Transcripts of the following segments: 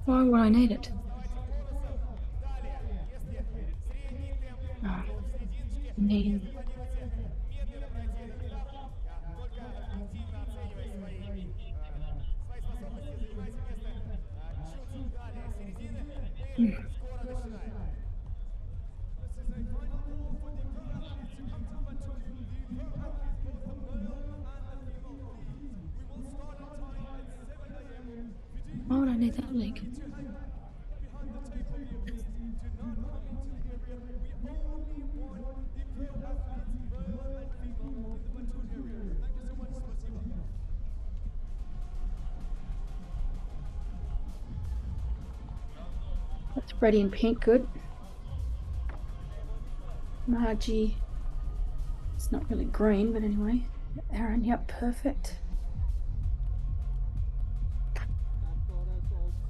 Why would I need it? Oh, need. Why would I need that link? That's Freddie in pink, good. Margie, it's not really green, but anyway. Aaron, yep, perfect.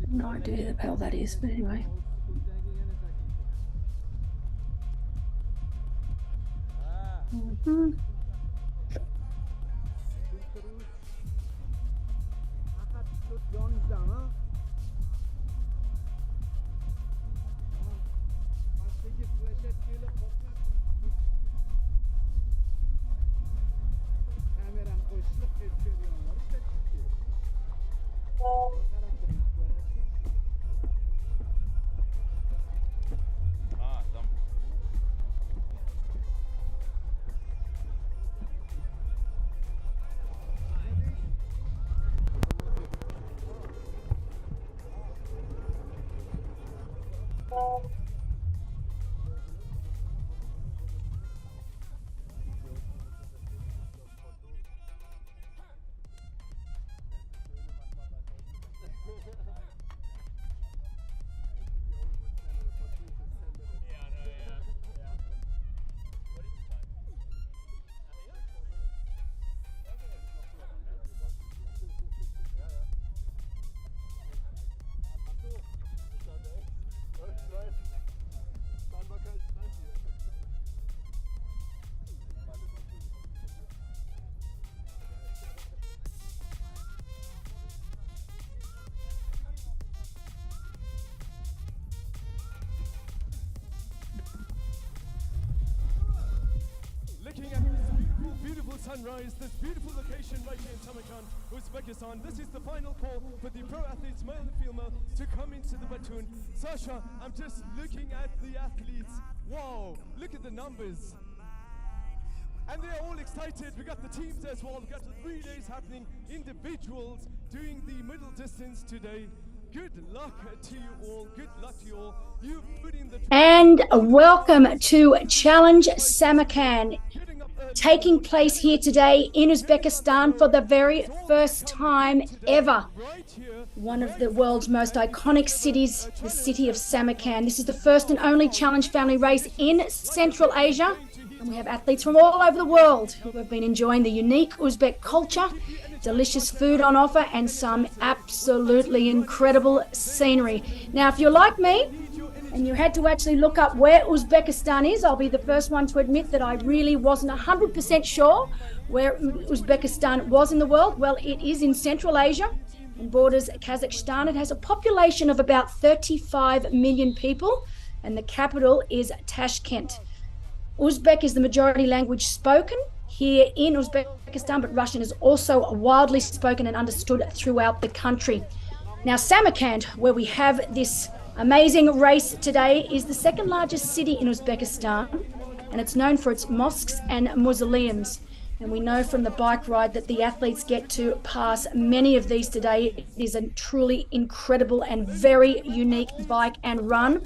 No idea who the hell that is, but anyway. Looking at this beautiful sunrise, this beautiful location right here in Samarkand, Uzbekistan. This is the final call for the pro athletes, male and female, to come into the Batoon. Sasha, I'm just looking at the athletes. Wow, look at the numbers. And they're all excited. We got the teams as well. We got the relays happening, individuals doing the middle distance today. Good luck to you all. Good luck to you all. You've put in the... And welcome to Challenge Samarkand, taking place here today in Uzbekistan for the very first time ever. One of the world's most iconic cities, the city of Samarkand. This is the first and only Challenge family race in Central Asia. And we have athletes from all over the world who have been enjoying the unique Uzbek culture, delicious food on offer, and some absolutely incredible scenery. Now, if you're like me and you had to actually look up where Uzbekistan is, I'll be the first one to admit that I really wasn't 100% sure where Uzbekistan was in the world. Well, it is in Central Asia and borders Kazakhstan. It has a population of about 35 million people, and the capital is Tashkent. Uzbek is the majority language spoken here in Uzbekistan, but Russian is also widely spoken and understood throughout the country. Now, Samarkand, where we have this amazing race today, is the second largest city in Uzbekistan, and it's known for its mosques and mausoleums. And we know from the bike ride that the athletes get to pass many of these today. It is a truly incredible and very unique bike and run.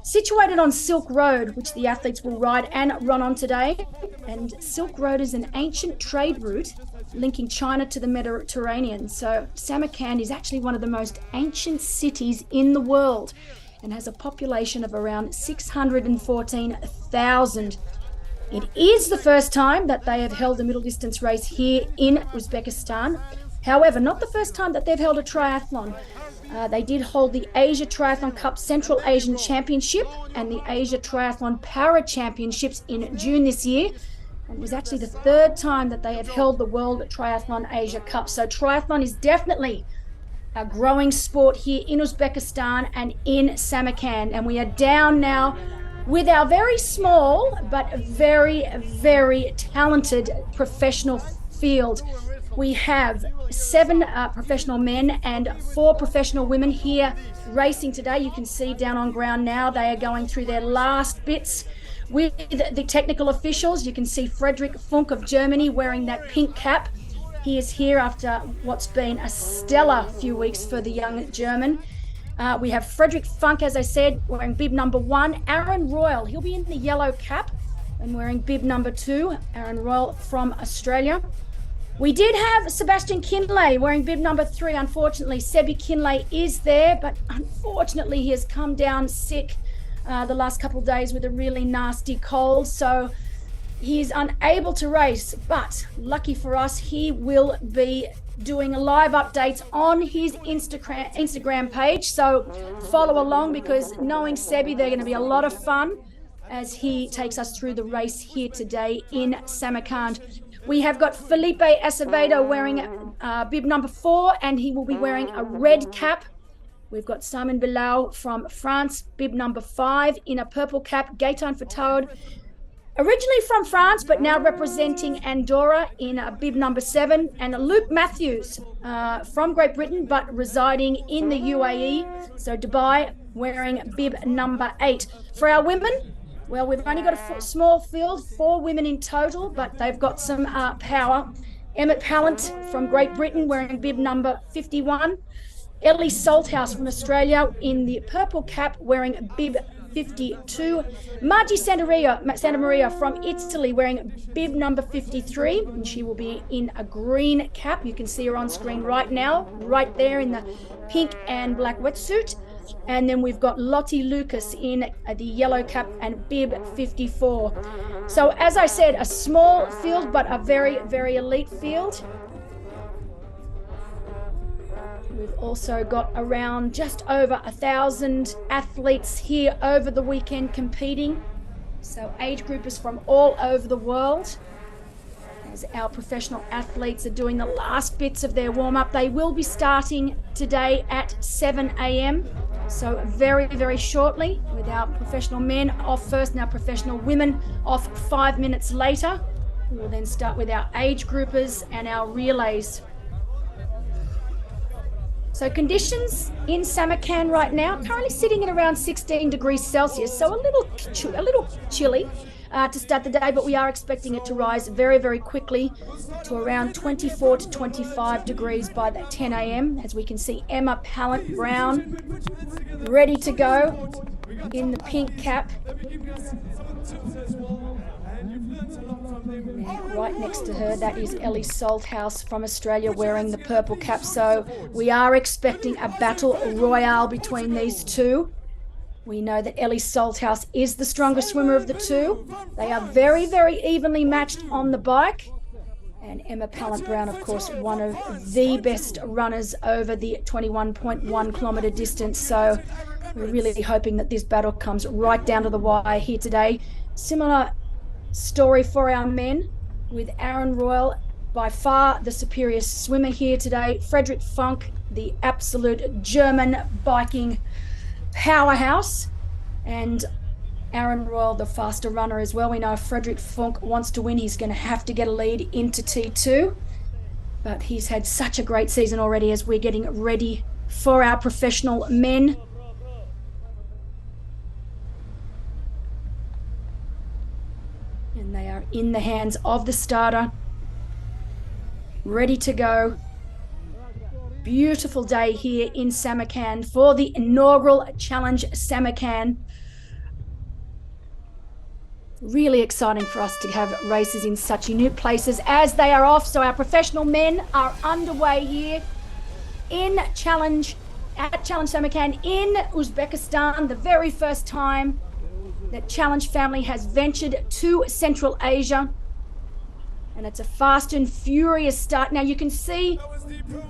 Situated on Silk Road, which the athletes will ride and run on today. And Silk Road is an ancient trade route linking China to the Mediterranean. So Samarkand is actually one of the most ancient cities in the world and has a population of around 614,000. It is the first time that they have held a middle distance race here in Uzbekistan. However, not the first time that they've held a triathlon. They did hold the Asia Triathlon Cup Central Asian Championship and the Asia Triathlon Para Championships in June this year. It was actually the third time that they have held the World Triathlon Asia Cup. So triathlon is definitely a growing sport here in Uzbekistan and in Samarkand. And we are down now with our very small but very, very talented professional field. We have 7 professional men and 4 professional women here racing today. You can see down on ground now, they are going through their last bits with the technical officials. You can see Frederick Funk of Germany wearing that pink cap. He is here after what's been a stellar few weeks for the young German. We have Frederick Funk, as I said, wearing bib number 1. Aaron Royal, he'll be in the yellow cap and wearing bib number 2. Aaron Royal from Australia. We did have Sebastian Kinley wearing bib number 3. Unfortunately, Sebi Kinley is there, but unfortunately he has come down sick the last couple of days with a really nasty cold. So he's unable to race, but lucky for us, he will be doing live updates on his Instagram page. So follow along, because knowing Sebi, they're going to be a lot of fun as he takes us through the race here today in Samarkand. We have got Felipe Acevedo wearing bib number 4, and he will be wearing a red cap. We've got Simon Bilal from France, bib number 5, in a purple cap. Gaetan Fataud, originally from France, but now representing Andorra, in a bib number 7. And Luke Matthews from Great Britain, but residing in the UAE, so Dubai, wearing bib number 8. For our women, well, we've only got a small field, 4 women in total, but they've got some power. Emmett Pallant from Great Britain wearing bib number 51. Ellie Salthouse from Australia in the purple cap wearing bib 52. Margie Santamaria from Italy wearing bib number 53, and she will be in a green cap. You can see her on screen right now, right there in the pink and black wetsuit. And then we've got Lottie Lucas in the yellow cap and bib 54. So as I said, a small field, but a very, very elite field. We've also got around just over 1,000 athletes here over the weekend competing. So age groupers from all over the world. As our professional athletes are doing the last bits of their warm-up. They will be starting today at 7 a.m. So very, very shortly, with our professional men off first and our professional women off 5 minutes later. We will then start with our age groupers and our relays. So conditions in Samarkand right now, currently sitting at around 16 degrees Celsius, so a little chilly to start the day, but we are expecting it to rise very, very quickly to around 24 to 25 degrees by that 10 a.m. As we can see, Emma Pallant Brown ready to go in the pink cap. Right next to her, that is Ellie Salthouse from Australia wearing the purple cap. So we are expecting a battle royale between these two. We know that Ellie Salthouse is the strongest swimmer of the two. They are very, very evenly matched on the bike. And Emma Pallant Brown, of course, one of the best runners over the 21.1 kilometre distance. So we're really hoping that this battle comes right down to the wire here today. Similar story for our men, with Aaron Royal, by far the superior swimmer here today. Frederick Funk, the absolute German biking powerhouse, and Aaron Royal, the faster runner as well. We know if Frederick Funk wants to win, he's going to have to get a lead into T2, but he's had such a great season already as we're getting ready for our professional men. And they are in the hands of the starter, ready to go. Beautiful day here in Samarkand for the inaugural Challenge Samarkand. Really exciting for us to have races in such unique places as they are off. So our professional men are underway here in Challenge Samarkand in Uzbekistan, the very first time that Challenge family has ventured to Central Asia. And it's a fast and furious start. Now you can see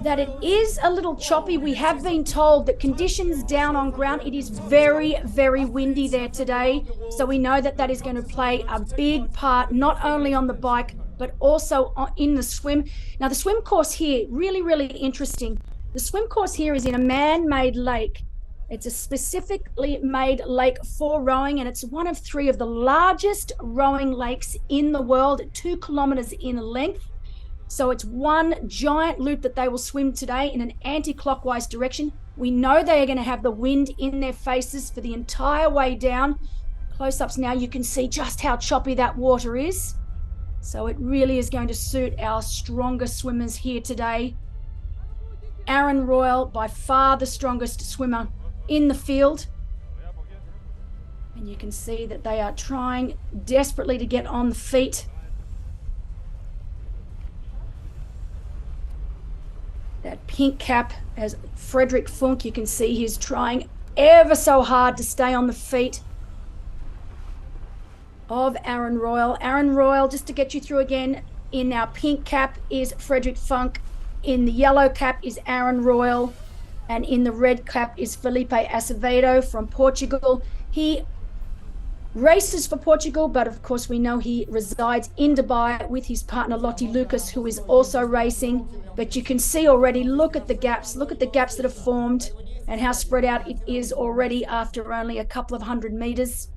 that it is a little choppy. We have been told that conditions down on ground, it is very, very windy there today. So we know that that is going to play a big part, not only on the bike, but also in the swim. Now the swim course here, really, really interesting. The swim course here is in a man-made lake. It's a specifically made lake for rowing, and it's one of 3 of the largest rowing lakes in the world, 2 kilometers in length. So it's one giant loop that they will swim today in an anti-clockwise direction. We know they are going to have the wind in their faces for the entire way down. Close-ups now, you can see just how choppy that water is. So it really is going to suit our stronger swimmers here today. Aaron Royal, by far the strongest swimmer in the field. And you can see that they are trying desperately to get on the feet. That pink cap as Frederik Funk, you can see he's trying ever so hard to stay on the feet of Aaron Royal. Aaron Royal, just to get you through again, in our pink cap is Frederik Funk. In the yellow cap is Aaron Royal, and in the red cap is Felipe Acevedo from Portugal. He races for Portugal, but of course we know he resides in Dubai with his partner Lottie Lucas, who is also racing. But you can see already, look at the gaps that have formed and how spread out it is already after only a couple of 100 meters.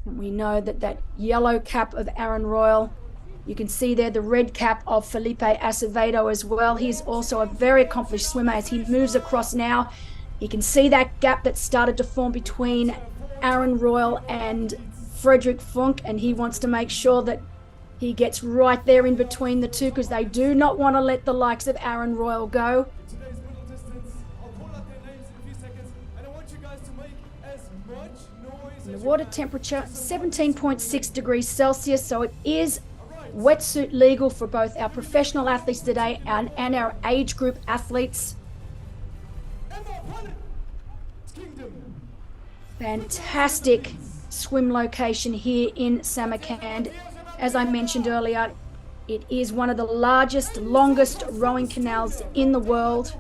And we know that that yellow cap of Aaron Royal, you can see there the red cap of Felipe Acevedo as well. He's also a very accomplished swimmer. As he moves across now, you can see that gap that started to form between Aaron Royal and Frederik Funk, and he wants to make sure that he gets right there in between the two, because they do not want to let the likes of Aaron Royal go. Today's middle distance. I'll call out their names in a few seconds, and I want you guys to make as much noise The as water temperature 17.6 degrees Celsius, so it is wetsuit legal for both our professional athletes today and our age group athletes. Fantastic swim location here in Samarkand. As I mentioned earlier, it is one of the largest, longest rowing canals in the world.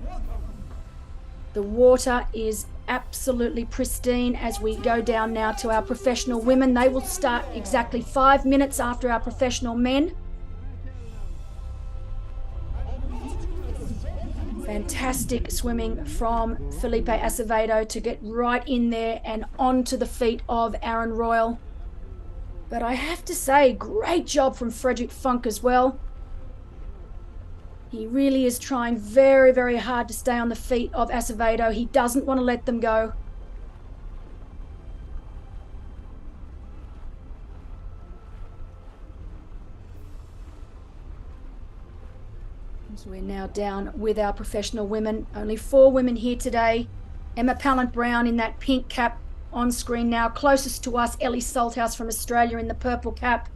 The water is absolutely pristine as we go down now to our professional women. They will start exactly 5 minutes after our professional men. Fantastic swimming from Felipe Acevedo to get right in there and onto the feet of Aaron Royal. But I have to say, great job from Frederik Funk as well. He really is trying very, very hard to stay on the feet of Acevedo. He doesn't want to let them go. So we're now down with our professional women. Only 4 women here today. Emma Pallant-Brown in that pink cap on screen now. Closest to us, Ellie Salthouse from Australia in the purple cap.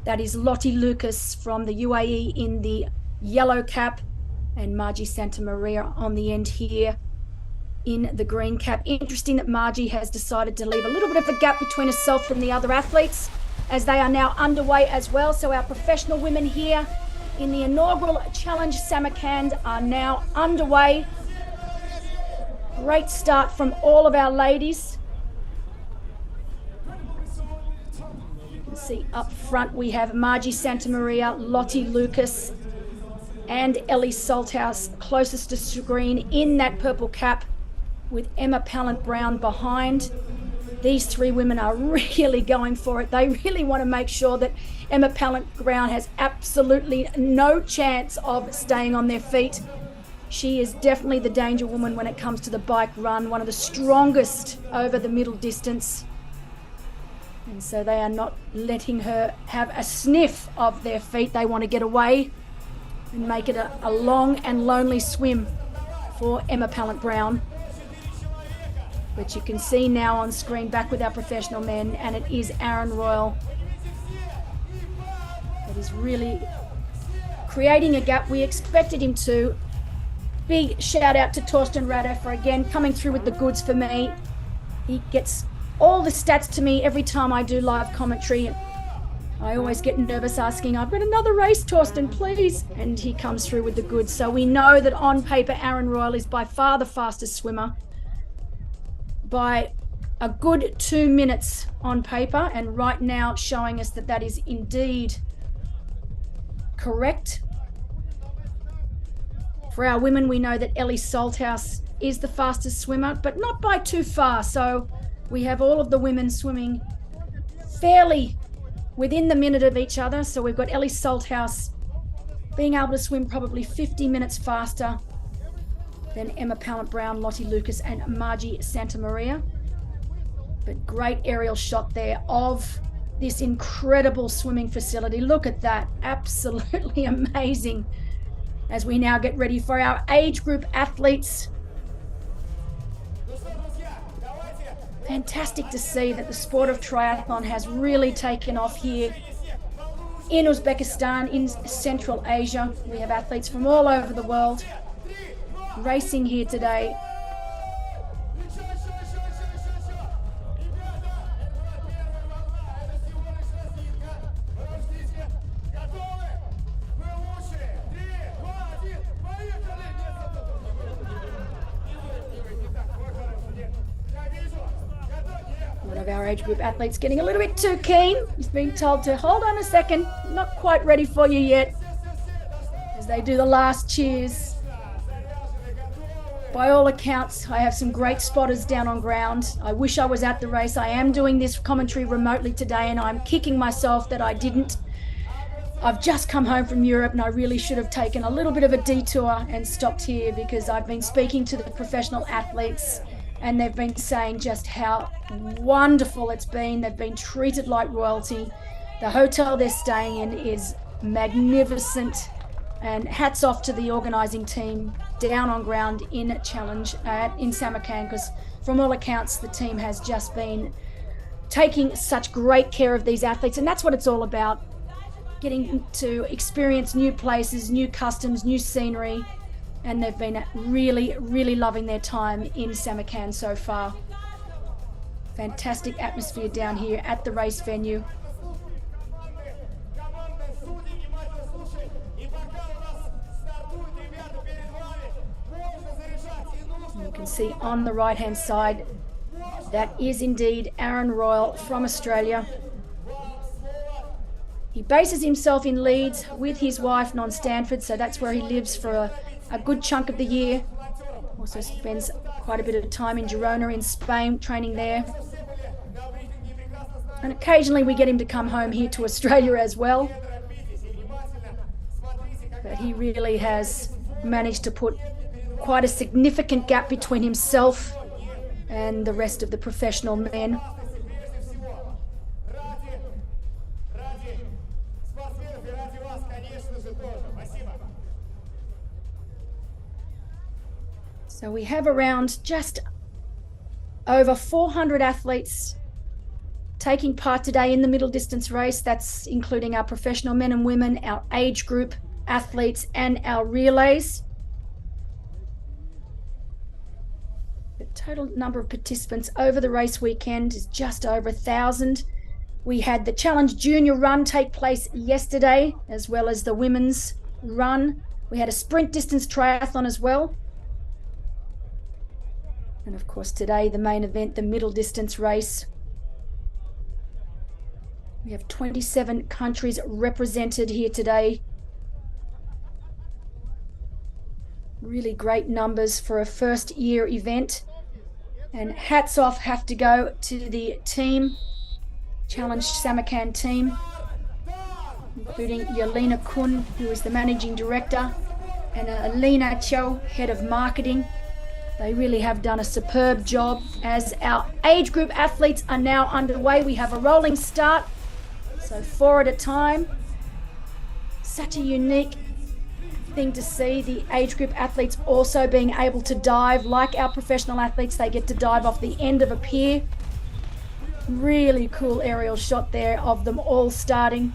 That is Lottie Lucas from the UAE in the yellow cap, and Margie Santa Maria on the end here in the green cap. Interesting that Margie has decided to leave a little bit of a gap between herself and the other athletes, as they are now underway as well. So our professional women here in the inaugural Challenge Samarkand are now underway. Great start from all of our ladies. You can see up front we have Margie Santa Maria, Lottie Lucas, and Ellie Salthouse closest to screen in that purple cap, with Emma Pallant-Brown behind. These 3 women are really going for it. They really want to make sure that Emma Pallant-Brown has absolutely no chance of staying on their feet. She is definitely the danger woman when it comes to the bike run, one of the strongest over the middle distance. And so they are not letting her have a sniff of their feet. They want to get away and make it a long and lonely swim for Emma Pallant-Brown. But you can see now on screen, back with our professional men, and it is Aaron Royal that is really creating a gap. We expected him to. Big shout out to Torsten Rader for again coming through with the goods for me. He gets all the stats to me every time I do live commentary. I always get nervous asking, I've got another race, Torsten, please. And he comes through with the goods. So we know that on paper, Aaron Royal is by far the fastest swimmer, by a good 2 minutes on paper, and right now showing us that that is indeed correct. For our women, we know that Ellie Salthouse is the fastest swimmer, but not by too far. So we have all of the women swimming fairly within the minute of each other. So we've got Ellie Salthouse being able to swim probably 50 minutes faster than Emma Pallant-Brown, Lottie Lucas, and Margie Santamaria. But great aerial shot there of this incredible swimming facility. Look at that, absolutely amazing. As we now get ready for our age group athletes. Fantastic to see that the sport of triathlon has really taken off here in Uzbekistan, in Central Asia. We have athletes from all over the world racing here today. One of our age group athletes getting a little bit too keen. He's being told to hold on a second, not quite ready for you yet, as they do the last cheers. By all accounts, I have some great spotters down on ground. I wish I was at the race. I am doing this commentary remotely today, and I'm kicking myself that I didn't. I've just come home from Europe, and I really should have taken a little bit of a detour and stopped here, because I've been speaking to the professional athletes, and they've been saying just how wonderful it's been. They've been treated like royalty. The hotel they're staying in is magnificent, and hats off to the organising team down on ground in Challenge in Samarkand, because from all accounts the team has just been taking such great care of these athletes, and that's what it's all about, getting to experience new places, new customs, new scenery, and they've been really, really loving their time in Samarkand so far. Fantastic atmosphere down here at the race venue. You can see on the right hand side, that is indeed Aaron Royal from Australia. He bases himself in Leeds with his wife, Non Stanford, so that's where he lives for a good chunk of the year. Also spends quite a bit of time in Girona in Spain, training there. And occasionally we get him to come home here to Australia as well. But he really has managed to put quite a significant gap between himself and the rest of the professional men. So we have around just over 400 athletes taking part today in the middle distance race. That's including our professional men and women, our age group athletes, and our relays. The total number of participants over the race weekend is just over 1,000. We had the Challenge Junior Run take place yesterday, as well as the women's run. We had a sprint distance triathlon as well. And of course today, the main event, the middle distance race. We have 27 countries represented here today. Really great numbers for a first year event. And hats off have to go to the team, Challenge Samarkand team, including Yelena Kun, who is the managing director, and Alina Cho, head of marketing. They really have done a superb job. As our age group athletes are now underway, we have a rolling start, so 4 at a time. Such a unique thing to see, the age group athletes also being able to dive like our professional athletes. They get to dive off the end of a pier. Really cool aerial shot there of them all starting.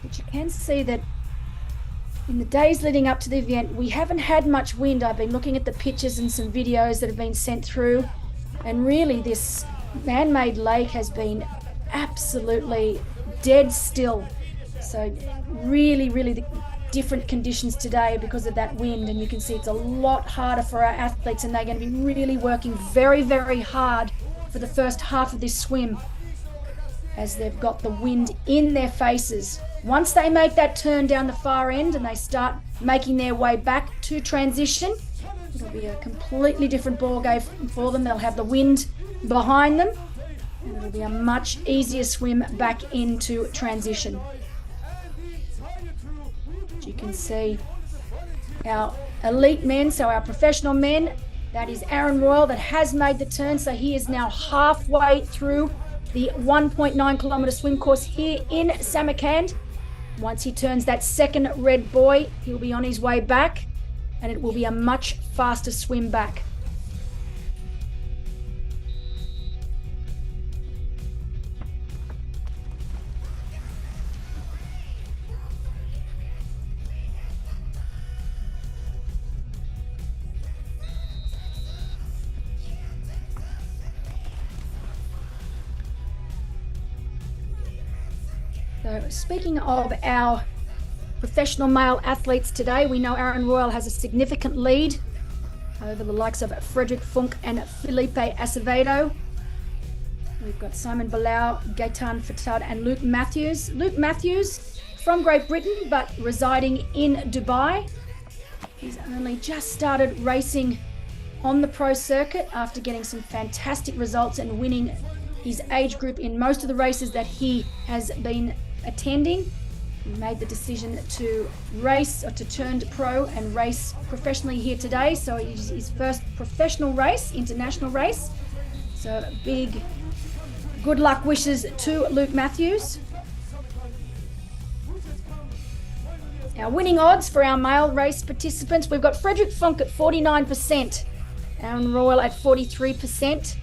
But you can see that in the days leading up to the event, we haven't had much wind. I've been looking at the pictures and some videos that have been sent through, and really this man-made lake has been absolutely dead still. So really, really different conditions today because of that wind, and you can see it's a lot harder for our athletes, and they're going to be really working very, very hard for the first half of this swim as they've got the wind in their faces. Once they make that turn down the far end and they start making their way back to transition, it'll be a completely different ball game for them. They'll have the wind behind them, and it'll be a much easier swim back into transition. As you can see, our elite men, so our professional men, that is Aaron Royal that has made the turn. So he is now halfway through the 1.9 kilometre swim course here in Samarkand. Once he turns that second red buoy, he'll be on his way back, and it will be a much faster swim back. So speaking of our professional male athletes today, we know Aaron Royal has a significant lead over the likes of Frederick Funk and Felipe Acevedo. We've got Simon Bilal, Gaetan Fatad and Luke Matthews. Luke Matthews from Great Britain but residing in Dubai. He's only just started racing on the pro circuit after getting some fantastic results and winning his age group in most of the races that he has been attending. He made the decision to race or to turn pro and race professionally here today. So it's his first professional race, international race. So big good luck wishes to Luke Matthews. Our winning odds for our male race participants, we've got Frederick Funk at 49%, Aaron Royal at 43%,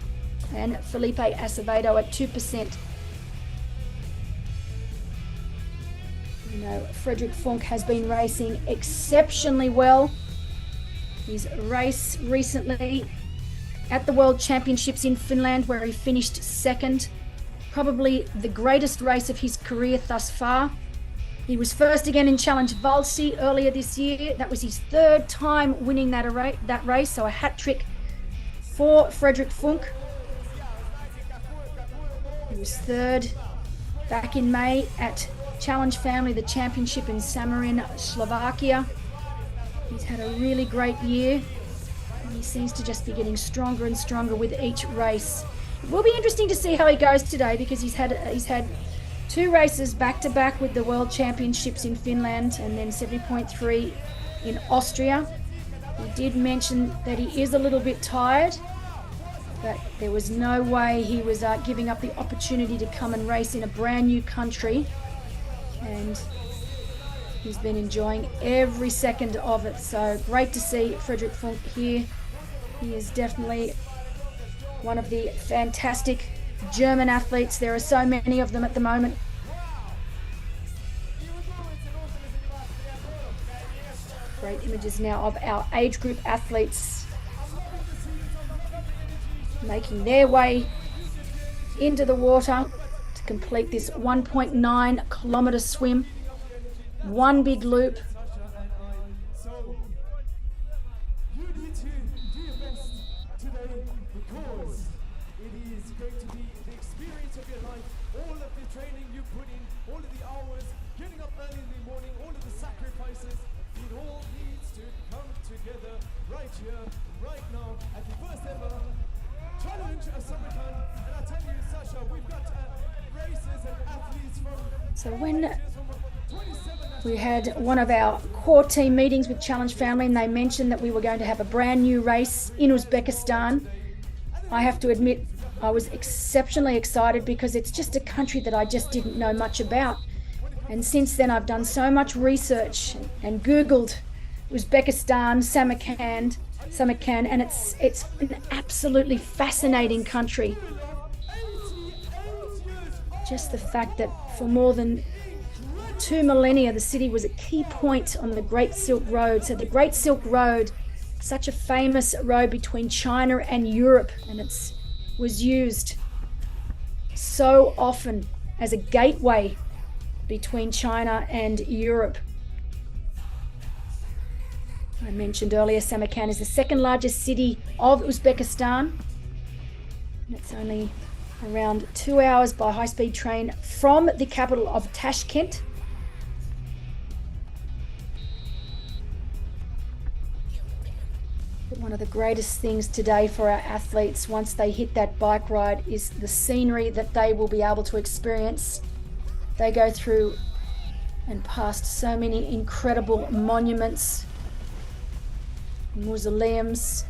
and Felipe Acevedo at 2%. You know, Frederick Funk has been racing exceptionally well. His race recently at the World Championships in Finland, where he finished second, probably the greatest race of his career thus far. He was first again in Challenge Valsi earlier this year. That was his third time winning that race, so a hat trick for Frederick Funk. He was third back in May at Challenge Family, the championship in Samarkand, Slovakia. He's had a really great year, and he seems to just be getting stronger and stronger with each race. It will be interesting to see how he goes today, because he's had two races back to back with the World Championships in Finland and then 70.3 in Austria. He did mention that he is a little bit tired, but there was no way he was giving up the opportunity to come and race in a brand new country, and he's been enjoying every second of it. So great to see Frederick Funk here. He is definitely one of the fantastic German athletes. There are so many of them at the moment. Great images now of our age group athletes making their way into the water to complete this 1.9 kilometre swim. One big loop. So you need to do your best today, because it is going to be the experience of your life. All of the training you put in, all of the hours, getting up early in the morning, all of the sacrifices, it all needs to come together right here, right now, at the first ever challenge of Samarkand. And I tell you, Sasha, we've got races and athletes from So when we had one of our core team meetings with Challenge Family, and they mentioned that we were going to have a brand new race in Uzbekistan, I have to admit I was exceptionally excited, because it's just a country that I just didn't know much about. And since then I've done so much research and Googled Uzbekistan, Samarkand, and it's an absolutely fascinating country. Just the fact that for more than 2 millennia the city was a key point on the Great Silk Road. So the Great Silk Road, such a famous road between China and Europe, and it was used so often as a gateway between China and Europe. I mentioned earlier, Samarkand is the second largest city of Uzbekistan. It's only around 2 hours by high-speed train from the capital of Tashkent. But one of the greatest things today for our athletes once they hit that bike ride is the scenery that they will be able to experience. They go through and past so many incredible monuments, mausoleums.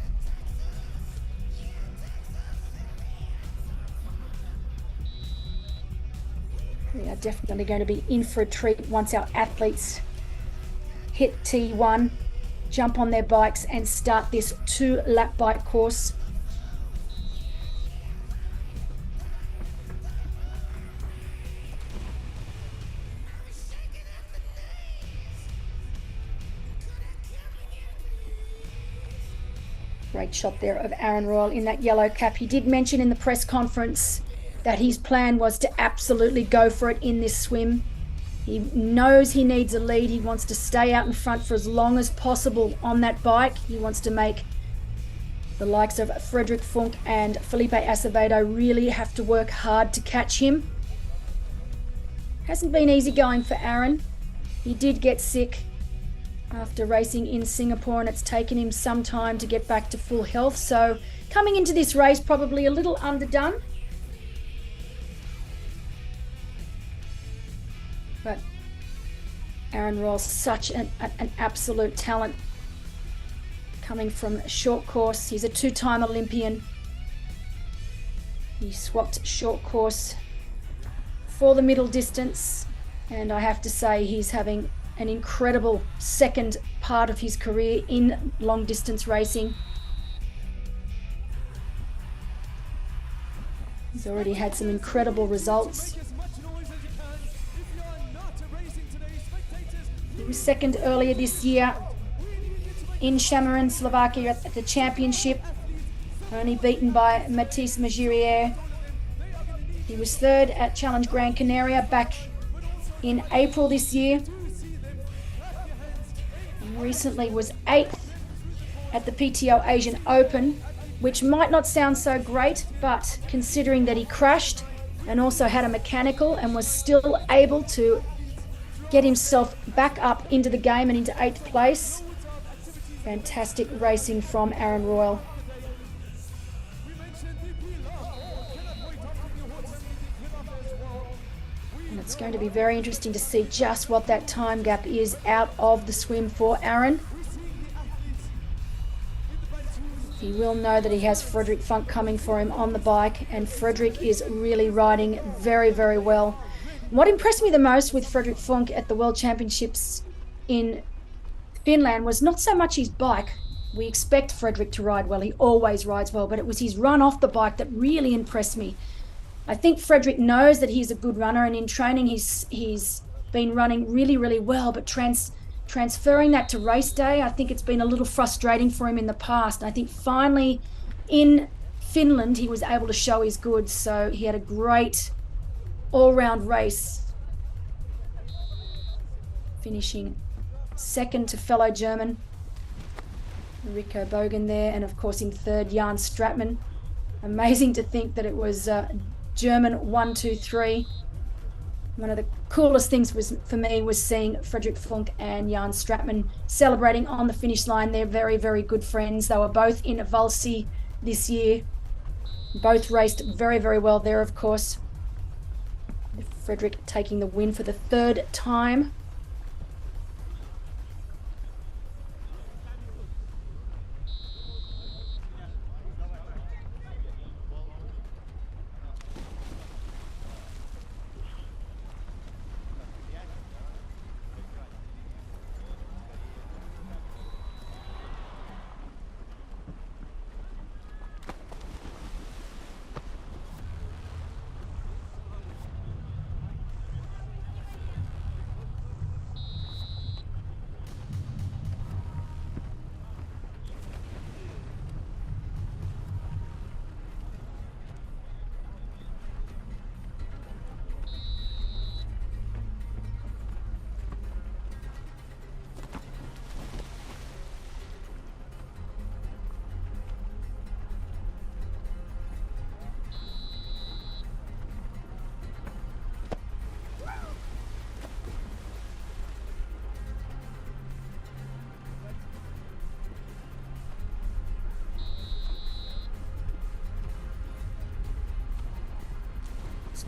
We are definitely going to be in for a treat once our athletes hit T1, jump on their bikes and start this 2-lap bike course. Great shot there of Aaron Royal in that yellow cap. He did mention in the press conference that his plan was to absolutely go for it in this swim. He knows he needs a lead. He wants to stay out in front for as long as possible on that bike. He wants to make the likes of Frederick Funk and Felipe Acevedo really have to work hard to catch him. Hasn't been easy going for Aaron. He did get sick after racing in Singapore, and it's taken him some time to get back to full health. So coming into this race, probably a little underdone. But Aaron Royal, such an absolute talent. Coming from short course, he's a 2-time Olympian. He swapped short course for the middle distance, and I have to say he's having an incredible second part of his career in long distance racing. He's already had some incredible results. He was second earlier this year in Samarkand, Slovakia at the championship, only beaten by Matisse Magirier. He was third at Challenge Gran Canaria back in April this year. And recently was 8th at the PTO Asian Open, which might not sound so great, but considering that he crashed and also had a mechanical and was still able to get himself back up into the game and into 8th place. Fantastic racing from Aaron Royal. And it's going to be very interesting to see just what that time gap is out of the swim for Aaron. He will know that he has Frederick Funk coming for him on the bike, and Frederick is really riding very, very well. What impressed me the most with Frederick Funk at the World Championships in Finland was not so much his bike. We expect Frederick to ride well. He always rides well, but it was his run off the bike that really impressed me. I think Frederick knows that he's a good runner, and in training he's been running really, really well, but transferring that to race day, I think it's been a little frustrating for him in the past. I think finally in Finland he was able to show his goods, so he had a great all-round race, finishing second to fellow German Rico Bogan there, and of course in third Jan Stratman. Amazing to think that it was German 1, 2, 3. One of the coolest things for me was seeing Frederick Funk and Jan Stratman celebrating on the finish line. They're very, very good friends. They were both in Valsi this year. Both raced very, very well there, of course. Frederick taking the win for the third time.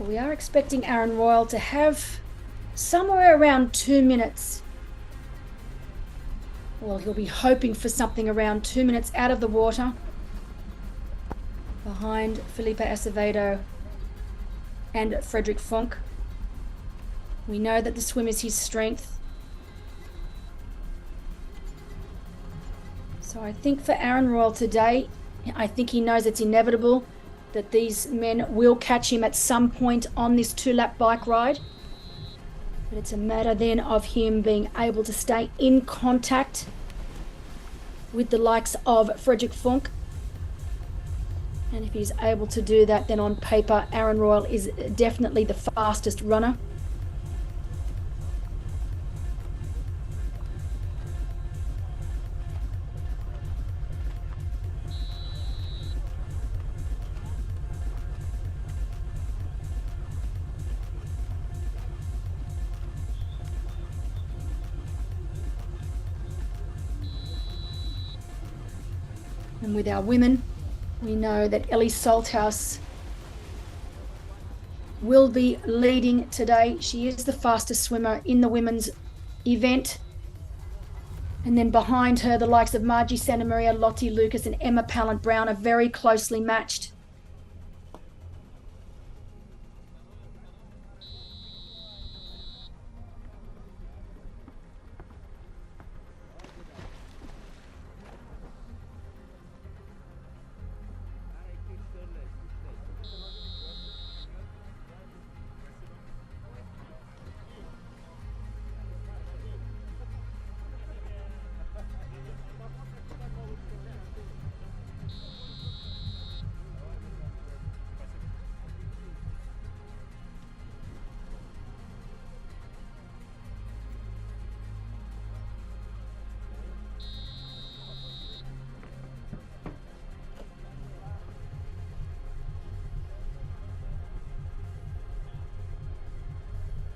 So we are expecting Aaron Royal to have somewhere around 2 minutes. Well, he'll be hoping for something around 2 minutes out of the water behind Felipe Acevedo and Frederick Funk. We know that the swim is his strength. So I think for Aaron Royal today, I think he knows it's inevitable that these men will catch him at some point on this 2-lap bike ride. But it's a matter then of him being able to stay in contact with the likes of Frederick Funk. And if he's able to do that, then on paper, Aaron Royal is definitely the fastest runner. And with our women, we know that Ellie Salthouse will be leading today. She is the fastest swimmer in the women's event. And then behind her, the likes of Margie Santamaria, Lottie Lucas and Emma Pallant-Brown are very closely matched.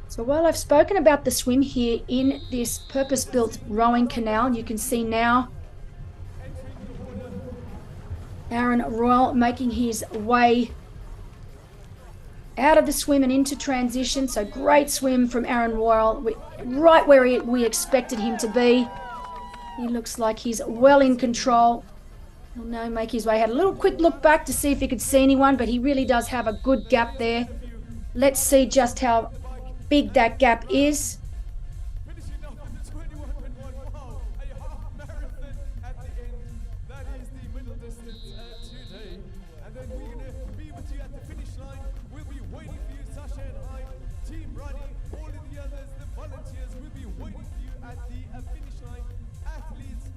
So while I've spoken about the swim here in this purpose-built rowing canal, you can see now Aaron Royal making his way out of the swim and into transition. So great swim from Aaron Royal, right where we expected him to be. He looks like he's well in control. He'll now make his way. Had a little quick look back to see if he could see anyone, but he really does have a good gap there. Let's see just how big that gap is. Finishing up with the 21.1. Wow, a half marathon at the end. That is the middle distance today. And then we're going to be with you at the finish line. We'll be waiting for you, Sasha and I, Team Ronnie, all of the others, the volunteers. We'll be waiting for you at the finish line. Athletes.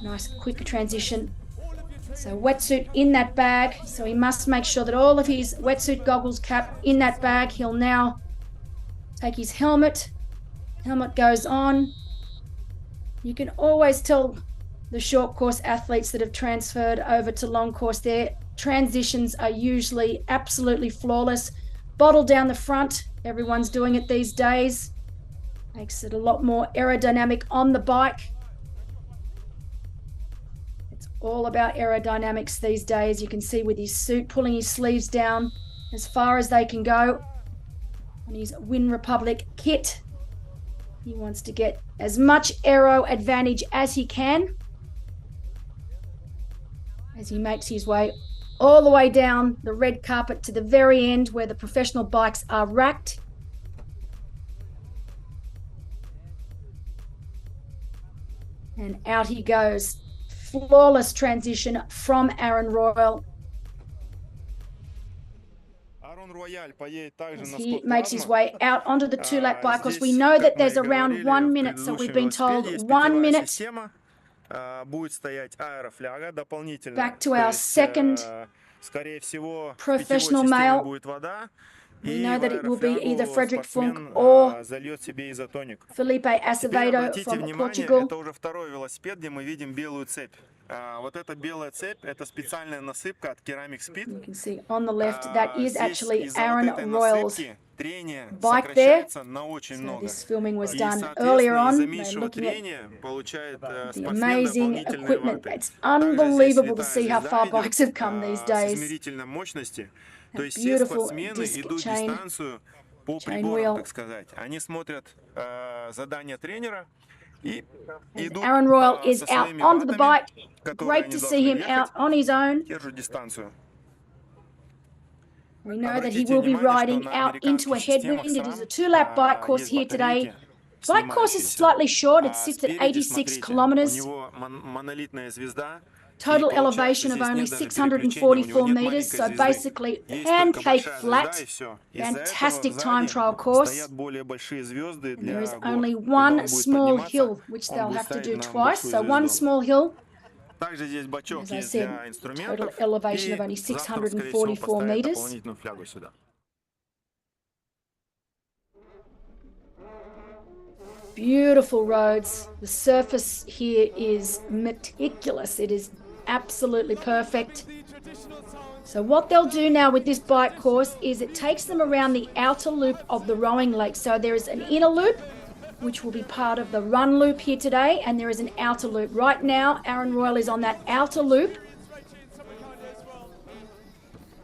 Nice quick transition. So wetsuit in that bag. So he must make sure that all of his wetsuit, goggles, cap in that bag. He'll now take his helmet. Helmet goes on. You can always tell the short course athletes that have transferred over to long course, their transitions are usually absolutely flawless. Bottle down the front. Everyone's doing it these days. Makes it a lot more aerodynamic on the bike. It's all about aerodynamics these days. You can see with his suit pulling his sleeves down as far as they can go. On his Win Republic kit, he wants to get as much aero advantage as he can as he makes his way all the way down the red carpet to the very end where the professional bikes are racked. And out he goes. Flawless transition from Aaron Royal. As he makes his way out onto the 2-lap bike course. We know that there's around 1 minute, so we've been told 1 minute. Back to our second professional male. We know that it will be either Frederick Funk or Felipe Acevedo from Portugal. Вот эта белая цепь, это специальная насыпка от Ceramic Speed. You can see on the left, that is actually Aaron Royal's bike there. So this filming was done earlier on. They're looking at the amazing equipment. It's unbelievable to see how far bikes have come these days. То есть все Beautiful спортсмены disc идут chain дистанцию по wheel. приборам, так сказать. Они смотрят задания тренера и As идут Aaron Royal is со out своими onto the ватами, bike. которые Great они to должны see him ехать, out on his own. держат дистанцию. We know that he Обратите will be внимание, что riding на out into a американских системах headwind. It is a SRAM 2-lap bike course есть here today. батарейки, Bike course is снимающиеся. slightly short. It А sits at спереди, 86 смотрите, у kilometers. него монолитная звезда. Total И получается, elevation of здесь only нет даже переключения, у него 644 нет meters. маленькой So звезды. basically, Есть только pancake большая звезда и flat. все. Из-за этого Fantastic time сзади trial course. стоят более большие звезды And there is для гор. only Когда one он будет small подниматься, hill, which он they'll будет have to ставить do на twice. большую So one звезду. small hill. Также здесь бачок As I есть said, для total инструментов. elevation of И only завтра, скорее всего, 644 поставят meters. дополнительную флягу сюда. Beautiful roads. The surface here is meticulous. It is absolutely perfect. So what they'll do now with this bike course is it takes them around the outer loop of the rowing lake. So there is an inner loop, which will be part of the run loop here today, and there is an outer loop. Right now, Aaron Royal is on that outer loop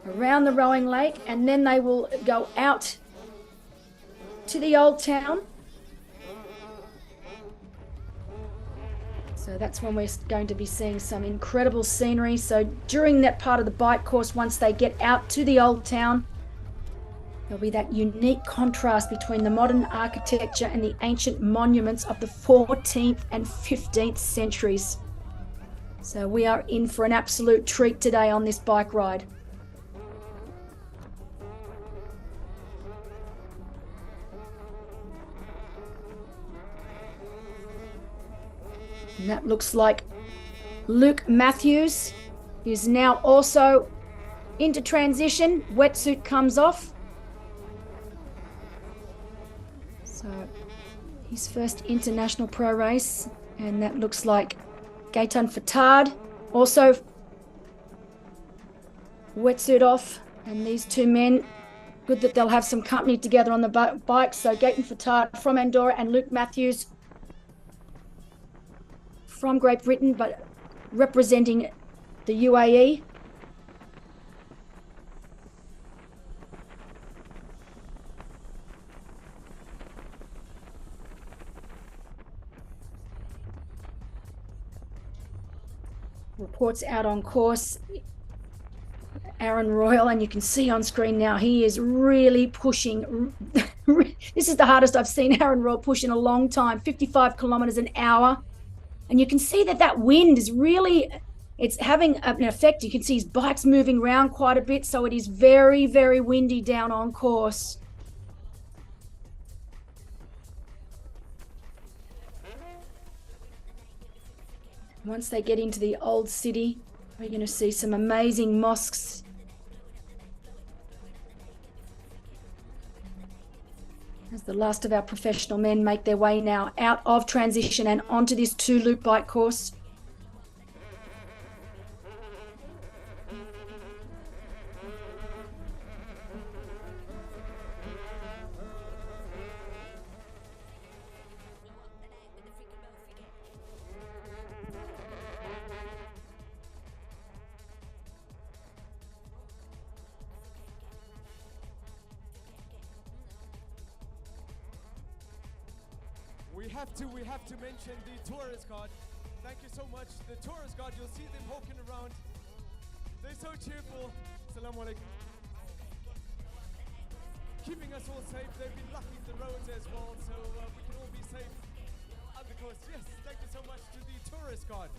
around the rowing lake, and then they will go out to the old town. So that's when we're going to be seeing some incredible scenery. So during that part of the bike course, once they get out to the old town, there'll be that unique contrast between the modern architecture and the ancient monuments of the 14th and 15th centuries. So we are in for an absolute treat today on this bike ride. And that looks like Luke Matthews is now also into transition. Wetsuit comes off. So his first international pro race. And that looks like Gaetan Fatard also wetsuit off. And these two men, good that they'll have some company together on the bike. So Gaetan Fatard from Andorra and Luke Matthews from Great Britain, but representing the UAE. Reports out on course. Aaron Royal, and you can see on screen now, he is really pushing. This is the hardest I've seen Aaron Royal push in a long time, 55 kilometers an hour. And you can see that that wind is really, it's having an effect. You can see his bike's moving around quite a bit. So it is very, very windy down on course. Once they get into the old city, we're going to see some amazing mosques. As the last of our professional men make their way now out of transition and onto this 2-loop bike course. We have to mention the tourist guard. Thank you so much. The tourist guard, you'll see them walking around. They're so cheerful. Assalamu alaikum. Keeping us all safe. They've been locking the roads as well, so we can all be safe on the coast. Yes, thank you so much to the tourist guard.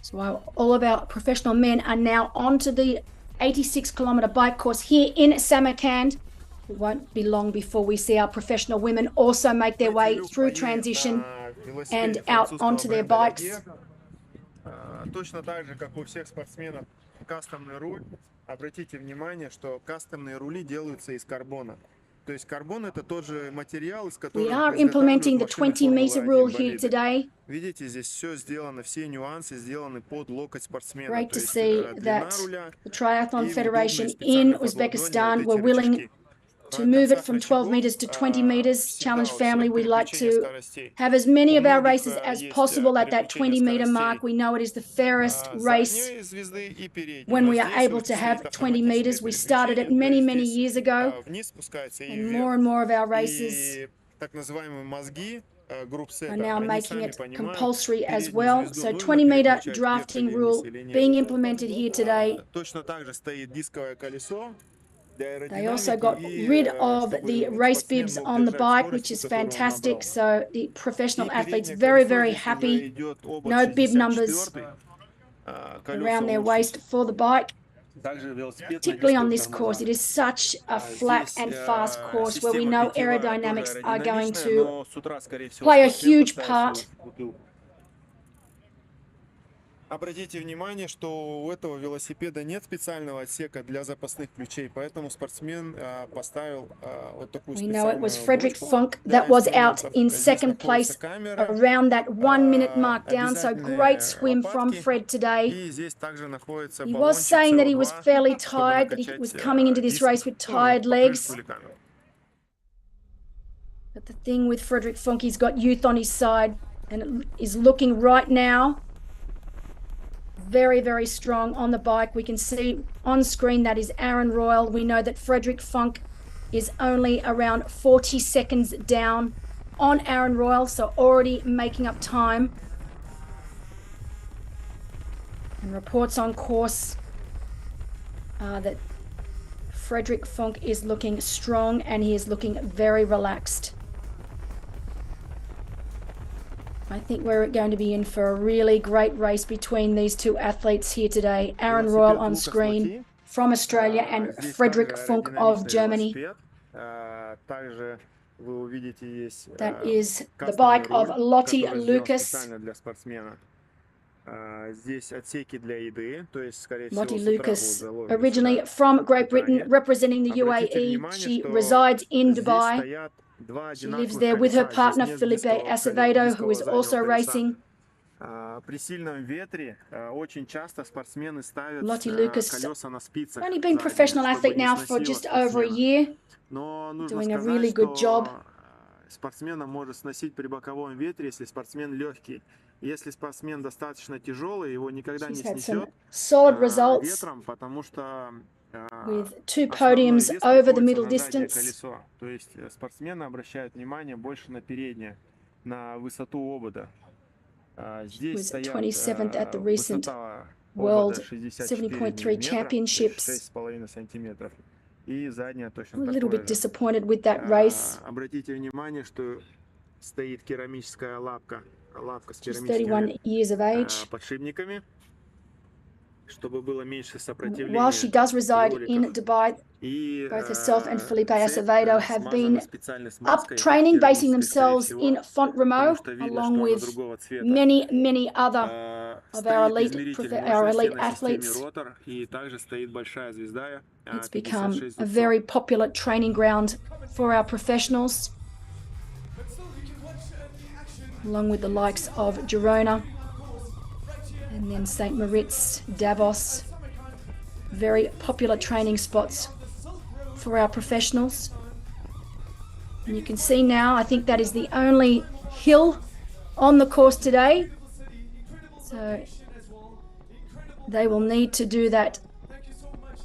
So all of our professional men are now onto the 86-kilometer bike course here in Samarkand. It won't be long before we see our professional women also make their way through transition and out onto their bikes. Точно так же, как у всех спортсменов, кастомный руль. Обратите внимание, что кастомные рули делаются из карбона. То есть карбон это тот же материал, из которого We are implementing the 20-meter rule here today. Видите, здесь все сделано, все нюансы сделаны под локоть спортсмена. Great to see that the Triathlon Federation in Uzbekistan were willing to move it from 12 meters to 20 meters. Challenge family, we like to have as many of our races as possible at that 20-meter mark. We know it is the fairest race when we are able to have 20 meters. We started it many, many years ago, and more of our races are now making it compulsory as well. So 20-meter drafting rule being implemented here today. They also got rid of the race bibs on the bike, which is fantastic. So the professional athletes very, very happy. No bib numbers around their waist for the bike. Particularly on this course, it is such a flat and fast course where we know aerodynamics are going to play a huge part. Обратите внимание, что у этого велосипеда нет специального отсека для запасных ключей, поэтому спортсмен поставил вот такую We know it was специальную Frederick бочку Funk для that was out инструментов. in Здесь second place находится камера, around that 1 minute mark down. So обязательные great swim from лопатки, Fred today. и здесь также находится He was баллончик saying that he was CO2, fairly чтобы tired, that he накачать was coming into this диск, race with ну, tired legs. покрышку или камеру. But the thing with Frederick Funk, he's got youth on his side and is looking right now very, very strong on the bike. We can see on screen that is Aaron Royal. We know that Frederick Funk is only around 40 seconds down on Aaron Royal, so already making up time. And reports on course are that Frederick Funk is looking strong and he is looking very relaxed. I think we're going to be in for a really great race between these two athletes here today. Aaron Royal on screen from Australia and Frederick Funk of Germany. That is the bike of Lottie Lucas. Lottie Lucas, originally from Great Britain, representing the UAE. She resides in Dubai. She lives there with her partner, Felipe Acevedo, who is also racing. Lottie Lucas, only been professional athlete now for just over a year, doing a really good job. Спортсмена может сносить при боковом ветре, если спортсмен легкий. Если спортсмен достаточно тяжелый, его никогда не снесет ветром, потому что with 2 podiums over the middle distance. То есть спортсмены обращают внимание больше на переднее, на высоту обода. Здесь стоят 27th at the recent World 70.3 Championships. 6,5 сантиметров. И задняя точно a little bit такое же. disappointed with that race. Обратите внимание, что стоит керамическая лапка с She's керамическими 31 years of age. подшипниками, чтобы было меньше сопротивления. While she does reside in роликов. Dubai, И both herself and Felipe цепь Acevedo have been смазана специальной up смазкой, training, basing керамической, themselves скорее in всего, Font-Romeu, потому что видно, along что она with другого цвета. many other of our Стоит elite измеритель athletes. системе ротор, и также стоит большая звезда. It's become 56 a very popular training ground for our professionals, along with the likes of Girona and then St. Moritz, Davos. Very popular training spots for our professionals. And you can see now, I think that is the only hill on the course today. So they will need to do that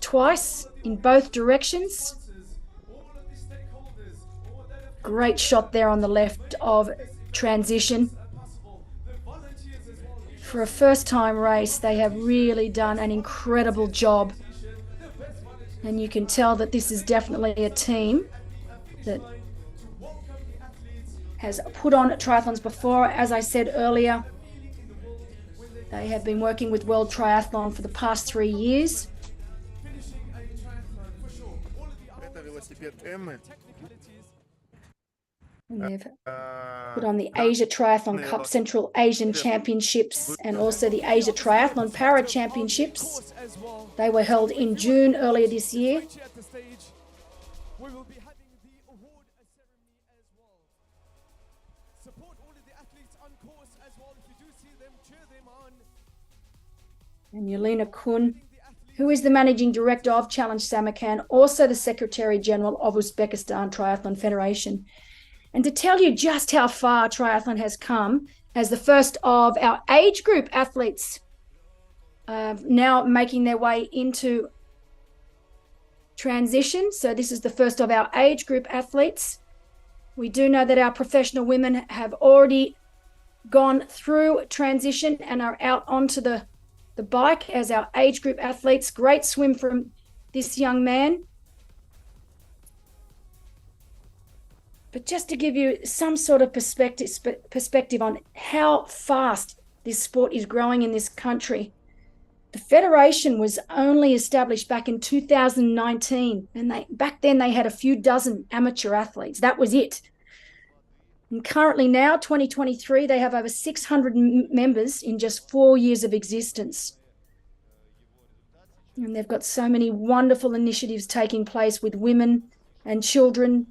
twice in both directions. Great shot there on the left of transition. For a first-time race, they have really done an incredible job. And you can tell that this is definitely a team that has put on triathlons before. As I said earlier, they have been working with World Triathlon for the past 3 years. And they've put on the Asia Triathlon Cup, Central Asian Championships, and also the Asia Triathlon Para Championships. They were held in June earlier this year. We will be having the award ceremony as well. Support all of the athletes on course as well. If you do see them, cheer them on. And Yelena Kun, who is the managing director of Challenge Samarkand, also the Secretary General of Uzbekistan Triathlon Federation. And to tell you just how far triathlon has come, as the first of our age group athletes now making their way into transition. So this is the first of our age group athletes. We do know that our professional women have already gone through transition and are out onto the bike as our age group athletes. Great swim from this young man. But just to give you some sort of perspective on how fast this sport is growing in this country, the federation was only established back in 2019, and back then they had a few dozen amateur athletes. That was it. And currently now, 2023, they have over 600 members in just 4 years of existence. And they've got so many wonderful initiatives taking place with women and children,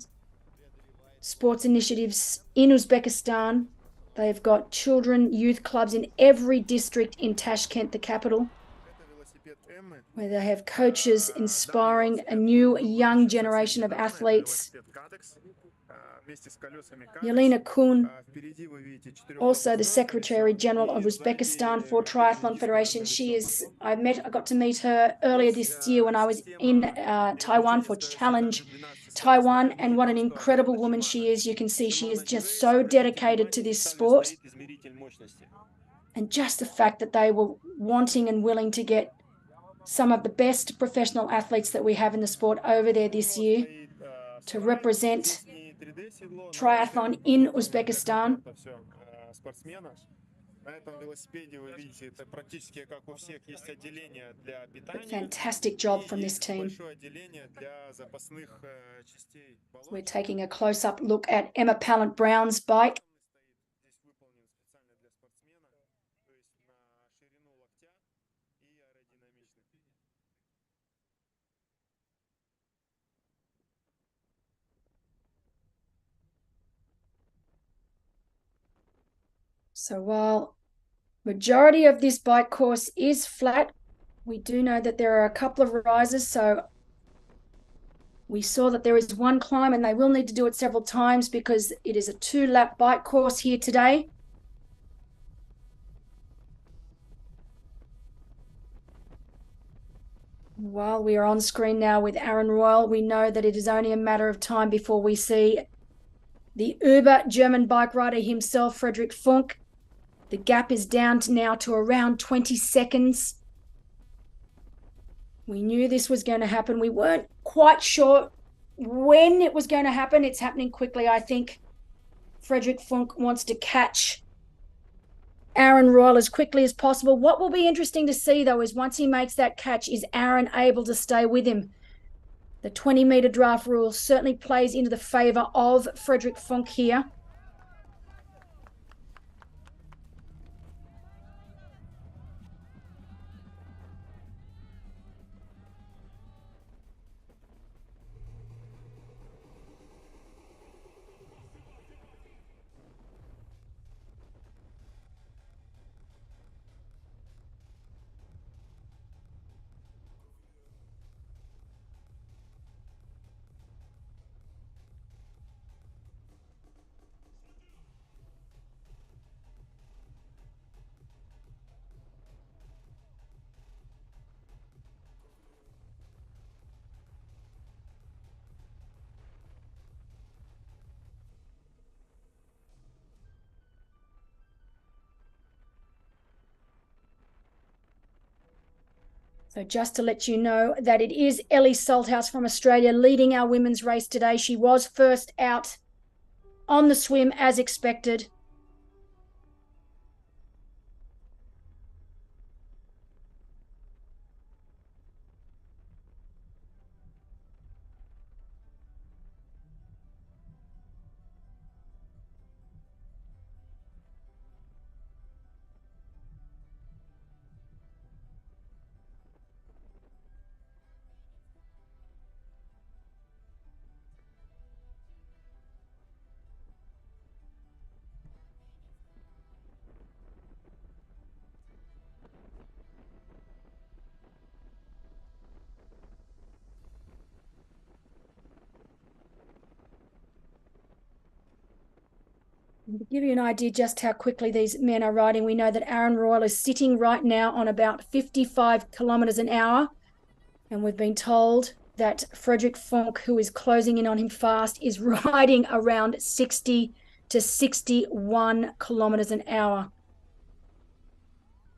sports initiatives in Uzbekistan. They've got children, youth clubs in every district in Tashkent, the capital, where they have coaches inspiring a new young generation of athletes. Yelena Kun, also the Secretary General of Uzbekistan for Triathlon Federation. I got to meet her earlier this year when I was in Taiwan for Challenge Taiwan, and what an incredible woman she is. You can see she is just so dedicated to this sport. And just the fact that they were wanting and willing to get some of the best professional athletes that we have in the sport over there this year to represent triathlon in Uzbekistan. Fantastic job from this team. We're taking a close-up look at Emma Pallant-Brown's bike. So while majority of this bike course is flat, we do know that there are a couple of rises. So we saw that there is one climb, and they will need to do it several times because it is a 2-lap bike course here today. While we are on screen now with Aaron Royal, we know that it is only a matter of time before we see the uber German bike rider himself, Frederick Funk. The gap is down now to around 20 seconds. We knew this was going to happen. We weren't quite sure when it was going to happen. It's happening quickly. I think Frederick Funk wants to catch Aaron Royal as quickly as possible. What will be interesting to see, though, is once he makes that catch, is Aaron able to stay with him? The 20-meter draft rule certainly plays into the favor of Frederick Funk here. So just to let you know that it is Ellie Salthouse from Australia leading our women's race today. She was first out on the swim as expected. To give you an idea just how quickly these men are riding, we know that Aaron Royal is sitting right now on about 55 kilometers an hour. And we've been told that Frederick Funk, who is closing in on him fast, is riding around 60 to 61 kilometers an hour.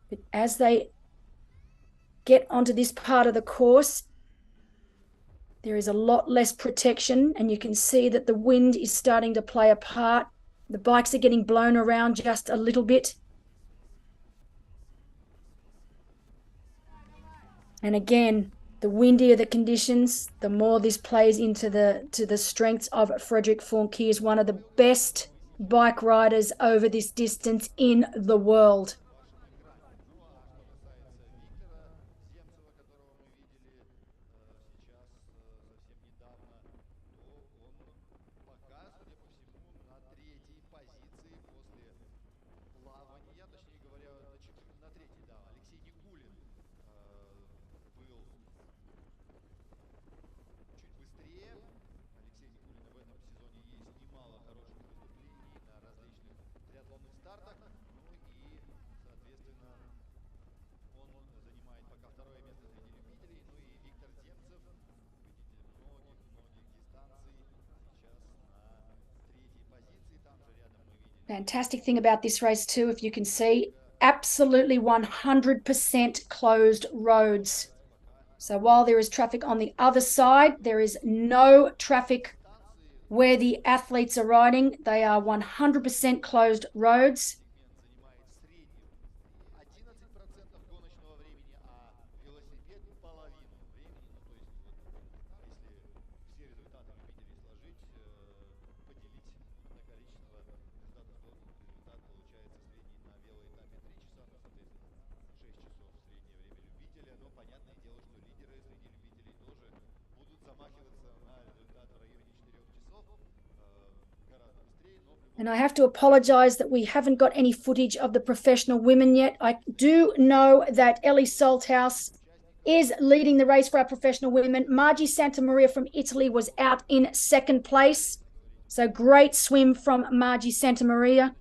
But as they get onto this part of the course, there is a lot less protection, and you can see that the wind is starting to play a part. The bikes are getting blown around just a little bit. And again, the windier the conditions, the more this plays into the strengths of Frederick Funk. He is one of the best bike riders over this distance in the world. Fantastic thing about this race too, if you can see, absolutely 100% closed roads. So while there is traffic on the other side, there is no traffic where the athletes are riding. They are 100% closed roads. And I have to apologize that we haven't got any footage of the professional women yet. I do know that Ellie Salthouse is leading the race for our professional women. Margie Santamaria from Italy was out in second place. So great swim from Margie Santamaria.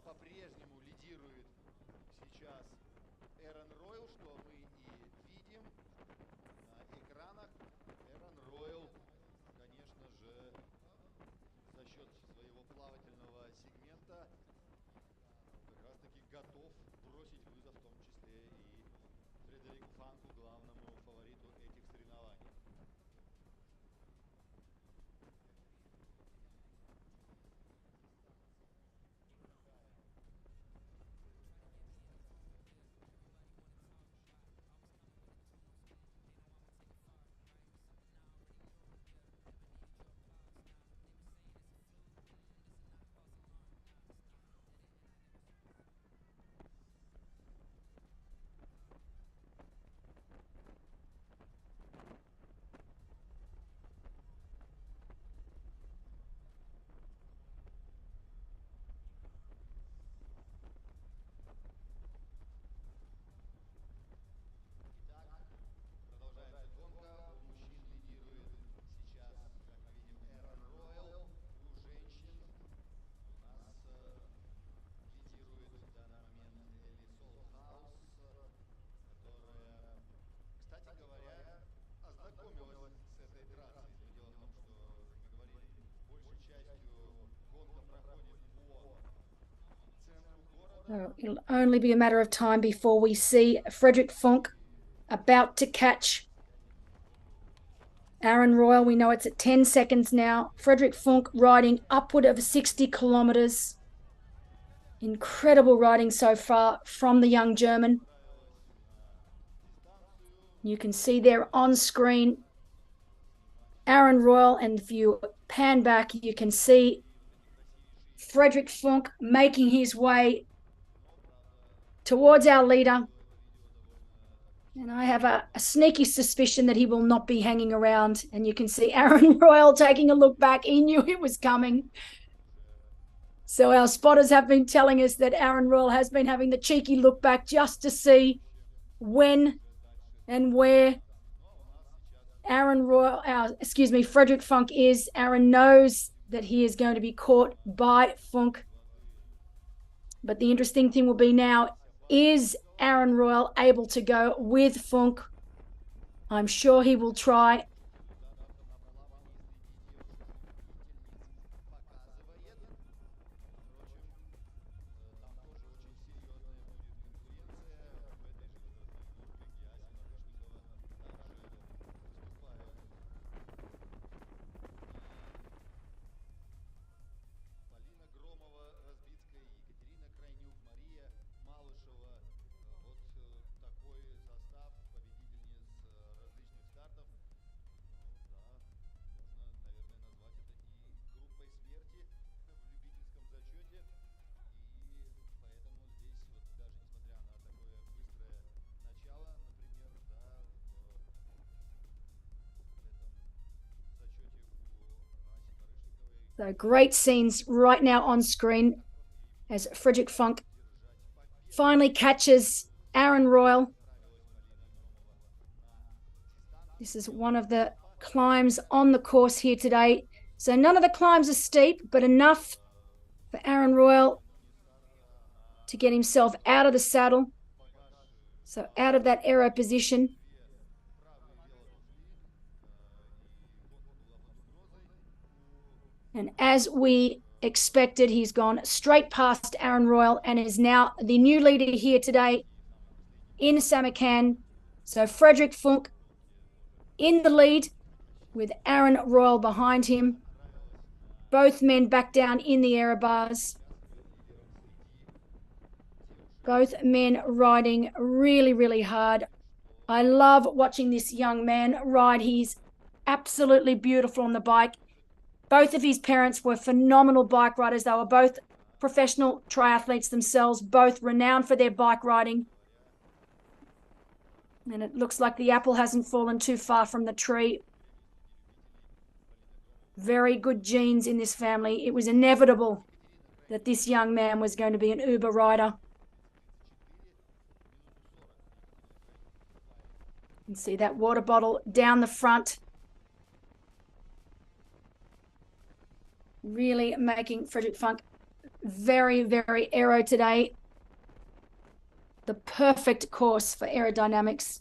По-прежнему лидирует сейчас Эрон Ройл, что мы и видим на экранах. Эрон Ройл, конечно же, за счет своего плавательного сегмента как раз таки готов бросить вызов, в том числе и Фредерику Фанку, главному фавориту этих соревнований. So it'll only be a matter of time before we see Frederick Funk about to catch Aaron Royal. We know it's at 10 seconds now. Frederick Funk riding upward of 60 kilometers. Incredible riding so far from the young German. You can see there on screen Aaron Royal, and if you pan back, you can see Frederick Funk making his way towards our leader. And I have a sneaky suspicion that he will not be hanging around. And you can see Aaron Royal taking a look back. He knew it was coming. So our spotters have been telling us that Aaron Royal has been having the cheeky look back just to see when and where Frederick Funk is. Aaron knows that he is going to be caught by Funk. But the interesting thing will be now, is Aaron Royal able to go with Funk? I'm sure he will try. So great scenes right now on screen as Frederick Funk finally catches Aaron Royal. This is one of the climbs on the course here today. So none of the climbs are steep, but enough for Aaron Royal to get himself out of the saddle. So out of that aero position. And as we expected, he's gone straight past Aaron Royal and is now the new leader here today in Samarkand. So Frederick Funk in the lead with Aaron Royal behind him. Both men back down in the aero bars. Both men riding really, really hard. I love watching this young man ride. He's absolutely beautiful on the bike. Both of his parents were phenomenal bike riders. They were both professional triathletes themselves, both renowned for their bike riding. And it looks like the apple hasn't fallen too far from the tree. Very good genes in this family. It was inevitable that this young man was going to be an Uber rider. You can see that water bottle down the front. Really making Frederick Funk very, very aero today. The perfect course for aerodynamics.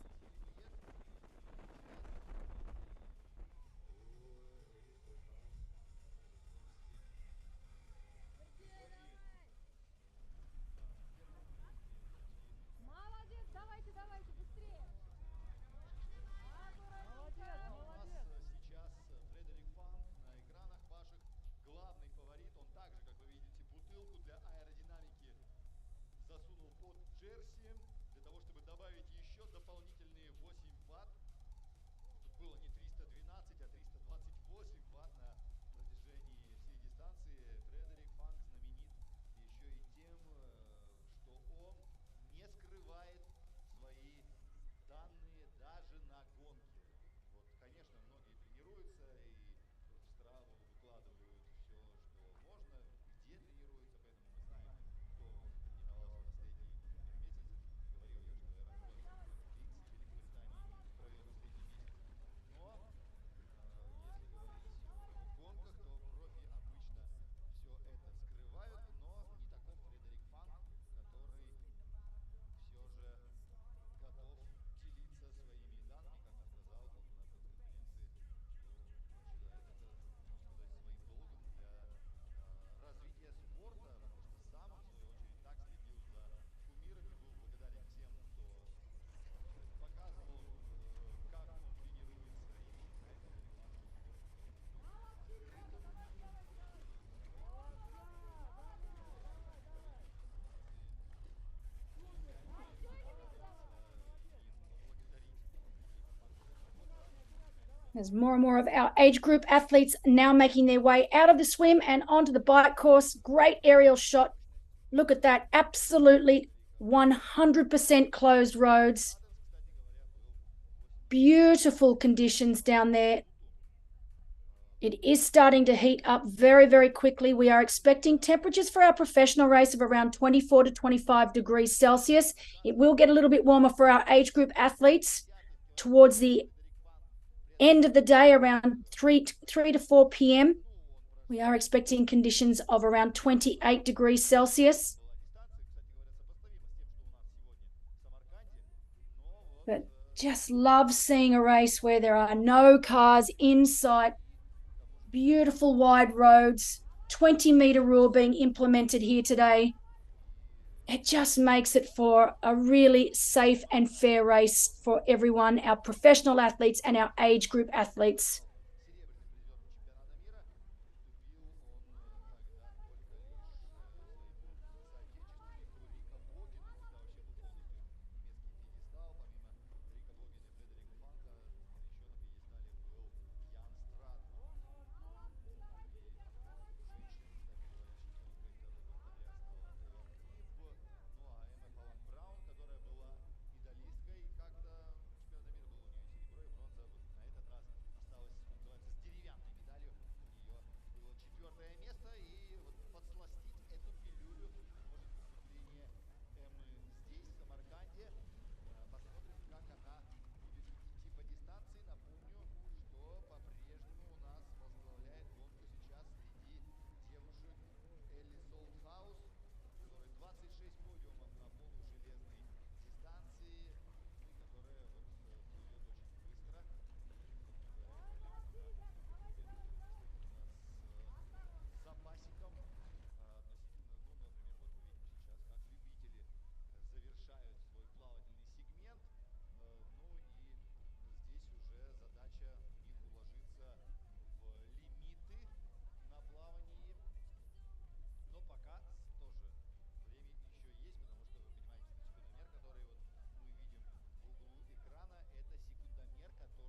There's more and more of our age group athletes now making their way out of the swim and onto the bike course. Great aerial shot. Look at that. Absolutely 100% closed roads. Beautiful conditions down there. It is starting to heat up very, very quickly. We are expecting temperatures for our professional race of around 24 to 25 degrees Celsius. It will get a little bit warmer for our age group athletes towards the end of the day, around 3 to 4 p.m. We are expecting conditions of around 28 degrees Celsius. But just love seeing a race where there are no cars in sight. Beautiful wide roads, 20-meter rule being implemented here today. It just makes it for a really safe and fair race for everyone, our professional athletes and our age group athletes.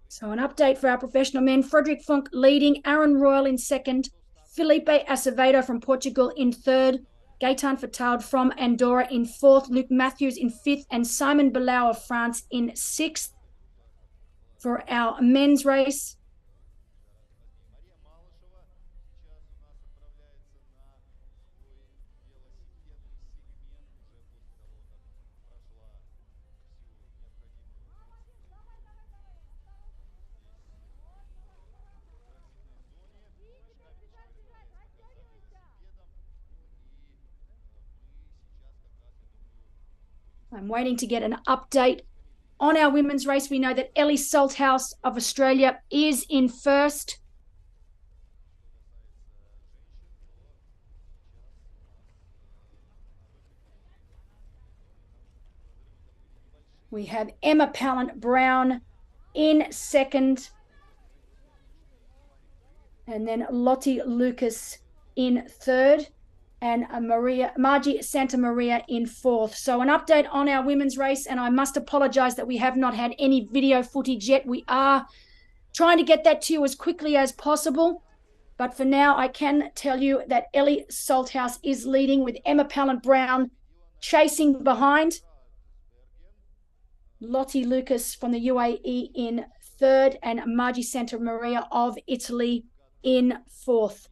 So an update for our professional men. Frederick Funk leading, Aaron Royal in second, Felipe Acevedo from Portugal in third, Gaetan Fatald from Andorra in fourth, Luke Matthews in fifth, and Simon Bilal of France in sixth. For our men's race, I'm waiting to get an update on our women's race. We know that Ellie Salthouse of Australia is in first. We have Emma Pallant-Brown in second. And then Lottie Lucas in third. And Margie Santa Maria in fourth. So an update on our women's race, and I must apologise that we have not had any video footage yet. We are trying to get that to you as quickly as possible. But for now, I can tell you that Ellie Salthouse is leading with Emma Pallant-Brown chasing behind. Lottie Lucas from the UAE in third, and Margie Santa Maria of Italy in fourth.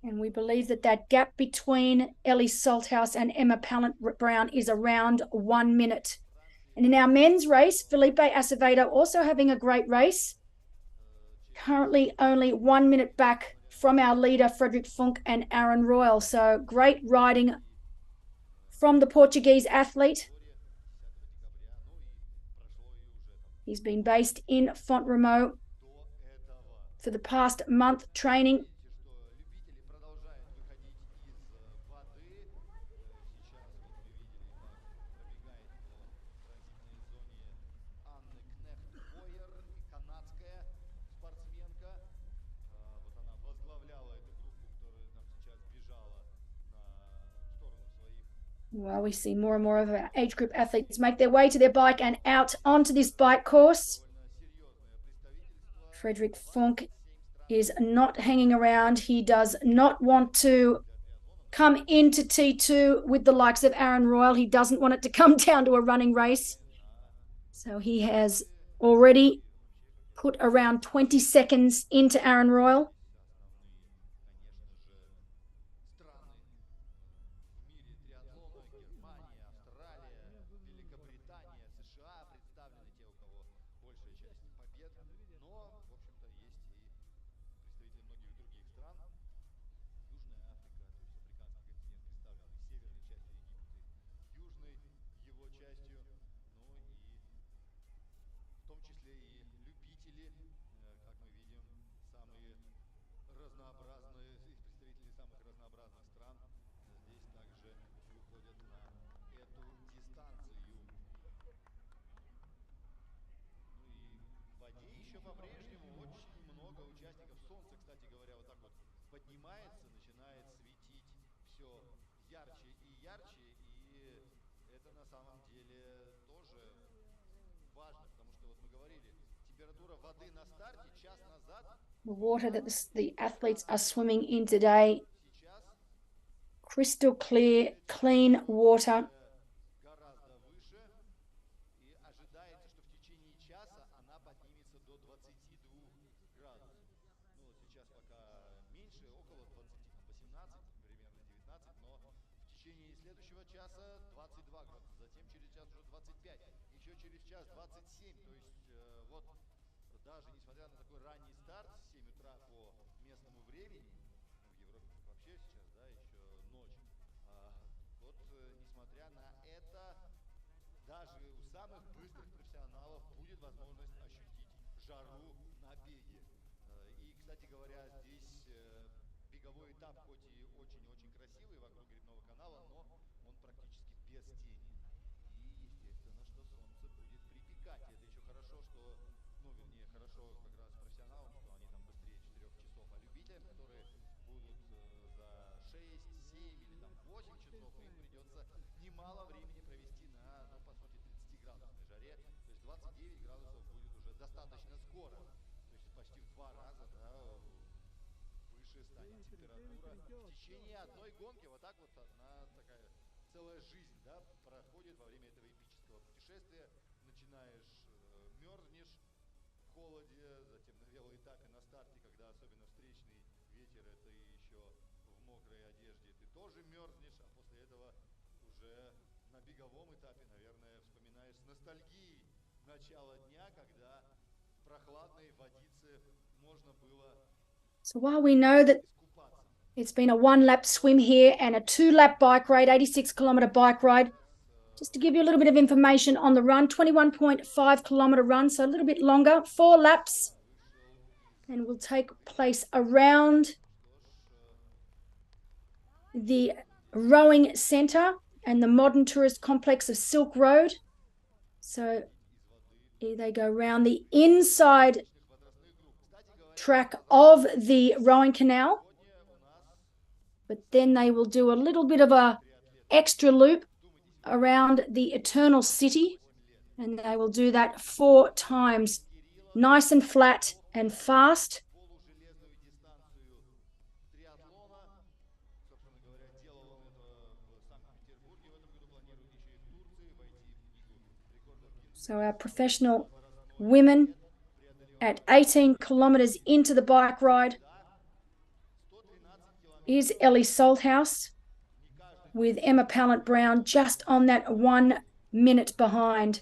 And we believe that that gap between Ellie Salthouse and Emma Pallant-Brown is around 1 minute. And in our men's race, Felipe Acevedo also having a great race. Currently only 1 minute back from our leader, Frederick Funk and Aaron Royal. So great riding from the Portuguese athlete. He's been based in Font-Romeu for the past month training Well, we see more and more of our age group athletes make their way to their bike and out onto this bike course. Frederick Funk is not hanging around. He does not want to come into T2 with the likes of Aaron Royal. He doesn't want it to come down to a running race. So he has already put around 20 seconds into Aaron Royal. The water that the athletes are swimming in today, crystal clear, clean water. So while we know that it's been a 1-lap swim here and a 2-lap bike ride, 86-kilometer bike ride, just to give you a little bit of information on the run, 21.5-kilometer run, so a little bit longer, 4 laps, and will take place around the rowing centre and the modern tourist complex of Silk Road. So here they go round the inside track of the rowing canal, but then they will do a little bit of a extra loop around the Eternal City, and they will do that 4 times, nice and flat and fast. So our professional women at 18 kilometers into the bike ride is Ellie Salthouse, with Emma Pallant-Brown just on that 1 minute behind.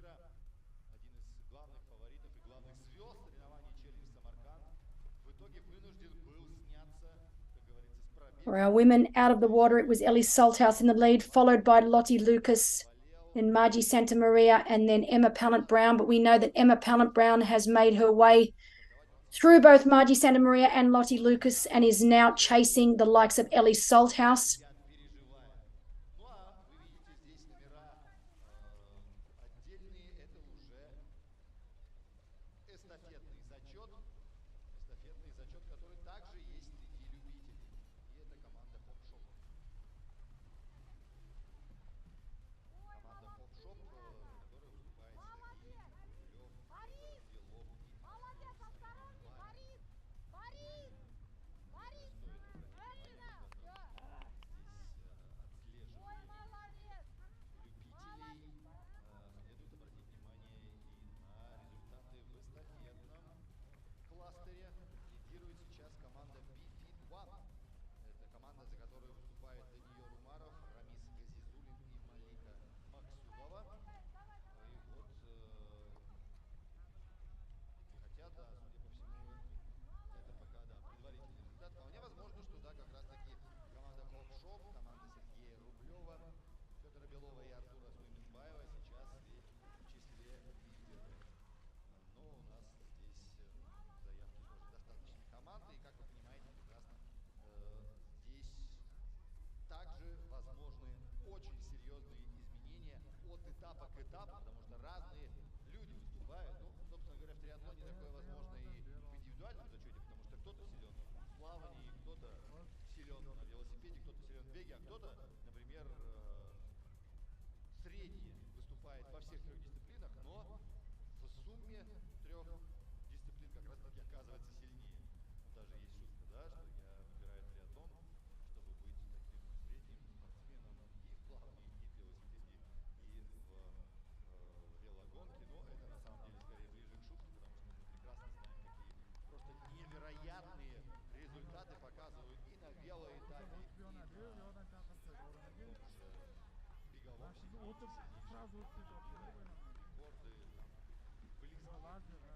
мира, один из главных фаворитов и главных звезд соревнований Челлендж Самарканд, в итоге вынужден был сняться, как говорится, с пробега. For our women out of the water, it was Ellie Salthouse in the lead, followed by Lottie Lucas, then Margie Santamaria, and then Emma Pallant-Brown. But we know that Emma Pallant-Brown has made her way through both Margie Santamaria and Lottie Lucas and is now chasing the likes of Ellie Salthouse. Ну а вы видите здесь номера отдельные, это уже эстафетный зачет, который также есть среди любителей. И это команда Хоп-Шоп. Команда Хоп-Шоп, которая выступает Сергей Курилев, Петр Белов и кластере лидирует сейчас команда B-Fit-1. Это команда, за которую выступает Даниил Умаров, Рамис Газизулин и Малика Максудова. И вот, хотя, да, судя по всему, это пока, да, предварительный результат. Вполне возможно, что, да, как раз таки команда Хоп-Шоп, команда Сергея Рублева, Федора Белова и Артура Суйменбаева сейчас и в числе лидеров. Но у нас здесь заявки тоже достаточно команды, и, как вы понимаете, прекрасно, здесь также возможны очень серьезные изменения от этапа к этапу, потому что разные люди выступают. Ну, собственно говоря, в триатлоне такое возможно и в индивидуальном зачете, потому что кто-то силен в плавании, кто-то силен на велосипеде, кто-то силен в беге, а кто-то, например, средний выступает во всех трех дисциплинах, но в сумме трех дисциплин как раз таки оказывается сильнее. Даже есть шутка, да, что я выбираю триатлон, чтобы быть таким средним спортсменом и в плавании, и в велосипеде, и в велогонке. Но это на самом деле скорее ближе к шутке, потому что мы прекрасно знаем, какие просто невероятные результаты показывают и на велоэтапе, и на том же беговом сегменте сильнейшие рекорды, близкие к рекордам в чистом велоспорте,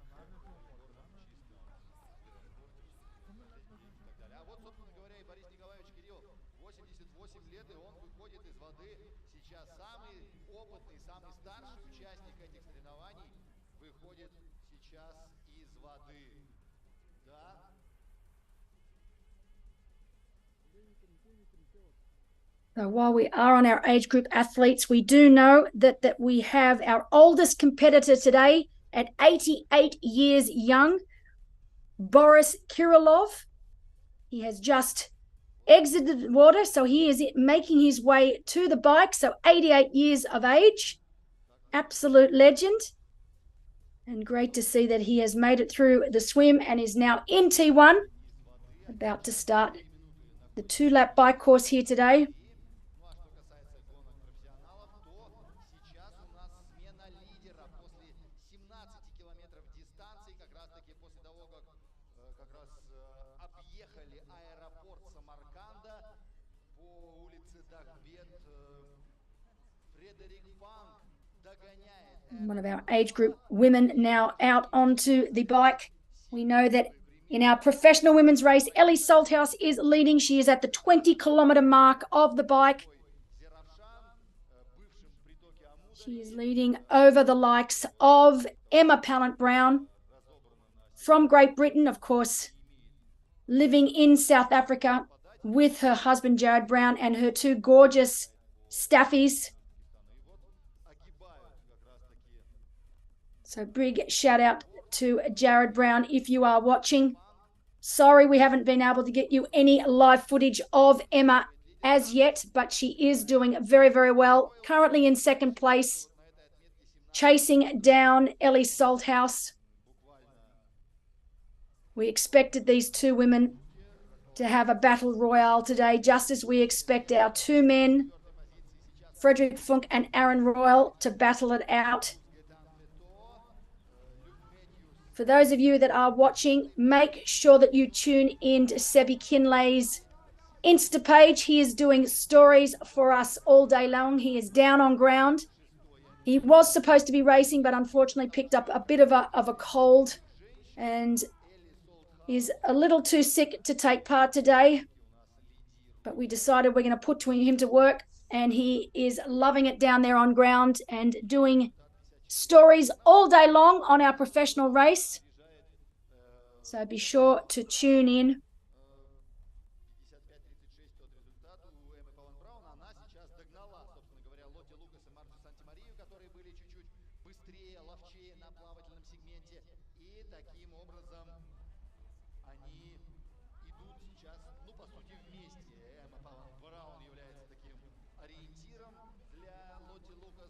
и так далее. А вот, собственно говоря, и Борис Николаевич Кириллов, 88 лет, и он выходит из воды сейчас. Самый опытный, самый старший участник этих соревнований выходит сейчас из воды. Да. So while we are on our age group athletes, we do know that we have our oldest competitor today at 88 years young, Boris Kirillov. He has just exited the water, so he is making his way to the bike. So 88 years of age, absolute legend. And great to see that he has made it through the swim and is now in T1, about to start the 2-lap bike course here today. Ну а что касается гонок профессионалов, то сейчас у нас смена лидера после 17 километров дистанции, как раз таки после того, как раз объехали аэропорт Самарканда по улице Дахбет. Фредерик Фанк догоняет. One of our age group women now out onto the bike. We know that in our professional women's race, Ellie Salthouse is leading. She is at the 20-kilometer mark of the bike. She is leading over the likes of Emma Pallant-Brown from Great Britain, of course, living in South Africa with her husband, Jared Brown, and her two gorgeous staffies. So big shout out to Jared Brown if you are watching. Sorry we haven't been able to get you any live footage of Emma as yet, but she is doing very, very well. Currently in second place, chasing down Ellie Salthouse. We expected these two women to have a battle royale today, just as we expect our two men, Frederick Funk and Aaron Royal, to battle it out. For those of you that are watching, make sure that you tune in to Sebi Kinlay's Insta page. He is doing stories for us all day long. He is down on ground He was supposed to be racing, but unfortunately picked up a bit of a cold and is a little too sick to take part today. But we decided we're going to put him to work, and he is loving it down there on ground and doing stories all day long on our professional race. So be sure to tune in. 55-36 тот результат у Эммы Палан-Браун. Она сейчас догнала, собственно говоря, Лотти Лукас и Марджи Санти-Марию, которые были чуть-чуть быстрее, ловчее на плавательном сегменте. И таким образом они идут сейчас, ну, по сути, вместе. Эмма Палан-Браун является таким ориентиром для Лотти Лукас,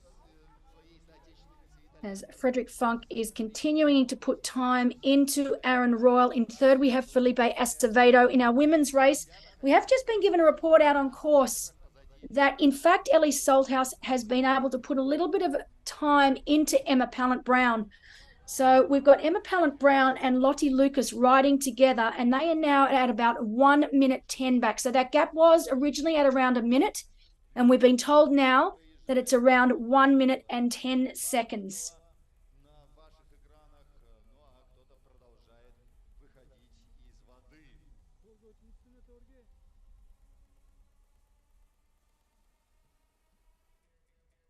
своей соотечественницы. As Frederick Funk is continuing to put time into Aaron Royal. In third, we have Felipe Acevedo. In our women's race, we have just been given a report out on course that, in fact, Ellie Salthouse has been able to put a little bit of time into Emma Pallant-Brown. So we've got Emma Pallant-Brown and Lottie Lucas riding together, and they are now at about 1 minute 10 back. So that gap was originally at around a minute, and we've been told now that it's around 1 minute and 10 seconds.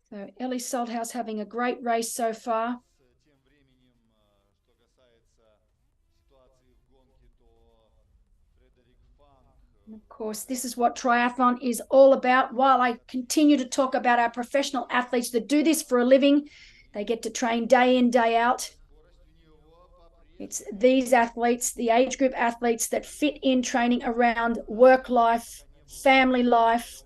So Ellie Salthouse having a great race so far. And of course, this is what triathlon is all about. While I continue to talk about our professional athletes that do this for a living, they get to train day in, day out. It's these athletes, the age group athletes, that fit in training around work life, family life.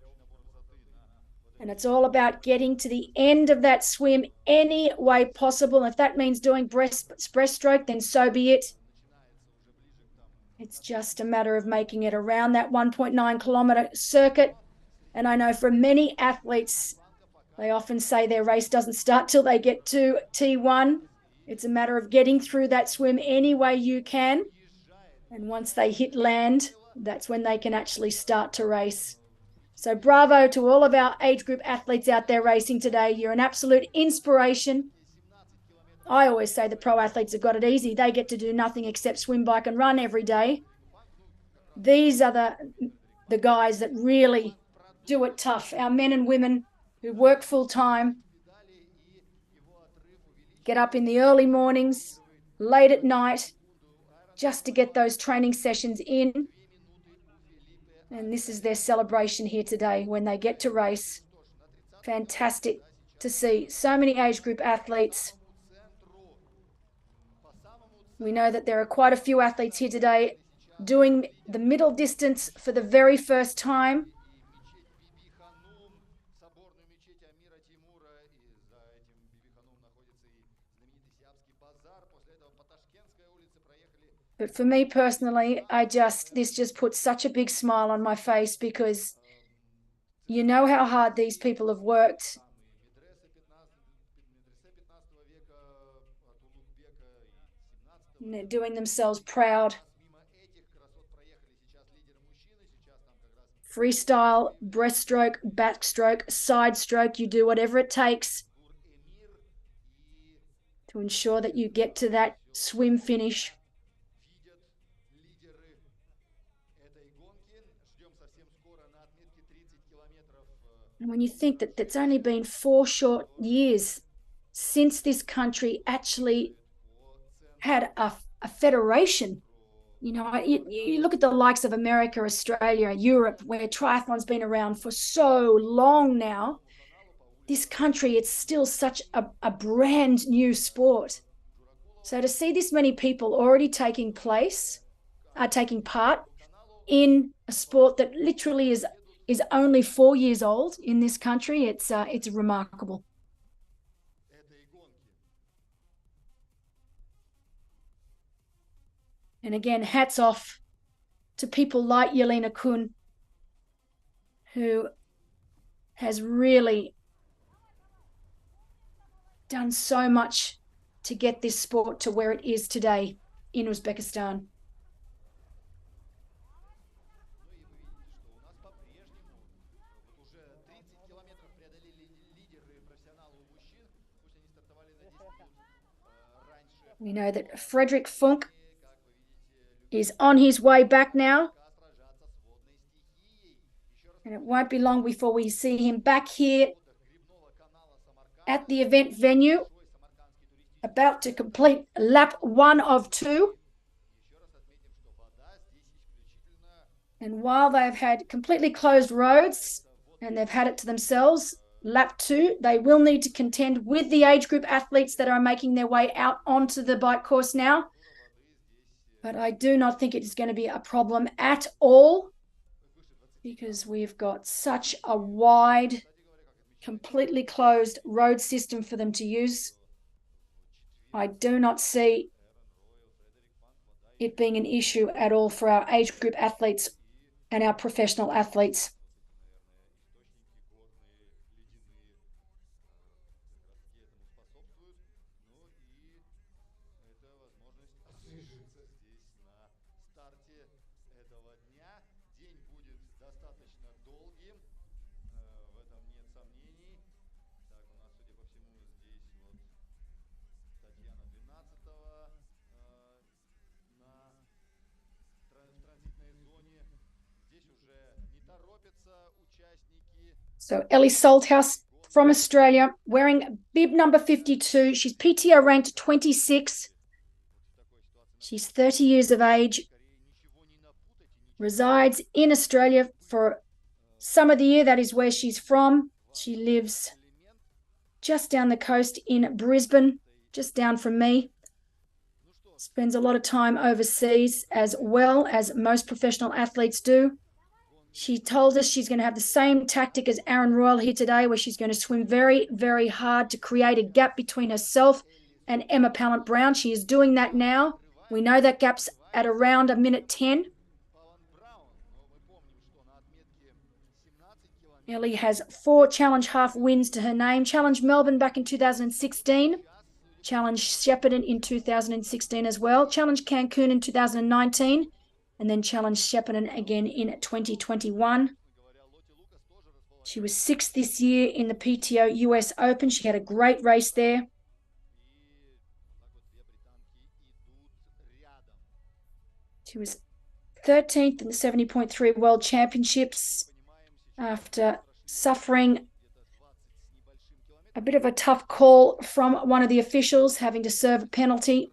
And it's all about getting to the end of that swim any way possible. If that means doing breaststroke, then so be it. It's just a matter of making it around that 1.9 kilometer circuit. And I know for many athletes, they often say their race doesn't start till they get to T1. It's a matter of getting through that swim any way you can. And once they hit land, that's when they can actually start to race. So bravo to all of our age group athletes out there racing today. You're an absolute inspiration. I always say the pro athletes have got it easy. They get to do nothing except swim, bike, and run every day. These are the guys that really do it tough. Our men and women who work full time, get up in the early mornings, late at night, just to get those training sessions in. And this is their celebration here today when they get to race. Fantastic to see so many age group athletes. We know that there are quite a few athletes here today doing the middle distance for the very first time. But for me personally, this just puts such a big smile on my face, because you know how hard these people have worked. And they're doing themselves proud. Freestyle, breaststroke, backstroke, side stroke, you do whatever it takes to ensure that you get to that swim finish. And when you think that it's only been 4 short years since this country actually had a federation, you know, you look at the likes of America, Australia, Europe, where triathlon's been around for so long now. This country, it's still such a brand new sport. So to see this many people already taking part in a sport that literally is only 4 years old in this country, it's remarkable. And again, hats off to people like Yelena Kun, who has really done so much to get this sport to where it is today in Uzbekistan. We know that Frederick Funk is on his way back now. And it won't be long before we see him back here at the event venue, about to complete lap 1 of 2. And while they've had completely closed roads and they've had it to themselves, lap 2, they will need to contend with the age group athletes that are making their way out onto the bike course now. But I do not think it is going to be a problem at all, because we've got such a wide, completely closed road system for them to use. I do not see it being an issue at all for our age group athletes and our professional athletes. So Ellie Salthouse from Australia, wearing bib number 52. She's PTO ranked 26. She's 30 years of age, resides in Australia for some of the year. That is where she's from. She lives just down the coast in Brisbane, just down from me. Spends a lot of time overseas, as well as most professional athletes do. She told us she's going to have the same tactic as Aaron Royal here today, where she's going to swim very, very hard to create a gap between herself and Emma Pallant-Brown. She is doing that now. We know that gap's at around a minute 10. Ellie has 4 Challenge half wins to her name. Challenge Melbourne back in 2016. Challenge Shepparton in 2016 as well. Challenge Cancun in 2019. And then Challenge Shepparton again in 2021. She was 6th this year in the PTO US Open. She had a great race there. She was 13th in the 70.3 World Championships after suffering a bit of a tough call from one of the officials, having to serve a penalty.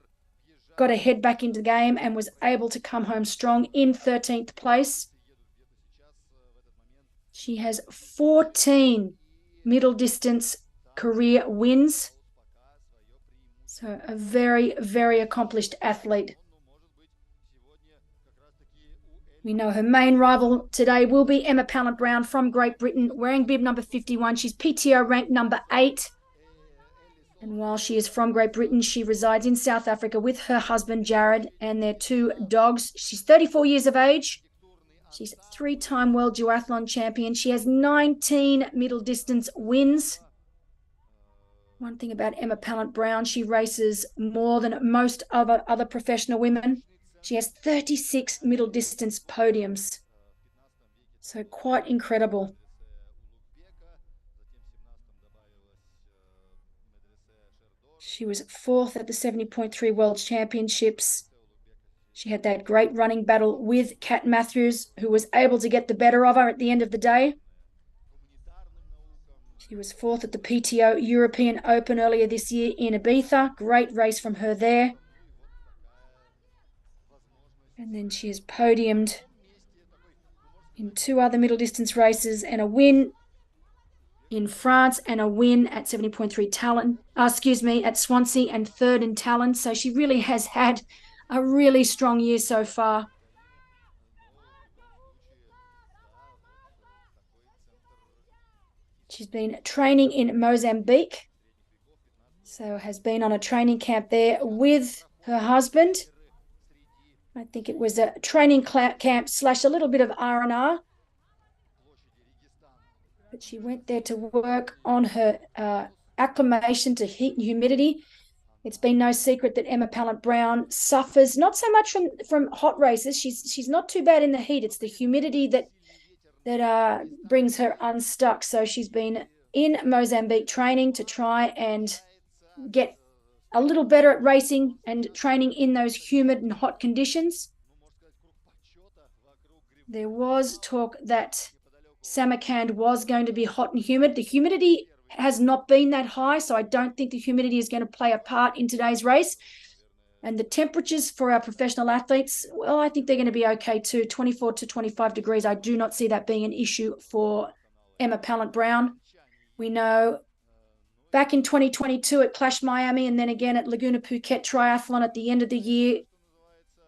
Got her head back into the game and was able to come home strong in 13th place. She has 14 middle distance career wins. So a very, very accomplished athlete. We know her main rival today will be Emma Pallant-Brown from Great Britain, wearing bib number 51. She's PTO ranked number 8. And while she is from Great Britain, she resides in South Africa with her husband, Jared, and their 2 dogs. She's 34 years of age. She's 3-time world duathlon champion. She has 19 middle distance wins. One thing about Emma Pallant-Brown, she races more than most other professional women. She has 36 middle distance podiums. So quite incredible. She was 4th at the 70.3 World Championships. She had that great running battle with Kat Matthews, who was able to get the better of her at the end of the day. She was 4th at the PTO European Open earlier this year in Ibiza. Great race from her there. And then she has podiumed in 2 other middle distance races and a win in France and a win at 70.3 Talent, at Swansea, and 3rd in Talent. So she really has had a really strong year so far. She's been training in Mozambique, so has been on a training camp there with her husband. I think it was a training camp / a little bit of R&R. But she went there to work on her acclimation to heat and humidity. It's been no secret that Emma Pallant-Brown suffers not so much from hot races. She's not too bad in the heat. It's the humidity that brings her unstuck. So she's been in Mozambique training to try and get a little better at racing and training in those humid and hot conditions. There was talk that Samarkand was going to be hot and humid. The humidity has not been that high, so I don't think the humidity is going to play a part in today's race. And the temperatures for our professional athletes, well, I think they're going to be okay too. 24 to 25 degrees. I do not see that being an issue for Emma Pallant-Brown. We know back in 2022 at Clash Miami and then again at Laguna Phuket Triathlon at the end of the year,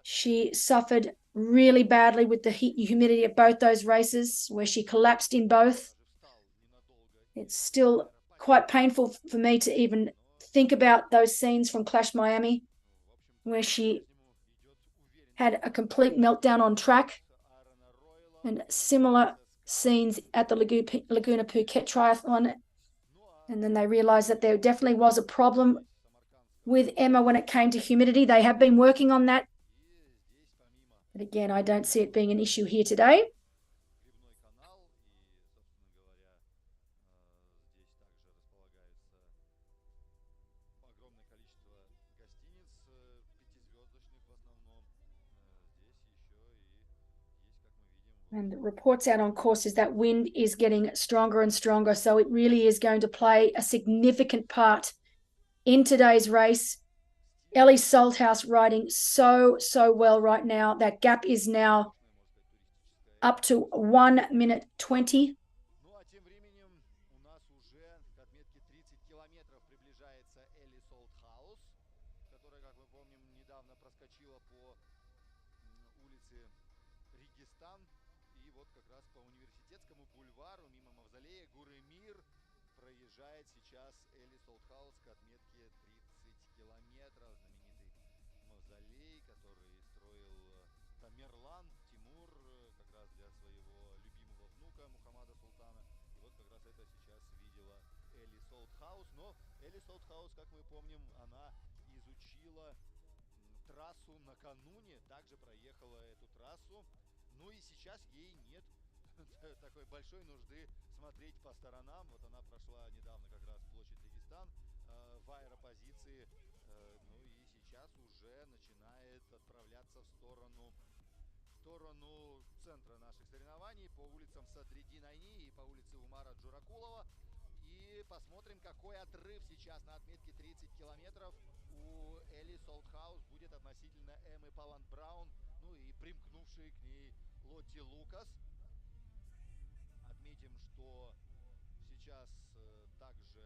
she suffered really badly with the heat and humidity at both those races where she collapsed in both. It's still quite painful for me to even think about those scenes from Clash Miami where she had a complete meltdown on track, and similar scenes at the Laguna Phuket Triathlon. And then they realized that there definitely was a problem with Emma when it came to humidity. They have been working on that. But again, I don't see it being an issue here today. And reports out on course is that wind is getting stronger and stronger. So it really is going to play a significant part in today's race. Ellie Salthouse riding so well right now. That gap is now up to 1 minute 20. И вот как раз по университетскому бульвару мимо мавзолея Гуры-Мир проезжает сейчас Элли Солтхаус к отметке 30 километров. Знаменитый мавзолей, который строил Тамерлан Тимур как раз для своего любимого внука Мухаммада Султана. И вот как раз это сейчас видела Элли Солтхаус. Но Элли Солтхаус, как мы помним, она изучила трассу накануне, также проехала эту трассу. Ну и сейчас ей нет такой большой нужды смотреть по сторонам. Вот она прошла недавно как раз площадь Регистан в аэропозиции. Ну и сейчас уже начинает отправляться в сторону центра наших соревнований по улицам Садриддин Айни и по улице Умара Джуракулова. И посмотрим, какой отрыв сейчас на отметке 30 километров у Элли Солтхаус будет относительно Эммы Паллант-Браун, ну и примкнувшей к ней Лотти Лукас. Отметим, что сейчас также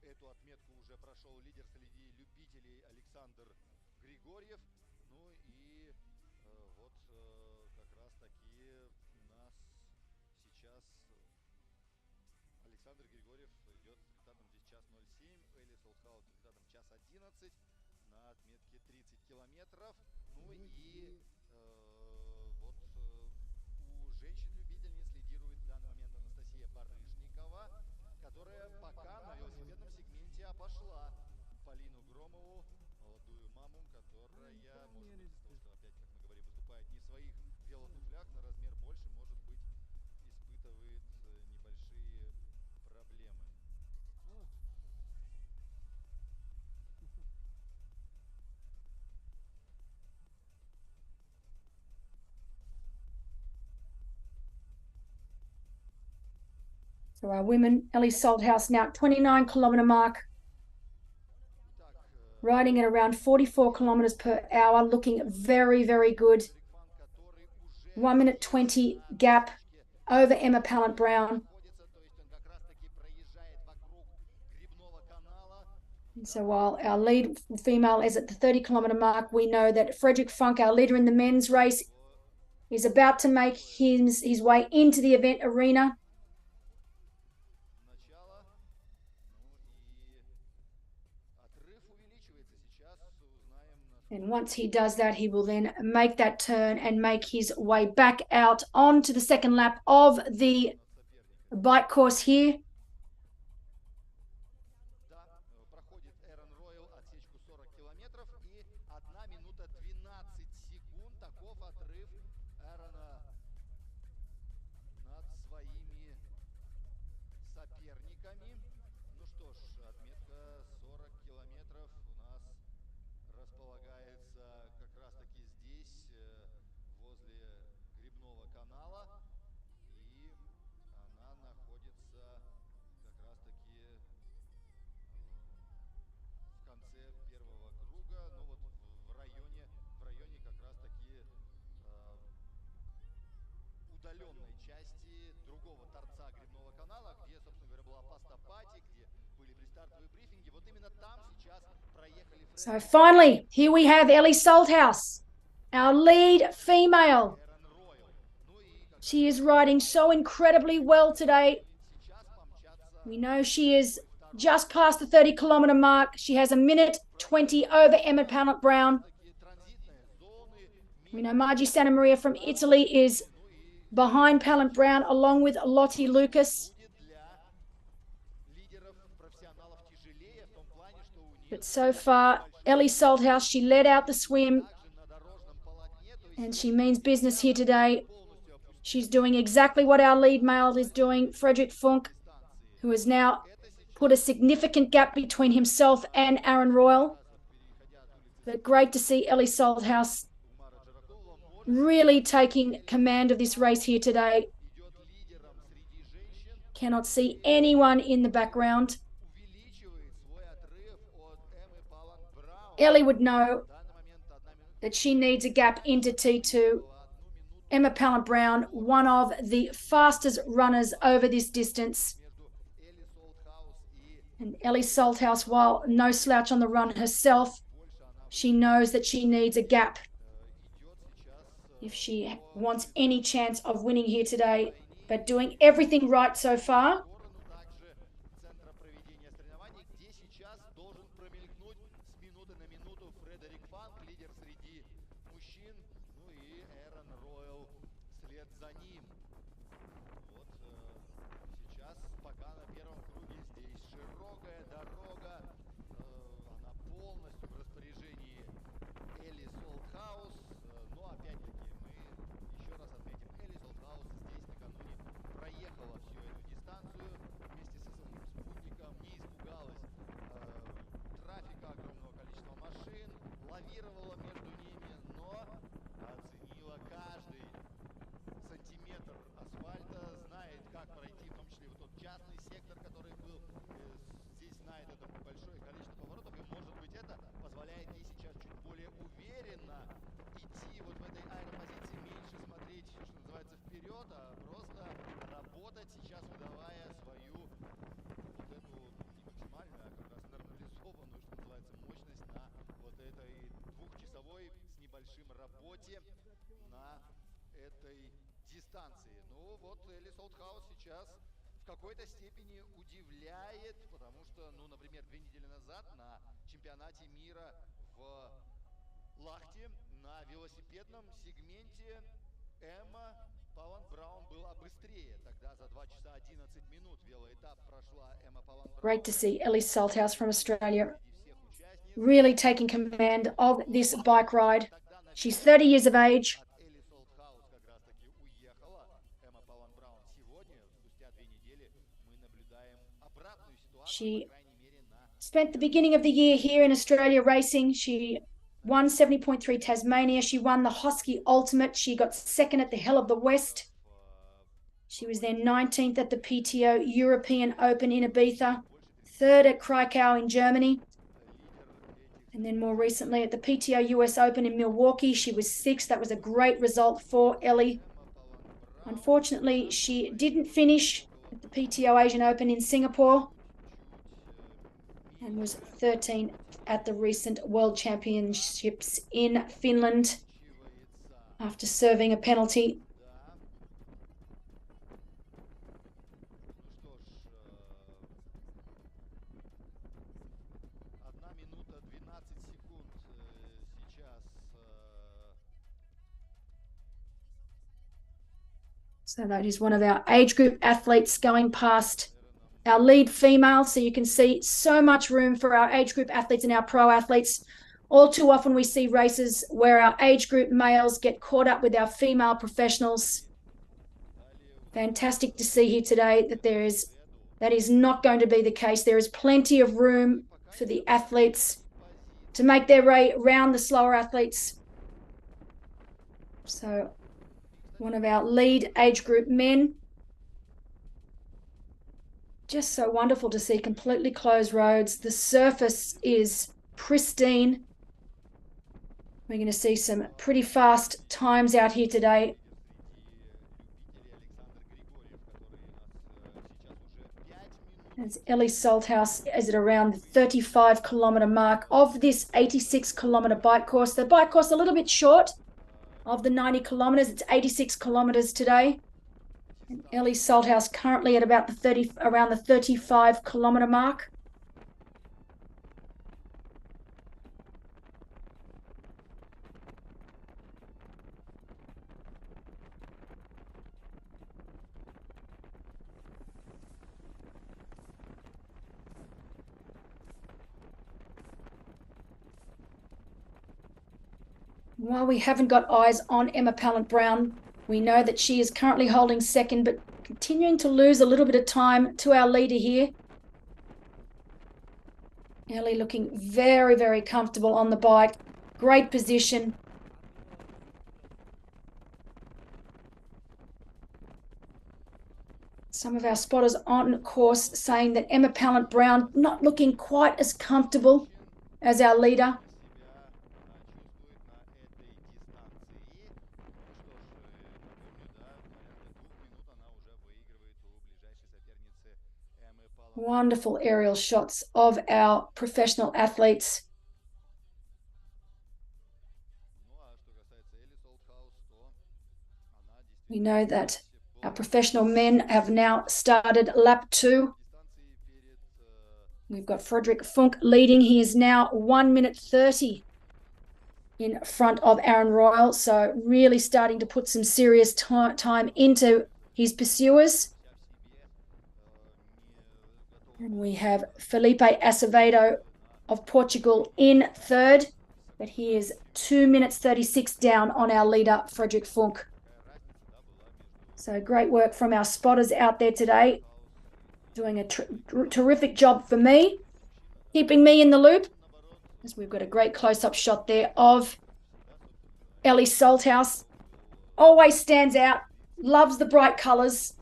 эту отметку уже прошел лидер среди любителей Александр Григорьев. Ну и вот как раз таки у нас сейчас Александр Григорьев идет с результатом здесь час 07, Элли Солтхаус с результатом час 11 на отметке 30 километров. Ну и вот у женщин-любительниц лидирует в данный момент Анастасия Барышникова, которая пока на велосипедном сегменте обошла Полину Громову, молодую маму, которая, может быть, из-за того, что опять, как мы говорим, выступает не в своих велотуфлях, на размер больше, может быть, испытывает небольшие проблемы. So our women, Ellie Salthouse now at 29 kilometer mark, riding at around 44 kilometers per hour, looking very good. 1 minute 20 gap over Emma Pallant-Brown. So while our lead female is at the 30 kilometer mark, we know that Frederick Funk, our leader in the men's race, is about to make his way into the event arena. And once he does that, he will then make that turn and make his way back out onto the second lap of the bike course here. Ну что ж, отметка 40 километров у нас располагается как раз-таки здесь, возле гребного канала. И она находится как раз-таки в конце первого круга, ну вот в районе как раз-таки удаленной части другого торца гребного канала, где, собственно говоря, была паста-пати, где были предстартовые брифинги. Вот именно там сейчас проехали... So finally, here we have Ellie Salthouse, our lead female. She is riding so incredibly well today. We know she is just past the 30-kilometer mark. She has 1:20 over Emma Pallant-Brown. We know Margie Santa Maria from Italy is behind Pallant-Brown, along with Lottie Lucas. But so far, Ellie Salthouse, she led out the swim, and she means business here today. She's doing exactly what our lead male is doing, Frederick Funk, who has now put a significant gap between himself and Aaron Royal. But great to see Ellie Salthouse really taking command of this race here today. Cannot see anyone in the background. Ellie would know that she needs a gap into T2. Emma Pallant-Brown, one of the fastest runners over this distance. And Ellie Salthouse, while no slouch on the run herself, she knows that she needs a gap if she wants any chance of winning here today. But doing everything right so far. Ну вот Элли Солтхаус сейчас в какой-то степени удивляет, потому что, ну, например, 2 недели назад на чемпионате мира в Лахте на велосипедном сегменте Эмма Палlant-Браун была быстрее. Тогда за 2 часа 11 минут велоэтап прошла Эмма Палlant-Браун. Great to see Ellie Salthouse from Australia really taking command of this bike ride. She's 30 years of age. She spent the beginning of the year here in Australia racing. She won 70.3 Tasmania. She won the Hosky Ultimate. She got second at the Hell of the West. She was then 19th at the PTO European Open in Ibiza, third at Krakow in Germany. And then more recently at the PTO US Open in Milwaukee, she was 6th. That was a great result for Ellie. Unfortunately, she didn't finish at the PTO Asian Open in Singapore and was 13th at the recent World Championships in Finland after serving a penalty. So that is one of our age group athletes going past our lead female. So you can see so much room for our age group athletes and our pro athletes. All too often we see races where our age group males get caught up with our female professionals. Fantastic to see here today that there is that is not going to be the case. There is plenty of room for the athletes to make their way around the slower athletes. So one of our lead age group men. Just so wonderful to see completely closed roads. The surface is pristine. We're going to see some pretty fast times out here today. As Ellie Salthouse is at around the 35-kilometre mark of this 86-kilometre bike course. The bike course a little bit short of the 90 kilometres. It's 86 kilometres today. And Ellie Salthouse currently at about around the 35-kilometre mark. While we haven't got eyes on Emma Pallant-Brown, we know that she is currently holding second, but continuing to lose a little bit of time to our leader here. Ellie looking very, very comfortable on the bike. Great position. Some of our spotters on course saying that Emma Pallant-Brown not looking quite as comfortable as our leader. Wonderful aerial shots of our professional athletes. We know that our professional men have now started lap 2. We've got Frederick Funk leading. He is now 1 minute 30 in front of Aaron Royal. So really starting to put some serious time into his pursuers. And we have Felipe Acevedo of Portugal in third, but he is 2 minutes 36 down on our leader, Frederick Funk. So great work from our spotters out there today, doing a terrific job for me, keeping me in the loop, as we've got a great close-up shot there of Ellie Salthouse. Always stands out, loves the bright colours,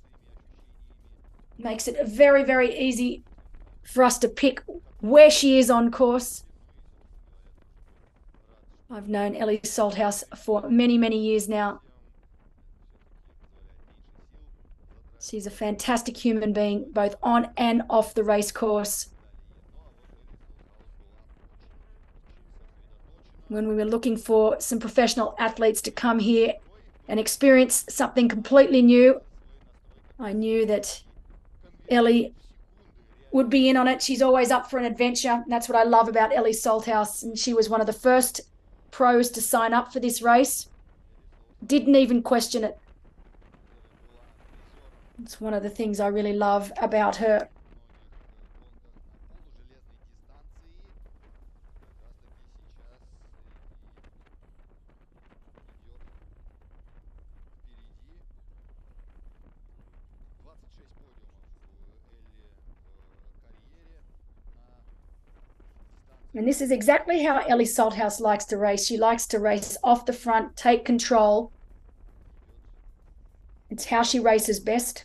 makes it very, very easy for us to pick where she is on course. I've known Ellie Salthouse for many, many years now. She's a fantastic human being, both on and off the race course. When we were looking for some professional athletes to come here and experience something completely new, I knew that Ellie would be in on it. She's always up for an adventure. And that's what I love about Ellie Salthouse. And she was one of the first pros to sign up for this race. Didn't even question it. It's one of the things I really love about her. And this is exactly how Ellie Salthouse likes to race. She likes to race off the front, take control. It's how she races best.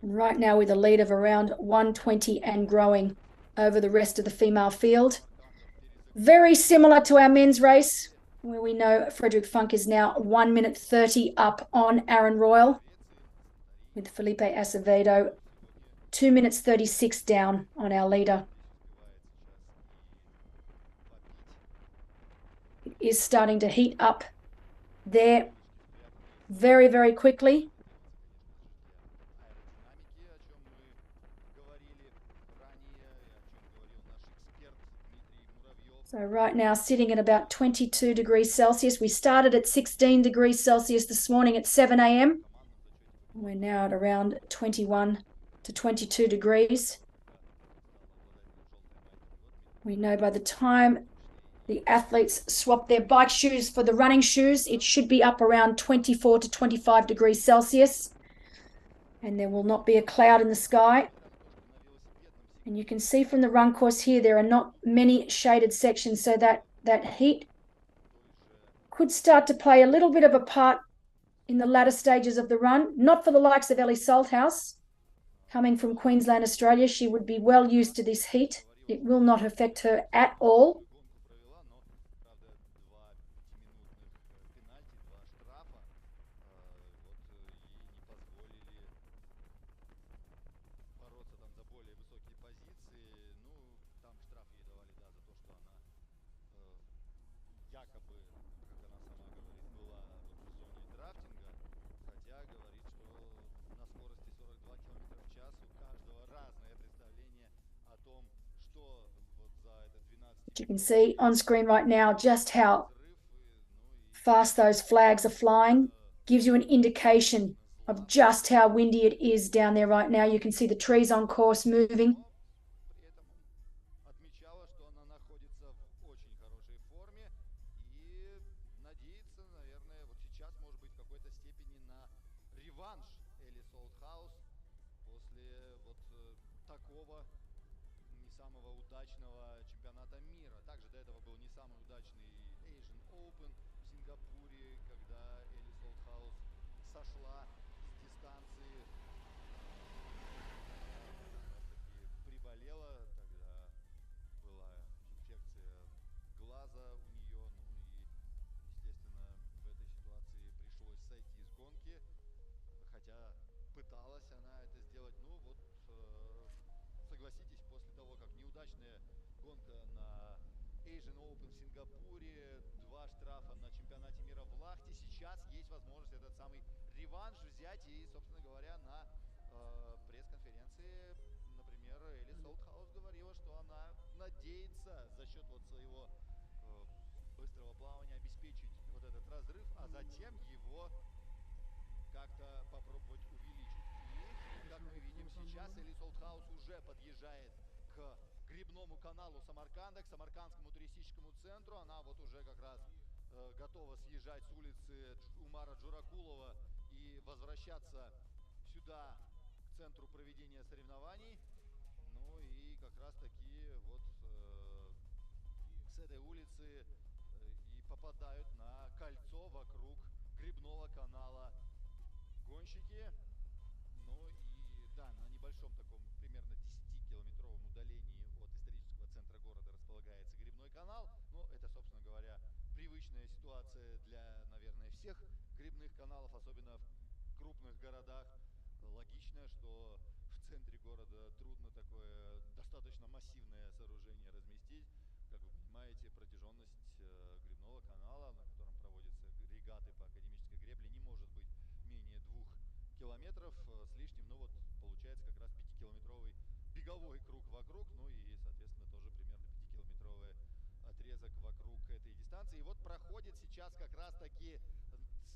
And right now with a lead of around 120 and growing over the rest of the female field. Very similar to our men's race, where we know Frederick Funk is now 1 minute 30 up on Aaron Royal, with Felipe Acevedo 2 minutes 36 down on our leader. It is starting to heat up there very, very quickly. So right now sitting at about 22 degrees Celsius. We started at 16 degrees Celsius this morning at 7 a.m. We're now at around 21 to 22 degrees. We know by the time The athletes swap their bike shoes for the running shoes. It should be up around 24 to 25 degrees Celsius. And there will not be a cloud in the sky. And you can see from the run course here, there are not many shaded sections, so that heat could start to play a little bit of a part in the latter stages of the run. Not for the likes of Ellie Salthouse. Coming from Queensland, Australia, she would be well used to this heat. It will not affect her at all. You can see on screen right now just how fast those flags are flying. Gives you an indication of just how windy it is down there right now. You can see the trees on course moving. Каналу Самарканда, к Самаркандскому туристическому центру. Она вот уже как раз готова съезжать с улицы Умара Джуракулова и возвращаться сюда, к центру проведения соревнований. Ну и как раз таки вот с этой улицы и попадают на кольцо вокруг гребного канала гонщики. Ну и да, на небольшом таком примерно 10-километровом удалении от исторического центра города располагается гребной канал. Ну, это, собственно говоря, привычная ситуация для, наверное, всех гребных каналов, особенно в крупных городах. Логично, что в центре города трудно такое достаточно массивное сооружение разместить. Как вы понимаете, протяженность гребного канала, на котором проводятся регаты по академической гребле, не может быть менее 2 километров с лишним. Ну вот получается как раз 5-километровый беговой круг вокруг, ну и, соответственно, тоже примерно 5-километровый отрезок вокруг этой дистанции. И вот проходит сейчас как раз таки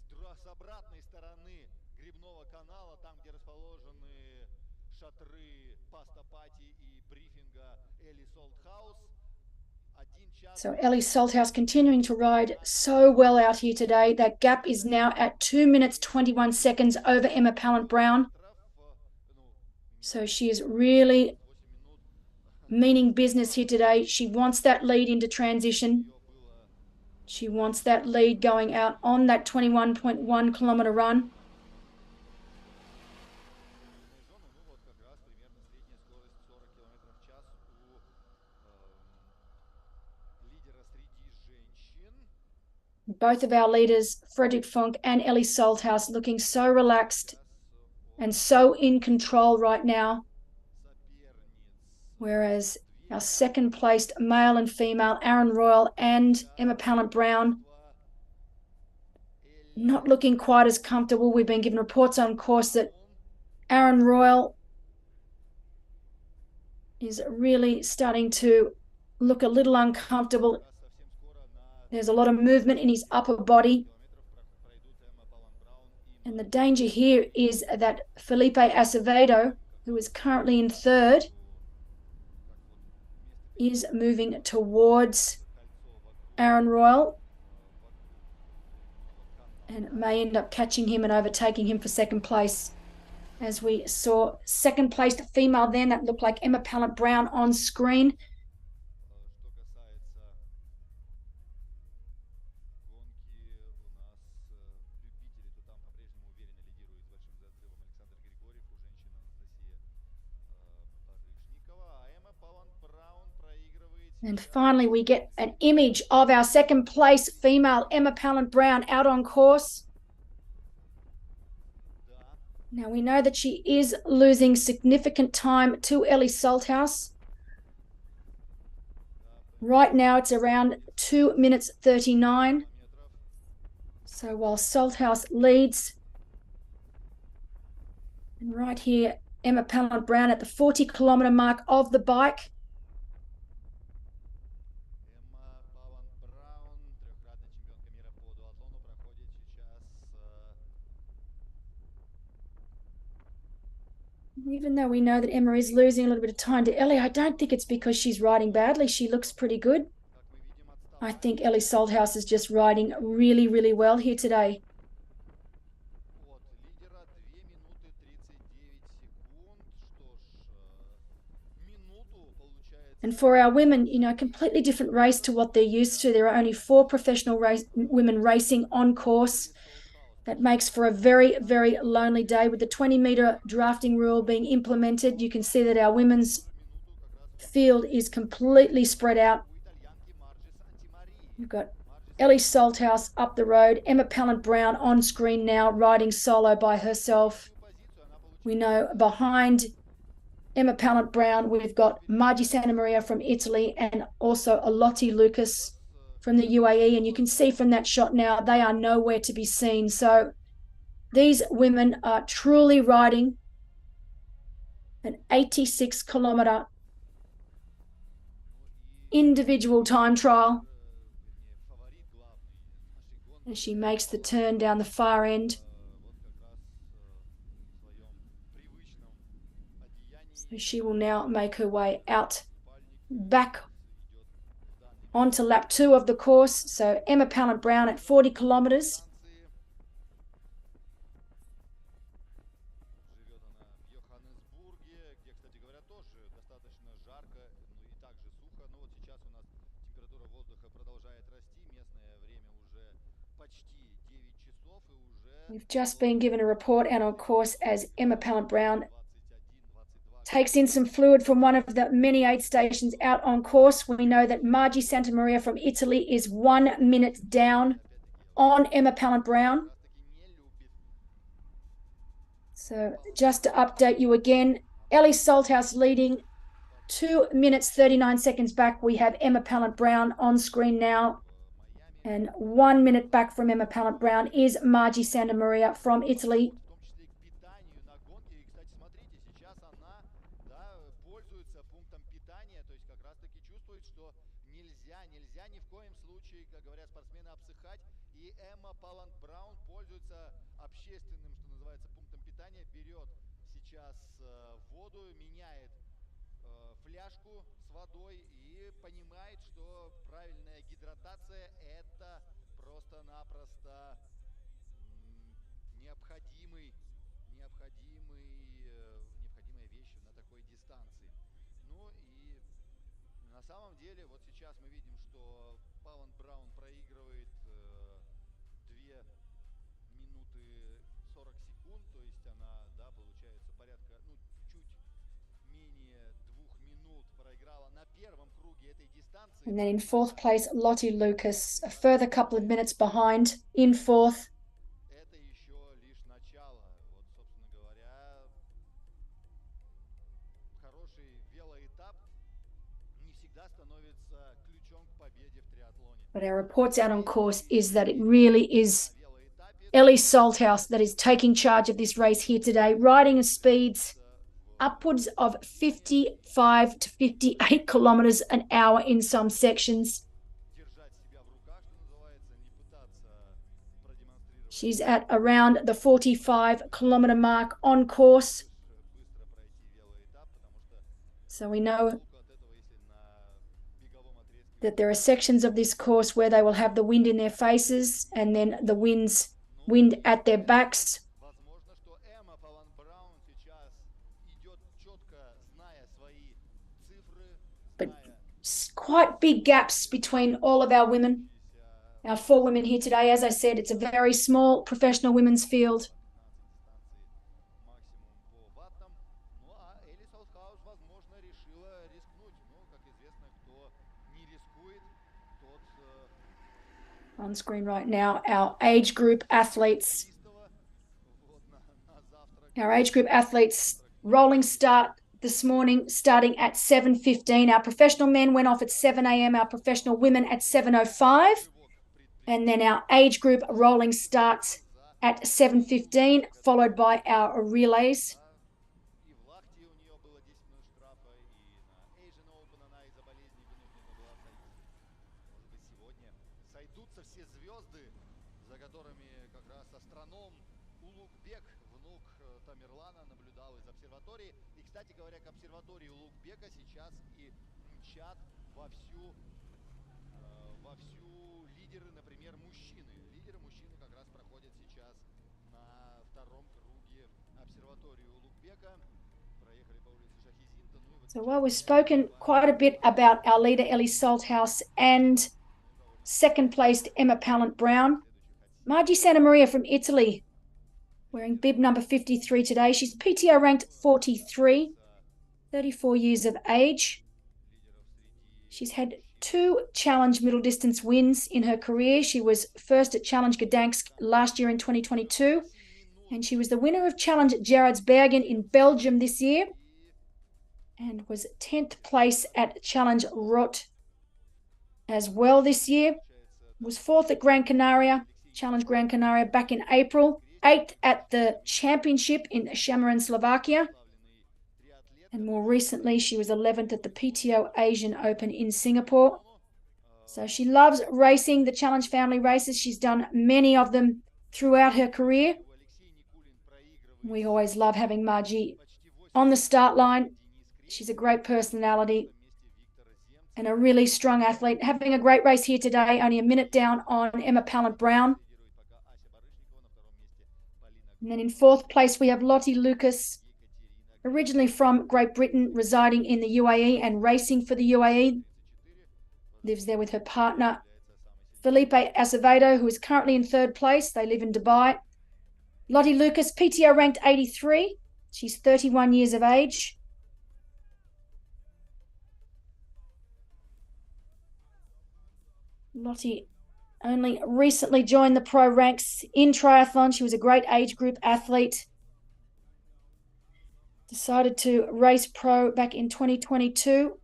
с обратной стороны гребного канала, там, где расположены шатры паста-пати и брифинга Элли Солтхаус. So Ellie Salthouse continuing to ride so well out here today. That gap is now at 2 minutes 21 seconds over Emma Pallant-Brown. So she is really meaning business here today. She wants that lead into transition. She wants that lead going out on that 21.1 kilometer run. Both of our leaders, Frederick Funk and Ellie Salthouse, looking so relaxed and so in control right now. Whereas our second placed male and female, Aaron Royal and Emma Pallant-Brown, not looking quite as comfortable. We've been given reports on course that Aaron Royal is really starting to look a little uncomfortable. There's a lot of movement in his upper body. And the danger here is that Felipe Acevedo, who is currently in third, is moving towards Aaron Royal, and may end up catching him and overtaking him for second place. As we saw second placed female then, that looked like Emma Pallant-Brown on screen. And finally, we get an image of our second place female, Emma Pallant-Brown, out on course. Now, we know that she is losing significant time to Ellie Salthouse. Right now, it's around 2 minutes 39. So while Salthouse leads, and right here, Emma Pallant-Brown at the 40-kilometer mark of the bike. Even though we know that Emma is losing a little bit of time to Ellie, I don't think it's because she's riding badly. She looks pretty good. I think Ellie Salthouse is just riding really, really well here today. And for our women, you know, completely different race to what they're used to. There are only 4 professional women racing on course. That makes for a very, very lonely day. With the 20-meter drafting rule being implemented, you can see that our women's field is completely spread out. We've got Ellie Salthouse up the road, Emma Pallant-Brown on screen now, riding solo by herself. We know behind Emma Pallant-Brown, we've got Margie Santamaria from Italy and also Alotti Lucas from the UAE. And you can see from that shot now, they are nowhere to be seen. So these women are truly riding an 86-kilometer individual time trial. As she makes the turn down the far end. So she will now make her way out back onto lap 2 of the course. So Emma Pallant-Brown at 40 kilometers. We've just been given a report out on course as Emma Pallant-Brown takes in some fluid from one of the many aid stations out on course. We know that Margie Santamaria from Italy is 1 minute down on Emma Pallant-Brown. So just to update you again, Ellie Salthouse leading 2 minutes 39 seconds back. We have Emma Pallant-Brown on screen now. And 1 minute back from Emma Pallant-Brown is Margie Santamaria from Italy. And then in 4th place, Alotti Lucas, a further couple of minutes behind in 4th. But our reports out on course is that it really is Ellie Salthouse that is taking charge of this race here today, riding at speeds upwards of 55 to 58 kilometers an hour in some sections. She's at around the 45-kilometer mark on course. So we know that there are sections of this course where they will have the wind in their faces and then the wind at their backs. Возможно, что Эмма Палан-Браун сейчас идет четко, зная свои цифры, But зная quite big gaps between all of our women. Our 4 women here today, as I said, it's a very small professional women's field. 15 максимум по ваттам. Ну а Элли Саутхаус, возможно, решила рискнуть. Ну, как известно, кто не рискует, тот On screen right now, our age group athletes. истово. Вот на завтрак. Our age group athletes rolling start this morning, starting at 7:15. Our professional men went off at 7 a.m. Our professional women at 7:05. And then our age group rolling starts at 7:15, followed by our relays. И в Лахте у нее было 10 минут штрафа, и на Asian Open она из-за болезни вынуждена была сойти. Может быть, сегодня сойдутся все звезды, за которыми как раз астроном Улугбек, внук Тамерлана, наблюдал из обсерватории. И, кстати говоря, к обсерватории Улугбека сейчас и мчат вовсю лидеры, например, мужчины. Лидеры мужчины как раз проходят сейчас на втором круге обсерватории Улугбека. Проехали по улице Шахизинта. Ну и вот So while we've spoken quite a bit about our leader, Ellie Salthouse, and second placed Emma Pallant-Brown, Margie Santa Maria from Italy, wearing bib number 53 today. She's PTO ranked 43, 34 years of age. She's had 2 Challenge middle distance wins in her career. She was first at Challenge Gdansk last year in 2022, and she was the winner of Challenge Gerardsbergen in Belgium this year, and was 10th place at Challenge Rot as well this year. Was 4th at Gran Canaria, Challenge Gran Canaria back in April, 8th at the championship in Samarkand, Slovakia. And more recently, she was 11th at the PTO Asian Open in Singapore. So she loves racing the Challenge family races. She's done many of them throughout her career. We always love having Margie on the start line. She's a great personality and a really strong athlete. Having a great race here today, only a minute down on Emma Pallant-Brown. And then in 4th place, we have Lottie Lucas, originally from Great Britain, residing in the UAE and racing for the UAE. Lives there with her partner, Felipe Acevedo, who is currently in 3rd place. They live in Dubai. Lottie Lucas, PTO ranked 83. She's 31 years of age. Lottie only recently joined the pro ranks in triathlon. She was a great age group athlete. Decided to race pro back in 2022.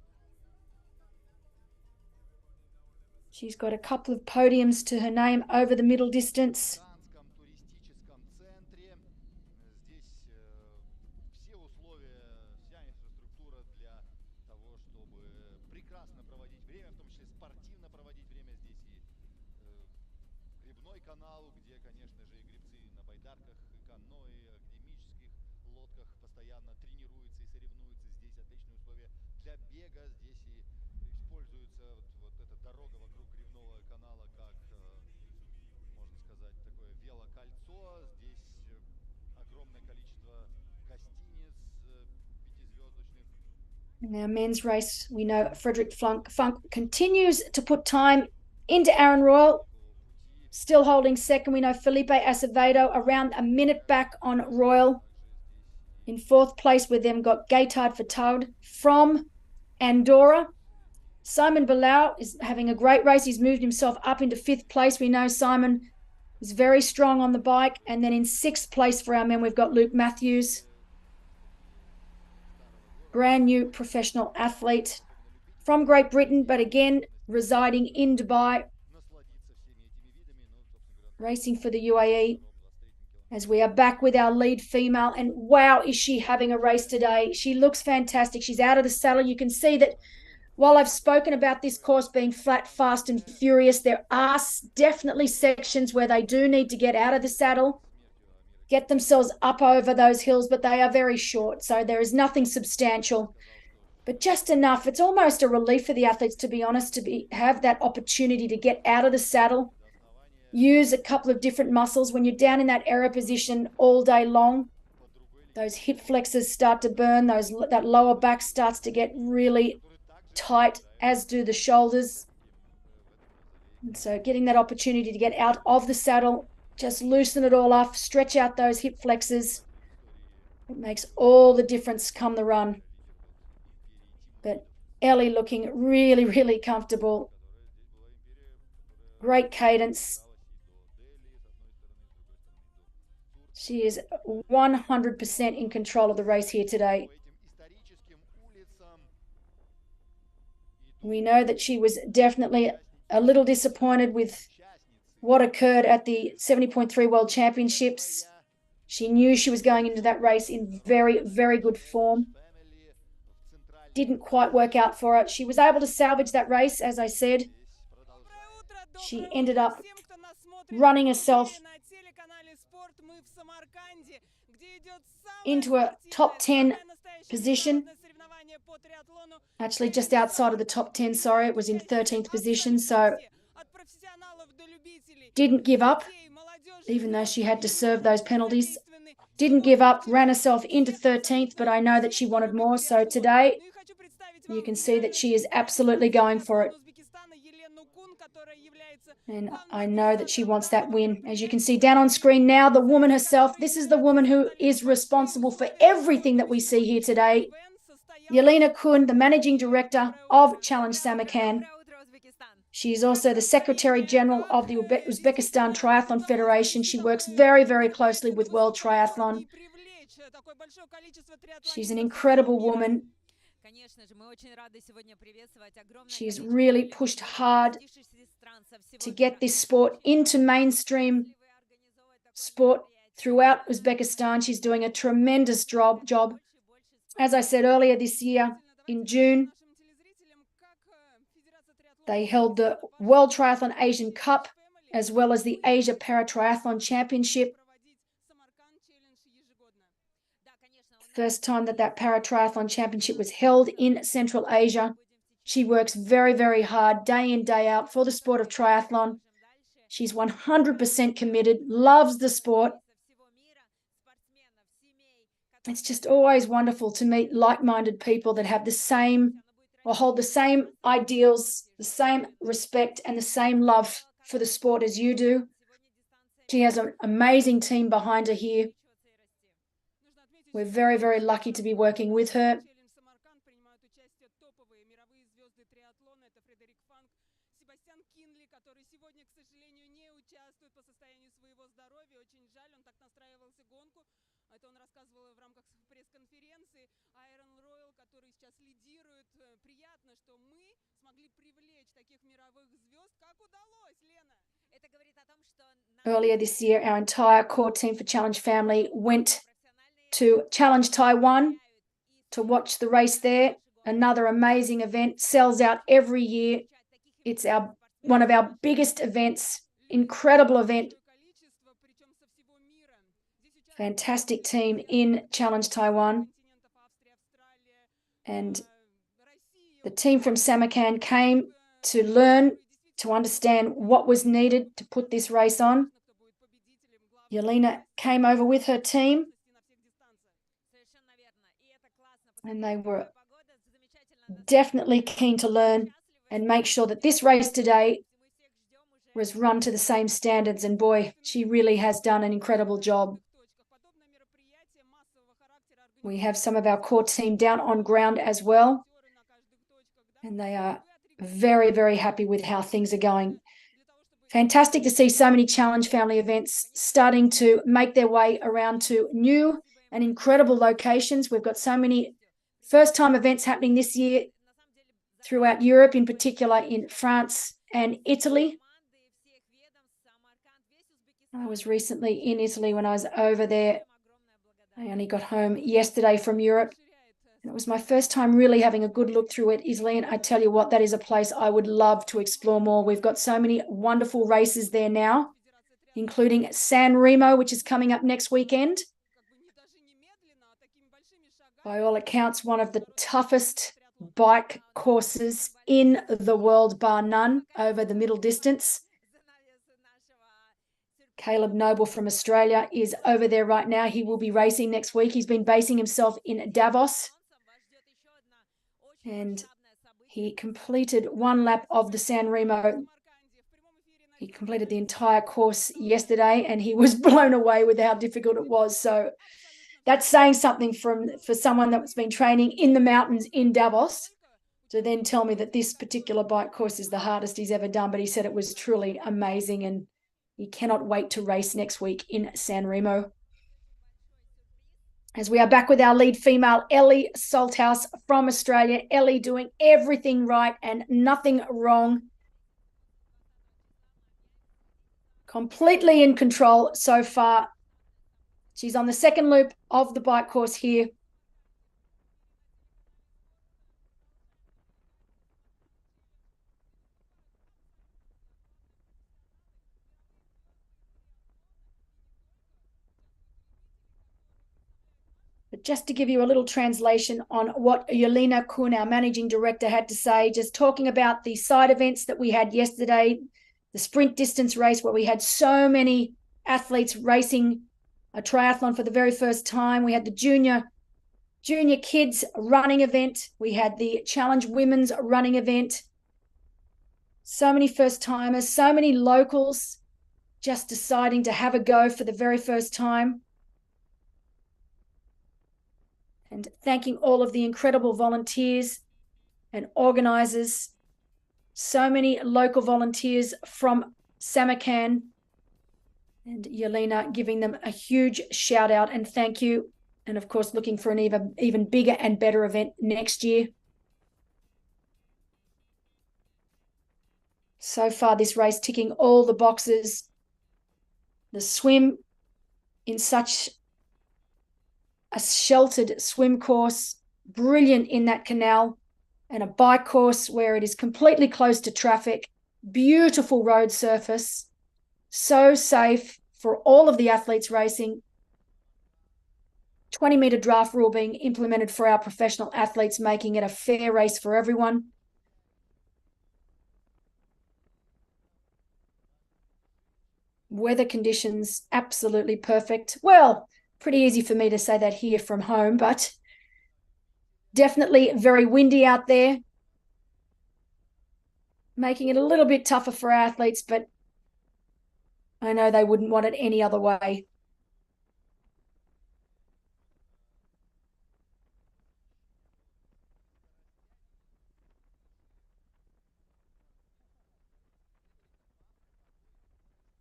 She's got a couple of podiums to her name over the middle distance. туристическом центре. Здесь все условия, вся инфраструктура для того, чтобы прекрасно проводить время, в том числе спортивно проводить время. Здесь и гребной канал, где, конечно же, и гребцы на байдарках, и каноэ, и академических лодках постоянно тренируются и соревнуются. Здесь отличные условия для бега. Здесь и используется вот эта дорога вокруг гребного канала как, можно сказать, такое велокольцо. Здесь огромное количество гостиниц пятизвездочных. In our men's race, we know Frederick Funk continues to put time into Aaron Royal, still holding second. We know Felipe Acevedo around a minute back on Royal. In 4th place with them got Gaetard Fataud from Andorra. Simon Bilal is having a great race. He's moved himself up into 5th place. We know Simon is very strong on the bike. And then in 6th place for our men, we've got Luke Matthews, brand new professional athlete from Great Britain, but again, residing in Dubai, racing for the UAE, as we are back with our lead female. And wow, is she having a race today. She looks fantastic. She's out of the saddle. You can see that while I've spoken about this course being flat, fast and furious, there are definitely sections where they do need to get out of the saddle, get themselves up over those hills, but they are very short. So there is nothing substantial. but just enough. It's almost a relief for the athletes, to be honest, to have that opportunity to get out of the saddle, use a couple of different muscles. When you're down in that arrow position all day long, those hip flexors start to burn, that lower back starts to get really tight, as do the shoulders. And so getting that opportunity to get out of the saddle, just loosen it all up, stretch out those hip flexors. It makes all the difference come the run. But Ellie looking really, really comfortable. Great cadence. She is 100% in control of the race here today. We know that she was definitely a little disappointed with what occurred at the 70.3 World Championships. She knew she was going into that race in very, very good form. Didn't quite work out for her. She was able to salvage that race, as I said. She ended up running herself into a top 10 position. Actually, just outside of the top 10, sorry. It was in 13th position, so didn't give up, even though she had to serve those penalties. Didn't give up, ran herself into 13th, but I know that she wanted more. So today, you can see that she is absolutely going for it. And I know that she wants that win. As you can see down on screen now, the woman herself, this is the woman who is responsible for everything that we see here today. Yelena Kun, the managing director of Challenge Samarkand. She is also the Secretary General of the Uzbekistan Triathlon Federation. She works very, very closely with World Triathlon. She's an incredible woman. She's really pushed hard to get this sport into mainstream sport throughout Uzbekistan. She's doing a tremendous job. As I said earlier this year, in June, they held the World Triathlon Asian Cup as well as the Asia Para-Triathlon Championship. First time that Para-Triathlon Championship was held in Central Asia. She works very, very hard, day in, day out, for the sport of triathlon. She's 100% committed, loves the sport. It's just always wonderful to meet like-minded people that have the same or hold the same ideals, the same respect and the same love for the sport as you do. She has an amazing team behind her here. We're very, very lucky to be working with her. Earlier this year, our entire core team for Challenge Family went to Challenge Taiwan to watch the race there. Another amazing event, sells out every year. It's one of our biggest events, incredible event. Fantastic team in Challenge Taiwan. And the team from Samarkand came to learn, to understand what was needed to put this race on. Yelena came over with her team, and they were definitely keen to learn and make sure that this race today was run to the same standards. And boy, she really has done an incredible job. We have some of our core team down on ground as well, and they are very, very happy with how things are going. Fantastic to see so many Challenge Family events starting to make their way around to new and incredible locations. We've got so many first-time events happening this year throughout Europe, in particular in France and Italy. I was recently in Italy when I was over there. I only got home yesterday from Europe. And it was my first time really having a good look through Italy. And I tell you what, that is a place I would love to explore more. We've got so many wonderful races there now, including San Remo, which is coming up next weekend. By all accounts, one of the toughest bike courses in the world, bar none, over the middle distance. Caleb Noble from Australia is over there right now. He will be racing next week. He's been basing himself in Davos. And he completed one lap of the San Remo. He completed the entire course yesterday, and he was blown away with how difficult it was. So that's saying something for someone that's been training in the mountains in Davos to then tell me that this particular bike course is the hardest he's ever done. But he said it was truly amazing, and he cannot wait to race next week in San Remo. As we are back with our lead female, Ellie Salthouse from Australia. Ellie doing everything right and nothing wrong. Completely in control so far. She's on the second loop of the bike course here. But just to give you a little translation on what Yelena Kun, our managing director, had to say, just talking about the side events that we had yesterday, the sprint distance race where we had so many athletes racing a triathlon for the very first time. We had the junior kids running event. We had the challenge women's running event. So many first timers, so many locals just deciding to have a go for the very first time. And thanking all of the incredible volunteers and organisers. So many local volunteers from Samarkand, and Yelena giving them a huge shout out and thank you. And of course, looking for an even bigger and better event next year. So far, this race ticking all the boxes. The swim in such a sheltered swim course, brilliant in that canal, and a bike course where it is completely close to traffic, beautiful road surface, so safe for all of the athletes racing. 20-meter draft rule being implemented for our professional athletes, making it a fair race for everyone. Weather conditions absolutely perfect. Well, pretty easy for me to say that here from home, but definitely very windy out there, making it a little bit tougher for our athletes, but I know they wouldn't want it any other way.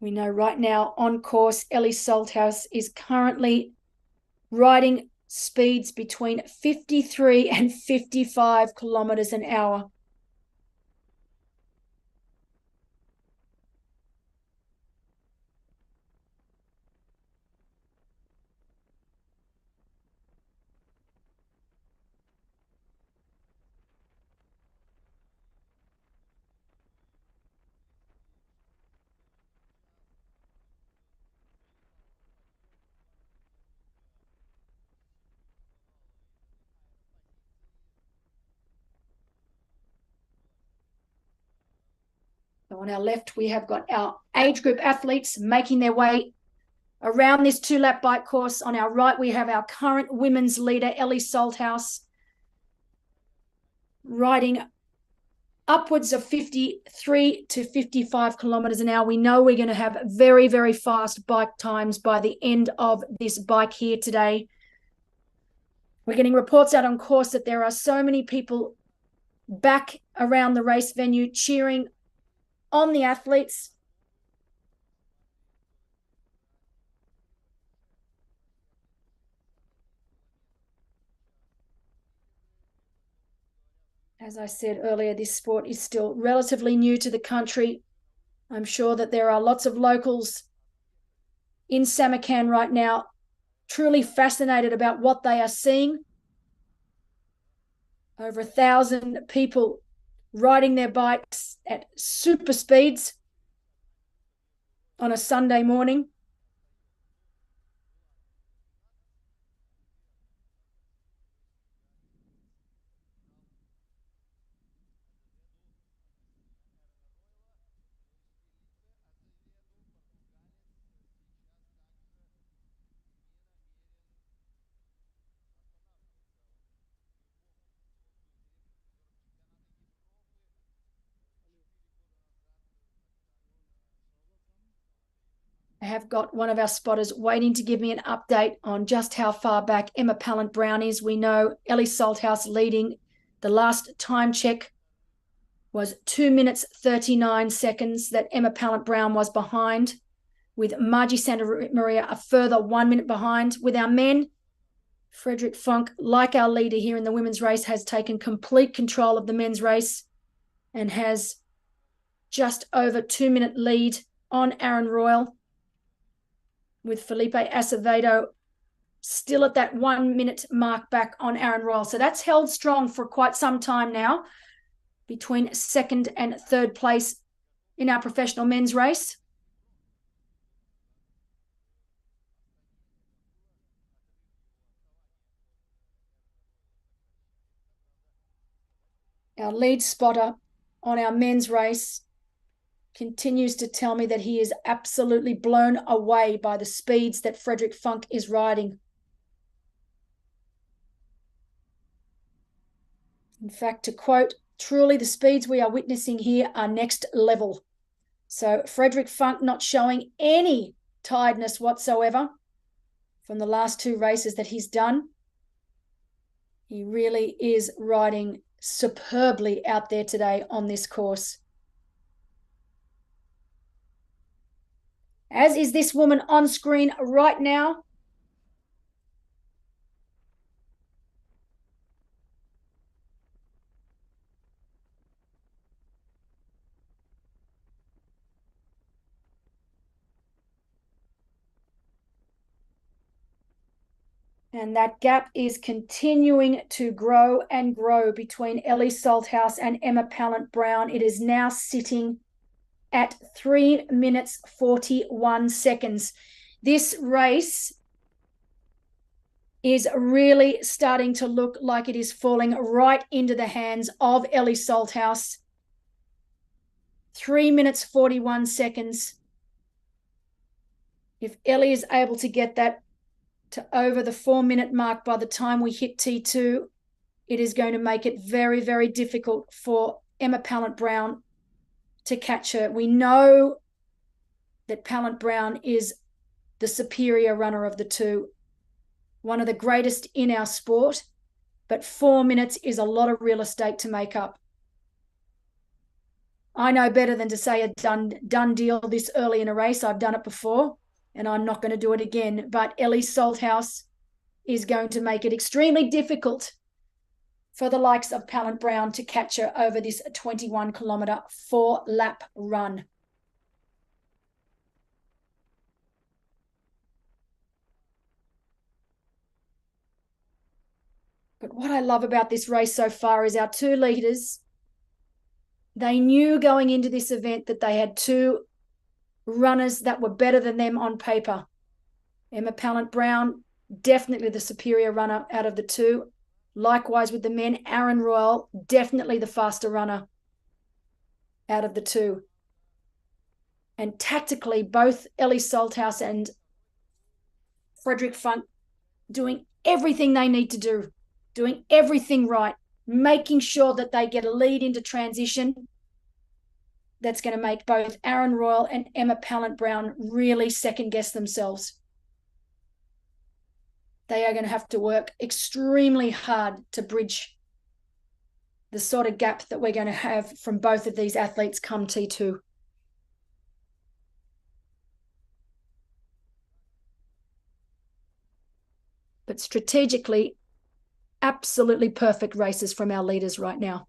We know right now on course, Ellie Salthouse is currently riding speeds between 53 and 55 kilometers an hour. So on our left, we have got our age group athletes making their way around this 2-lap bike course. On our right, we have our current women's leader, Ellie Salthouse, riding upwards of 53 to 55 kilometers an hour. We know we're going to have very, very fast bike times by the end of this bike here today. We're getting reports out on course that there are so many people back around the race venue cheering on the athletes. As I said earlier, this sport is still relatively new to the country. I'm sure that there are lots of locals in Samarkand right now truly fascinated about what they are seeing. Over 1,000 people riding their bikes at super speeds on a Sunday morning. I have got one of our spotters waiting to give me an update on just how far back Emma Pallant-Brown is. We know Ellie Salthouse leading. The last time check was 2 minutes 39 seconds that Emma Pallant-Brown was behind, with Margie Santa Maria a further 1 minute behind. With our men, Frederick Funk, like our leader here in the women's race, has taken complete control of the men's race and has just over 2 minute lead on Aaron Royal, with Felipe Acevedo still at that 1 minute mark back on Aaron Royal. So that's held strong for quite some time now between second and third place in our professional men's race. Our lead spotter on our men's race continues to tell me that he is absolutely blown away by the speeds that Frederick Funk is riding. In fact, to quote, "Truly the speeds we are witnessing here are next level." So Frederick Funk not showing any tiredness whatsoever from the last two races that he's done. He really is riding superbly out there today on this course. As is this woman on screen right now. And that gap is continuing to grow and grow between Ellie Salthouse and Emma Pallant-Brown. It is now sitting at 3 minutes 41 seconds. This race is really starting to look like it is falling right into the hands of Ellie Salthouse. 3 minutes 41 seconds. If Ellie is able to get that to over the 4 minute mark by the time we hit T2, it is going to make it very, very difficult for Emma Pallant-Brown to catch her. We know that Pallant-Brown is the superior runner of the two, one of the greatest in our sport, but 4 minutes is a lot of real estate to make up. I know better than to say a done deal this early in a race. I've done it before, and I'm not going to do it again. But Ellie Salthouse is going to make it extremely difficult for the likes of Pallant-Brown to catch her over this 21-kilometre 4-lap run. But what I love about this race so far is our two leaders. They knew going into this event that they had two runners that were better than them on paper. Emma Pallant-Brown, definitely the superior runner out of the two. Likewise with the men, Aaron Royal, definitely the faster runner out of the two. And tactically, both Ellie Salthouse and Frederick Funk doing everything they need to do, doing everything right, making sure that they get a lead into transition. That's going to make both Aaron Royal and Emma Pallant-Brown really second-guess themselves. They are going to have to work extremely hard to bridge the sort of gap that we're going to have from both of these athletes come T2. But strategically, absolutely perfect races from our leaders right now.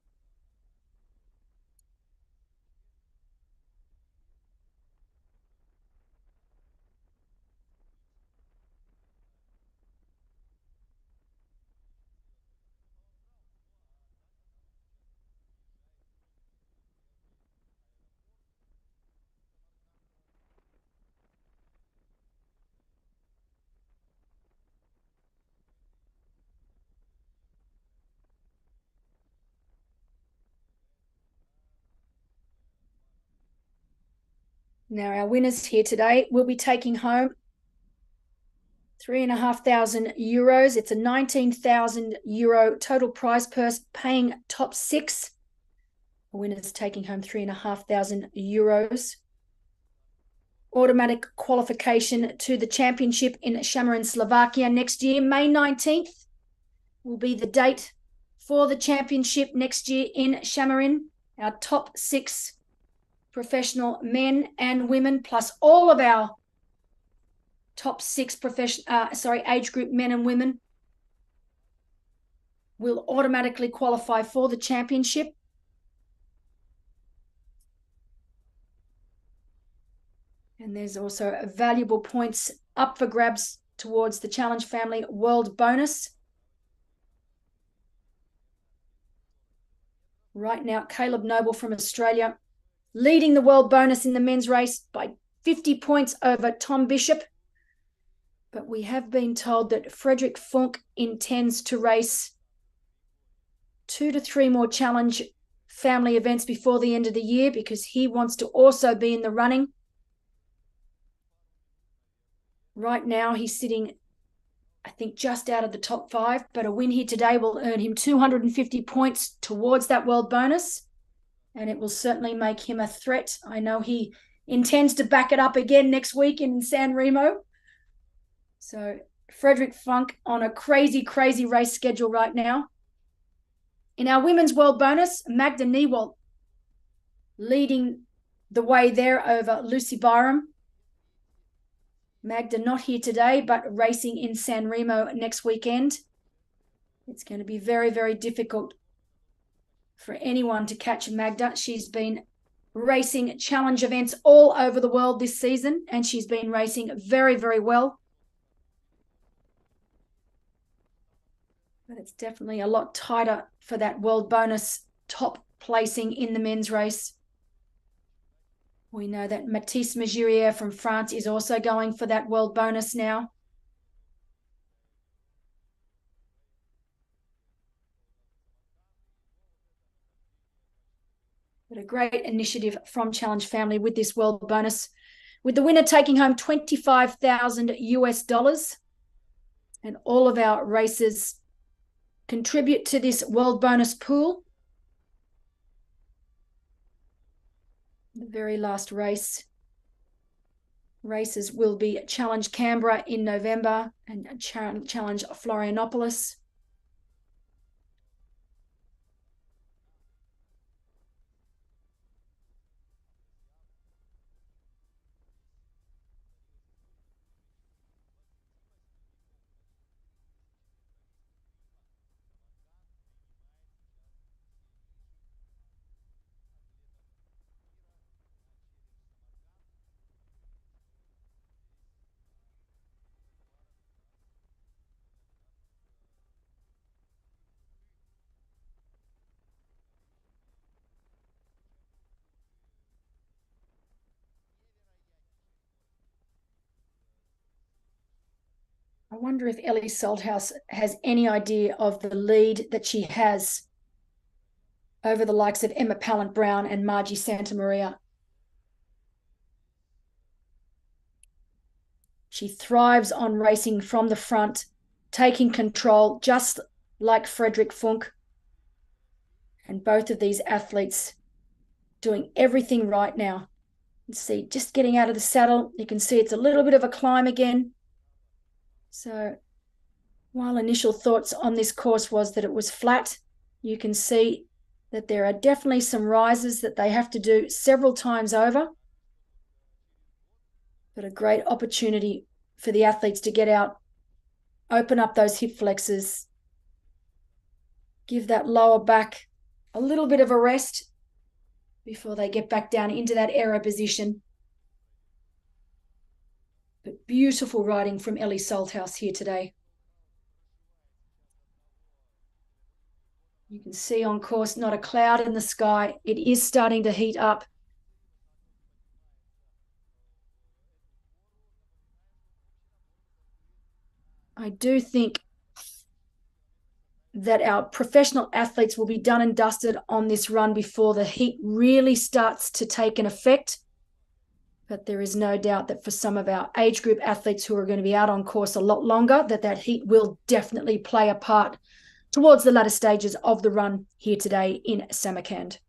Now, our winners here today will be taking home €3,500. It's a €19,000 total prize purse, paying top six. The winners taking home €3,500. automatic qualification to the championship in Samarkand, Slovakia next year. May 19th will be the date for the championship next year in Samarkand. Our top 6 professional men and women, plus all of our top 6 age group men and women, will automatically qualify for the championship. And there's also valuable points up for grabs towards the Challenge Family World Bonus. Right now, Caleb Noble from Australia leading the World Bonus in the men's race by 50 points over Tom Bishop. But we have been told that Frederick Funk intends to race 2 to 3 more Challenge Family events before the end of the year, because he wants to also be in the running. Right now, he's sitting, I think, just out of the top 5, but a win here today will earn him 250 points towards that World Bonus, and it will certainly make him a threat. I know he intends to back it up again next week in San Remo. So Frederick Funk on a crazy, crazy race schedule right now. In our women's World Bonus, Magda Niewalt leading the way there over Lucy Byram. Magda not here today, but racing in San Remo next weekend. It's going to be very, very difficult for anyone to catch Magda. She's been racing challenge events all over the world this season, and she's been racing very, very well. But it's definitely a lot tighter for that World Bonus top placing in the men's race. We know that Mathis Magirier from France is also going for that World Bonus now. But a great initiative from Challenge Family with this World Bonus, with the winner taking home $25,000. And all of our races contribute to this World Bonus pool. The very last races will be Challenge Canberra in November and Challenge Florianopolis. I wonder if Ellie Salthouse has any idea of the lead that she has over the likes of Emma Pallant-Brown and Margie Santamaria. She thrives on racing from the front, taking control, just like Frederick Funk. And both of these athletes doing everything right now. You see, just getting out of the saddle, you can see it's a little bit of a climb again. So while initial thoughts on this course was that it was flat, you can see that there are definitely some rises that they have to do several times over. But a great opportunity for the athletes to get out, open up those hip flexors, give that lower back a little bit of a rest before they get back down into that aero position. But beautiful riding from Ellie Salthouse here today. You can see on course, not a cloud in the sky. It is starting to heat up. I do think that our professional athletes will be done and dusted on this run before the heat really starts to take an effect. But there is no doubt that for some of our age group athletes who are going to be out on course a lot longer, that heat will definitely play a part towards the latter stages of the run here today in Samarkand.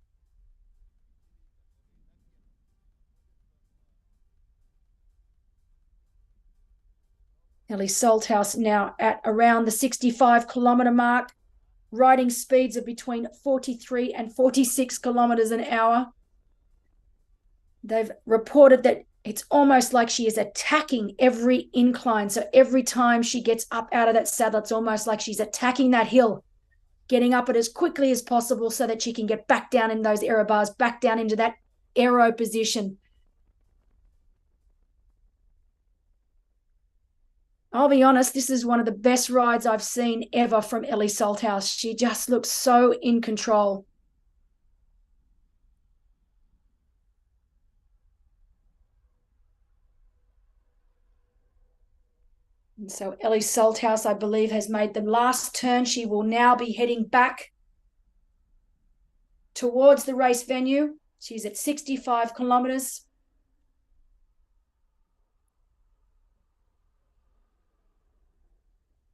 Ellie Salthouse now at around the 65-kilometre mark, riding speeds of between 43 and 46 kilometres an hour. They've reported that it's almost like she is attacking every incline. So every time she gets up out of that saddle, it's almost like she's attacking that hill, getting up it as quickly as possible so that she can get back down in those aero bars, back down into that aero position. I'll be honest, this is one of the best rides I've seen ever from Ellie Salthouse. She just looks so in control. And so Ellie Salthouse, I believe, has made the last turn. She will now be heading back towards the race venue. She's at 65 kilometres.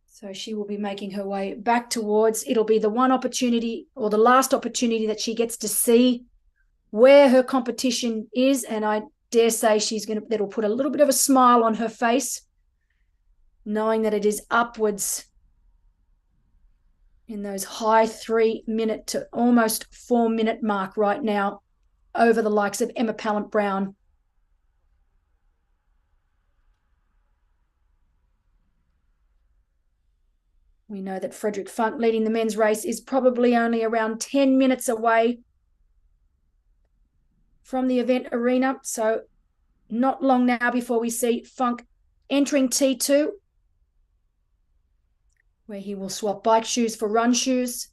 So she will be making her way back towards, it'll be the one opportunity or the last opportunity that she gets to see where her competition is. And I dare say that'll put a little bit of a smile on her face, knowing that it is upwards in those high 3-minute to almost 4-minute mark right now over the likes of Emma Pallant-Brown. We know that Frederick Funk leading the men's race is probably only around 10 minutes away from the event arena. So not long now before we see Funk entering T2, where he will swap bike shoes for run shoes.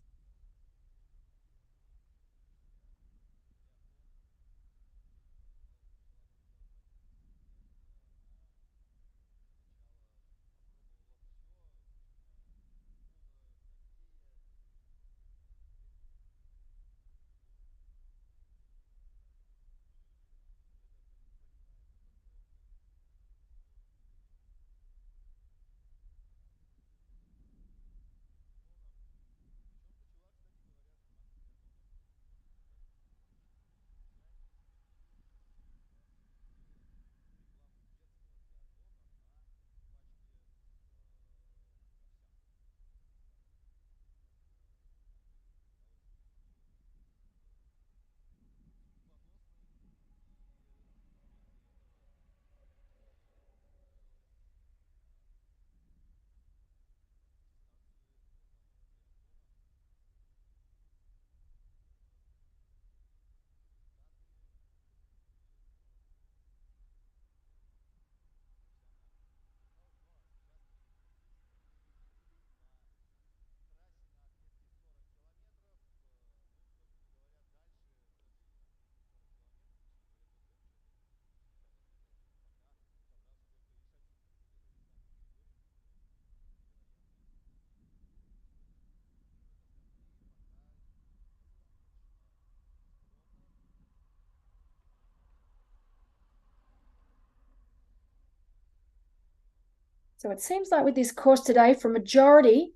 So it seems like with this course today, for majority,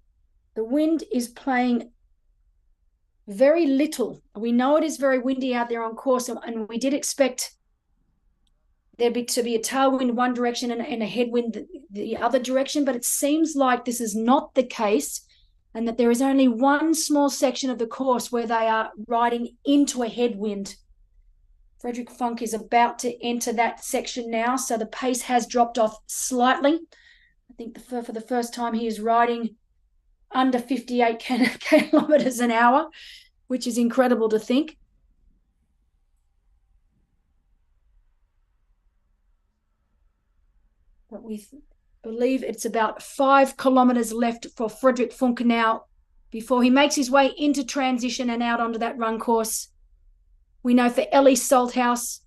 the wind is playing very little. We know it is very windy out there on course, and we did expect to be a tailwind one direction and a headwind the other direction, but it seems like this is not the case, and that there is only one small section of the course where they are riding into a headwind. Frederick Funk is about to enter that section now, so the pace has dropped off slightly. I think for the first time he is riding under 58 kilometres an hour, which is incredible to think. But we believe it's about 5 kilometres left for Frederick Funk now before he makes his way into transition and out onto that run course. We know for Ellie Salthouse,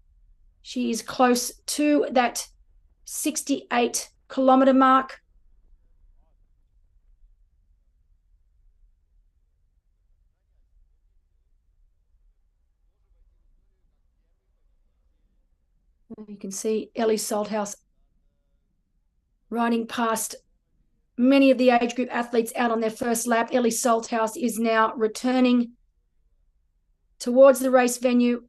she is close to that 68-kilometre mark. You can see Ellie Salthouse riding past many of the age group athletes out on their first lap. Ellie Salthouse is now returning towards the race venue.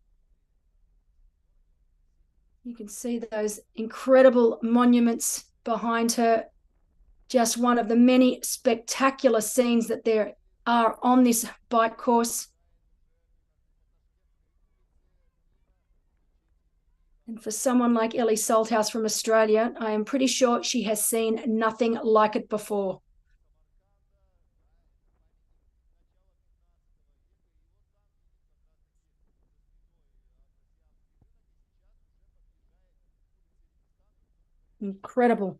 You can see those incredible monuments behind her Just one of the many spectacular scenes that there are on this bike course. And for someone like Ellie Salthouse from Australia, I am pretty sure she has seen nothing like it before. Incredible.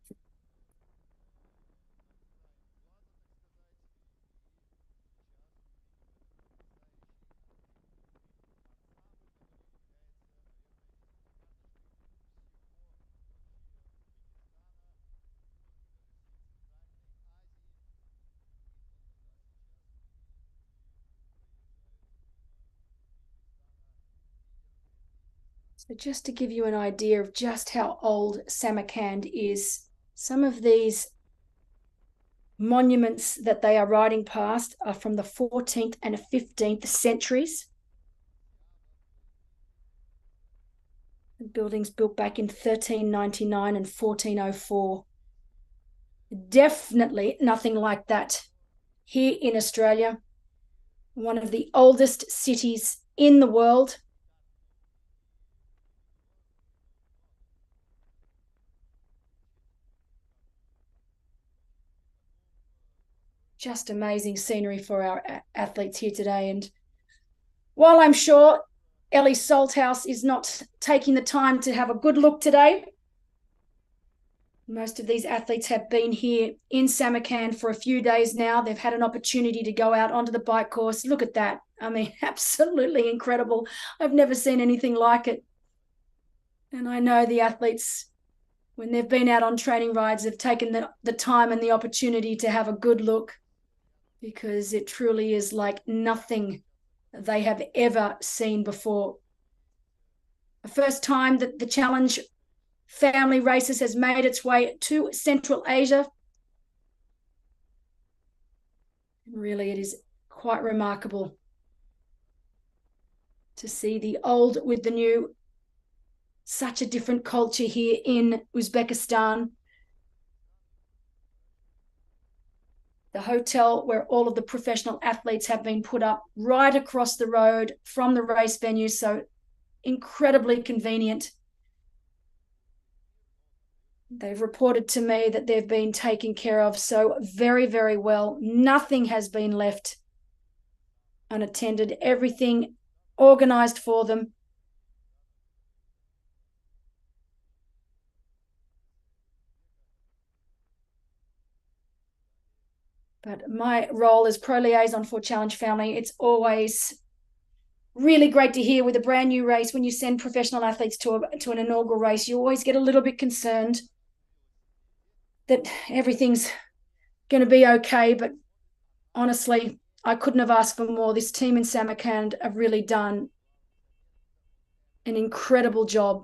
So just to give you an idea of just how old Samarkand is, some of these monuments that they are riding past are from the 14th and 15th centuries. The buildings built back in 1399 and 1404. Definitely nothing like that here in Australia. One of the oldest cities in the world. Just amazing scenery for our athletes here today. And while I'm sure Ellie Salthouse is not taking the time to have a good look today, most of these athletes have been here in Samarkand for a few days now. They've had an opportunity to go out onto the bike course. Look at that. I mean, absolutely incredible. I've never seen anything like it. And I know the athletes, when they've been out on training rides, have taken the time and the opportunity to have a good look, because it truly is like nothing they have ever seen before. The first time that the Challenge family races has made its way to Central Asia. Really, it is quite remarkable to see the old with the new. Such a different culture here in Uzbekistan. The hotel where all of the professional athletes have been put up right across the road from the race venue, so incredibly convenient. They've reported to me that they've been taken care of so very, very well. Nothing has been left unattended. Everything organized for them. But my role as pro liaison for Challenge Family, it's always really great to hear with a brand new race, when you send professional athletes to an inaugural race, you always get a little bit concerned that everything's going to be okay. But honestly, I couldn't have asked for more. This team in Samarkand have really done an incredible job.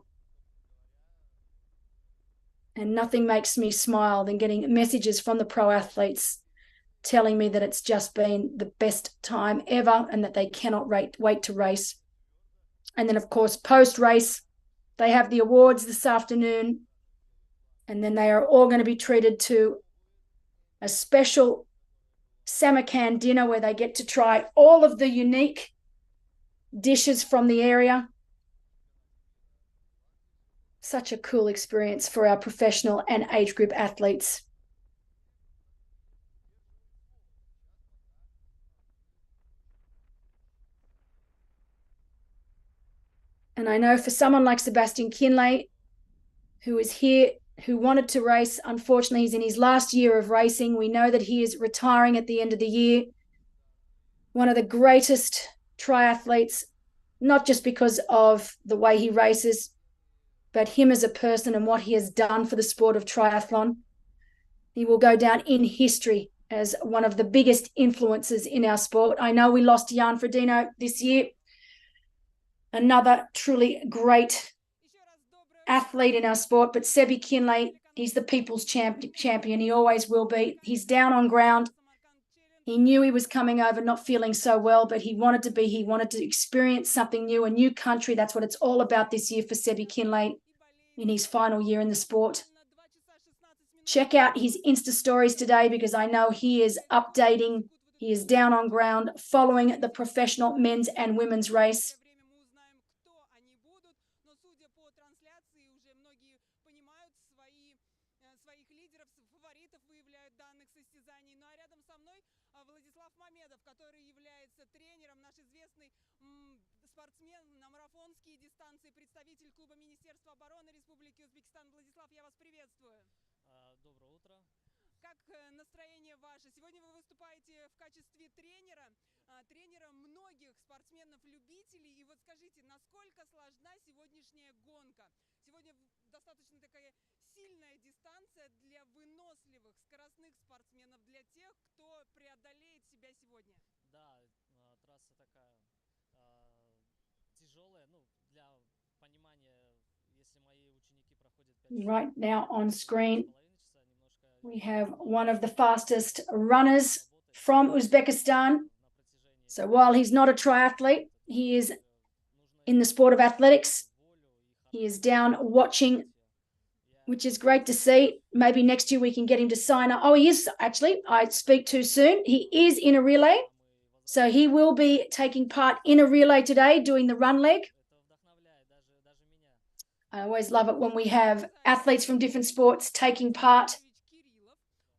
And nothing makes me smile than getting messages from the pro athletes telling me that it's just been the best time ever and that they cannot wait to race. And then, of course, post-race, they have the awards this afternoon, and then they are all going to be treated to a special Samarkand dinner where they get to try all of the unique dishes from the area. Such a cool experience for our professional and age group athletes. And I know for someone like Sebastian Kinley, who is here, who wanted to race, unfortunately, he's in his last year of racing. We know that he is retiring at the end of the year. One of the greatest triathletes, not just because of the way he races, but him as a person and what he has done for the sport of triathlon. He will go down in history as one of the biggest influences in our sport. I know we lost Jan Frodeno this year, another truly great athlete in our sport, but Sebi Kinley, he's the people's champion. He always will be. He's down on ground. He knew he was coming over not feeling so well, but he wanted to experience something new, a new country. That's what it's all about this year for Sebi Kinley in his final year in the sport. Check out his Insta stories today, because I know he is updating. He is down on ground following the professional men's and women's race. спортсмен на марафонские дистанции, представитель клуба Министерства обороны Республики Узбекистан. Владислав, я вас приветствую. Доброе утро. Как настроение ваше? Сегодня вы выступаете в качестве тренера, тренера многих спортсменов-любителей. И вот скажите, насколько сложна сегодняшняя гонка? Сегодня достаточно такая сильная дистанция для выносливых, скоростных спортсменов, для тех, кто преодолеет себя сегодня. Да, трасса такая тяжелая, ну, для понимания, если мои ученики проходят 5 Right now on screen, we have one of the fastest runners from Uzbekistan. So while he's not a triathlete, he is in the sport of athletics. He is down watching, which is great to see. Maybe next year we can get him to sign up. Oh, he is actually. I speak too soon. He is in a relay. So he will be taking part in a relay today, doing the run leg. I always love it when we have athletes from different sports taking part.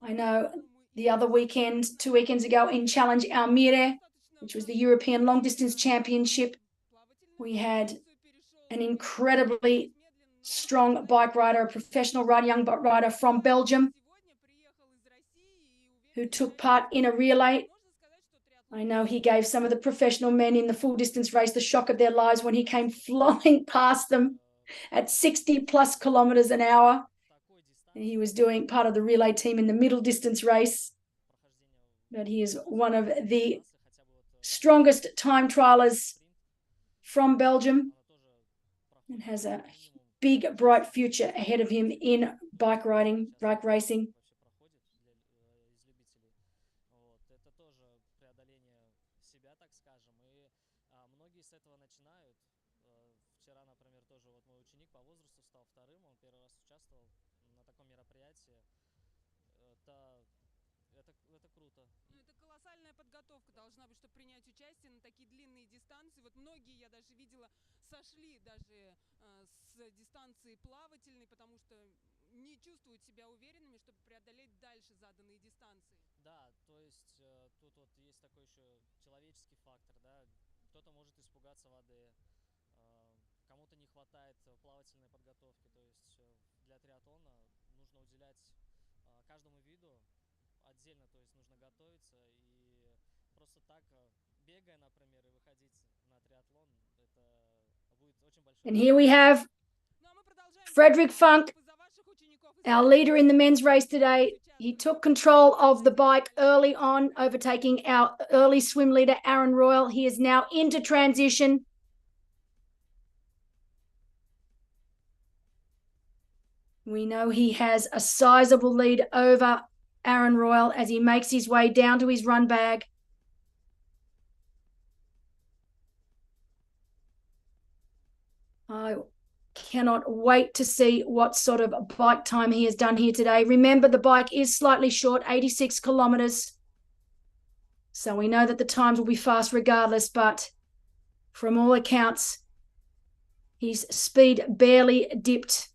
I know the other weekend, 2 weekends ago, in Challenge Almere, which was the European Long Distance Championship, we had an incredibly strong bike rider, a professional young rider from Belgium, who took part in a relay. I know he gave some of the professional men in the full distance race the shock of their lives when he came flying past them at 60+ kilometers an hour. He was doing part of the relay team in the middle distance race. But he is one of the strongest time trialers from Belgium and has a big, bright future ahead of him in bike riding, bike racing. Подготовка должна быть, чтобы принять участие на такие длинные дистанции. Вот многие, я даже видела, сошли даже с дистанции плавательной, потому что не чувствуют себя уверенными, чтобы преодолеть дальше заданные дистанции. Да, то есть тут вот есть такой еще человеческий фактор, да. Кто-то может испугаться воды, кому-то не хватает плавательной подготовки. То есть для триатлона нужно уделять каждому виду отдельно, то есть нужно готовиться. Просто так, бегая, например, и выходить на триатлон, это будет очень большой... And here we have Frederick Funk, our leader in the men's race today. He took control of the bike early on, overtaking our early swim leader, Aaron Royal. He is now into transition. We know he has a sizable lead over Aaron Royal as he makes his way down to his run bag. I cannot wait to see what sort of bike time he has done here today. Remember, the bike is slightly short, 86 kilometers. So we know that the times will be fast regardless, but from all accounts, his speed barely dipped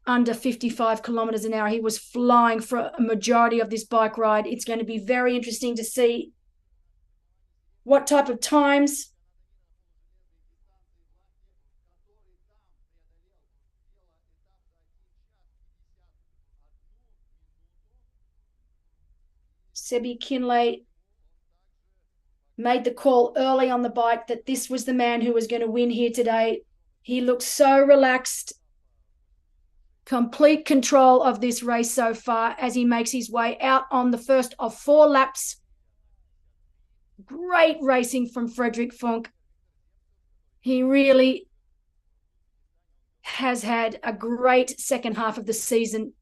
under 55 kilometers an hour. He was flying for a majority of this bike ride. It's going to be very interesting to see what type of times Sebi Kinley made the call early on the bike that this was the man who was going to win here today. He looked so relaxed, complete control of this race so far as he makes his way out on the first of 4 laps. Great racing from Frederick Funk. He really has had a great second half of the season.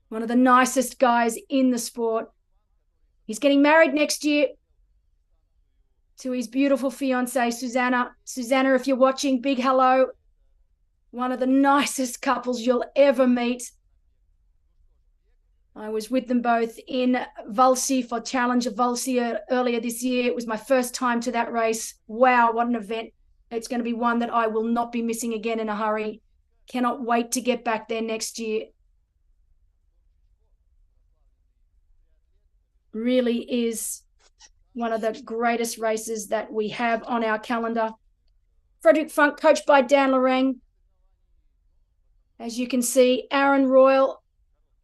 One of the nicest guys in the sport. He's getting married next year to his beautiful fiancée, Susanna. Susanna, if you're watching, big hello. One of the nicest couples you'll ever meet. I was with them both in Valsi for Challenge of Valsi earlier this year. It was my first time to that race. Wow, what an event. It's going to be one that I will not be missing again in a hurry. Cannot wait to get back there next year. Really is one of the greatest races that we have on our calendar. Frederick Funk, coached by Dan Lorang. As you can see, Aaron Royal,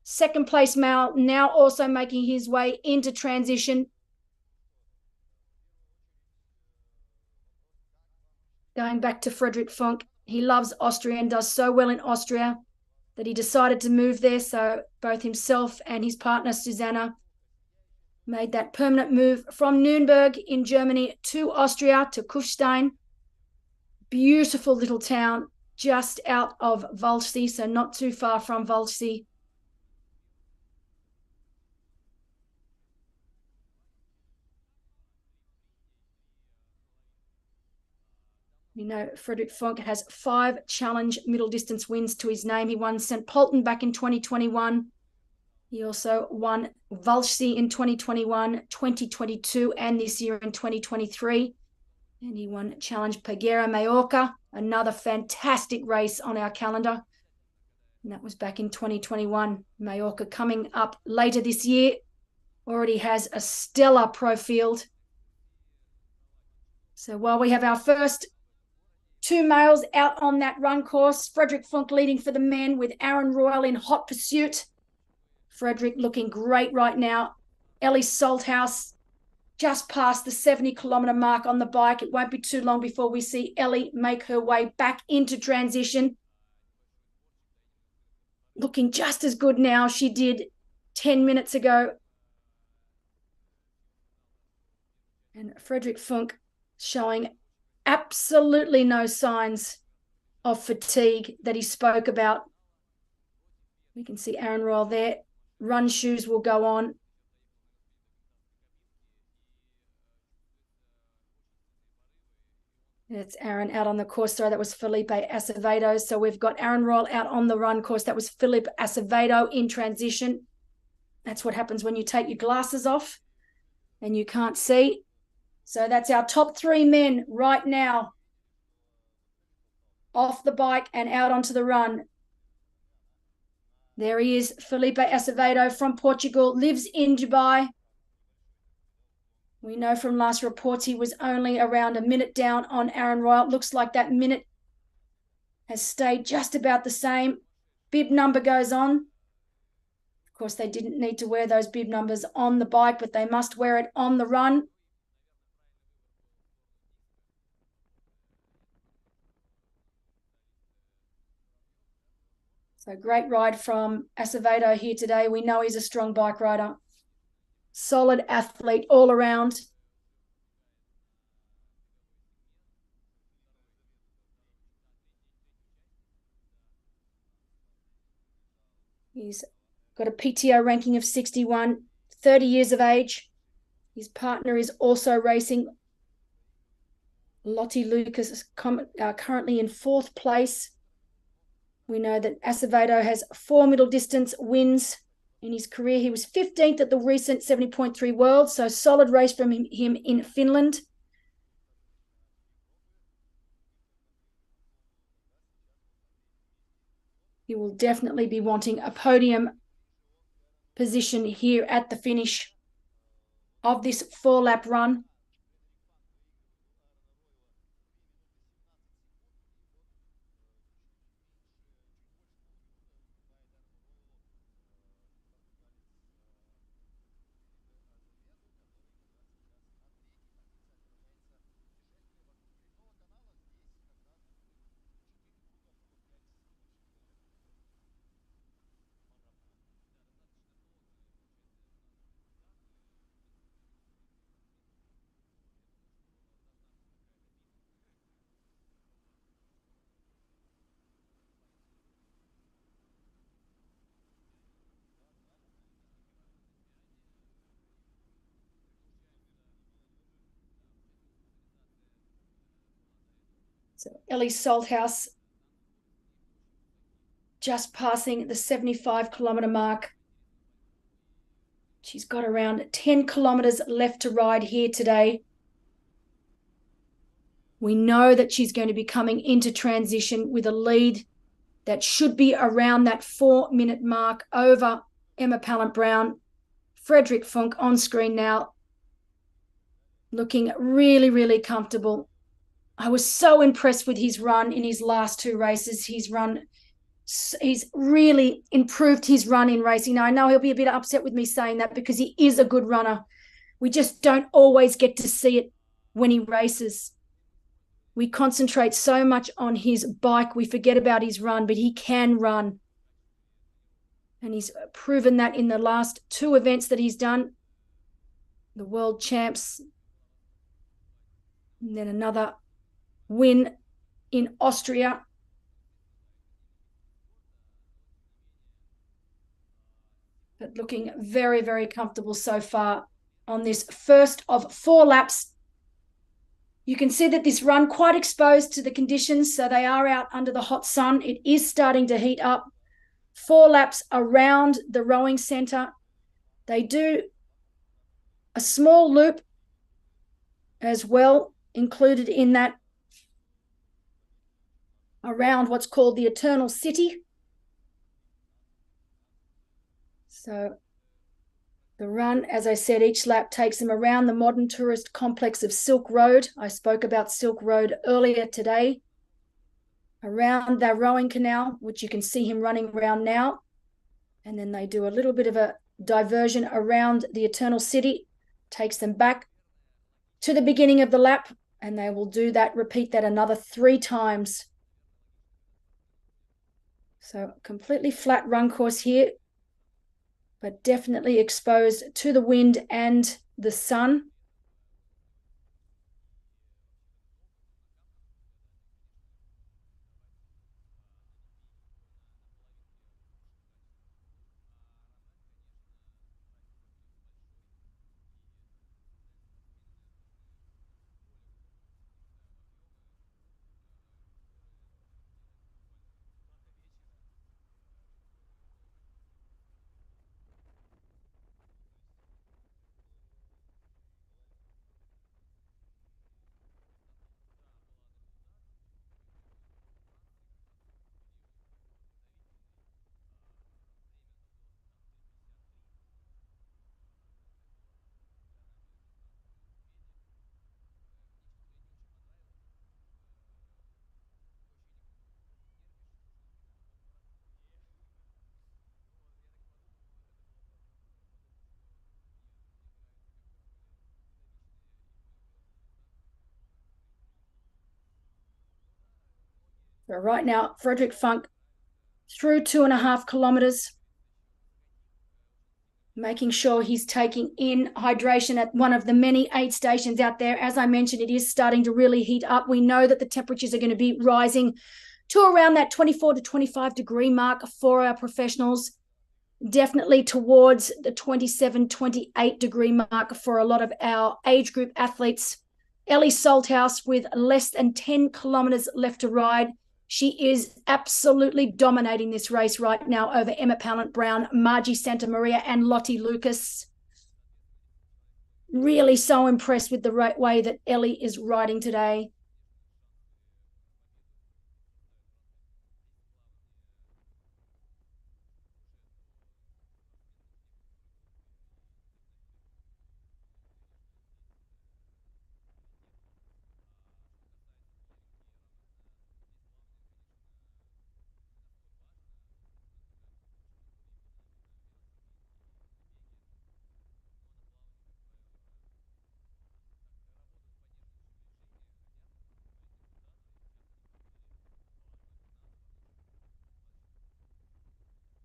second place male, now also making his way into transition. Going back to Frederick Funk, he loves Austria and does so well in Austria that he decided to move there. So both himself and his partner, Susanna, made that permanent move from Nuremberg in Germany to Austria, to Kufstein. Beautiful little town just out of Valsi, so not too far from Valsi. You know, Frederick Funk has 5 challenge middle distance wins to his name. He won St. Polten back in 2021. He also won Valsi in 2021, 2022, and this year in 2023. And he won Challenge Peguera Mallorca, another fantastic race on our calendar. And that was back in 2021. Mallorca coming up later this year. Already has a stellar pro field. So while we have our first 2 males out on that run course, Frederick Funk leading for the men with Aaron Royal in hot pursuit. Frederick looking great right now. Ellie Salthouse just past the 70-kilometre mark on the bike. It won't be too long before we see Ellie make her way back into transition. Looking just as good now she did 10 minutes ago. And Frederick Funk showing absolutely no signs of fatigue that he spoke about. We can see Aaron Royal there. Run shoes will go on. It's Aaron out on the course. Sorry, that was Felipe Acevedo. So we've got Aaron Royal out on the run course. That was Felipe Acevedo in transition. That's what happens when you take your glasses off and you can't see. So that's our top 3 men right now off the bike and out onto the run. There he is, Felipe Acevedo from Portugal, lives in Dubai. We know from last reports he was only around a minute down on Aaron Royal. Looks like that minute has stayed just about the same. Bib number goes on. Of course, they didn't need to wear those bib numbers on the bike, but they must wear it on the run. So great ride from Acevedo here today. We know he's a strong bike rider. Solid athlete all around. He's got a PTO ranking of 61, 30 years of age. His partner is also racing. Lottie Lucas is currently in 4th place. We know that Acevedo has 4 middle distance wins in his career. He was 15th at the recent 70.3 Worlds, so solid race from him in Finland. He will definitely be wanting a podium position here at the finish of this 4-lap run. So Ellie Salthouse just passing the 75-kilometre mark. She's got around 10 kilometers left to ride here today. We know that she's going to be coming into transition with a lead that should be around that 4-minute mark over Emma Pallant-Brown. Frederick Funk on screen now, looking really, really comfortable. I was so impressed with his run in his last two races. He's really improved his run in racing. Now, I know he'll be a bit upset with me saying that because he is a good runner. We just don't always get to see it when he races. We concentrate so much on his bike, we forget about his run, but he can run. And he's proven that in the last two events that he's done. The world champs, and then another win in Austria. But looking very, very comfortable so far on this first of 4 laps. You can see that this run quite exposed to the conditions, so they are out under the hot sun. It is starting to heat up. 4 laps around the rowing centre. They do a small loop as well, included in that, around what's called the Eternal City. So the run, as I said, each lap takes them around the modern tourist complex of Silk Road. I spoke about Silk Road earlier today. Around that rowing canal, which you can see him running around now. And then they do a little bit of a diversion around the Eternal City, takes them back to the beginning of the lap, and they will do that, repeat that another 3 times. So completely flat run course here, but definitely exposed to the wind and the sun. So right now, Frederick Funk through 2.5 kilometers, making sure he's taking in hydration at one of the many aid stations out there. As I mentioned, it is starting to really heat up. We know that the temperatures are going to be rising to around that 24 to 25 degree mark for our professionals, definitely towards the 27, 28 degree mark for a lot of our age group athletes. Ellie Salthouse with less than 10 kilometers left to ride. She is absolutely dominating this race right now over Emma Pallant-Brown, Margie Santamaria, and Lottie Lucas. Really so impressed with the way that Ellie is riding today.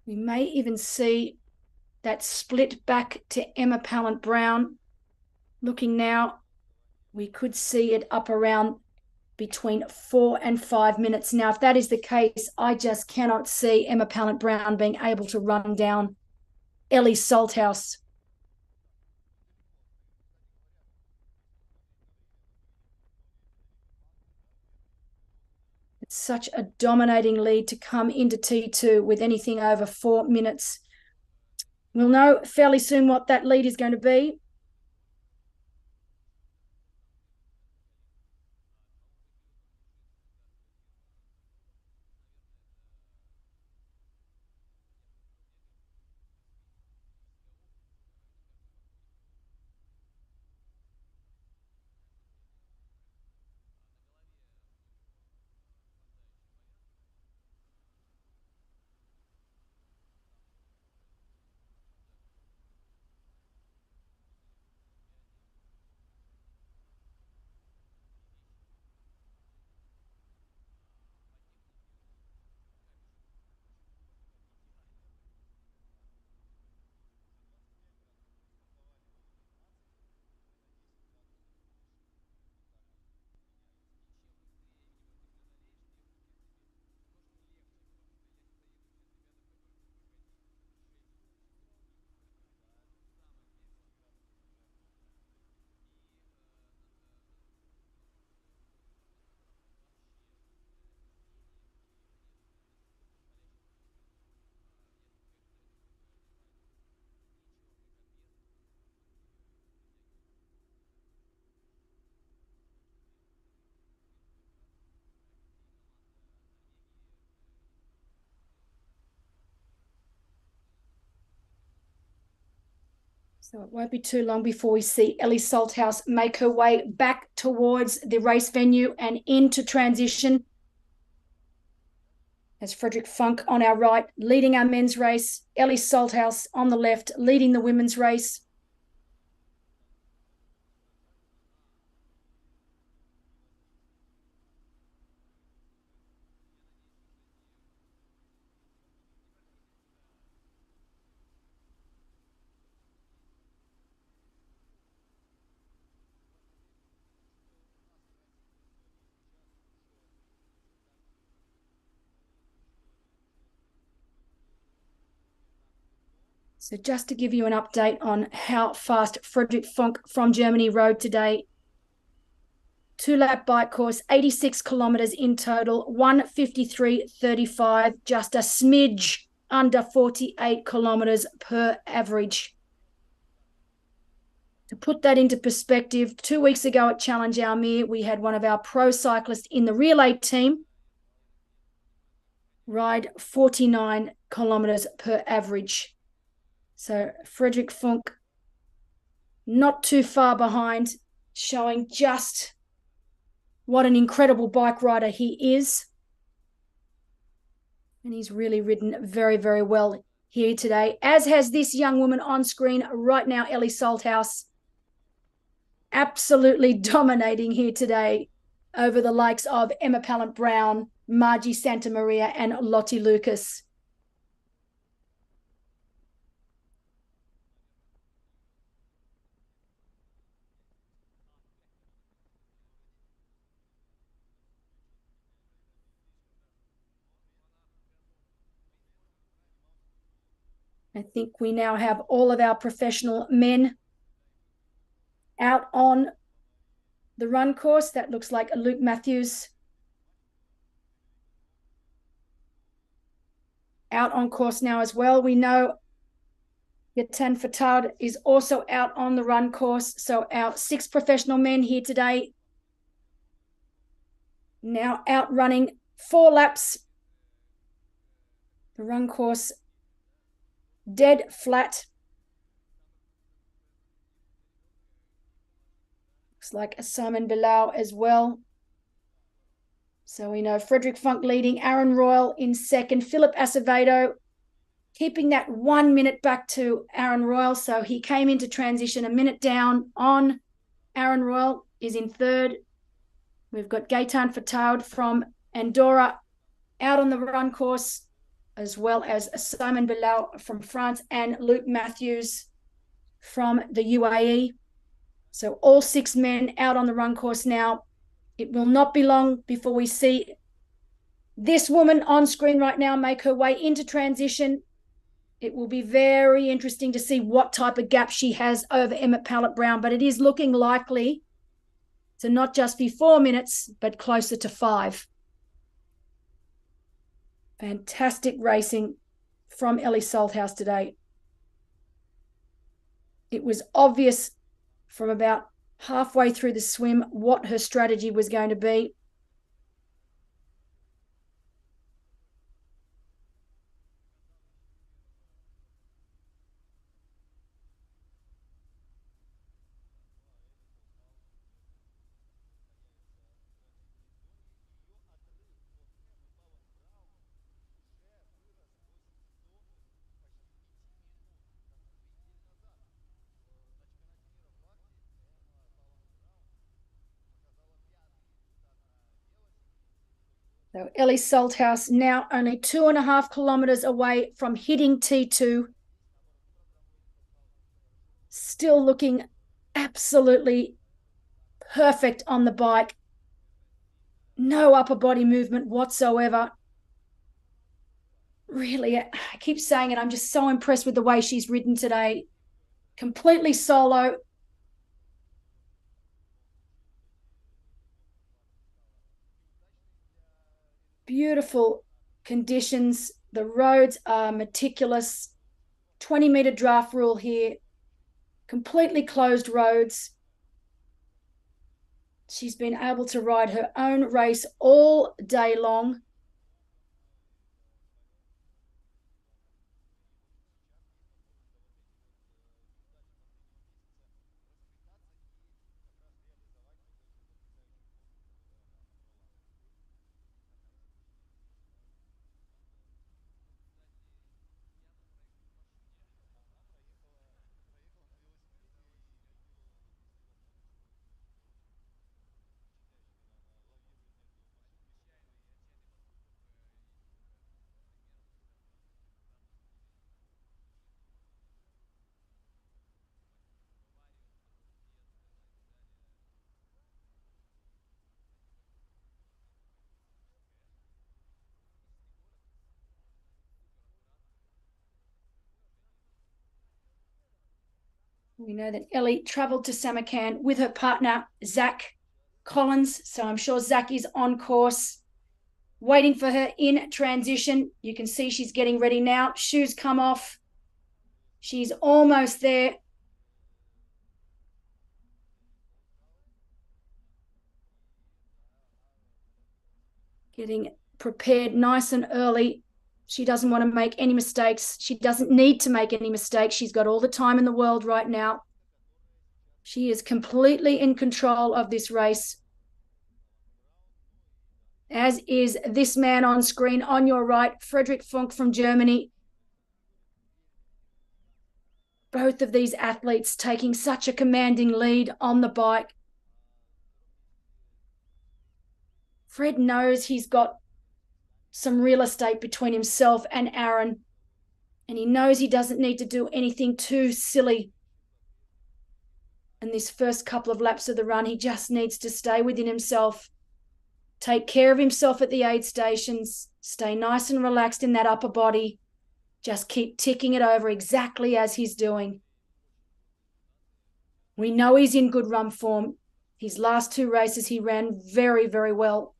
We may even see that split back to Emma Pallant-Brown. Looking now, we could see it up around between 4 and 5 minutes. Now, if that is the case, I just cannot see Emma Pallant-Brown being able to run down Ellie Salthouse. It's such a dominating lead to come into T2 with anything over 4 minutes. We'll know fairly soon what that lead is going to be. So it won't be too long before we see Ellie Salthouse make her way back towards the race venue and into transition. As Frederick Funk on our right, leading our men's race. Ellie Salthouse on the left, leading the women's race. So just to give you an update on how fast Frederick Funk from Germany rode today. 2-lap bike course, 86 kilometres in total, 1:53.35, just a smidge under 48 kilometres per average. To put that into perspective, 2 weeks ago at Challenge Almere, we had one of our pro cyclists in the relay team ride 49 kilometres per average. So Frederick Funk not too far behind, showing just what an incredible bike rider he is. And he's really ridden very, very well here today, as has this young woman on screen right now, Ellie Salthouse, absolutely dominating here today over the likes of Emma Pallant-Brown, Margie Santamaria, and Lottie Lucas. I think we now have all of our professional men out on the run course. That looks like Luke Matthews out on course now as well. We know Yatan Fatad is also out on the run course. So our 6 professional men here today now out running 4 laps. The run course dead flat. Looks like a Simon Bilal as well. So we know Frederick Funk leading, Aaron Royal in second, Philip Acevedo keeping that 1 minute back to Aaron Royal. So he came into transition a minute down on Aaron Royal, is in third. We've got Gaetan Fatad from Andorra out on the run course, as well as Simon Bilal from France and Luke Matthews from the UAE. So all 6 men out on the run course now. It will not be long before we see this woman on screen right now make her way into transition. It will be very interesting to see what type of gap she has over Emma Pallant-Brown, but it is looking likely to not just be 4 minutes, but closer to 5. Fantastic racing from Ellie Salthouse today. It was obvious from about halfway through the swim what her strategy was going to be. So Ellie Salthouse now only 2.5 kilometers away from hitting T2. Still looking absolutely perfect on the bike. No upper body movement whatsoever. Really, I keep saying it, I'm just so impressed with the way she's ridden today. Completely solo. Beautiful conditions. The roads are meticulous. 20-meter draft rule here. Completely closed roads. She's been able to ride her own race all day long. We know that Ellie travelled to Samarkand with her partner, Zach Collins. So I'm sure Zach is on course, waiting for her in transition. You can see she's getting ready now. Shoes come off. She's almost there. Getting prepared nice and early. She doesn't want to make any mistakes. She doesn't need to make any mistakes. She's got all the time in the world right now. She is completely in control of this race, as is this man on screen on your right, Frederick Funk from Germany. Both of these athletes taking such a commanding lead on the bike. Fred knows he's got some real estate between himself and Aaron, and he knows he doesn't need to do anything too silly in this first couple of laps of the run. He just needs to stay within himself, take care of himself at the aid stations, stay nice and relaxed in that upper body, just keep ticking it over exactly as he's doing. We know he's in good run form. His last 2 races he ran very, very well.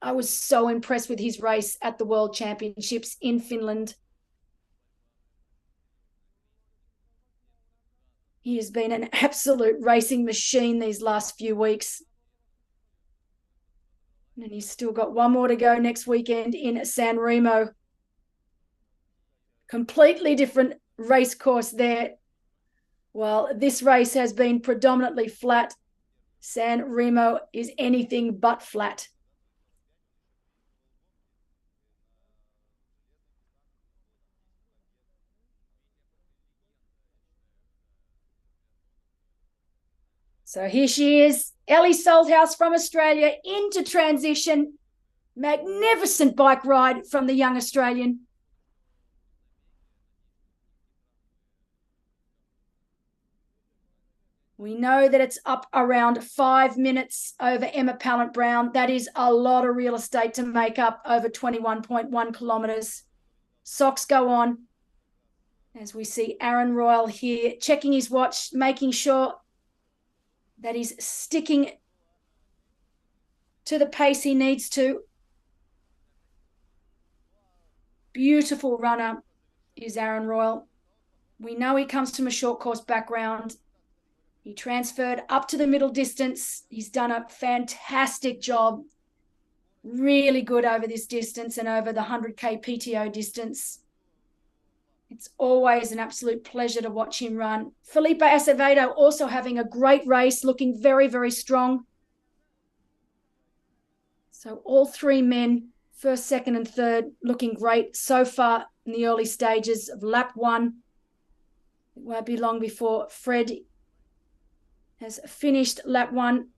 I was so impressed with his race at the World Championships in Finland. He has been an absolute racing machine these last few weeks. And he's still got one more to go next weekend in San Remo. Completely different race course there. Well, this race has been predominantly flat. San Remo is anything but flat. So here she is, Ellie Salthouse from Australia into transition. Magnificent bike ride from the young Australian. We know that it's up around 5 minutes over Emma Pallant-Brown. That is a lot of real estate to make up over 21.1 kilometres. Socks go on as we see Aaron Royal here checking his watch, making sure that he's sticking to the pace he needs to. Beautiful runner is Aaron Royal. We know he comes from a short course background. He transferred up to the middle distance. He's done a fantastic job. Really good over this distance and over the 100K PTO distance. It's always an absolute pleasure to watch him run. Felipe Acevedo also having a great race, looking very, very strong. So all three men, first, second, and third, looking great so far in the early stages of lap one. It won't be long before Fred has finished lap one.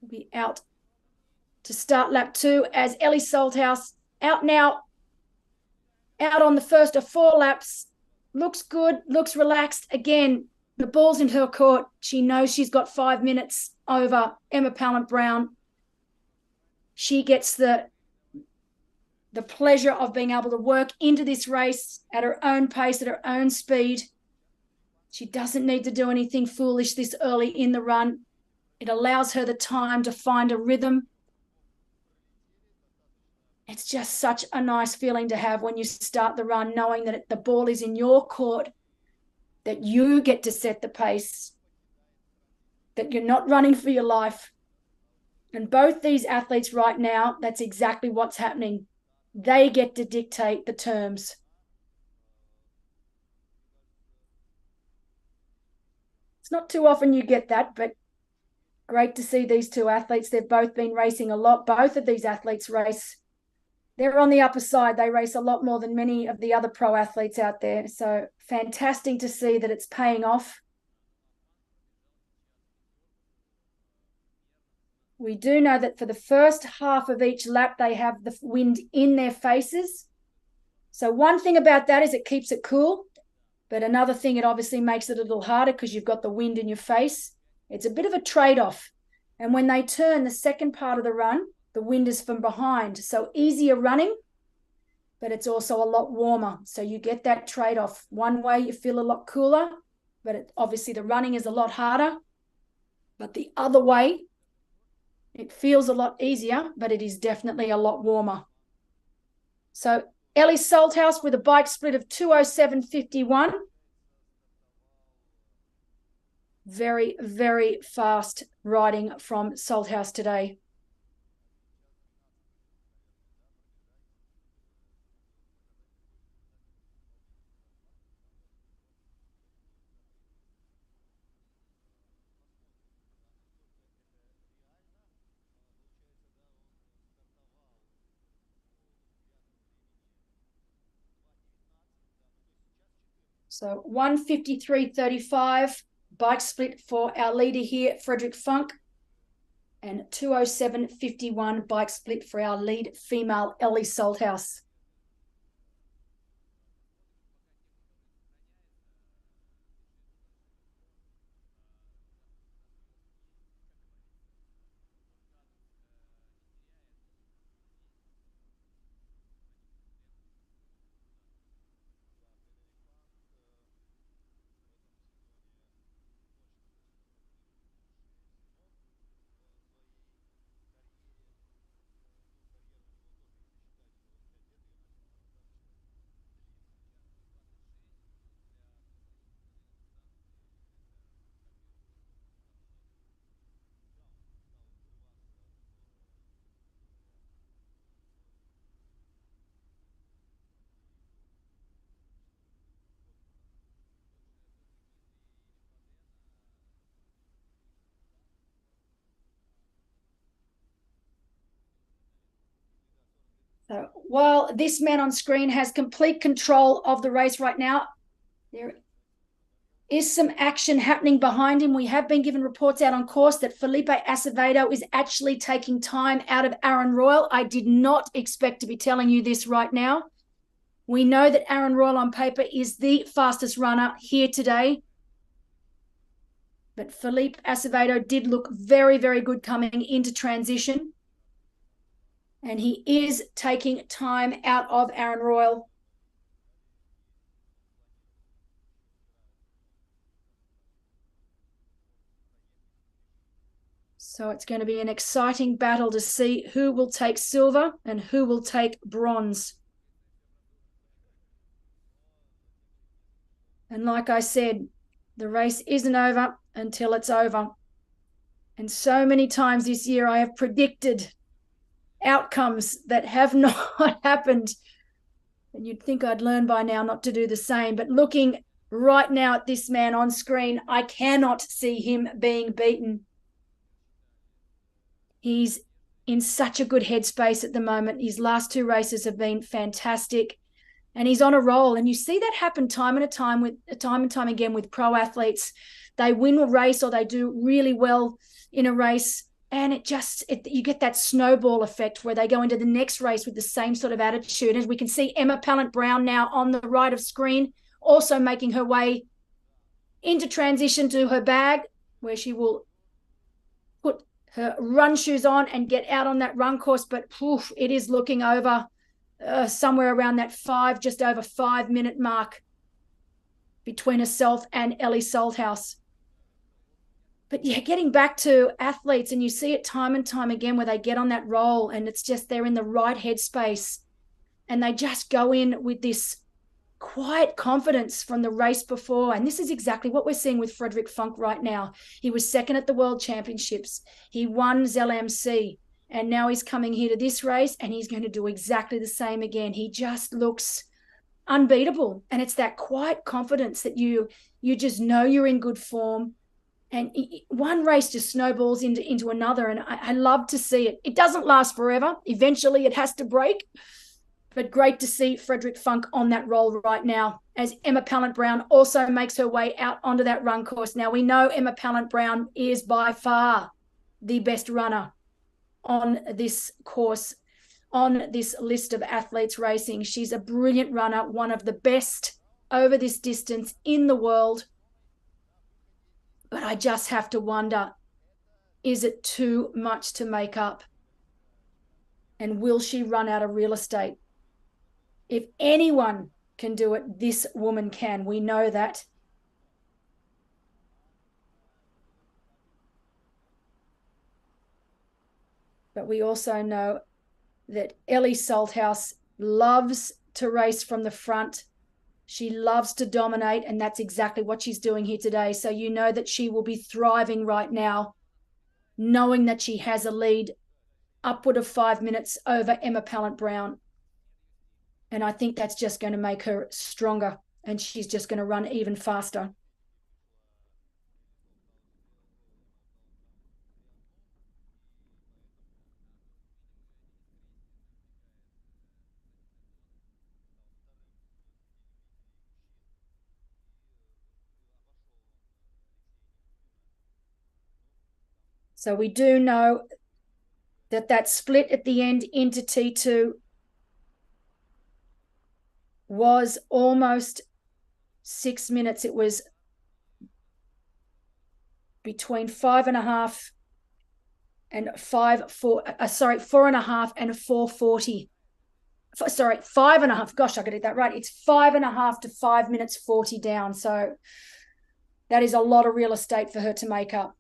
We'll be out to start lap two as Ellie Salthouse out now, out on the first of 4 laps. Looks good, looks relaxed. Again, the ball's in her court. She knows she's got 5 minutes over Emma Pallant-Brown. She gets the pleasure of being able to work into this race at her own pace, at her own speed. She doesn't need to do anything foolish this early in the run. It allows her the time to find a rhythm. It's just such a nice feeling to have when you start the run, knowing that the ball is in your court, that you get to set the pace, that you're not running for your life. And both these athletes right now, that's exactly what's happening. They get to dictate the terms. It's not too often you get that, but great to see these two athletes. They've both been racing a lot. Both of these athletes race. They're on the upper side. They race a lot more than many of the other pro athletes out there. So fantastic to see that it's paying off. We do know that for the first half of each lap, they have the wind in their faces. So one thing about that is it keeps it cool. But another thing, it obviously makes it a little harder because you've got the wind in your face. It's a bit of a trade-off. And when they turn the second part of the run, the wind is from behind. So easier running, but it's also a lot warmer. So you get that trade-off. One way you feel a lot cooler, but obviously the running is a lot harder. But the other way, it feels a lot easier, but it is definitely a lot warmer. So Ellie Salthouse with a bike split of 2:07.51. Very, very fast riding from Salthouse today. So 1:53.35 bike split for our leader here, Frederick Funk, and 2:07.51 bike split for our lead female, Ellie Salthouse. So while this man on screen has complete control of the race right now, there is some action happening behind him. We have been given reports out on course that Felipe Acevedo is actually taking time out of Aaron Royal. I did not expect to be telling you this right now. We know that Aaron Royal on paper is the fastest runner here today. But Felipe Acevedo did look very, very good coming into transition. And he is taking time out of Aaron Royal. So it's going to be an exciting battle to see who will take silver and who will take bronze. And like I said, the race isn't over until it's over. And so many times this year I have predicted outcomes that have not happened. And you'd think I'd learn by now not to do the same. But looking right now at this man on screen, I cannot see him being beaten. He's in such a good headspace at the moment. His last two races have been fantastic. And he's on a roll. And you see that happen time and time again with pro athletes. They win a race or they do really well in a race, and you get that snowball effect where they go into the next race with the same sort of attitude. As we can see Emma Pallant-Brown now on the right of screen, also making her way into transition to her bag, where she will put her run shoes on and get out on that run course. But it is looking over somewhere around that just over 5 minute mark between herself and Ellie Salthouse. But yeah, getting back to athletes, and you see it time and time again where they get on that roll and it's just they're in the right headspace and they just go in with this quiet confidence from the race before. And this is exactly what we're seeing with Frederick Funk right now. He was second at the World Championships. He won ZLMC, and now he's coming here to this race and he's going to do exactly the same again. He just looks unbeatable. And it's that quiet confidence that you just know you're in good form. And one race just snowballs into another. And I love to see it. It doesn't last forever. Eventually it has to break. But great to see Frederick Funk on that roll right now, as Emma Pallant-Brown also makes her way out onto that run course. Now, we know Emma Pallant-Brown is by far the best runner on this course, on this list of athletes racing. She's a brilliant runner, one of the best over this distance in the world. But I just have to wonder, is it too much to make up? And will she run out of real estate? If anyone can do it, this woman can. We know that. But we also know that Ellie Salthouse loves to race from the front. She loves to dominate, and that's exactly what she's doing here today. So you know that she will be thriving right now, knowing that she has a lead upward of 5 minutes over Emma Pallant-Brown. And I think that's just going to make her stronger, and she's just going to run even faster. So we do know that split at the end into T2 was almost 6 minutes. It was between 4.5 and 4:40. Sorry, 5.5. Gosh, I got it that right. It's 5.5 to 5 minutes 40 down. So that is a lot of real estate for her to make up.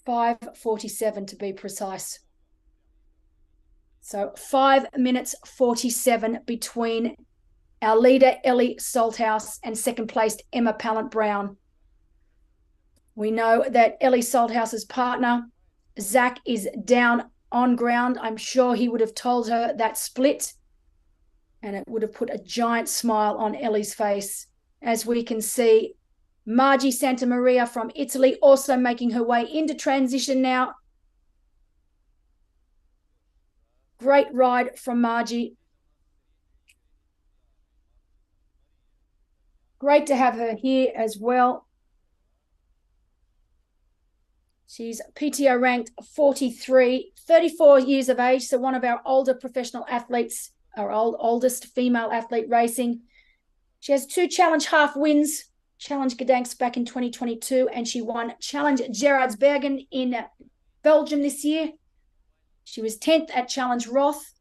5:47 to be precise. So 5 minutes 47 between our leader, Ellie Salthouse, and second placed Emma Pallant-Brown. We know that Ellie Salthouse's partner, Zach, is down on ground. I'm sure he would have told her that split, and it would have put a giant smile on Ellie's face. As we can see, Margie Santamaria from Italy also making her way into transition now. Great ride from Margie. Great to have her here as well. She's PTO ranked 43, 34 years of age, so one of our older professional athletes, our oldest female athlete racing. She has 2 Challenge half wins, Challenge Gdansk back in 2022, and she won Challenge Gerardsbergen in Belgium this year. She was 10th at Challenge Roth.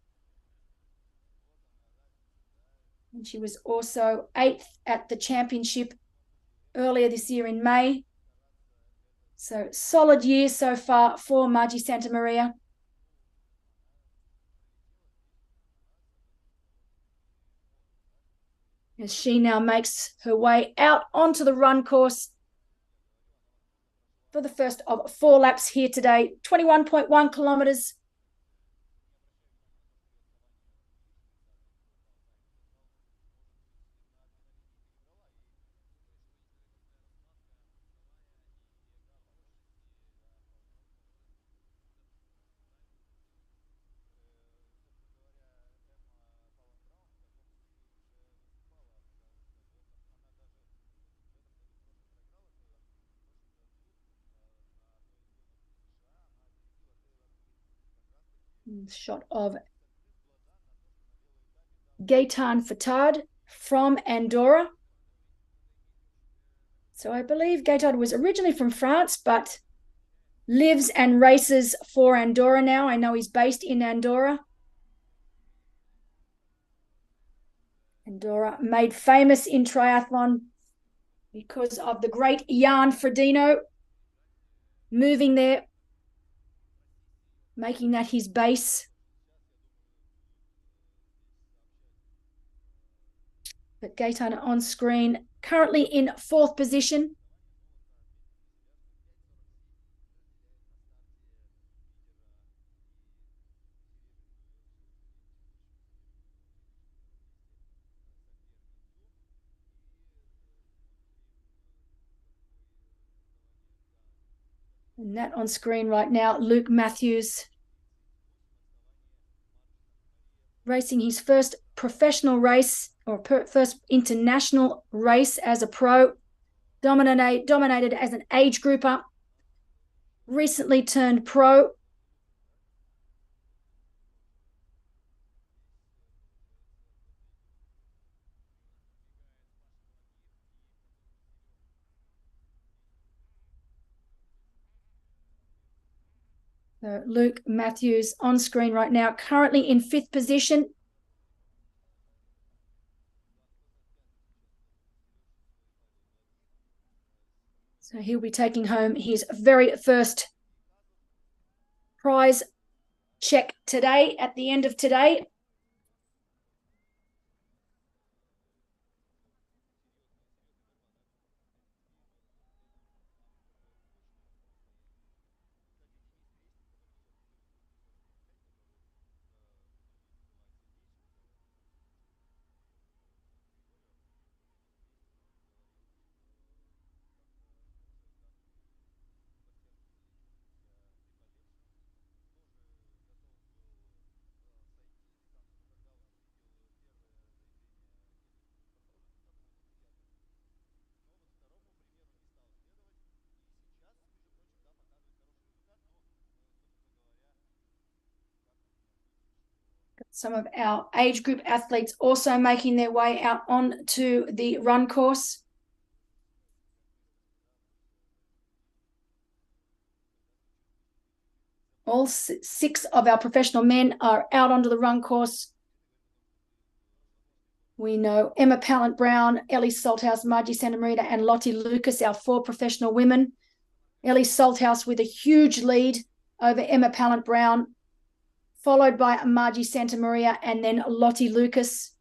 And she was also 8th at the championship earlier this year in May. So solid year so far for Margie Santamaria. as she now makes her way out onto the run course for the first of 4 laps here today. 21.1 kilometers. Shot of Gaetan Fatad from Andorra. So I believe Gaetan was originally from France, but lives and races for Andorra now. I know he's based in Andorra. Andorra made famous in triathlon because of the great Jan Frodeno moving there, making that his base. But Gaetan on screen, currently in 4th position. And that on screen right now, Luke Matthews, racing his first professional race or first international race as a pro, dominated as an age grouper, recently turned pro. So Luke Matthews on screen right now, currently in 5th position. So he'll be taking home his very first prize check today, at the end of today. Some of our age group athletes also making their way out onto the run course. All 6 of our professional men are out onto the run course. We know Emma Pallant-Brown, Ellie Salthouse, Margie Santamaria, and Lottie Lucas, our 4 professional women. Ellie Salthouse with a huge lead over Emma Pallant-Brown, followed by Margie Santamaria and then Lottie Lucas.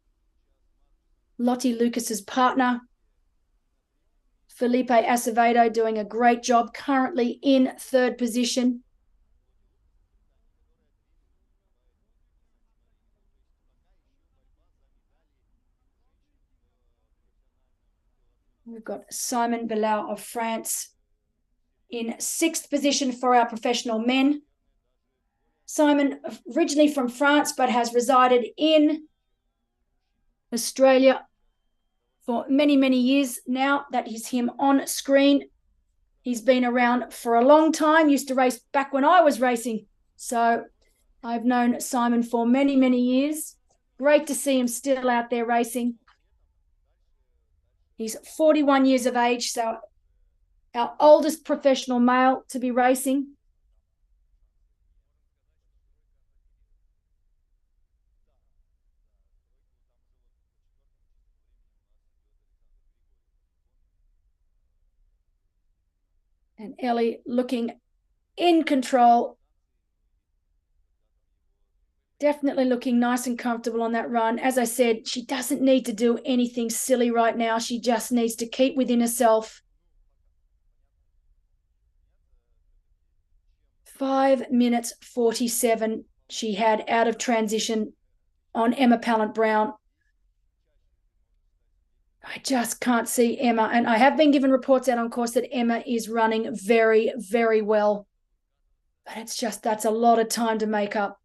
Lottie Lucas's partner, Felipe Acevedo, doing a great job, currently in 3rd position. We've got Simon Bilal of France in 6th position for our professional men. Simon, originally from France, but has resided in Australia for many, many years now. That is him on screen. He's been around for a long time, used to race back when I was racing. So I've known Simon for many, many years. Great to see him still out there racing. He's 41 years of age, so our oldest professional male to be racing. And Ellie looking in control. Definitely looking nice and comfortable on that run. As I said, she doesn't need to do anything silly right now. She just needs to keep within herself. 5 minutes 47 she had out of transition on Emma Pallant-Brown. I just can't see Emma. And I have been given reports out on course that Emma is running very, very well. But it's just, that's a lot of time to make up.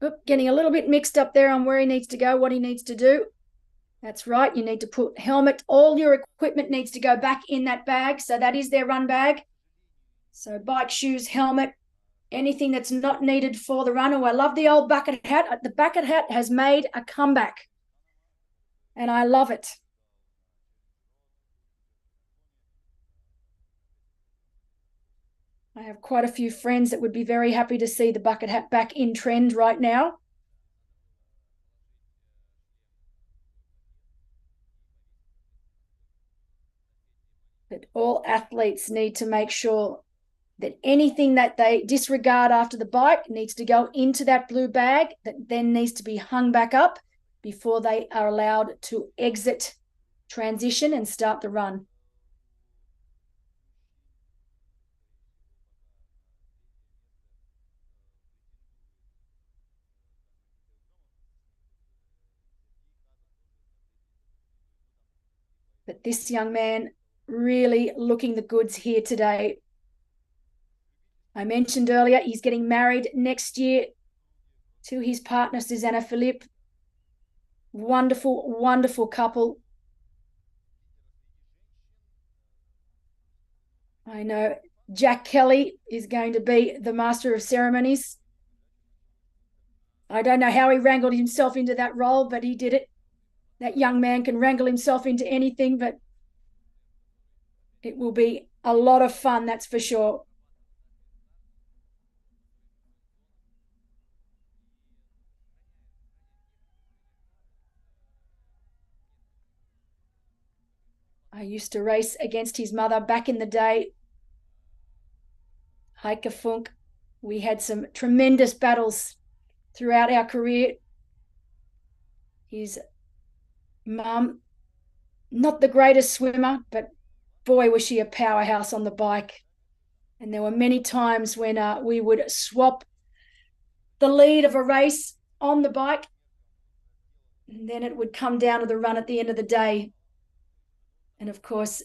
Oop, getting a little bit mixed up there on where he needs to go, what he needs to do. That's right. You need to put helmet. All your equipment needs to go back in that bag. So that is their run bag. So bike shoes, helmet, anything that's not needed for the run. Oh, I love the old bucket hat. The bucket hat has made a comeback. And I love it. I have quite a few friends that would be very happy to see the bucket hat back in trend right now. But all athletes need to make sure that anything that they disregard after the bike needs to go into that blue bag that then needs to be hung back up before they are allowed to exit transition and start the run. But this young man really looking the goods here today. I mentioned earlier, he's getting married next year to his partner, Susanna Philippe. Wonderful, wonderful couple. I know Jack Kelly is going to be the master of ceremonies. I don't know how he wrangled himself into that role, but he did it. That young man can wrangle himself into anything, but it will be a lot of fun, that's for sure. I used to race against his mother back in the day, Heike Funk. We had some tremendous battles throughout our career. His mum, not the greatest swimmer, but boy, was she a powerhouse on the bike. And there were many times when we would swap the lead of a race on the bike, and then it would come down to the run at the end of the day. And of course,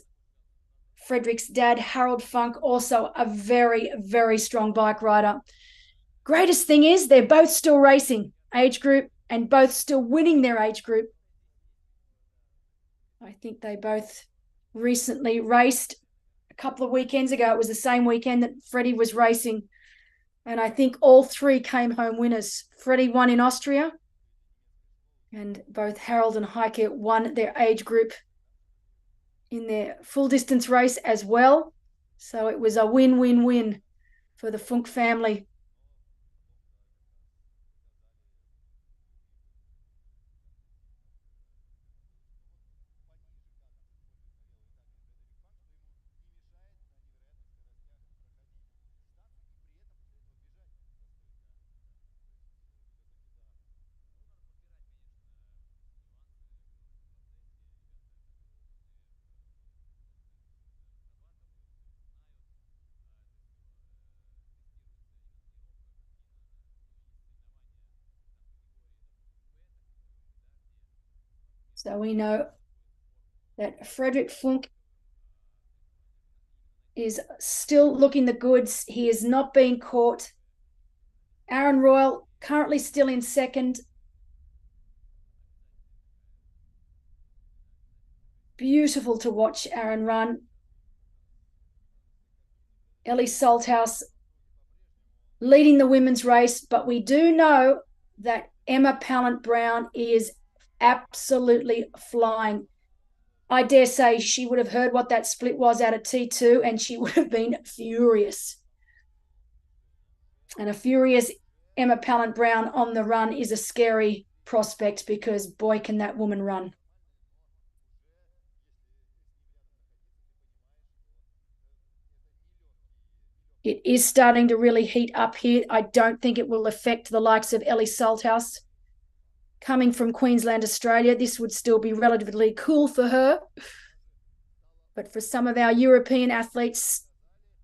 Frederick's dad, Harold Funk, also a very, very strong bike rider. Greatest thing is they're both still racing age group and both still winning their age group. I think they both recently raced a couple of weekends ago. It was the same weekend that Freddie was racing. And I think all three came home winners. Freddie won in Austria, and both Harold and Heike won their age group in their full distance race as well. So it was a win-win-win for the Funk family. So we know that Frederick Funk is still looking the goods. He is not being caught. Aaron Royal currently still in second. Beautiful to watch Aaron run. Ellie Salthouse leading the women's race, but we do know that Emma Pallant-Brown is absolutely flying. I dare say she would have heard what that split was out of T2 and she would have been furious. And a furious Emma Pallant-Brown on the run is a scary prospect because boy, can that woman run. It is starting to really heat up here. I don't think it will affect the likes of Ellie Salthouse. Coming from Queensland, Australia, this would still be relatively cool for her. But for some of our European athletes,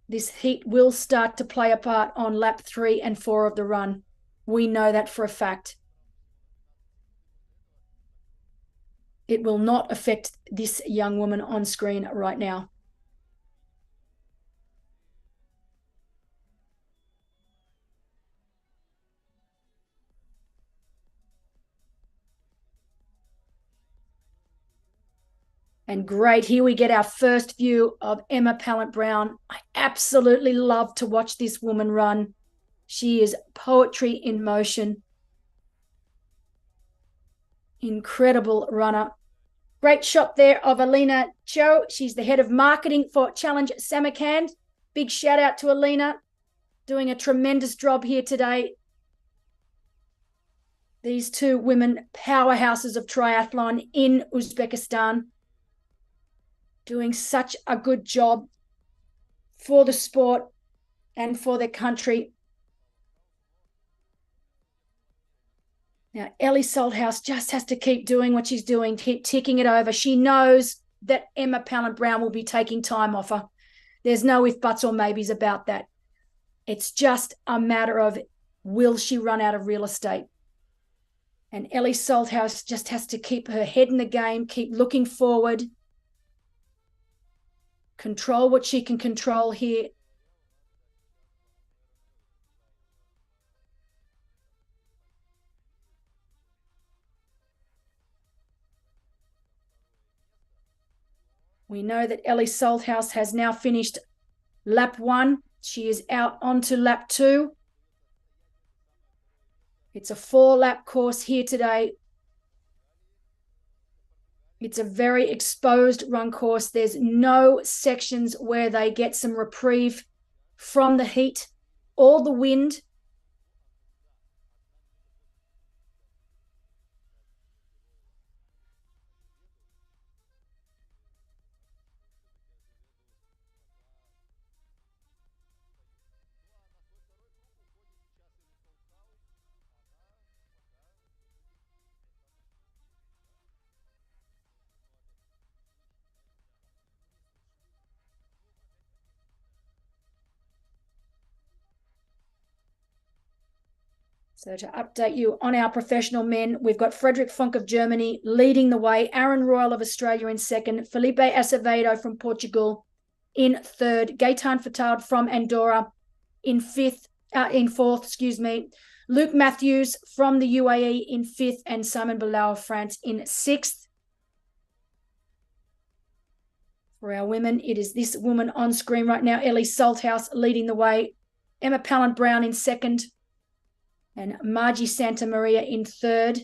this heat will start to play a part on lap 3 and 4 of the run. We know that for a fact. It will not affect this young woman on screen right now. And great, here we get our first view of Emma Pallant-Brown. I absolutely love to watch this woman run. She is poetry in motion. Incredible runner. Great shot there of Alina Cho. She's the head of marketing for Challenge Samarkand. Big shout out to Alina, doing a tremendous job here today. These two women, powerhouses of triathlon in Uzbekistan, doing such a good job for the sport and for their country. Now, Ellie Salthouse just has to keep doing what she's doing, keep ticking it over. She knows that Emma Pallant-Brown will be taking time off her. There's no if, buts, or maybes about that. It's just a matter of, will she run out of real estate? And Ellie Salthouse just has to keep her head in the game, keep looking forward, control what she can control here. We know that Ellie Salthouse has now finished lap 1. She is out onto lap 2. It's a 4-lap course here today. It's a very exposed run course. There's no sections where they get some reprieve from the heat or the wind. So to update you on our professional men, we've got Frederick Funk of Germany leading the way, Aaron Royal of Australia in second, Felipe Acevedo from Portugal in third, Gaetan Fatard from Andorra in fourth, Luke Matthews from the UAE in fifth, and Simon Bilal of France in sixth. For our women, it is this woman on screen right now, Ellie Salthouse, leading the way, Emma Pallant-Brown in second, and Margie Santa Maria in third,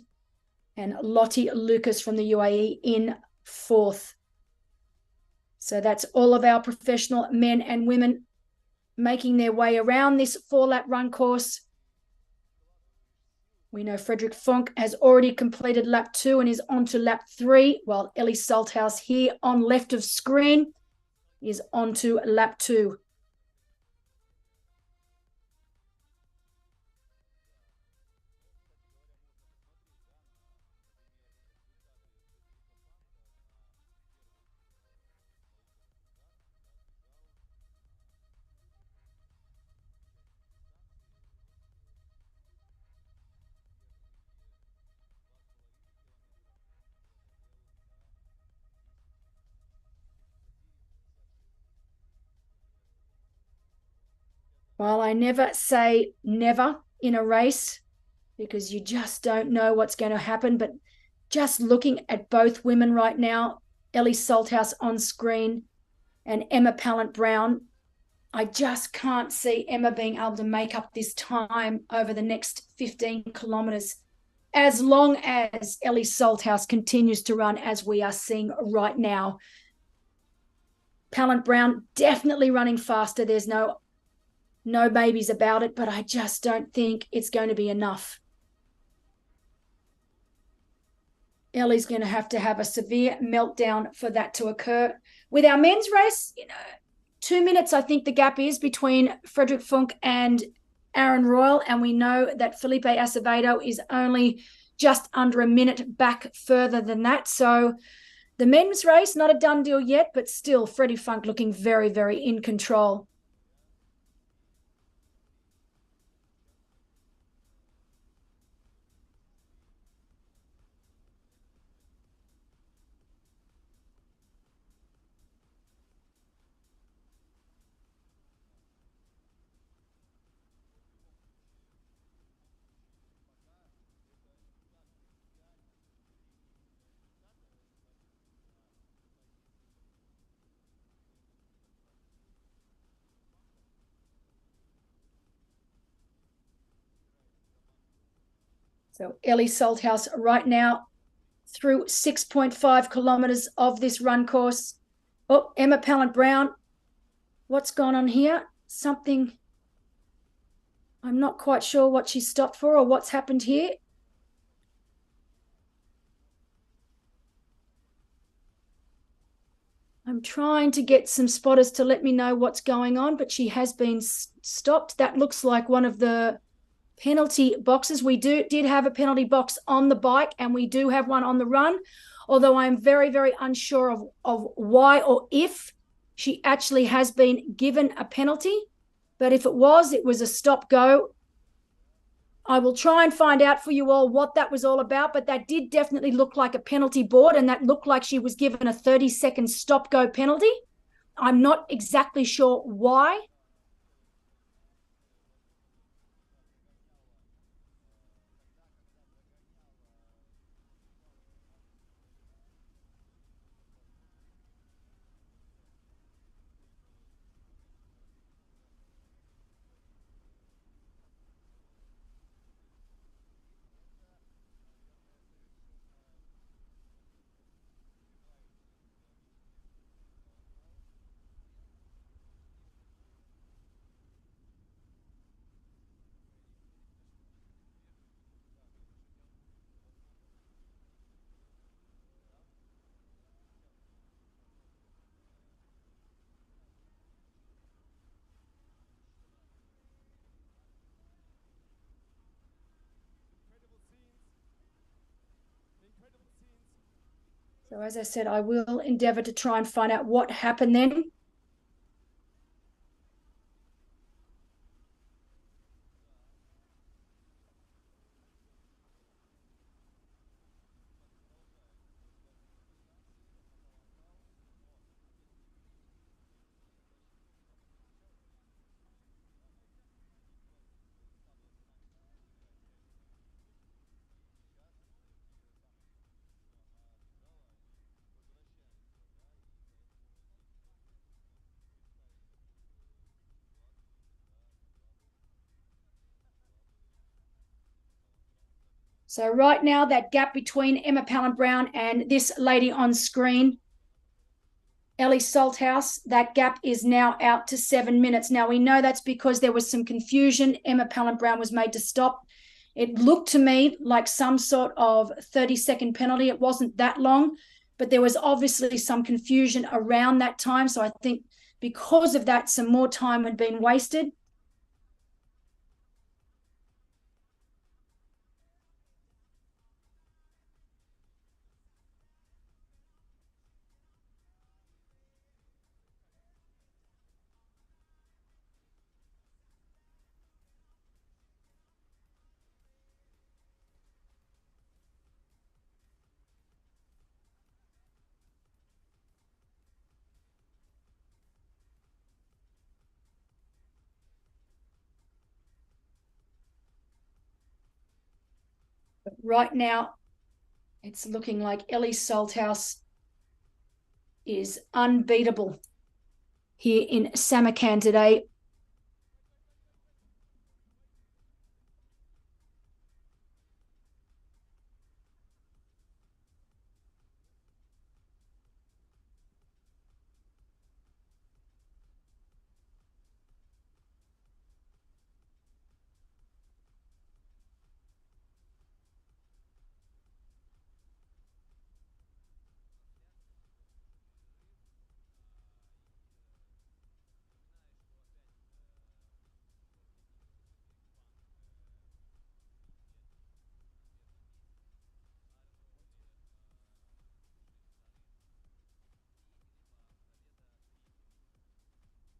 and Lottie Lucas from the UAE in fourth. So that's all of our professional men and women making their way around this 4-lap run course. We know Frederick Funk has already completed lap 2 and is on to lap 3, while Ellie Salthouse here on left of screen is on to lap 2. While I never say never in a race, because you just don't know what's going to happen, but just looking at both women right now, Ellie Salthouse on screen and Emma Pallant-Brown, I just can't see Emma being able to make up this time over the next 15 kilometres, as long as Ellie Salthouse continues to run as we are seeing right now. Pallant-Brown definitely running faster. There's no babies about it, but I just don't think it's going to be enough. Ellie's going to have a severe meltdown for that to occur. With our men's race, 2 minutes, I think the gap is between Frederick Funk and Aaron Royal, and we know that Felipe Acevedo is only just under a minute back further than that. So the men's race, not a done deal yet, but still Freddie Funk looking very, very in control. So Ellie Salthouse right now through 6.5 kilometers of this run course. Oh, Emma Pallant-Brown. What's gone on here? Something. I'm not quite sure what she stopped for or what's happened here. I'm trying to get some spotters to let me know what's going on, but she has been stopped. That looks like one of the penalty boxes. We did have a penalty box on the bike, and we do have one on the run, although I'm very, very unsure of why or if she actually has been given a penalty. But if it was a stop-go. I will try and find out for you all what that was all about, but that did definitely look like a penalty board, and that looked like she was given a 30-second stop-go penalty. I'm not exactly sure why. So as I said, I will endeavour to try and find out what happened then. So right now, that gap between Emma Pallant-Brown and this lady on screen, Ellie Salthouse, that gap is now out to 7 minutes. Now, we know that's because there was some confusion. Emma Pallant-Brown was made to stop. It looked to me like some sort of 30-second penalty. It wasn't that long, but there was obviously some confusion around that time. So I think because of that, some more time had been wasted. But right now, it's looking like Ellie Salthouse is unbeatable here in Samarkand today.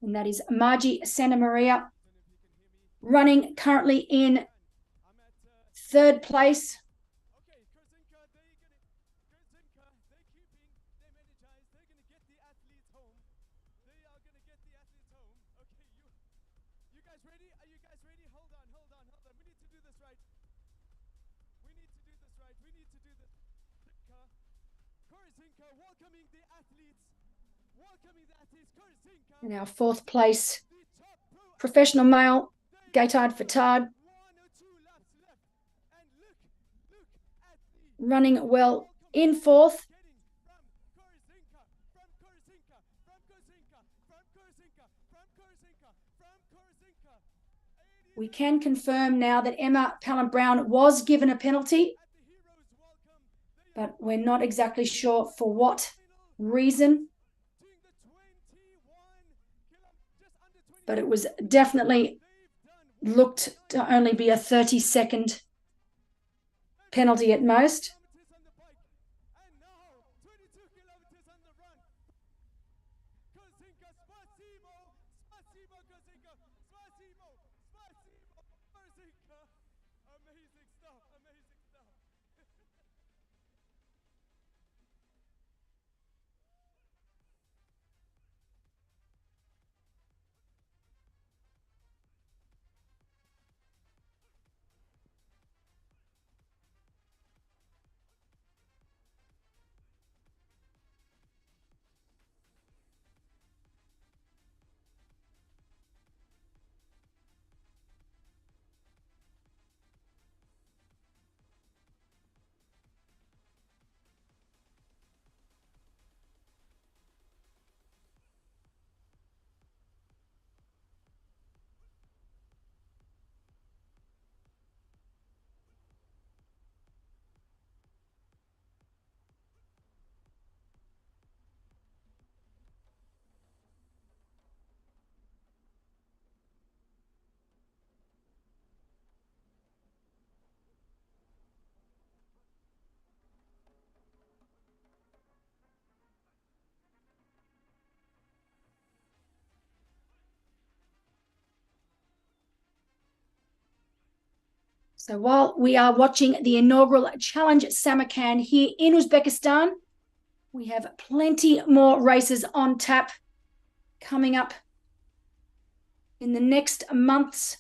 and that is Margie Santa Maria, running currently in third place. Okay, Korzinka, they're keeping them energized. They're gonna get the athletes home. They are gonna get the athletes home. Okay, you guys ready? Are you guys ready? Hold on. We need to do this right. Korzinka, welcoming the athletes. Korzinka. In our fourth place, professional male, Gaetard Fatard, 1 or 2 laps left. And look at the running well in fourth. We can confirm now that Emma Pallant-Brown was given a penalty, but we're not exactly sure for what reason. But it was definitely looked to only be a 30-second penalty at most. And now 22 kilometers on the run. Korzinka, spasibo, Korzinka, spasibo, Korzinka. Amazing stuff. So while we are watching the inaugural Challenge Samarkand here in Uzbekistan, we have plenty more races on tap coming up in the next months.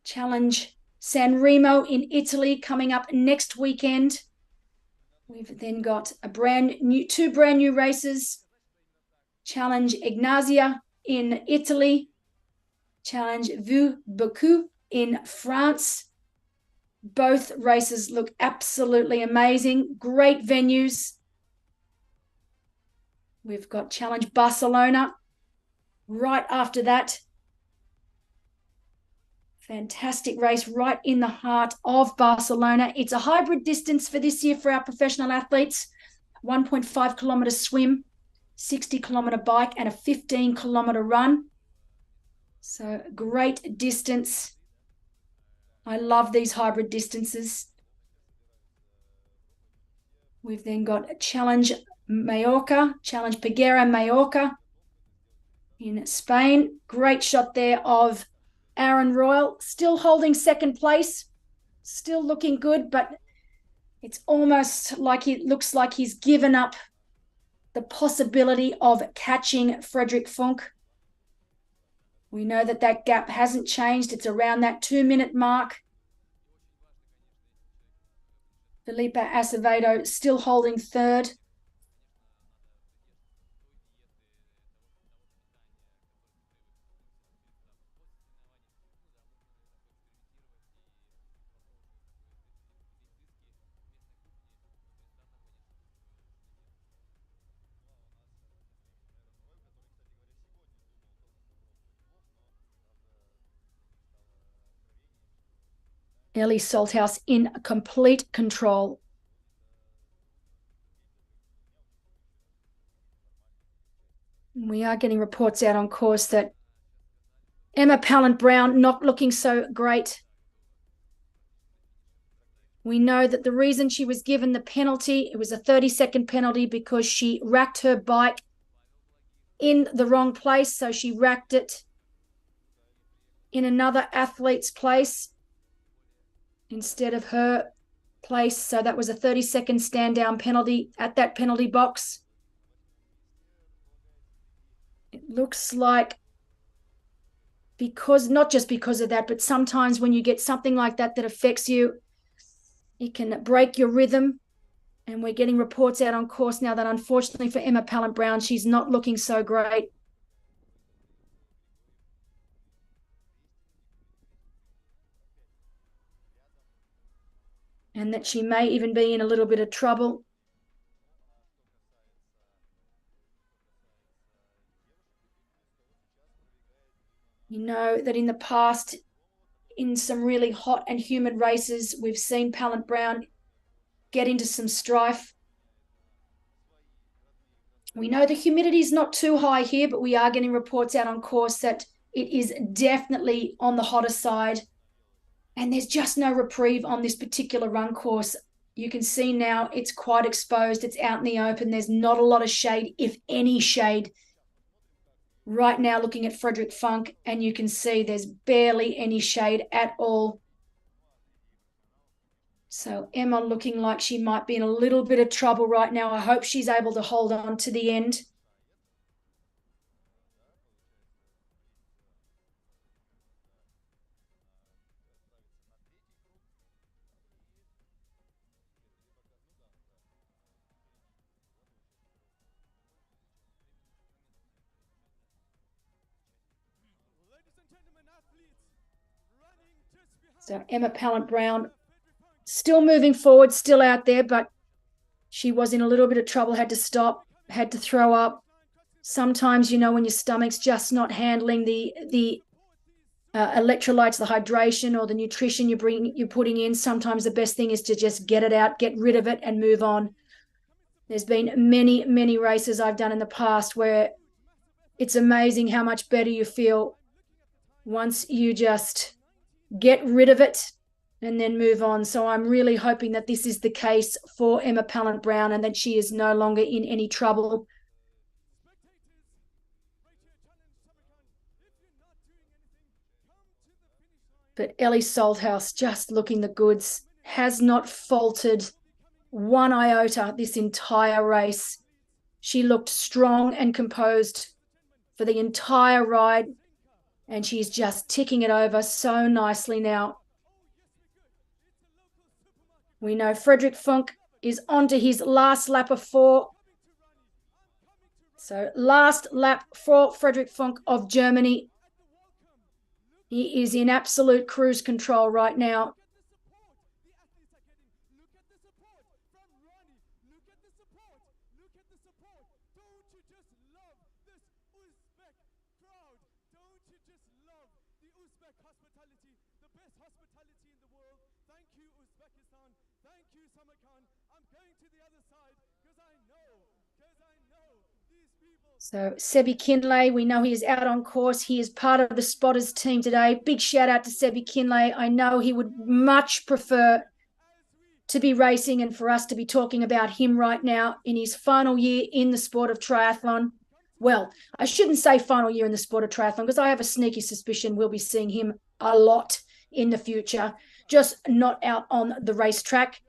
Challenge San Remo in Italy coming up next weekend. We've then got two brand new races. Challenge Ignazia in Italy. Challenge Vieux Beaucoup in France. Both races look absolutely amazing. Great venues. We've got Challenge Barcelona right after that. Fantastic race right in the heart of Barcelona. It's a hybrid distance for this year for our professional athletes. 1.5 kilometre swim, 60 kilometre bike, and a 15 kilometre run. So great distance. I love these hybrid distances. We've then got Challenge Mallorca, Challenge Peguera Mallorca in Spain. Great shot there of Aaron Royal, still holding second place, still looking good, but it's almost like it looks like he's given up the possibility of catching Frederick Funk. We know that that gap hasn't changed. It's around that 2-minute mark. Felipe Acevedo still holding third. Ellie Salthouse in complete control. We are getting reports out on course that Emma Pallant-Brown not looking so great. We know that the reason she was given the penalty, it was a 30-second penalty because she racked her bike in the wrong place, so she racked it in another athlete's place instead of her place. So that was a 30-second stand down penalty at that penalty box. It looks like, because not just because of that, but sometimes when you get something like that that affects you, it can break your rhythm. And we're getting reports out on course now that unfortunately for Emma Pallant-Brown, she's not looking so great. And that she may even be in a little bit of trouble. You know that in the past, in some really hot and humid races, we've seen Pallant-Brown get into some strife. We know the humidity is not too high here, but we are getting reports out on course that it is definitely on the hotter side. And there's just no reprieve on this particular run course. You can see now it's quite exposed. It's out in the open. There's not a lot of shade, if any shade. Right now, looking at Frederick Funk, and you can see there's barely any shade at all. So Emma looking like she might be in a little bit of trouble right now. I hope she's able to hold on to the end. So Emma Pallant-Brown still moving forward, still out there, but she was in a little bit of trouble, had to stop, had to throw up. Sometimes, you know, when your stomach's just not handling the electrolytes, the hydration or the nutrition you're putting in, sometimes the best thing is to just get it out, get rid of it and move on. There's been many, many races I've done in the past where it's amazing how much better you feel once you just get rid of it and then move on. So I'm really hoping that this is the case for Emma Pallant-Brown and that she is no longer in any trouble. But Ellie Salthouse just looking the goods, has not faltered one iota this entire race. She looked strong and composed for the entire ride, and she's just ticking it over so nicely now. We know Frederick Funk is onto his last lap of 4. So last lap for Frederick Funk of Germany. He is in absolute cruise control right now. Hospitality, the best hospitality in the world. Thank you, Uzbekistan. Thank you, Samarkand. I'm going to the other side because I know these people. So Sebi Kinlay, we know he is out on course. He is part of the spotters team today. Big shout out to Sebi Kinlay. I know he would much prefer to be racing and for us to be talking about him right now in his final year in the sport of triathlon. Well, I shouldn't say final year in the sport of triathlon because I have a sneaky suspicion we'll be seeing him a lot in the future, just not out on the racetrack.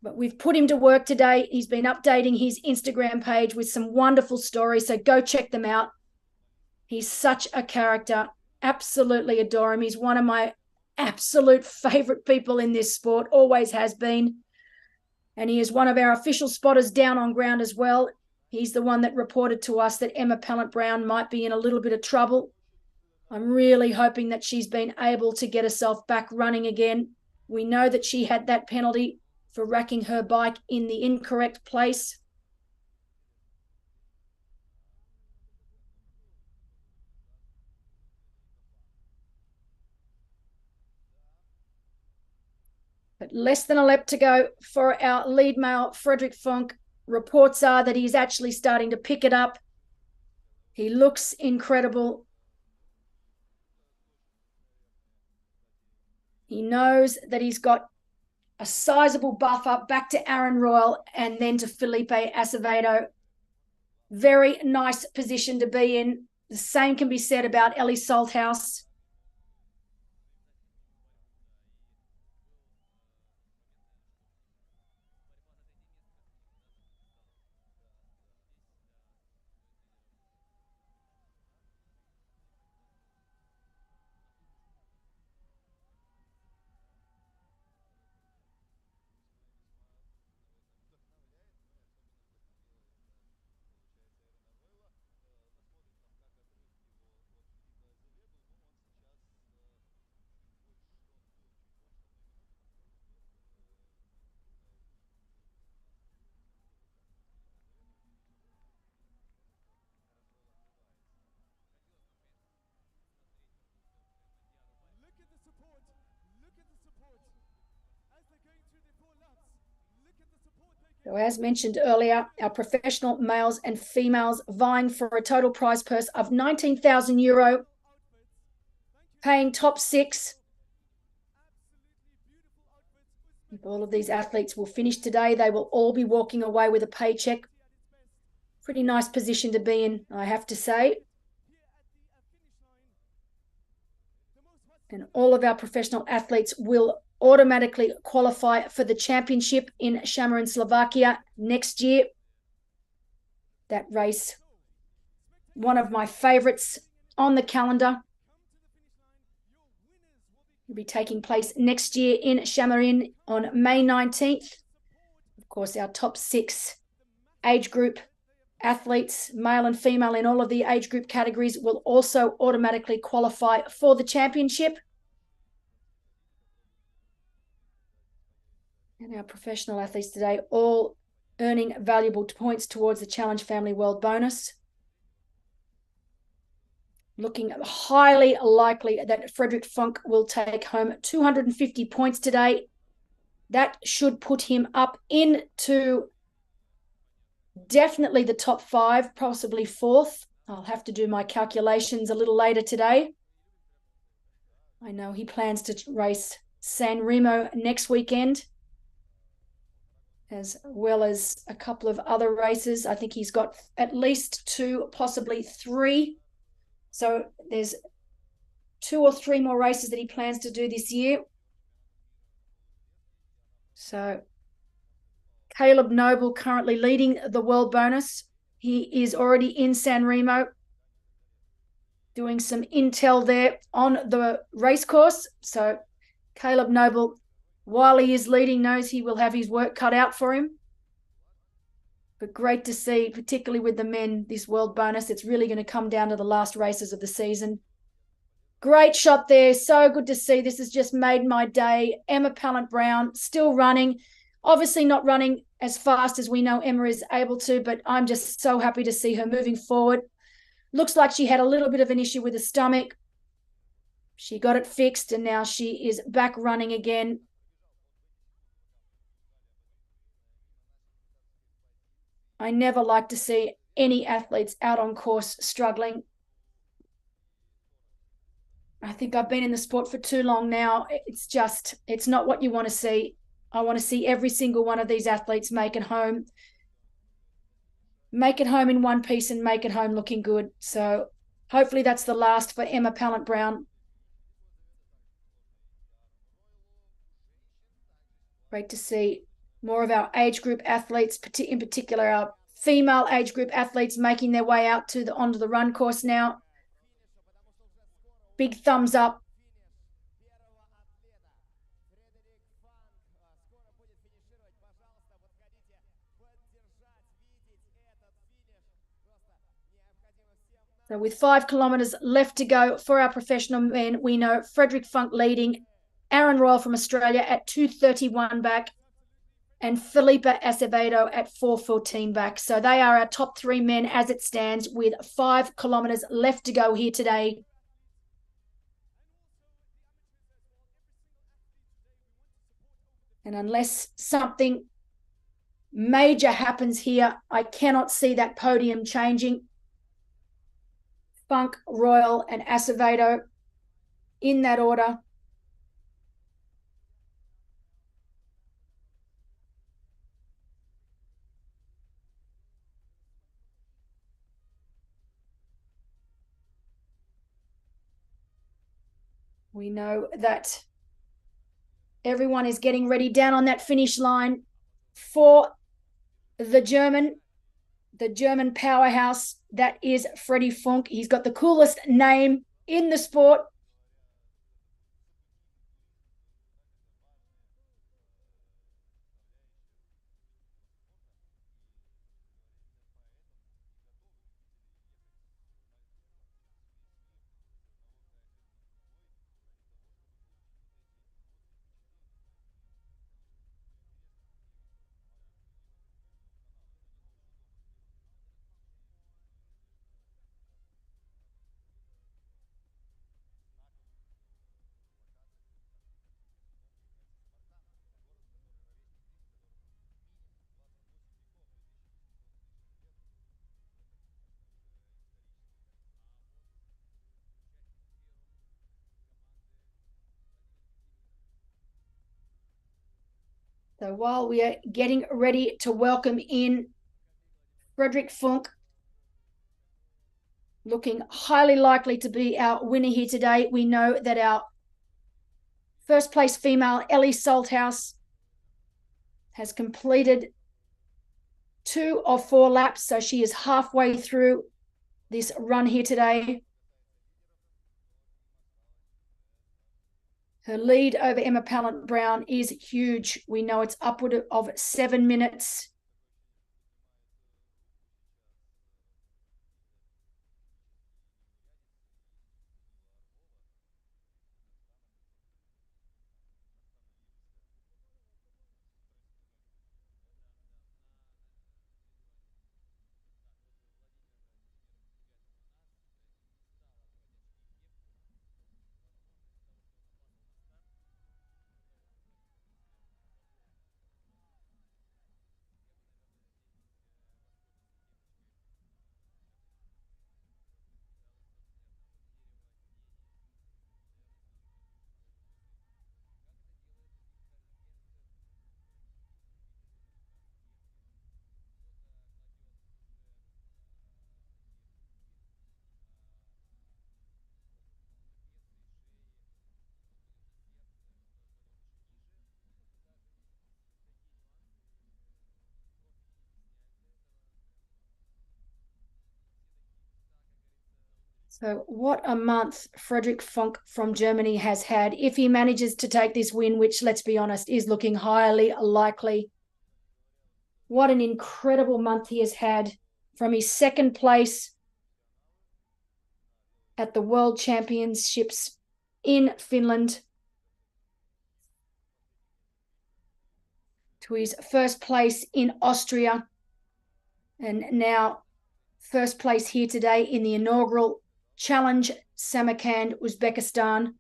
But we've put him to work today. He's been updating his Instagram page with some wonderful stories, so go check them out. He's such a character. Absolutely adore him. He's one of my absolute favorite people in this sport, always has been. And he is one of our official spotters down on ground as well. He's the one that reported to us that Emma Pallant-Brown might be in a little bit of trouble. I'm really hoping that she's been able to get herself back running again. We know that she had that penalty for racking her bike in the incorrect place. But less than a lap to go for our lead male, Frederick Funk. Reports are that he's actually starting to pick it up. He looks incredible. He knows that he's got a sizable buffer back to Aaron Royal and then to Felipe Acevedo. Very nice position to be in. The same can be said about Ellie Salthouse. Look at the support. Look at the support. As they're going through the 4 laps, look at the support they So as mentioned earlier, our professional males and females vying for a total prize purse of €19,000, paying top 6. If all of these athletes will finish today, they will all be walking away with a paycheck. Pretty nice position to be in, I have to say. And all of our professional athletes will automatically qualify for the championship in Samarkand, Slovakia next year. That race, one of my favorites on the calendar, will be taking place next year in Samarkand on May 19th. Of course, our top 6 age group athletes, male and female, in all of the age group categories will also automatically qualify for the championship. And our professional athletes today all earning valuable points towards the Challenge Family World Bonus. Looking highly likely that Frederick Funk will take home 250 points today. That should put him up into definitely the top 5, possibly 4th. I'll have to do my calculations a little later today. I know he plans to race San Remo next weekend, as well as a couple of other races. I think he's got at least 2, possibly 3. So there's 2 or 3 more races that he plans to do this year. So Caleb Noble currently leading the world bonus. He is already in San Remo doing some intel there on the race course. So Caleb Noble, while he is leading, knows he will have his work cut out for him. But great to see, particularly with the men, this world bonus. It's really going to come down to the last races of the season. Great shot there. So good to see. This has just made my day. Emma Pallant-Brown still running. Obviously not running as fast as we know Emma is able to, but I'm just so happy to see her moving forward. Looks like she had a little bit of an issue with the stomach. She got it fixed, and now she is back running again. I never like to see any athletes out on course struggling. I think I've been in the sport for too long now. It's not what you want to see. I want to see every single one of these athletes make it home in one piece and make it home looking good. So hopefully that's the last for Emma Pallant-Brown. Great to see more of our age group athletes, in particular our female age group athletes, making their way out onto the run course now. Big thumbs up. So with 5 kilometres left to go for our professional men, we know Frederick Funk leading, Aaron Royal from Australia at 2:31 back, and Felipe Acevedo at 4:14 back. So they are our top 3 men as it stands, with 5 kilometres left to go here today. And unless something major happens here, I cannot see that podium changing. Funk, Royal, and Acevedo in that order. We know that everyone is getting ready down on that finish line for the German powerhouse that is Freddie Funk. He's got the coolest name in the sport. So while we are getting ready to welcome in Frederick Funk, looking highly likely to be our winner here today, we know that our first place female, Ellie Salthouse, has completed 2 of 4 laps, so she is halfway through this run here today. Her lead over Emma Pallant-Brown is huge. We know it's upward of 7 minutes. So what a month Frederick Funk from Germany has had. If he manages to take this win, which, let's be honest, is looking highly likely. What an incredible month he has had, from his second place at the World Championships in Finland to his first place in Austria, and now first place here today in the inaugural Challenge Samarkand, Uzbekistan.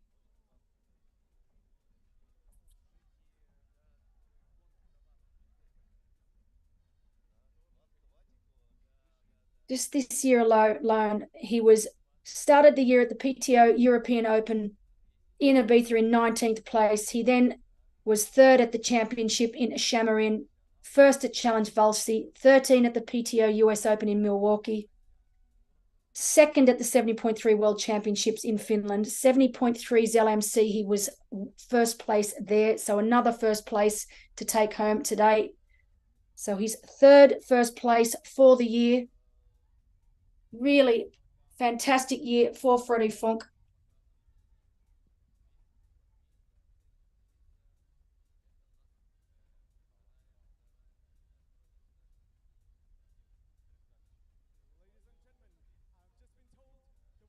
Just this year alone, he started the year at the PTO European Open in Ibiza in 19th place. He then was 3rd at the championship in Shamarin, 1st at Challenge Valsi, 13 at the PTO US Open in Milwaukee, 2nd at the 70.3 World Championships in Finland, 70.3 ZLMC. He was first place there, so another first place to take home today. So his 3rd first place for the year. Really fantastic year for Freddie Funk.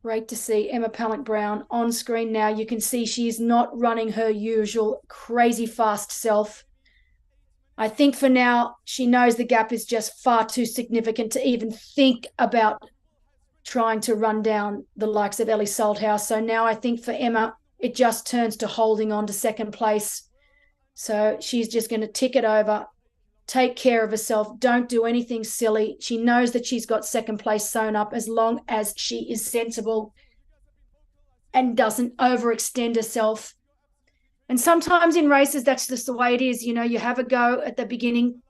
Great to see Emma Pallant-Brown on screen now. You can see she is not running her usual crazy fast self. I think for now, she knows the gap is just far too significant to even think about trying to run down the likes of Ellie Salthouse. So now I think for Emma, it just turns to holding on to second place. So she's just going to tick it over, take care of herself, don't do anything silly. She knows that she's got second place sewn up, as long as she is sensible and doesn't overextend herself. And sometimes in races, that's just the way it is. You know, you have a go at the beginning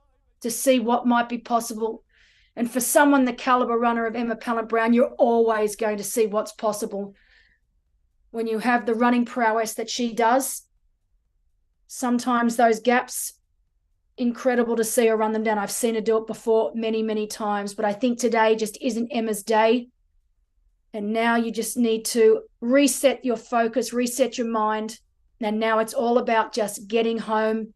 to see what might be possible. And for someone the caliber runner of Emma Pallant-Brown, you're always going to see what's possible. when you have the running prowess that she does, sometimes those gaps, incredible to see her run them down. I've seen her do it before many, many times, but I think today just isn't Emma's day. And now you just need to reset your focus, reset your mind. And now it's all about just getting home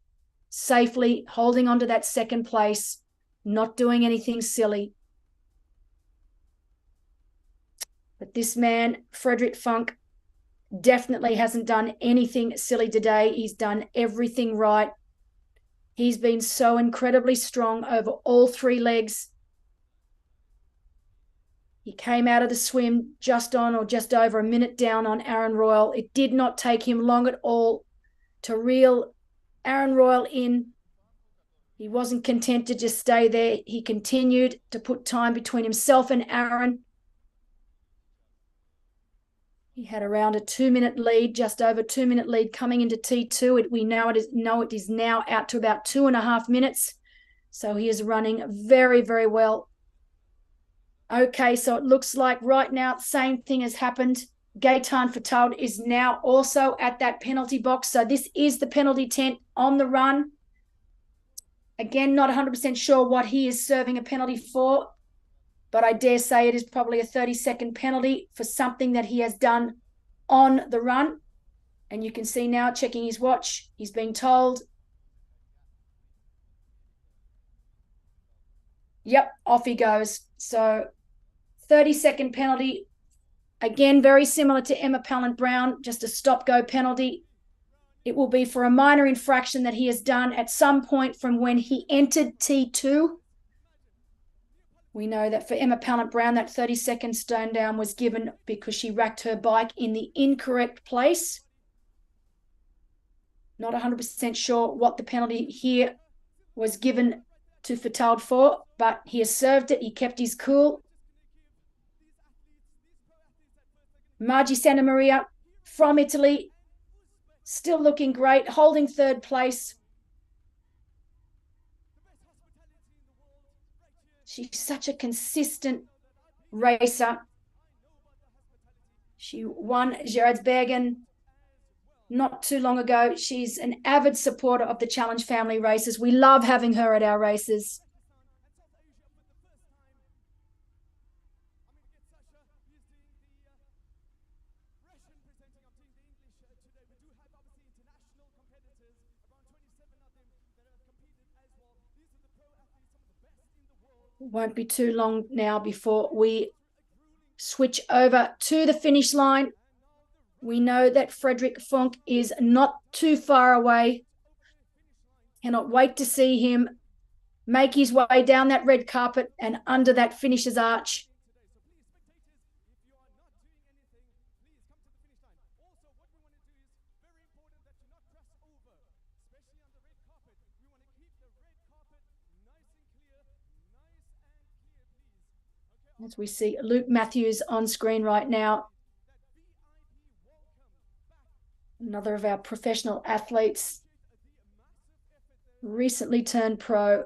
safely, holding on to that second place, not doing anything silly. But this man, Frederick Funk, definitely hasn't done anything silly today. He's done everything right. He's been so incredibly strong over all three legs. He came out of the swim just on or just over a minute down on Aaron Royal. It did not take him long at all to reel Aaron Royal in. He wasn't content to just stay there. He continued to put time between himself and Aaron. He had around a 2-minute lead, just over 2-minute lead coming into T2. We know it is now out to about 2.5 minutes. So he is running very, very well. Okay, so it looks like right now the same thing has happened. Gaetan Fatald is now also at that penalty box. So this is the penalty tent on the run. Again, not 100% sure what he is serving a penalty for, but I dare say it is probably a 30-second penalty for something that he has done on the run. And you can see now, checking his watch, he's being told, yep, off he goes. So 30-second penalty. Again, very similar to Emma Pallant-Brown, just a stop-go penalty. It will be for a minor infraction that he has done at some point from when he entered T2. We know that for Emma Pallant-Brown, that 30-second stone down was given because she racked her bike in the incorrect place. Not 100% sure what the penalty here was given to Fatald for, but he has served it. He kept his cool. Margie Santa Maria from Italy, still looking great, holding third place. She's such a consistent racer. She won Gerardsbergen not too long ago. She's an avid supporter of the Challenge family races. We love having her at our races. Won't be too long now before we switch over to the finish line. We know that Frederick Funk is not too far away. Cannot wait to see him make his way down that red carpet and under that finisher's arch. As we see Luke Matthews on screen right now. Another of our professional athletes, recently turned pro.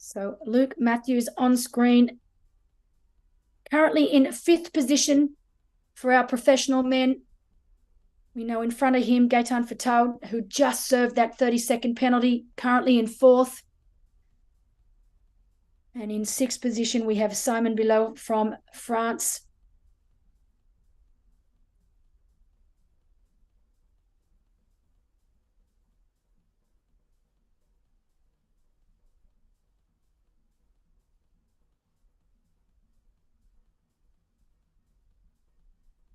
So Luke Matthews on screen, currently in 5th position for our professional men. We know in front of him, Gaetan Fatald, who just served that 30-second penalty, currently in 4th. And in 6th position, we have Simon Bilot from France.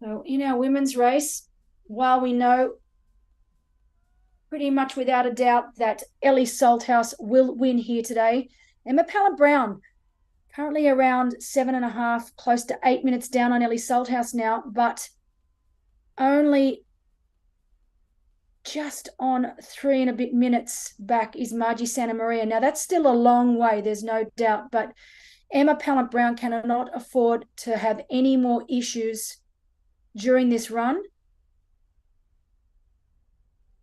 So in our women's race, while we know pretty much without a doubt that Ellie Salthouse will win here today, Emma Pallant-Brown currently around 7.5, close to 8 minutes down on Ellie Salthouse now, but only just on 3 and a bit minutes back is Margie Santamaria. Now, that's still a long way, there's no doubt, but Emma Pallant-Brown cannot afford to have any more issues during this run,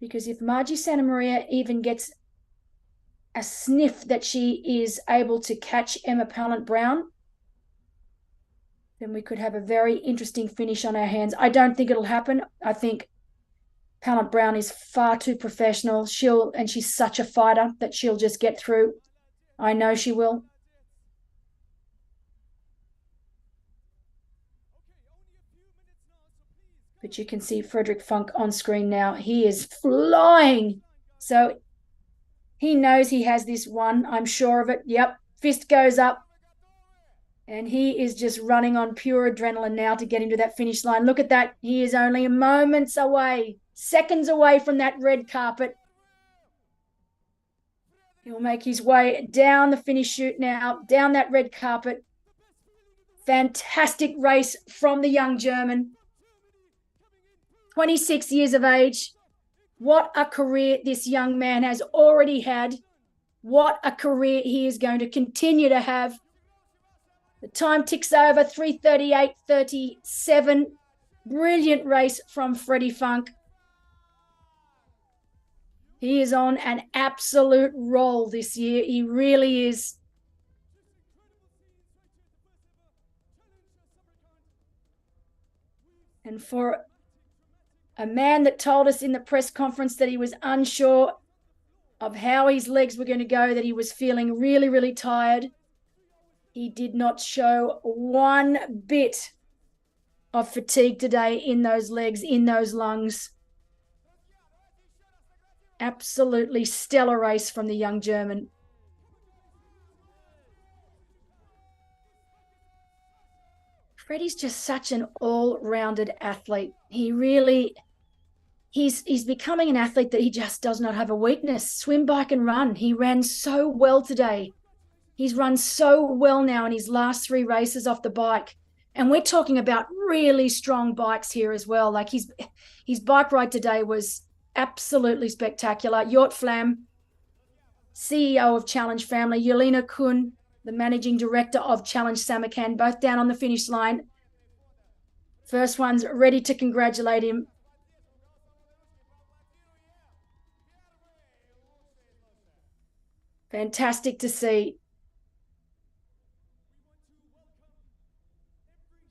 because if Margie Santamaria even gets a sniff that she is able to catch Emma Pallant-Brown, then we could have a very interesting finish on our hands. I don't think it'll happen. I think Pallant-Brown is far too professional. And she's such a fighter that she'll just get through. I know she will. But you can see Frederick Funk on screen now. He is flying. So he knows he has this one. I'm sure of it. Yep. Fist goes up. And he is just running on pure adrenaline now to get him to that finish line. Look at that. He is only moments away, seconds away from that red carpet. He'll make his way down the finish chute now, down that red carpet. Fantastic race from the young German. 26 years of age. What a career this young man has already had. What a career he is going to continue to have. The time ticks over, 3:38.37. Brilliant race from Freddie Funk. He is on an absolute roll this year. He really is. And for a man that told us in the press conference that he was unsure of how his legs were going to go, that he was feeling really, really tired, he did not show one bit of fatigue today in those legs, in those lungs. Absolutely stellar race from the young German. Freddie's just such an all-rounded athlete. He really, he's becoming an athlete that he just does not have a weakness. Swim, bike, and run. He ran so well today. He's run so well now in his last 3 races off the bike. And we're talking about really strong bikes here as well. Like his bike ride today was absolutely spectacular. Jort Flam, CEO of Challenge Family, Yelena Kun, the managing director of Challenge Samarkand, both down on the finish line. First one's ready to congratulate him. Fantastic to see.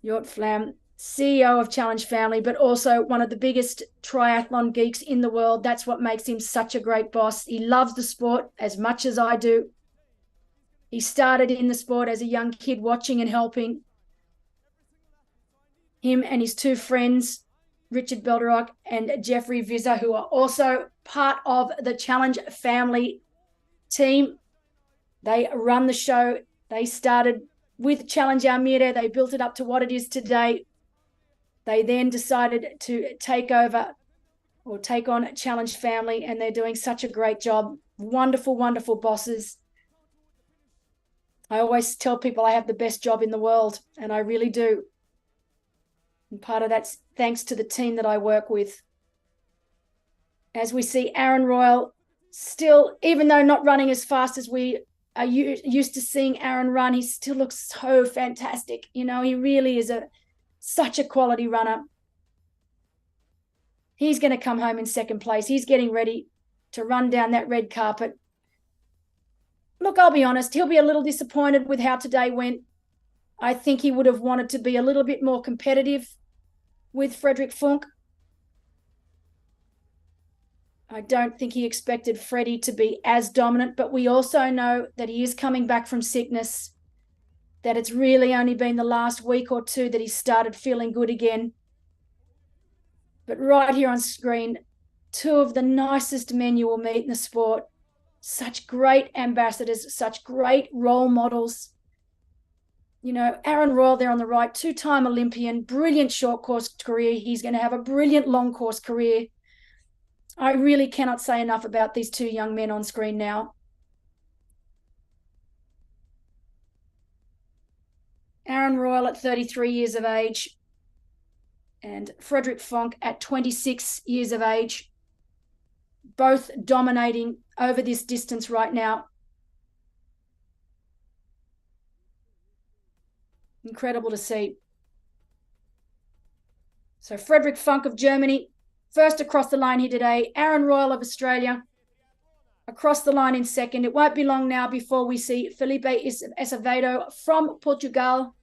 Jort Flam, CEO of Challenge Family, but also one of the biggest triathlon geeks in the world. That's what makes him such a great boss. He loves the sport as much as I do. He started in the sport as a young kid, watching and helping. Him and his 2 friends, Richard Belderock and Jeffrey Vizza, who are also part of the Challenge Family team. They run the show. They started with Challenge Almere. They built it up to what it is today. They then decided to take over or take on Challenge Family, and they're doing such a great job. Wonderful, wonderful bosses. I always tell people I have the best job in the world, and I really do. And part of that's thanks to the team that I work with. As we see Aaron Royal still, even though not running as fast as we are used to seeing Aaron run, he still looks so fantastic. You know, he really is such a quality runner. He's going to come home in second place. He's getting ready to run down that red carpet. Look, I'll be honest, he'll be a little disappointed with how today went. I think he would have wanted to be a little bit more competitive with Frederick Funk. I don't think he expected Freddie to be as dominant, but we also know that he is coming back from sickness, that it's really only been the last week or 2 that he started feeling good again. But right here on screen, 2 of the nicest men you will meet in the sport. Such great ambassadors, such great role models. You know, Aaron Royal there on the right, two-time Olympian, brilliant short course career. He's going to have a brilliant long course career. I really cannot say enough about these two young men on screen now. Aaron Royal at 33 years of age and Frederick Fonk at 26 years of age, both dominating over this distance right now. Incredible to see. So Frederick Fonk of Germany, first across the line here today. Aaron Royal of Australia, across the line in second. It won't be long now before we see Felipe Acevedo from Portugal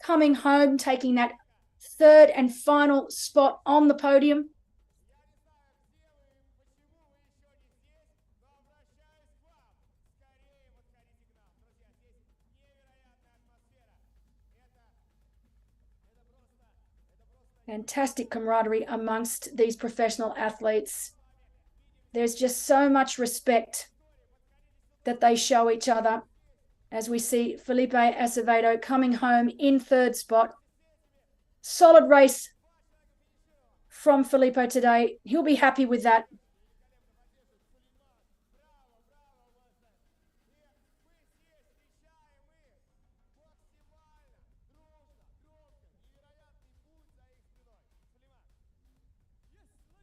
coming home, taking that third and final spot on the podium. Fantastic camaraderie amongst these professional athletes. There's just so much respect that they show each other as we see Felipe Acevedo coming home in third spot. Solid race from Felipe today. He'll be happy with that.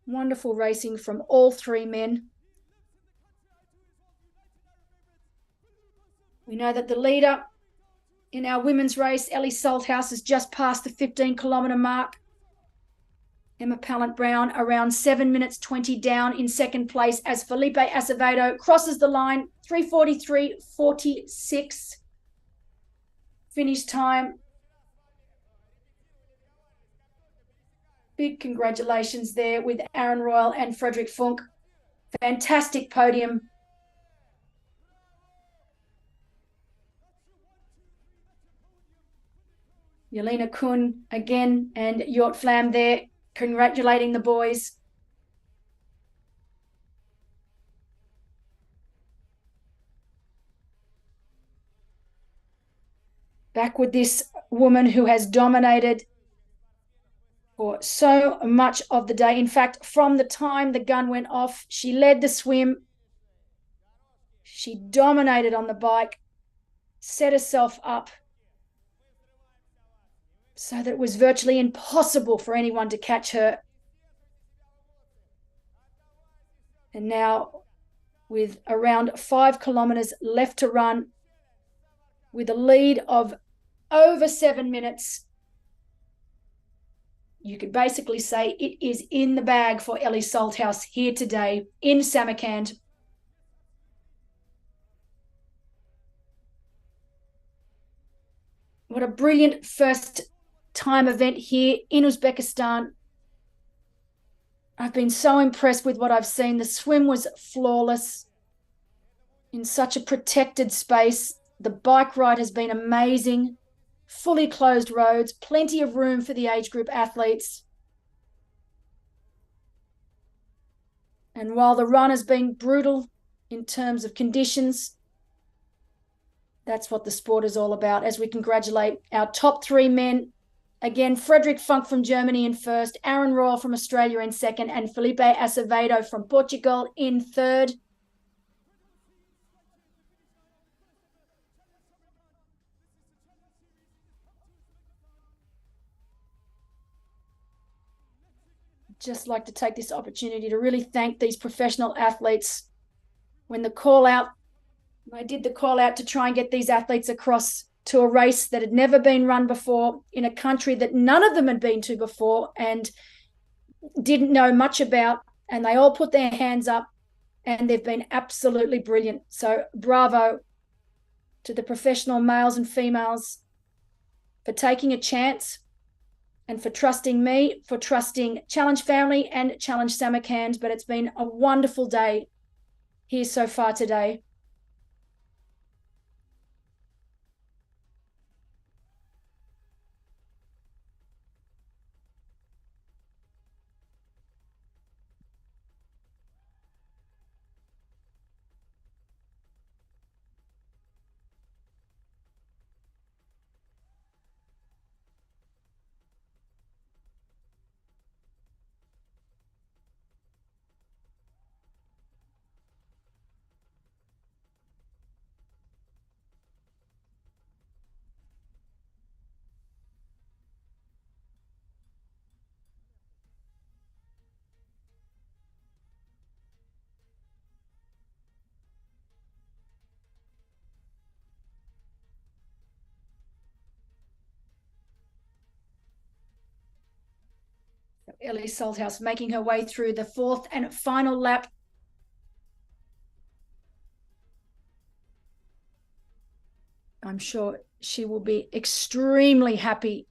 Wonderful racing from all three men. We know that the leader in our women's race, Ellie Salthouse, has just passed the 15-kilometre mark. Emma Pallant-Brown around 7 minutes 20 down in second place as Felipe Acevedo crosses the line, 3:43.46 finish time. Big congratulations there with Aaron Royal and Frederick Funk. Fantastic podium. Jelena Kuhn again and Jort Flam there congratulating the boys. Back with this woman who has dominated for so much of the day. In fact, from the time the gun went off, she led the swim. She dominated on the bike, set herself up so that it was virtually impossible for anyone to catch her. And now, with around 5 kilometres left to run, with a lead of over 7 minutes, you could basically say it is in the bag for Ellie Salthouse here today in Samarkand. What a brilliant first time event here in Uzbekistan. I've been so impressed with what I've seen. The swim was flawless in such a protected space. The bike ride has been amazing. Fully closed roads, plenty of room for the age group athletes. And while the run has been brutal in terms of conditions, that's what the sport is all about, as we congratulate our top three men. Again, Frederick Funk from Germany in first, Aaron Royal from Australia in second, and Felipe Acevedo from Portugal in third. Just like to take this opportunity to really thank these professional athletes. When the call out, I did the call out to try and get these athletes across to a race that had never been run before in a country that none of them had been to before and didn't know much about, and they all put their hands up and they've been absolutely brilliant. So bravo to the professional males and females for taking a chance and for trusting me, for trusting Challenge Family and Challenge Samarkand. But it's been a wonderful day here so far today. Ellie Salthouse making her way through the fourth and final lap. I'm sure she will be extremely happy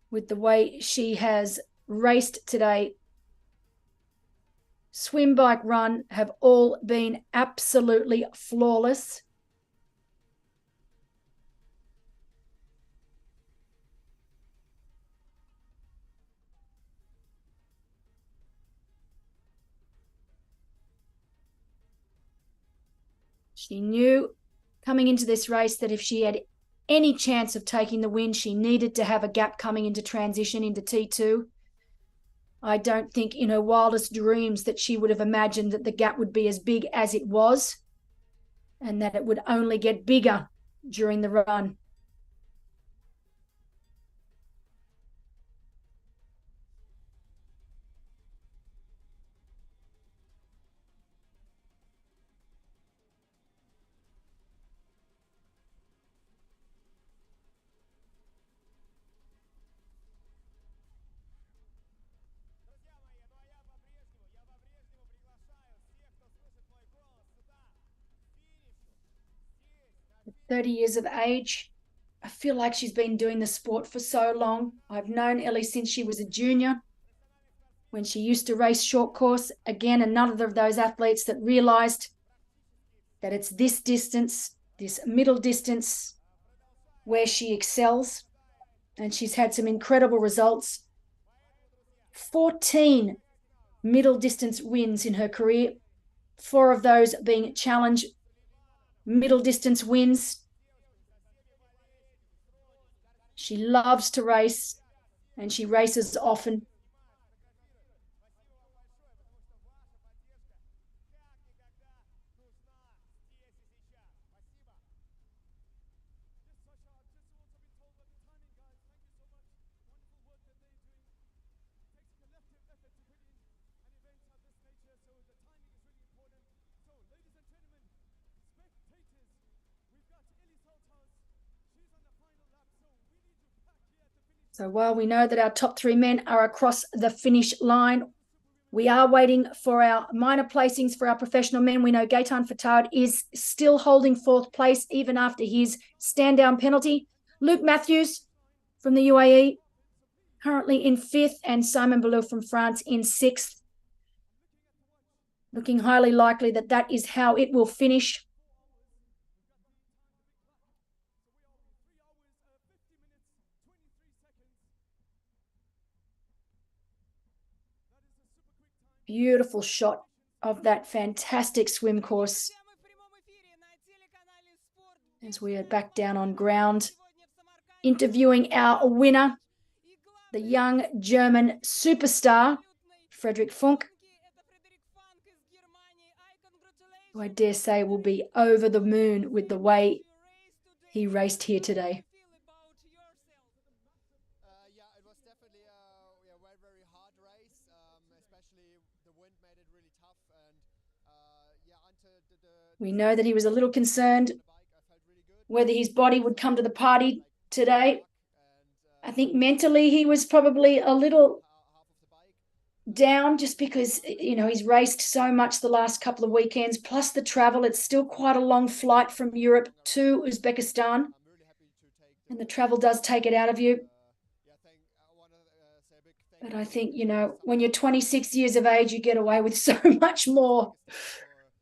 with the way she has raced today. Swim, bike, run have all been absolutely flawless. She knew coming into this race that if she had any chance of taking the win, she needed to have a gap coming into transition into T2. I don't think in her wildest dreams that she would have imagined that the gap would be as big as it was and that it would only get bigger during the run. At 30 years of age, I feel like she's been doing the sport for so long. I've known Ellie since she was a junior, when she used to race short course. Again, another of those athletes that realized that it's this distance, this middle distance, where she excels. And she's had some incredible results. 14 middle distance wins in her career, 4 of those being challenge middle distance wins. She loves to race and she races often. So while we know that our top 3 men are across the finish line, we are waiting for our minor placings for our professional men. We know Gaetan Fatad is still holding 4th place even after his stand-down penalty. Luke Matthews from the UAE currently in 5th, and Simon Ballou from France in 6th. Looking highly likely that that is how it will finish. Beautiful shot of that fantastic swim course as we are back down on ground, interviewing our winner, the young German superstar, Frederick Funk, who I dare say will be over the moon with the way he raced here today. We know that he was a little concerned whether his body would come to the party today. I think mentally he was probably a little down just because, you know, he's raced so much the last couple of weekends, plus the travel. It's still quite a long flight from Europe to Uzbekistan, and the travel does take it out of you. But I think, you know, when you're 26 years of age, you get away with so much more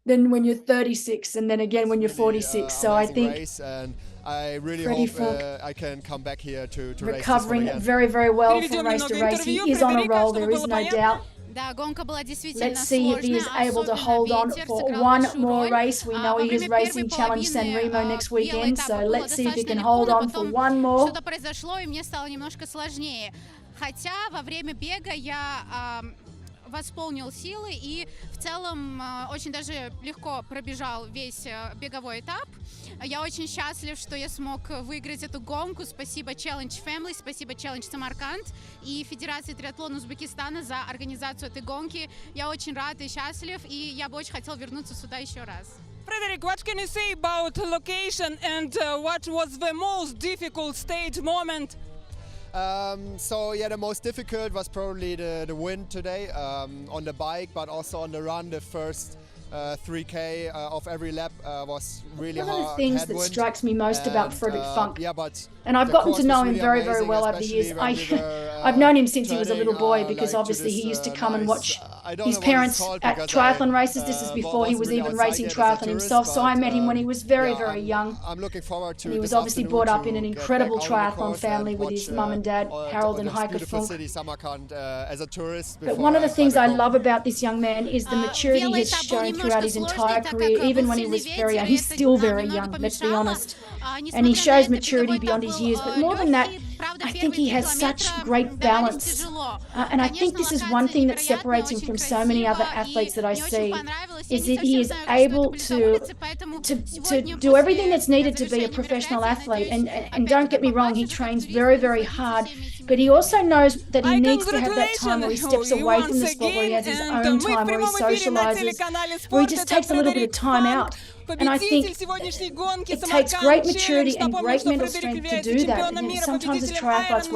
than when you're 36, and then again when you're 46. So I think I really hope I can come back here to recovering race this one again. very, very well from race to race. He is on a roll, there is no doubt. Let's see if he is able to hold on for one more race. We know he is racing Challenge San Remo next weekend, so let's see if he can hold on for one more. Хотя во время бега я восполнил силы и в целом очень даже легко пробежал весь беговой этап. Я очень счастлив, что я смог выиграть эту гонку. Спасибо Challenge Family, спасибо Challenge Samarkand и Федерации триатлона Узбекистана за организацию этой гонки. Я очень рад и счастлив, и я бы очень хотел вернуться сюда еще раз. Frederick, what can you say about location and what was the most difficult stage moment? So yeah, the most difficult was probably the wind today on the bike, but also on the run. The first 3K of every lap was really hard. One of the things that headwind. strikes me most about Freddie Funk, Yeah, but and I've the gotten to course know was him really very, very amazing, well over the years. especially when we were, I've known him since he was a little turning, boy because like, to obviously he this, used to come and nice- watch I don't his know what it's parents called at because triathlon I, races. This is before he wasn't was really even outside racing yet as a triathlon tourist, himself. So I but, met him when he was very, yeah, very young. I'm looking forward to And he was this obviously afternoon brought up in an to get incredible back out on the triathlon course family and with his watch, mum and dad, Harold and this Heike beautiful Funk. city, Samarkand, as a tourist. But before one of the I fly things back I home. love about this young man is the maturity he has Велоэтап был shown немножко throughout his сложный, entire так career, как even был when he сильный was very ветер, young. и He's это still very немного young, let's be помешало. honest. Несмотря And he на shows это, maturity беговой beyond этап his был years. But more than that, легкий. Правда, I think первые he 3 has such километра great давались balance. тяжело. And I think Конечно, this is one локация thing that невероятная, separates him очень from so many other красиво, athletes that I и мне очень see, понравилось. Я is не that he совсем is знаю, что это able были за улицы, to поэтому to сегодня do everything после that's needed to be a завершения professional мероприятия, athlete. надеюсь, And опять don't get me wrong, he побачиться как trains турист very, и very насладиться hard, всеми этими but he also видами. knows that he I needs to have that time where he steps congratulations away you from the once sport, where he has his again, own and мы time, в where he прямом эфире на socializes, телеканале where he «Спорт». just Это takes a little bit of Фредерик time Фанк, out. And I победитель think сегодняшней гонки it takes great «Самарканд Челлендж». maturity and Напомню, great что mental Фредерик strength to является do that. чемпионом мира, Sometimes as победителем triathletes,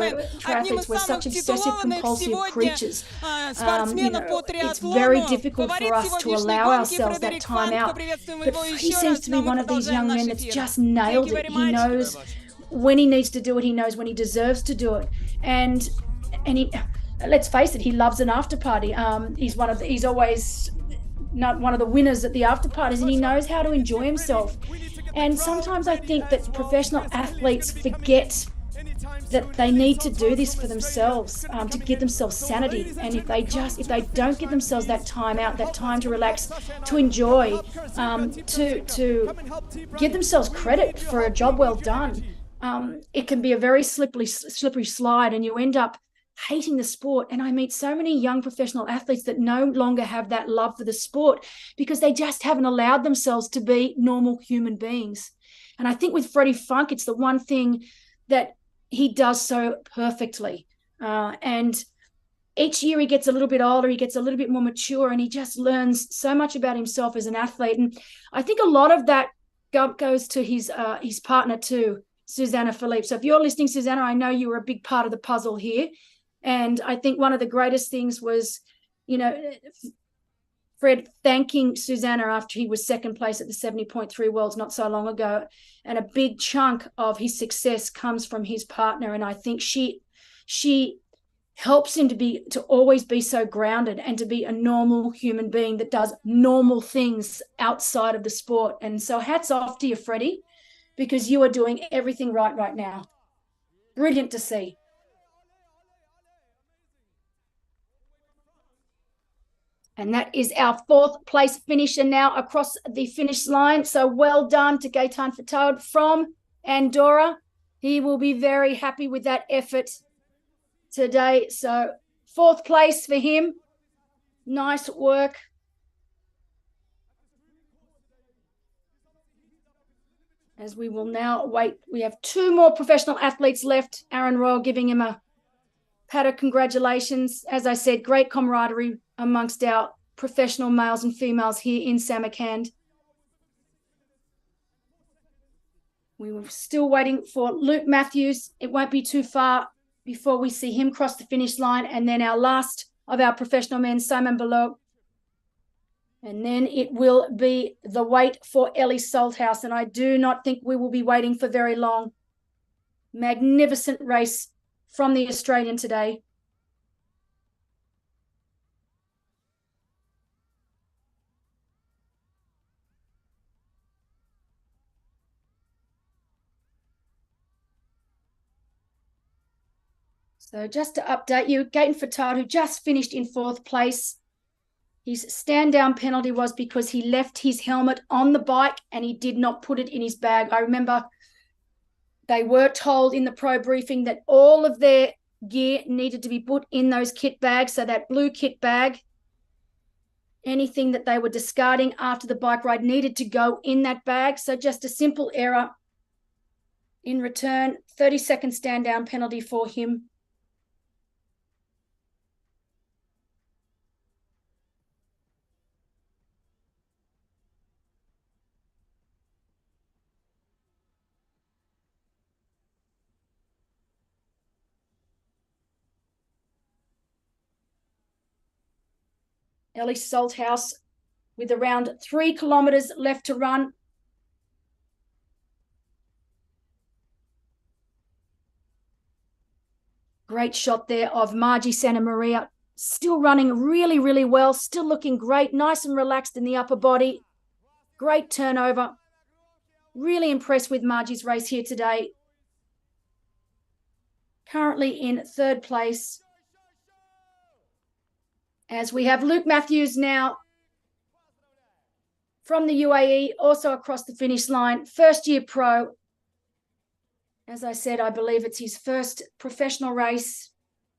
одним we're из самых such obsessive титулованных compulsive сегодня creatures. спортсменов по It's very триатлону. difficult for Фаворит us to сегодняшней allow гонки ourselves that Фредерик time Фанк. out. Поприветствуем But его Freddie еще seems раз. to be Но мы one of these продолжаем young наш men that's эфир. just Thank nailed you it. very He much. knows when he needs to do it. He knows when he deserves to do it. And he, let's face it, he loves an after party. He's always not one of the winners at the after parties, and he knows how to enjoy himself. And sometimes I think that professional athletes forget that they need to do this for themselves, to give themselves sanity. And if they don't give themselves that time out, that time to relax, to enjoy, to give themselves credit for a job well done, it can be a very slippery slide, and you end up hating the sport. And I meet so many young professional athletes that no longer have that love for the sport because they just haven't allowed themselves to be normal human beings. And I think with Freddie Funk, it's the one thing that he does so perfectly. And each year he gets a little bit older, he gets a little bit more mature, and he just learns so much about himself as an athlete. And I think a lot of that goes to his partner too, Susanna Philippe. So if you're listening, Susanna, I know you were a big part of the puzzle here. And I think one of the greatest things was, Fred thanking Susanna after he was second place at the 70.3 Worlds not so long ago. And a big chunk of his success comes from his partner. And I think she helps him to always be so grounded and to be a normal human being that does normal things outside of the sport. And so hats off to you, Freddie, because you are doing everything right now. Brilliant to see. And that is our fourth place finisher now across the finish line. So well done to Gaetan Fataud from Andorra. He will be very happy with that effort today. So fourth place for him. Nice work. As we will now wait. We have two more professional athletes left. Aaron Royal giving him a pat of congratulations. As I said, great camaraderie amongst our professional males and females here in Samarkand. We were still waiting for Luke Matthews. It won't be too far before we see him cross the finish line. And then our last of our professional men, Simon Belot. And then it will be the wait for Ellie Salthouse. And I do not think we will be waiting for very long. Magnificent race from the Australian today. So just to update you, Gaetan Fataud, who just finished in fourth place, his stand down penalty was because he left his helmet on the bike and he did not put it in his bag. I remember they were told in the pro briefing that all of their gear needed to be put in those kit bags. So that blue kit bag, anything that they were discarding after the bike ride needed to go in that bag. So just a simple error. In return, 30-second stand down penalty for him. Ellie Salthouse with around 3 kilometers left to run. Great shot there of Margie Santa Maria, still running really, really well, still looking great, nice and relaxed in the upper body. Great turnover. Really impressed with Margie's race here today. Currently in third place. As we have Luke Matthews now from the UAE, also across the finish line. First year pro. As I said, I believe it's his first professional race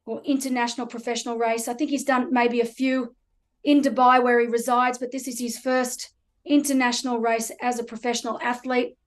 or international professional race. I think he's done maybe a few in Dubai where he resides, but this is his first international race as a professional athlete.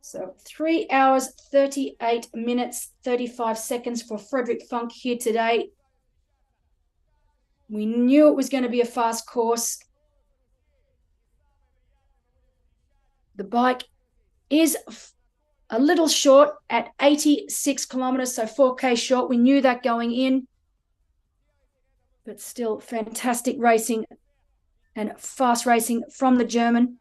So 3 hours, 38 minutes, 35 seconds for Frederick Funk here today. We knew it was going to be a fast course. The bike is a little short at 86 kilometers, so 4K short. We knew that going in, but still fantastic racing and fast racing from the German.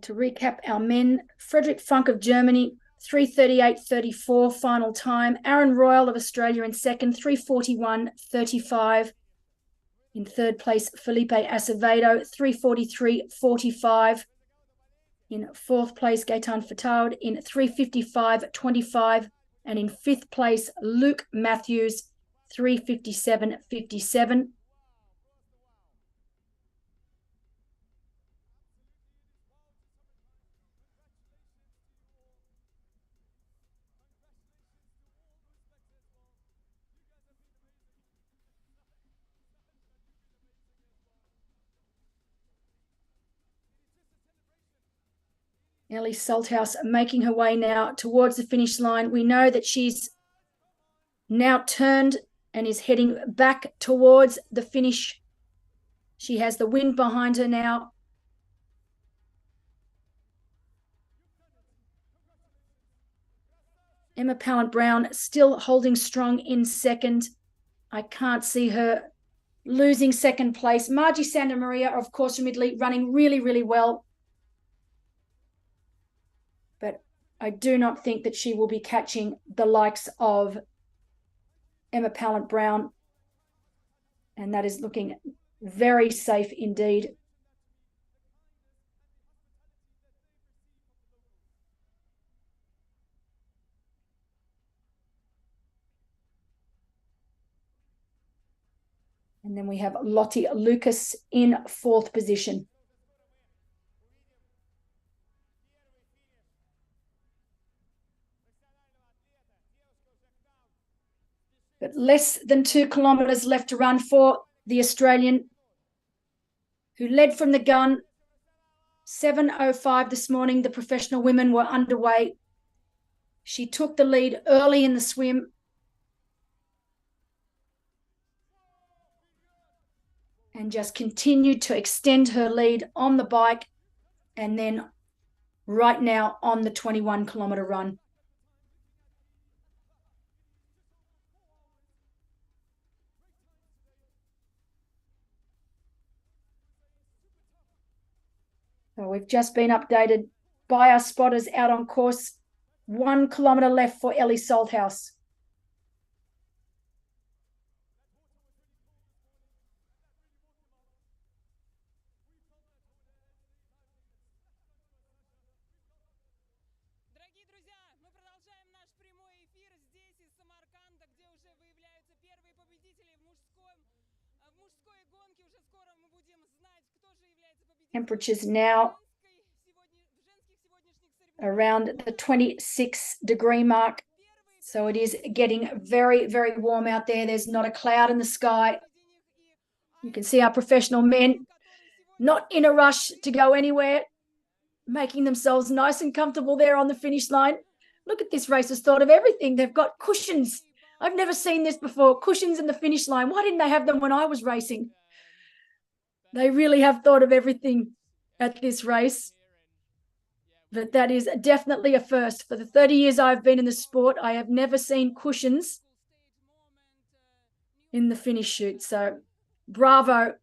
To recap our men, Frederick Funk of Germany, 3:38.34 final time. Aaron Royal of Australia in second, 3:41.35. In third place, Felipe Acevedo, 3:43.45. In fourth place, Gaetan Fataud in 3:55.25. And in fifth place, Luke Matthews, 3:57.57. Ellie Salthouse making her way now towards the finish line. We know that she's now turned and is heading back towards the finish. She has the wind behind her now. Emma Pallant-Brown still holding strong in second. I can't see her losing second place. Margie Santa Maria, of course, from Italy, running really, really well. But I do not think that she will be catching the likes of Emma Pallant-Brown. And that is looking very safe indeed. And then we have Lottie Lucas in fourth position. But less than 2 kilometers left to run for the Australian, who led from the gun. 7:05 this morning, the professional women were underway. She took the lead early in the swim. And just continued to extend her lead on the bike and then right now on the 21-kilometer run. So we've just been updated by our spotters out on course 1 kilometer left for Ellie Salthouse. Дорогие друзья, мы продолжаем наш прямой эфир здесь из Самарканда, где уже выявляются первые победители в мужской гонке. Уже скоро мы будем знать, кто же является победителем. Temperatures now around the 26-degree mark. So it is getting very, very warm out there. There's not a cloud in the sky. You can see our professional men not in a rush to go anywhere, making themselves nice and comfortable there on the finish line. Look at this race has thought of everything. They've got cushions. I've never seen this before, cushions in the finish line. Why didn't they have them when I was racing? They really have thought of everything at this race. But that is definitely a first. For the 30 years I've been in the sport, I have never seen cushions in the finish chute. So bravo.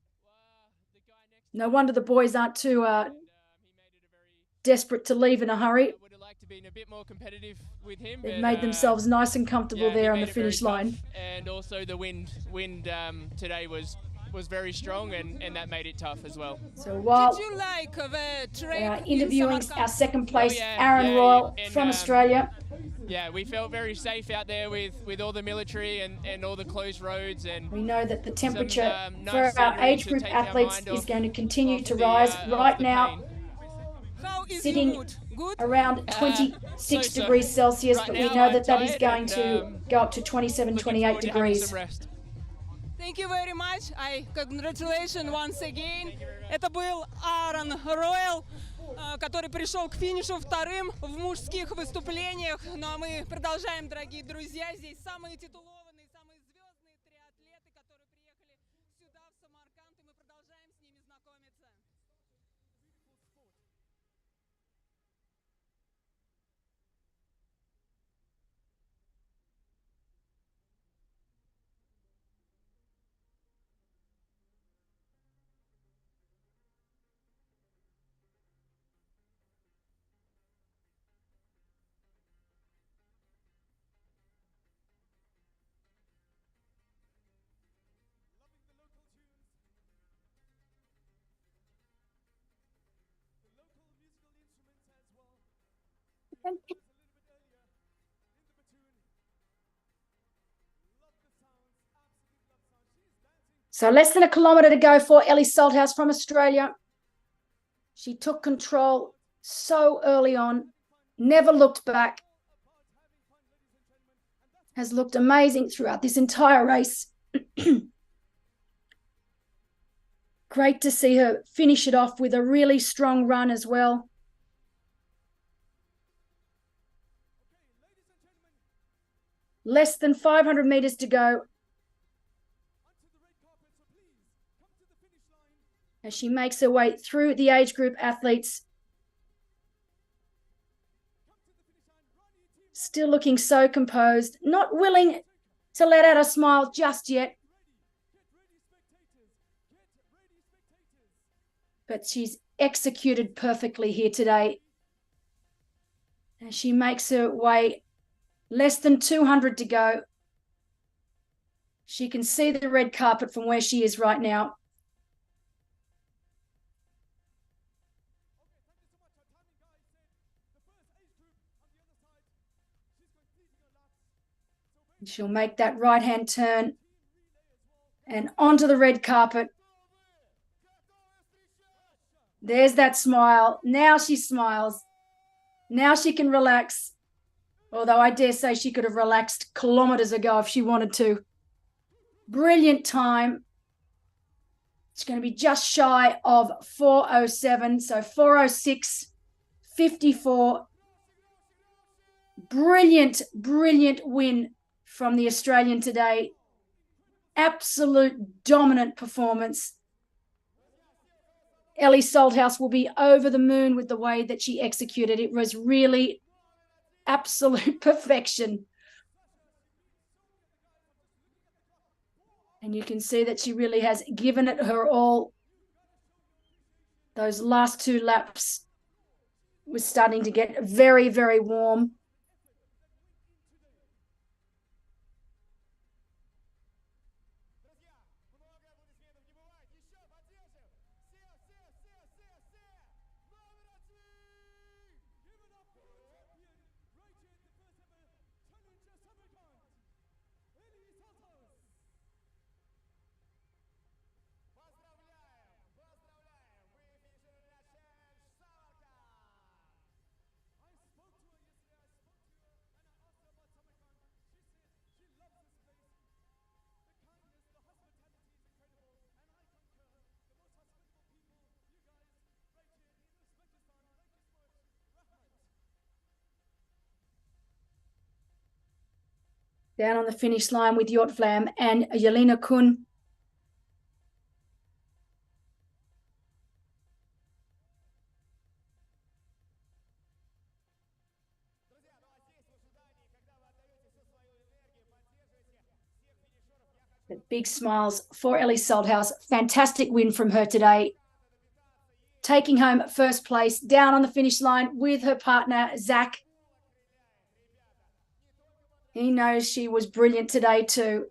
No wonder the boys aren't too desperate to leave in a hurry. Would have liked to be a bit more competitive with him. They've made themselves nice and comfortable there on the finish line. And also the wind today was very strong, and that made it tough as well. So while Did you like the track we are in interviewing Samarkand? our second place, yeah, Aaron yeah, Royal and, from Australia. Yeah, we felt very safe out there with all the military and all the closed roads. And We know that the temperature nice for our scenery age to group take our athletes mind is off- going to continue off to the, rise. off Right the now, pain. How is sitting your mood? Good? around 26 so degrees Celsius, right but we now know I'm that that is tired going and, to go up to 27, Looking 28 forward to having degrees. some rest. Thank you very much. I congratulations once again. Это был Аарон Ройл, который пришел к финишу вторым в мужских выступлениях. Ну а мы продолжаем, дорогие друзья. Здесь самые титулованные, самые звездные триатлеты, которые приехали сюда, в Самарканд, и мы продолжаем с ними знакомиться. So less than a kilometre to go for Ellie Salthouse from Australia. She took control so early on, never looked back, has looked amazing throughout this entire race. Great to see her finish it off with a really strong run as well. Less than 500 metres to go. As she makes her way through the age group athletes. Still looking so composed, not willing to let out a smile just yet. But she's executed perfectly here today. As she makes her way, less than 200 to go. She can see the red carpet from where she is right now. She'll make that right-hand turn and onto the red carpet. There's that smile. Now she smiles. Now she can relax. Although I dare say she could have relaxed kilometres ago if she wanted to. Brilliant time. It's going to be just shy of 4:07, so 4:06.54. Brilliant, brilliant win from the Australian today. Absolute dominant performance. Ellie Salthouse will be over the moon with the way that she executed. It was really absolute perfection. And you can see that she really has given it her all. Those last two laps were starting to get very, very warm. Down on the finish line with Yotvlam and Yelena Kun. The big smiles for Ellie Salthouse. Fantastic win from her today. Taking home first place, down on the finish line with her partner, Zach. He knows she was brilliant today too.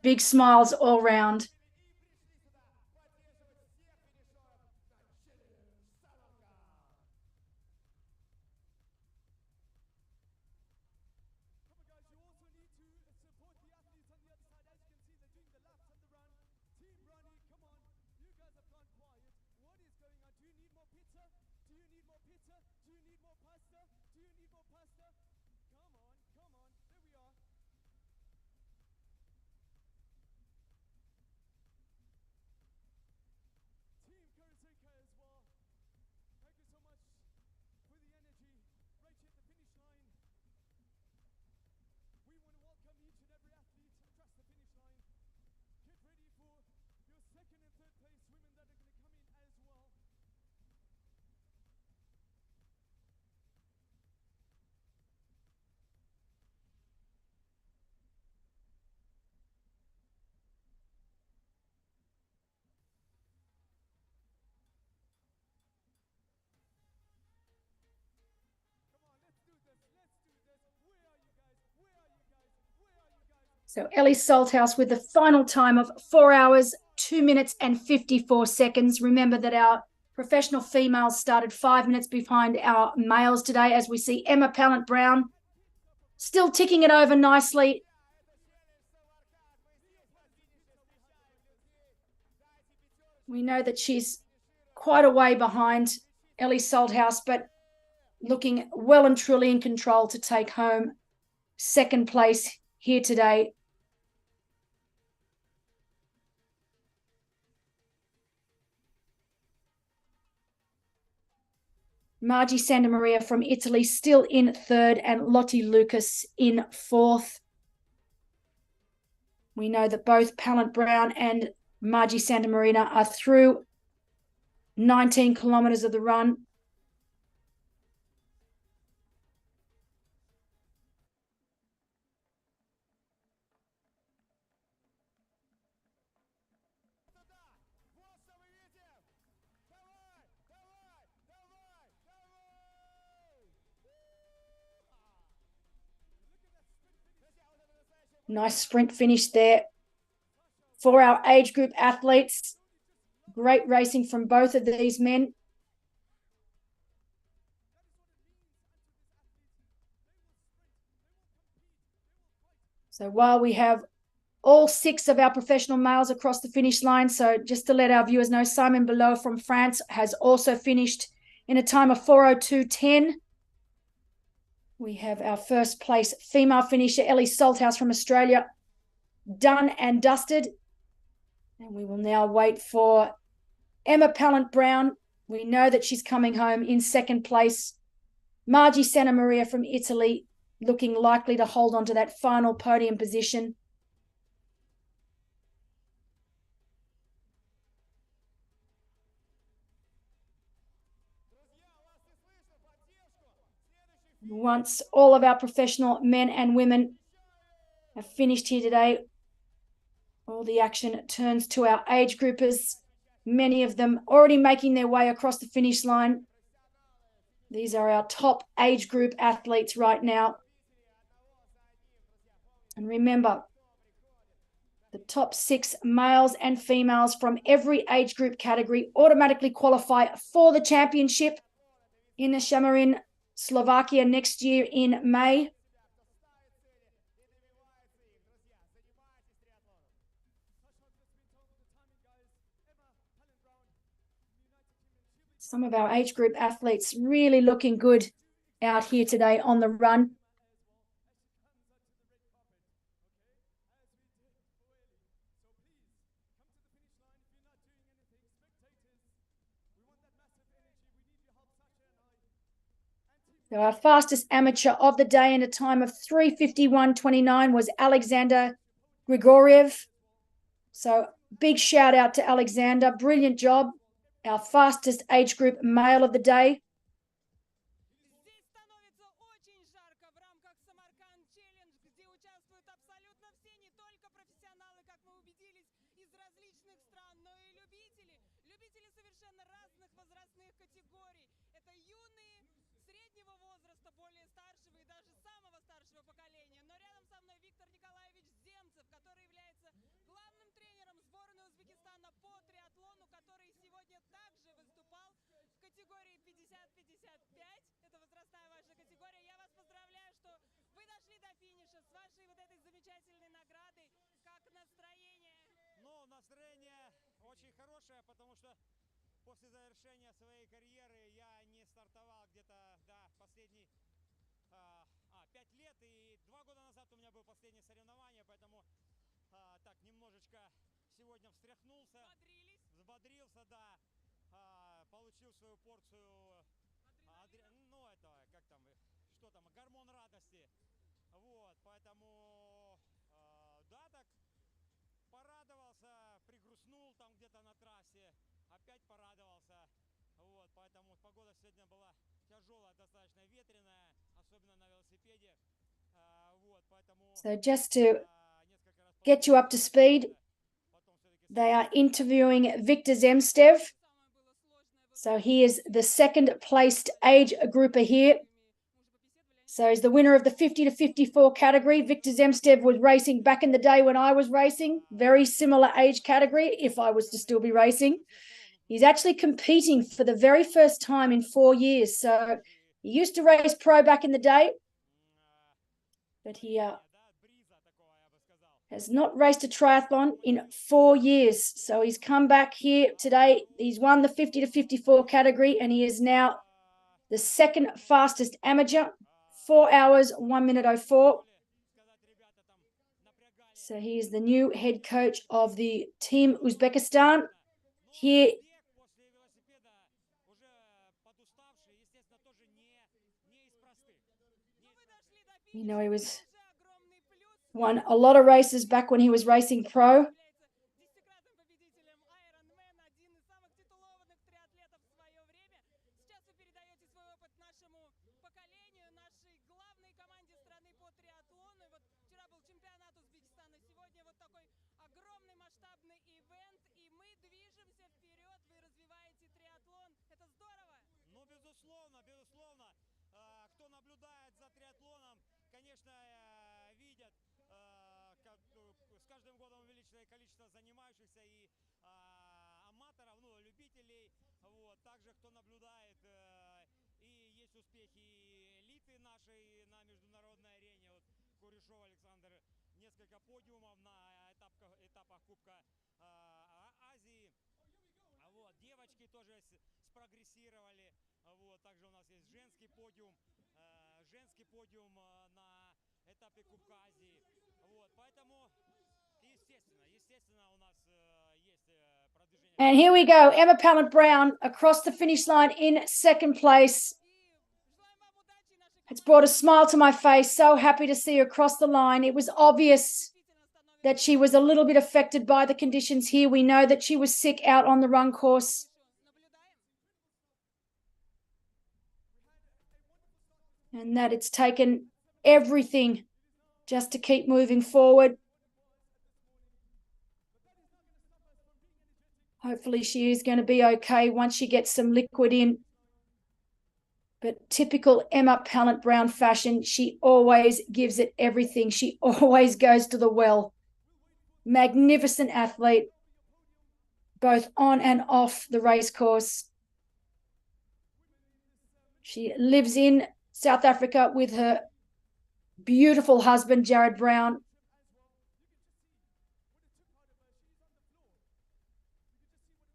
Big smiles all round. So Ellie Salthouse with the final time of 4 hours, 2 minutes and 54 seconds. Remember that our professional females started 5 minutes behind our males today, as we see Emma Pallant-Brown still ticking it over nicely. We know that she's quite a way behind Ellie Salthouse, but looking well and truly in control to take home second place here today. Margie Santamaria from Italy still in third, and Lottie Lucas in fourth. We know that both Pallant-Brown and Margie Santamaria are through 19 kilometres of the run. Nice sprint finish there for our age group athletes. Great racing from both of these men. So while we have all 6 of our professional males across the finish line, so just to let our viewers know, Simon Below from France has also finished in a time of 4:02:10. We have our first place female finisher, Ellie Salthouse from Australia, done and dusted. And we will now wait for Emma Pallant-Brown. We know that she's coming home in second place. Margie Santamaria from Italy looking likely to hold on to that final podium position. Once all of our professional men and women have finished here today, all the action turns to our age groupers, many of them already making their way across the finish line. These are our top age group athletes right now. And remember, the top 6 males and females from every age group category automatically qualify for the championship in Samarkand, Slovakia next year in May. Some of our age group athletes really looking good out here today on the run. So our fastest amateur of the day in a time of 3:51.29 was Alexander Grigoriev. So big shout out to Alexander. Brilliant job. Our fastest age group male of the day. Здесь становится очень жарко в рамках Samarkand Challenge, где участвуют абсолютно все, не только профессионалы, как мы убедились, из различных стран, но и любители. Любители совершенно разных возрастных категорий. Это юные, среднего возраста, более старшего и даже самого старшего поколения. Но рядом со мной Виктор Николаевич Земцев, который является главным тренером сборной Узбекистана по триатлону, который сегодня также выступал в категории 50-55. Это возрастная ваша категория. Я вас поздравляю, что вы дошли до финиша с вашей вот этой замечательной наградой. Как настроение? Ну, настроение очень хорошее, потому что после завершения своей карьеры я не стартовал где-то, последний 5 лет, и 2 года назад у меня было последнее соревнование, поэтому так немножечко сегодня встряхнулся, взбодрился, да, получил свою порцию, гормон радости, вот, поэтому, да, так, порадовался, пригрустнул там где-то на трассе, опять порадовался, вот, поэтому погода сегодня была тяжелая, достаточно ветреная, особенно на велосипеде, вот, поэтому... So just to get you up to speed, they are interviewing Victor Zemstev. So he is the second placed age grouper here. So he's the winner of the 50 to 54 category. Victor Zemstev was racing back in the day when I was racing, very similar age category, if I was to still be racing. He's actually competing for the very first time in 4 years. So he used to race pro back in the day, but he has not raced a triathlon in 4 years. So he's come back here today. He's won the 50 to 54 category, and he is now the second fastest amateur, 4 hours, 1 minute 04. So he is the new head coach of the team Uzbekistan. Here, you know, he won a lot of races back when he was racing pro. Безусловно. Кто наблюдает за триатлоном, конечно, видят, как с каждым годом увеличивается количество занимающихся и аматоров, любителей. Вот. Также, кто наблюдает, и есть успехи элиты нашей на международной арене. Вот Куришов Александр, несколько подиумов на этапах Кубка Азии. Вот. Девочки тоже спрогрессировали. Вот, также у нас есть женский подиум на этапе Кубка Азии. Вот, поэтому, естественно, у нас есть продвижение. And here we go, Emma Pallant-Brown across the finish line in second place. It's brought a smile to my face. So happy to see her across the line. It was obvious that she was a little bit affected by the conditions here. We know that she was sick out on the run course. And that it's taken everything just to keep moving forward. Hopefully she is going to be okay once she gets some liquid in. But typical Emma Pallant-Brown fashion, she always gives it everything. She always goes to the well. Magnificent athlete, both on and off the race course. She lives in South Africa with her beautiful husband, Jared Brown.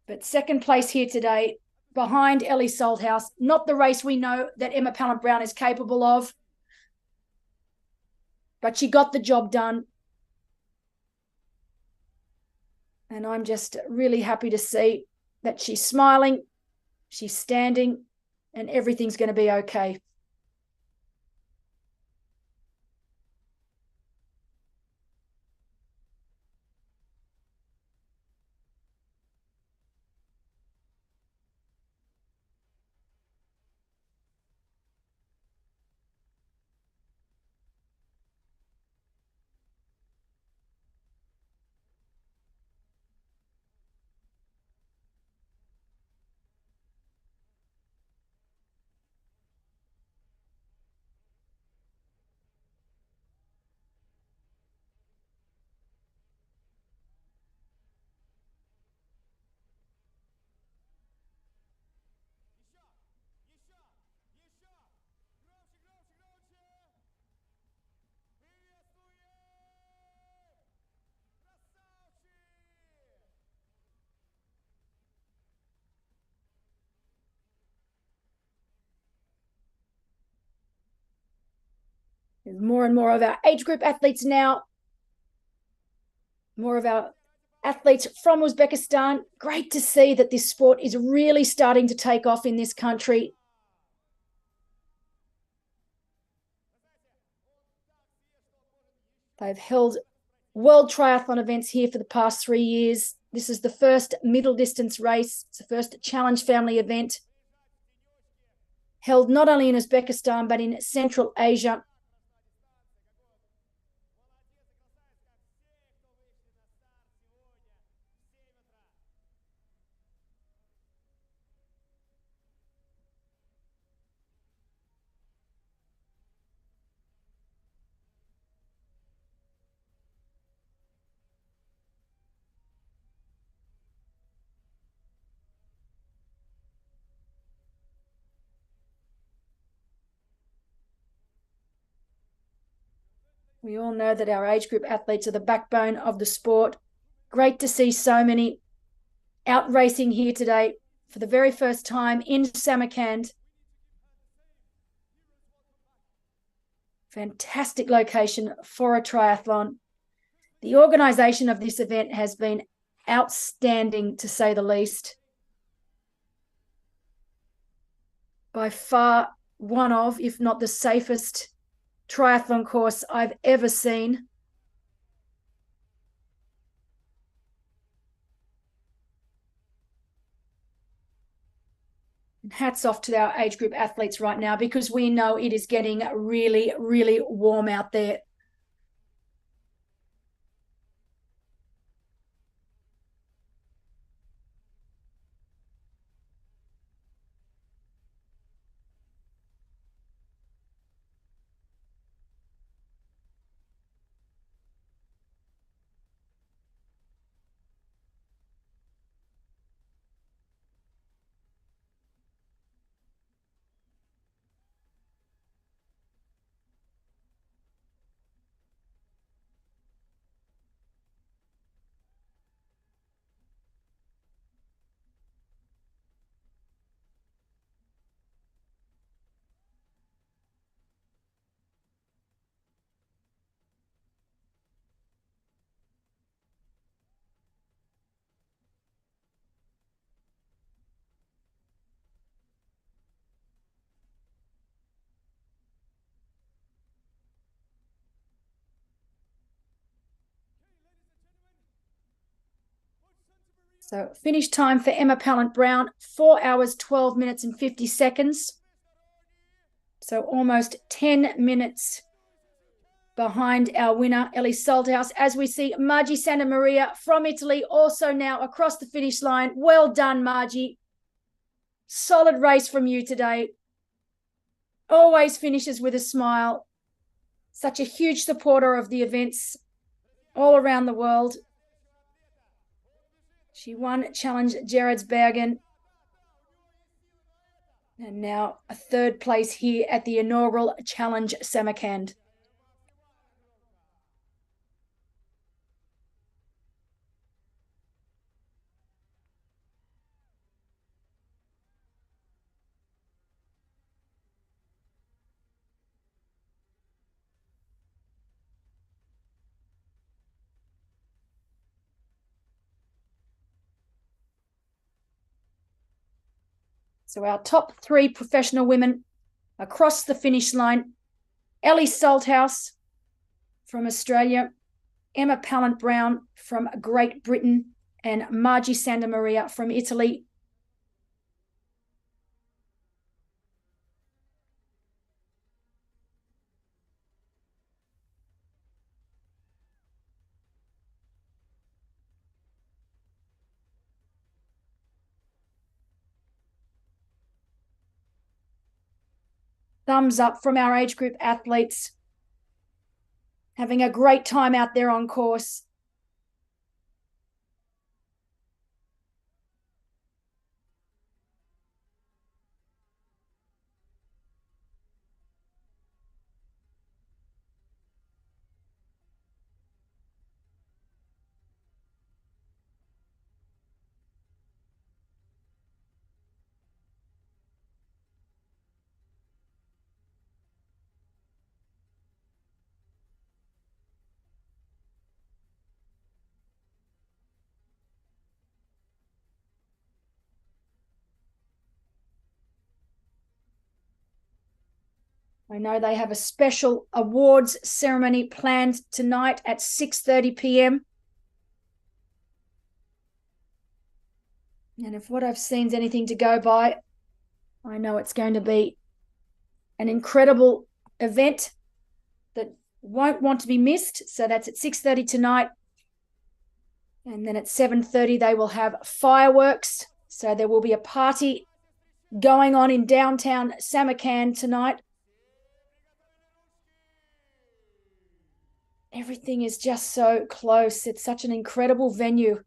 But second place here today, behind Ellie Salthouse. Not the race we know that Emma Pallant-Brown is capable of, but she got the job done. And I'm just really happy to see that she's smiling, she's standing, and everything's going to be okay. There's more and more of our age group athletes now. More of our athletes from Uzbekistan. Great to see that this sport is really starting to take off in this country. They've held world triathlon events here for the past 3 years. This is the first middle distance race. It's the first Challenge family event held not only in Uzbekistan but in Central Asia. We all know that our age group athletes are the backbone of the sport. Great to see so many out racing here today for the very first time in Samarkand. Fantastic location for a triathlon. The organisation of this event has been outstanding, to say the least. By far one of, if not the safest triathlon course I've ever seen. Hats off to our age group athletes right now, because we know it is getting really, really warm out there. So finish time for Emma Pallant-Brown, 4 hours, 12 minutes and 50 seconds. So almost 10 minutes behind our winner, Ellie Salthouse, as we see Margie Santamaria from Italy also now across the finish line. Well done, Margie. Solid race from you today. Always finishes with a smile. Such a huge supporter of the events all around the world. She won Challenge Gerardsbergen. And now a third place here at the inaugural Challenge Samarkand. So our top 3 professional women across the finish line: Ellie Salthouse from Australia, Emma Pallant-Brown from Great Britain, and Margie Santamaria from Italy. Thumbs up from our age group athletes. Having a great time out there on course. I know they have a special awards ceremony planned tonight at 6:30 p.m. And if what I've seen is anything to go by, I know it's going to be an incredible event that won't want to be missed. So that's at 6:30 tonight. And then at 7:30, they will have fireworks. So there will be a party going on in downtown Samarkand tonight. Everything is just so close. It's such an incredible venue.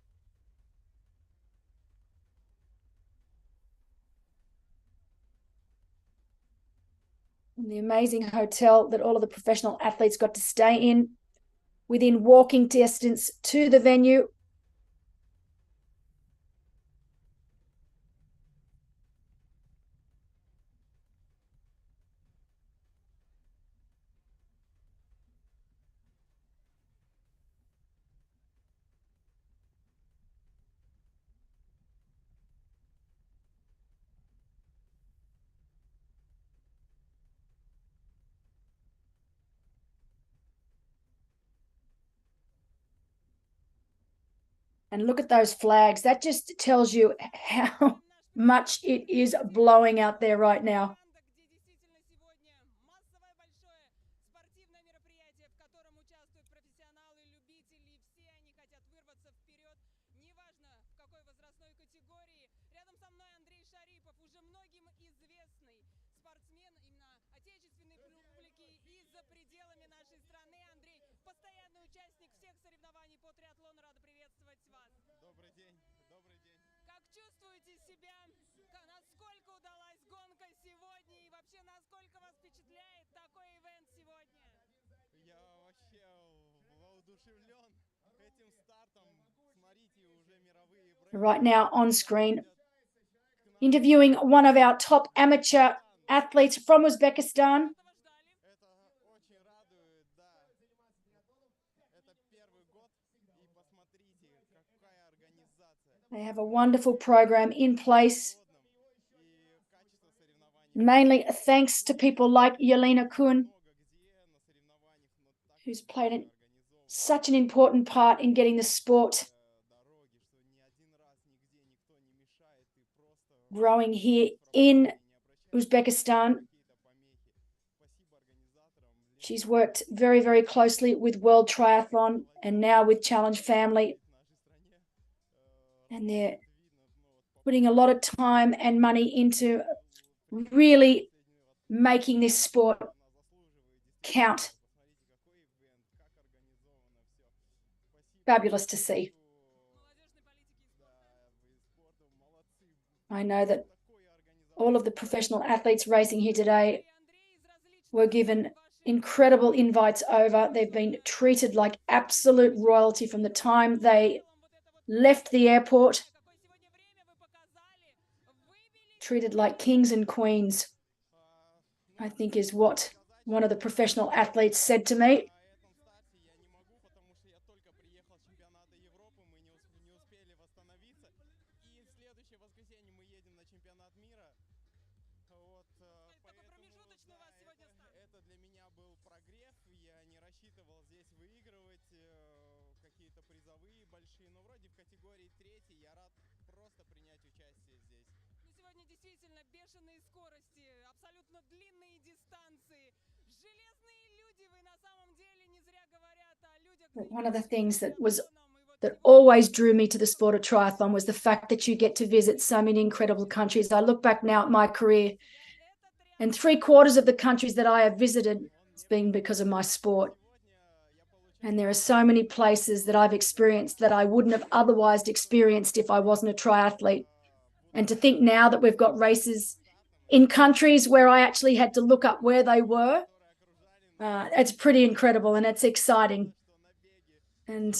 And the amazing hotel that all of the professional athletes got to stay in within walking distance to the venue. And look at those flags. That just tells you how much it is blowing out there right now. Right now on screen, interviewing one of our top amateur athletes from Uzbekistan. They have a wonderful program in place, mainly thanks to people like Yelena Kun, who's played such an important part in getting the sport growing here in Uzbekistan. She's worked very, very closely with World Triathlon and now with Challenge Family. And they're putting a lot of time and money into really making this sport count. Fabulous to see. I know that all of the professional athletes racing here today were given incredible invites over. They've been treated like absolute royalty from the time they left the airport. Treated like kings and queens, I think is what one of the professional athletes said to me. One of the things that always drew me to the sport of triathlon was the fact that you get to visit so many incredible countries. I look back now at my career, and 3/4 of the countries that I have visited has been because of my sport. And there are so many places that I've experienced that I wouldn't have otherwise experienced if I wasn't a triathlete. And to think now that we've got races in countries where I actually had to look up where they were, it's pretty incredible and it's exciting. And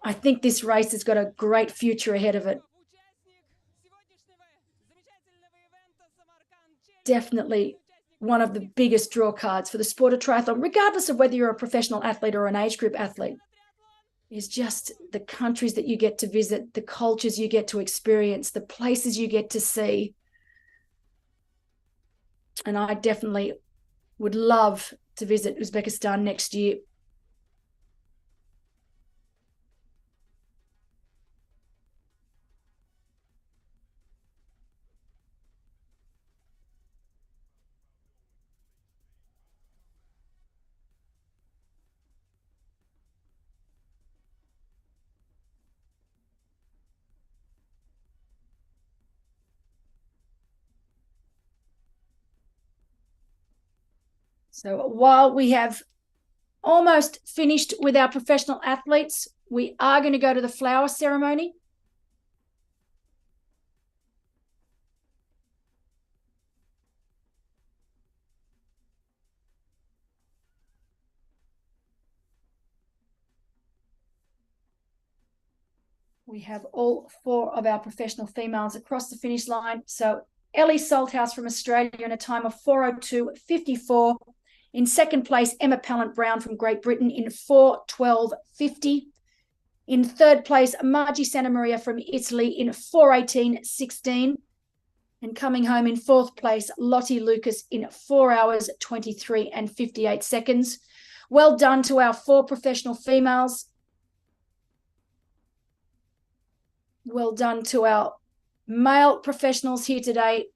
I think this race has got a great future ahead of it. Definitely one of the biggest draw cards for the sport of triathlon, regardless of whether you're a professional athlete or an age group athlete, is just the countries that you get to visit, the cultures you get to experience, the places you get to see. And I definitely Would love to visit Uzbekistan next year. So while we have almost finished with our professional athletes, we are going to go to the flower ceremony. We have all 4 of our professional females across the finish line. So Ellie Salthouse from Australia in a time of 4:02.54. In second place, Emma Pallant-Brown from Great Britain in 4:12.50. In third place, Margie Santamaria from Italy in 4:18.16. And coming home in fourth place, Lottie Lucas in 4 hours, 23 and 58 seconds. Well done to our 4 professional females. Well done to our male professionals here today.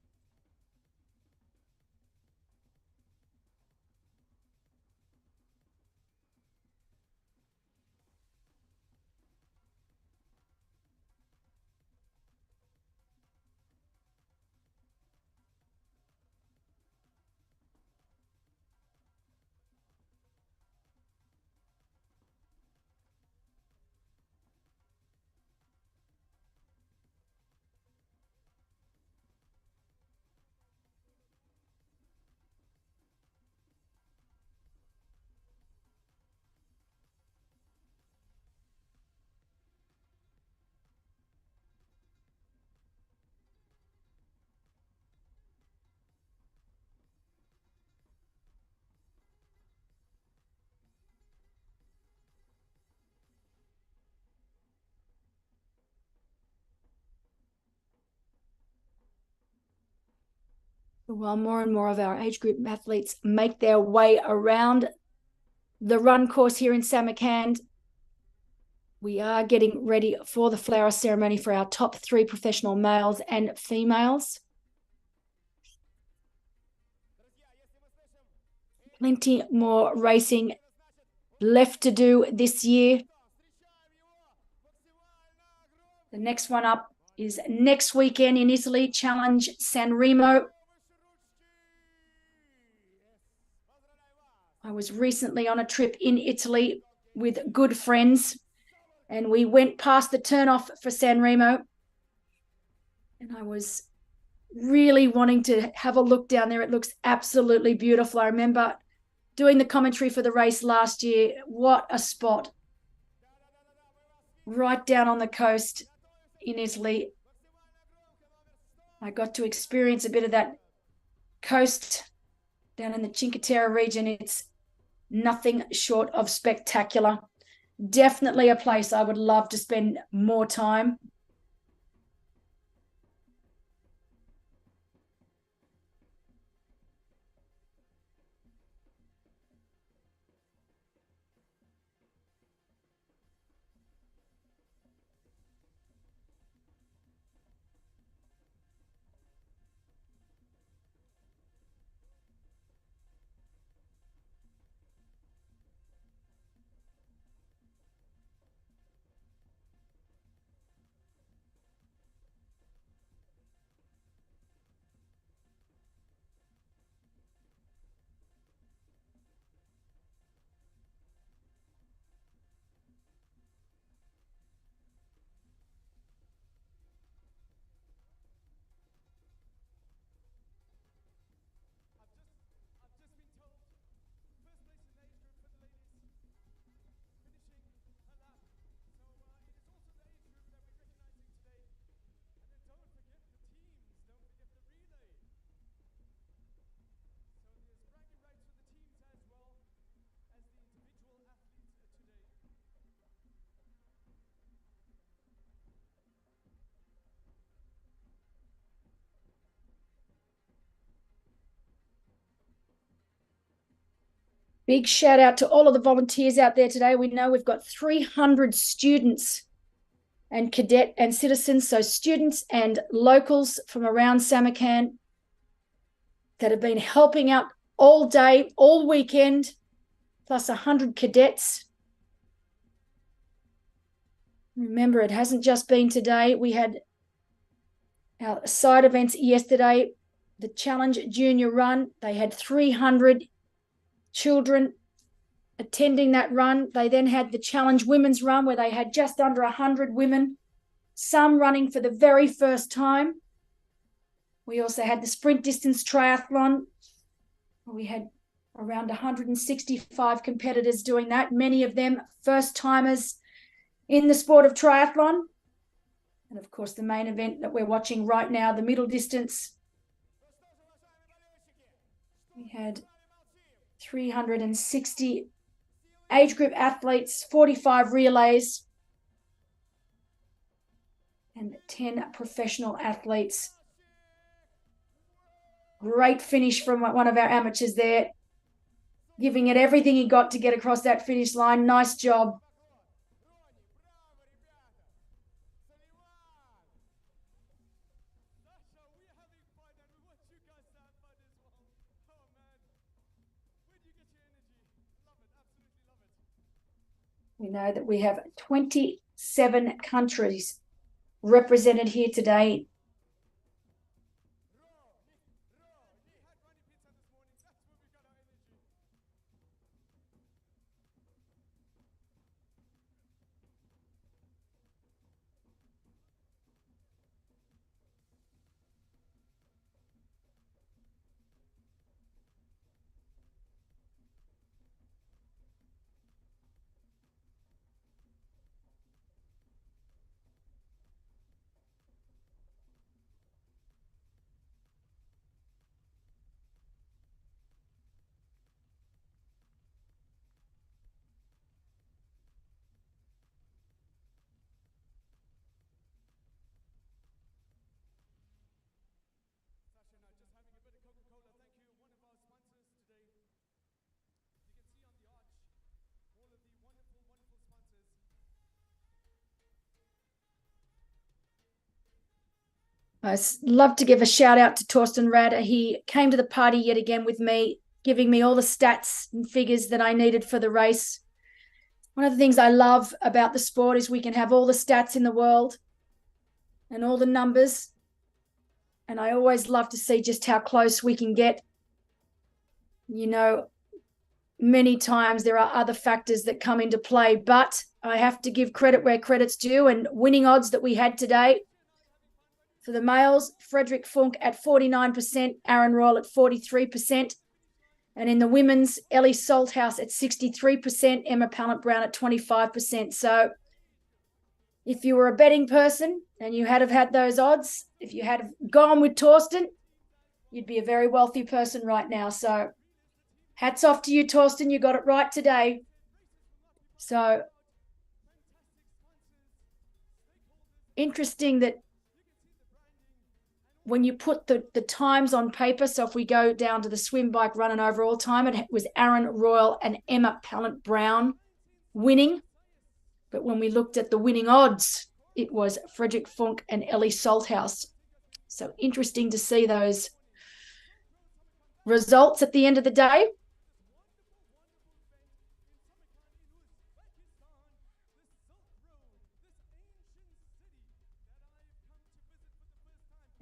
While more and more of our age group athletes make their way around the run course here in Samarkand, we are getting ready for the flower ceremony for our top 3 professional males and females. Plenty more racing left to do this year. The next one up is next weekend in Italy, Challenge San Remo. I was recently on a trip in Italy with good friends, and we went past the turnoff for San Remo, and I was really wanting to have a look down there. It looks absolutely beautiful. I remember doing the commentary for the race last year. What a spot. Right down on the coast in Italy. I got to experience a bit of that coast down in the Cinque Terre region. It's nothing short of spectacular. Definitely a place I would love to spend more time. Big shout out to all of the volunteers out there today. We know we've got 300 students and cadet and citizens, so students and locals from around Samarkand that have been helping out all day, all weekend, plus 100 cadets. Remember, it hasn't just been today. We had our side events yesterday, the Challenge Junior Run. They had 300 children attending that run. They then had the Challenge Women's Run where they had just under 100 women, some running for the very first time. We also had the sprint distance triathlon. We had around 165 competitors doing that, many of them first timers in the sport of triathlon. And of course, the main event that we're watching right now, the middle distance. We had 360 age group athletes, 45 relays, and 10 professional athletes. Great finish from one of our amateurs there, giving it everything he got to get across that finish line. Nice job. We know that we have 27 countries represented here today. I love to give a shout out to Torsten Rad. He came to the party yet again with me, giving me all the stats and figures that I needed for the race. One of the things I love about the sport is we can have all the stats in the world and all the numbers. And I always love to see just how close we can get. You know, many times there are other factors that come into play, but I have to give credit where credit's due, and winning odds that we had today. For the males, Frederick Funk at 49%, Aaron Royal at 43%. And in the women's, Ellie Salthouse at 63%, Emma Pallant-Brown at 25%. So if you were a betting person and you had have had those odds, if you had gone with Torsten, you'd be a very wealthy person right now. So hats off to you, Torsten. You got it right today. So interesting that when you put the times on paper, so if we go down to the swim, bike, run and overall time, it was Aaron Royal and Emma Pallant-Brown winning. But when we looked at the winning odds, it was Frederick Funk and Ellie Salthouse. So interesting to see those results at the end of the day.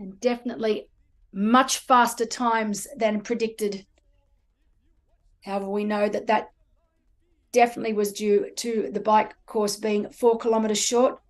And definitely much faster times than predicted. However, we know that that definitely was due to the bike course being 4 kilometers short.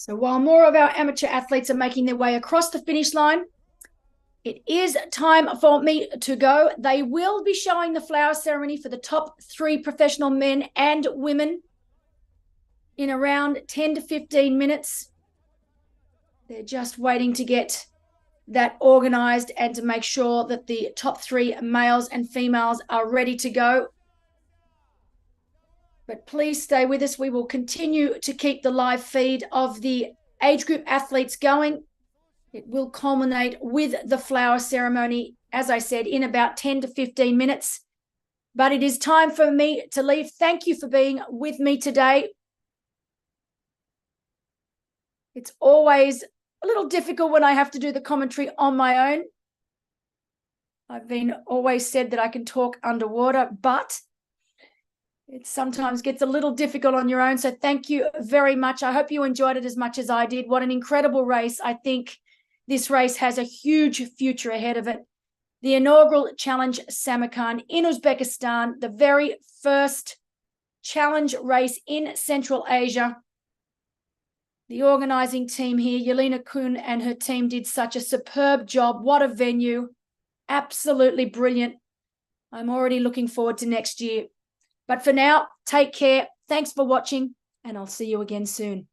So while more of our amateur athletes are making their way across the finish line, it is time for me to go. They will be showing the flower ceremony for the top 3 professional men and women in around 10 to 15 minutes. They're just waiting to get that organised and to make sure that the top 3 males and females are ready to go. But please stay with us. We will continue to keep the live feed of the age group athletes going. It will culminate with the flower ceremony, as I said, in about 10 to 15 minutes. But it is time for me to leave. Thank you for being with me today. It's always a little difficult when I have to do the commentary on my own. I've been always said that I can talk underwater, but it sometimes gets a little difficult on your own. So thank you very much. I hope you enjoyed it as much as I did. What an incredible race. I think this race has a huge future ahead of it. The inaugural Challenge Samarkand in Uzbekistan, the very first challenge race in Central Asia. The organising team here, Yelena Kun and her team, did such a superb job. What a venue. Absolutely brilliant. I'm already looking forward to next year. But for now, take care. Thanks for watching, and I'll see you again soon.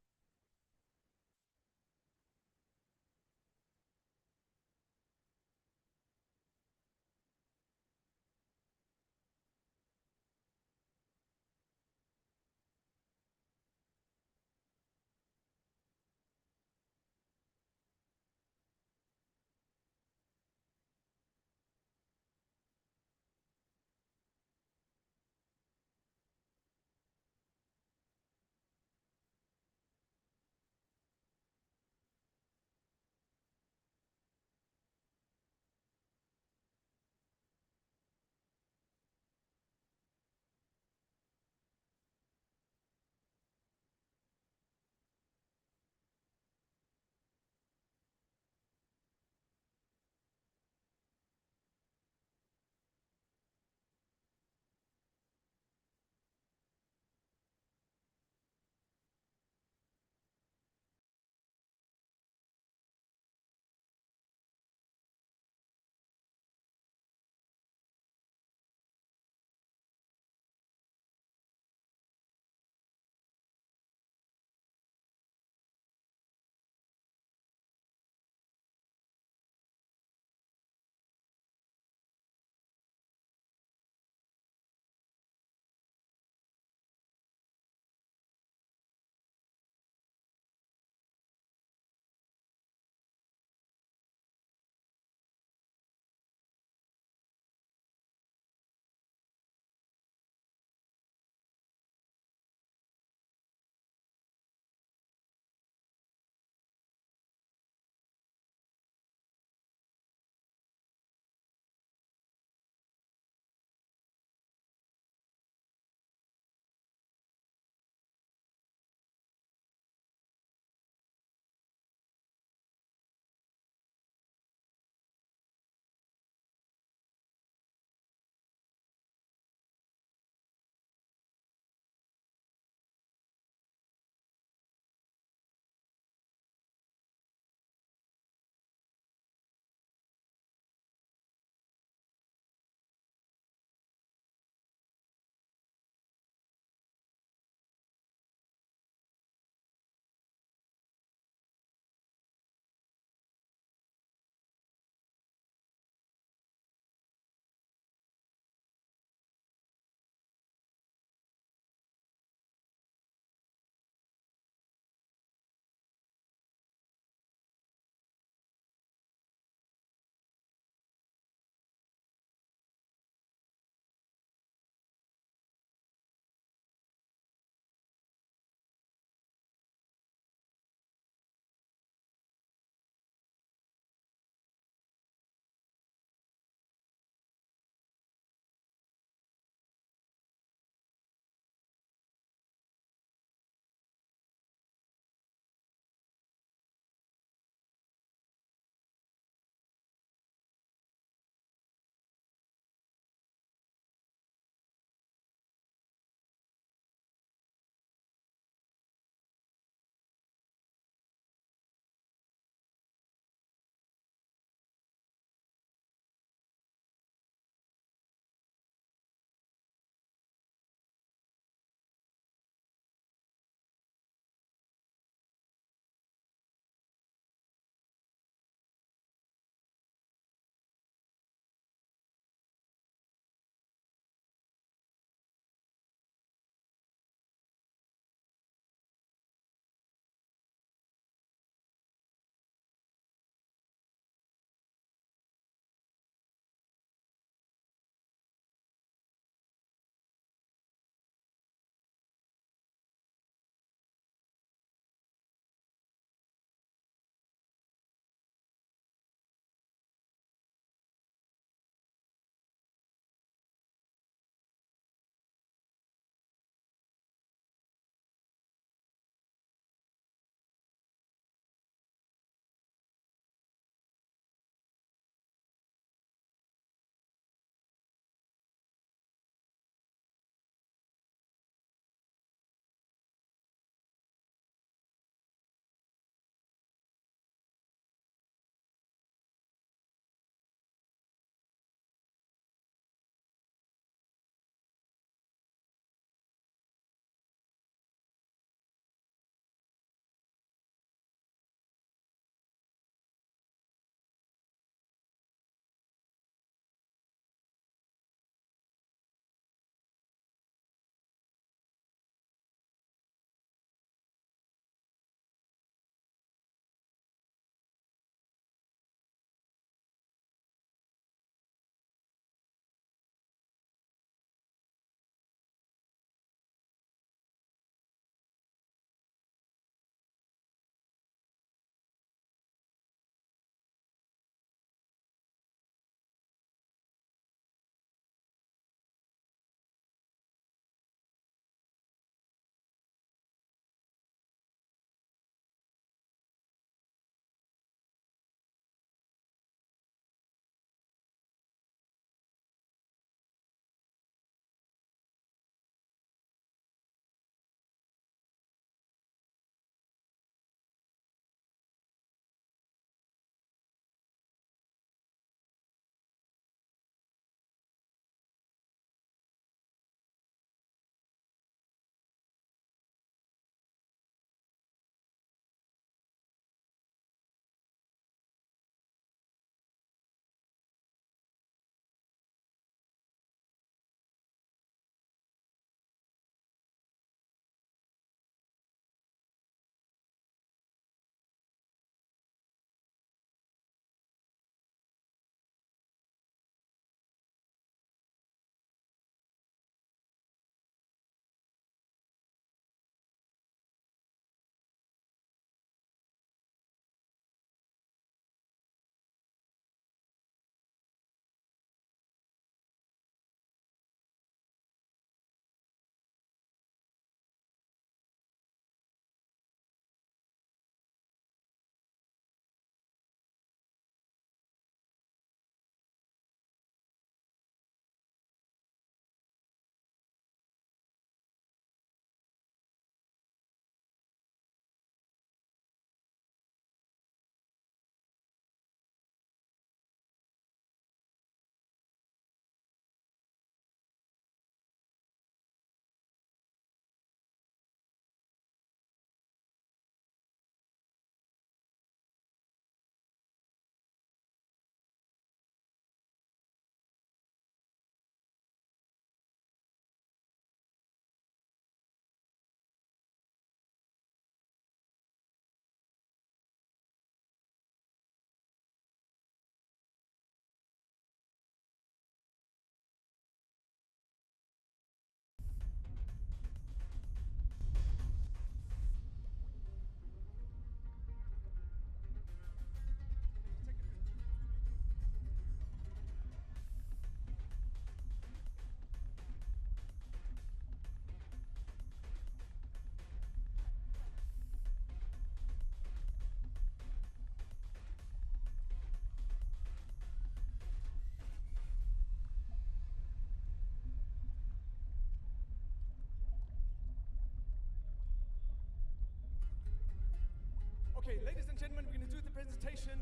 Okay, ladies and gentlemen, we're going to do the presentation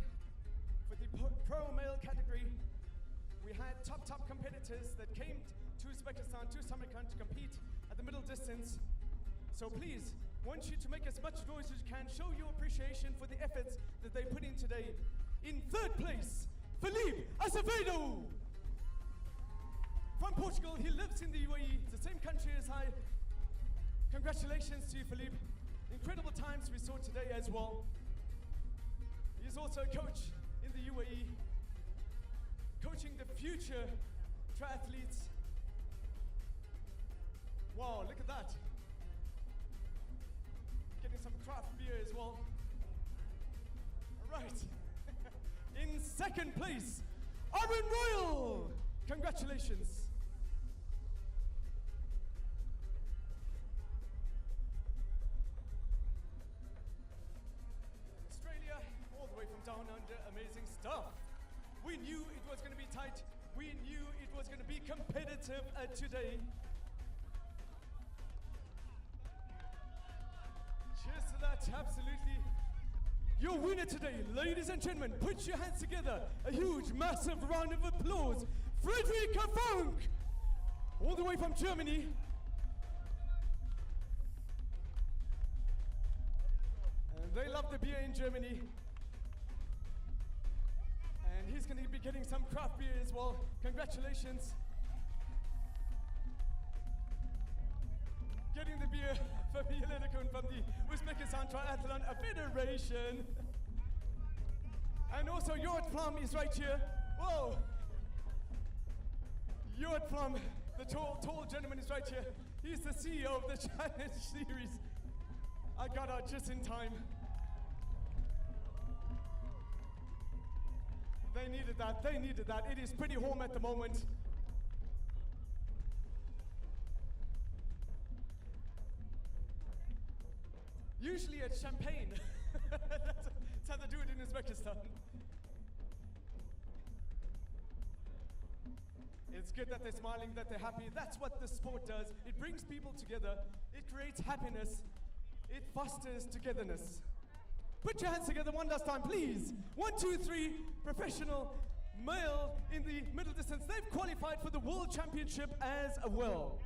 for the pro male category. We had top competitors that came to Uzbekistan, to Samarkand to compete at the middle distance. So please, want you to make as much noise as you can, show your appreciation for the efforts that they put in today. In third place, Felipe Azevedo. From Portugal, he lives in the UAE, the same country as I. Congratulations to you, Felipe. Incredible times we saw today as well. He's also a coach in the UAE, coaching the future triathletes. Wow, look at that. Getting some craft beer as well. All right. In second place, Aaron Royal. Congratulations. Australia, all the way from down under, amazing stuff. We knew it was going to be tight. We knew it was going to be competitive today. Cheers to that, absolutely. Your winner today, ladies and gentlemen, put your hands together. A huge, massive round of applause. Friedrich Funk, all the way from Germany. And they love the beer in Germany. And he's going to be getting some craft beer as well. Congratulations. Getting the beer from Belinda from the Uzbekistan Triathlon Federation. And also Jort Plum is right here. Whoa! Jort Plum, the tall gentleman is right here. He's the CEO of the Challenge Series. I got out just in time. They needed that. It is pretty warm at the moment. Usually it's champagne. That's how they do it in Uzbekistan. It's good that they're smiling, that they're happy. That's what the sport does. It brings people together. It creates happiness. It fosters togetherness. Put your hands together one last time, please. 1, 2, 3, professional male in the middle distance. They've qualified for the World Championship as well.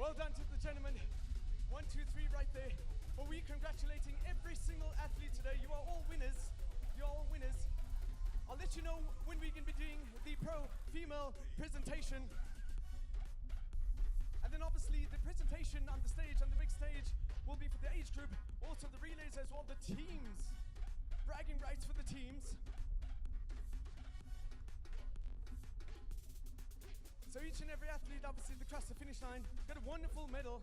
Well done to the gentlemen. 1, 2, 3 right there. But we're congratulating every single athlete today. You are all winners. You're all winners. I'll let you know when we can be doing the pro female presentation. And then obviously the presentation on the stage, on the big stage, will be for the age group. Also the relays as well, the teams. Bragging rights for the teams. So each and every athlete, obviously, across the finish line, got a wonderful medal.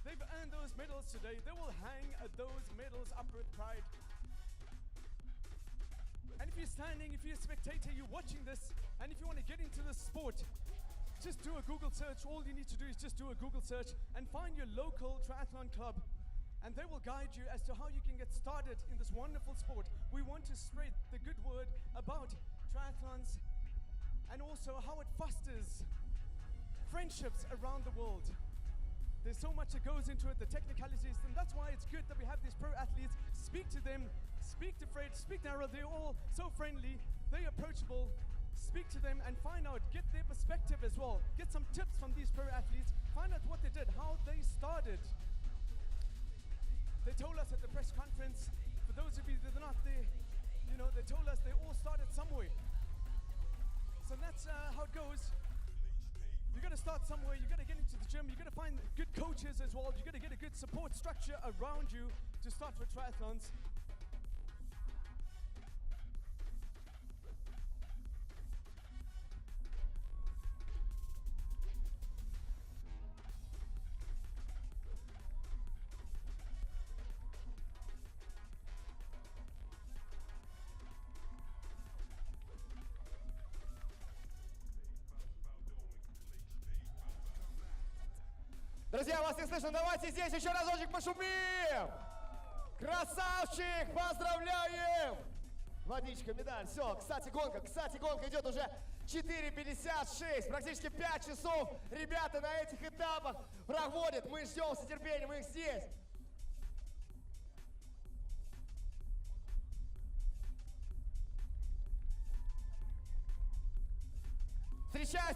They've earned those medals today. They will hang those medals up with pride. And if you're standing, if you're a spectator, you're watching this, and if you want to get into the sport, just do a Google search. All you need to do is just do a Google search and find your local triathlon club. And they will guide you as to how you can get started in this wonderful sport. We want to spread the good word about triathlons and also how it fosters friendships around the world. There's so much that goes into it, the technicalities, and that's why it's good that we have these pro athletes. Speak to them, speak to Fred, speak to Harold. They're all so friendly, they're approachable. Speak to them and find out, get their perspective as well. Get some tips from these pro athletes, find out what they did, how they started. They told us at the press conference, for those of you that are not there, you know, they told us they all started somewhere. and that's how it goes. You got to start somewhere. You got to get into the gym. You got to find good coaches as well. You got to get a good support structure around you to start with triathlons. Друзья, вас не слышно, давайте здесь еще разочек пошумим! Красавчик, поздравляем! Водичка, медаль, все, кстати, гонка идет уже 4:56, практически 5 часов ребята на этих этапах проводят, мы ждем с нетерпением их здесь. Встречаем!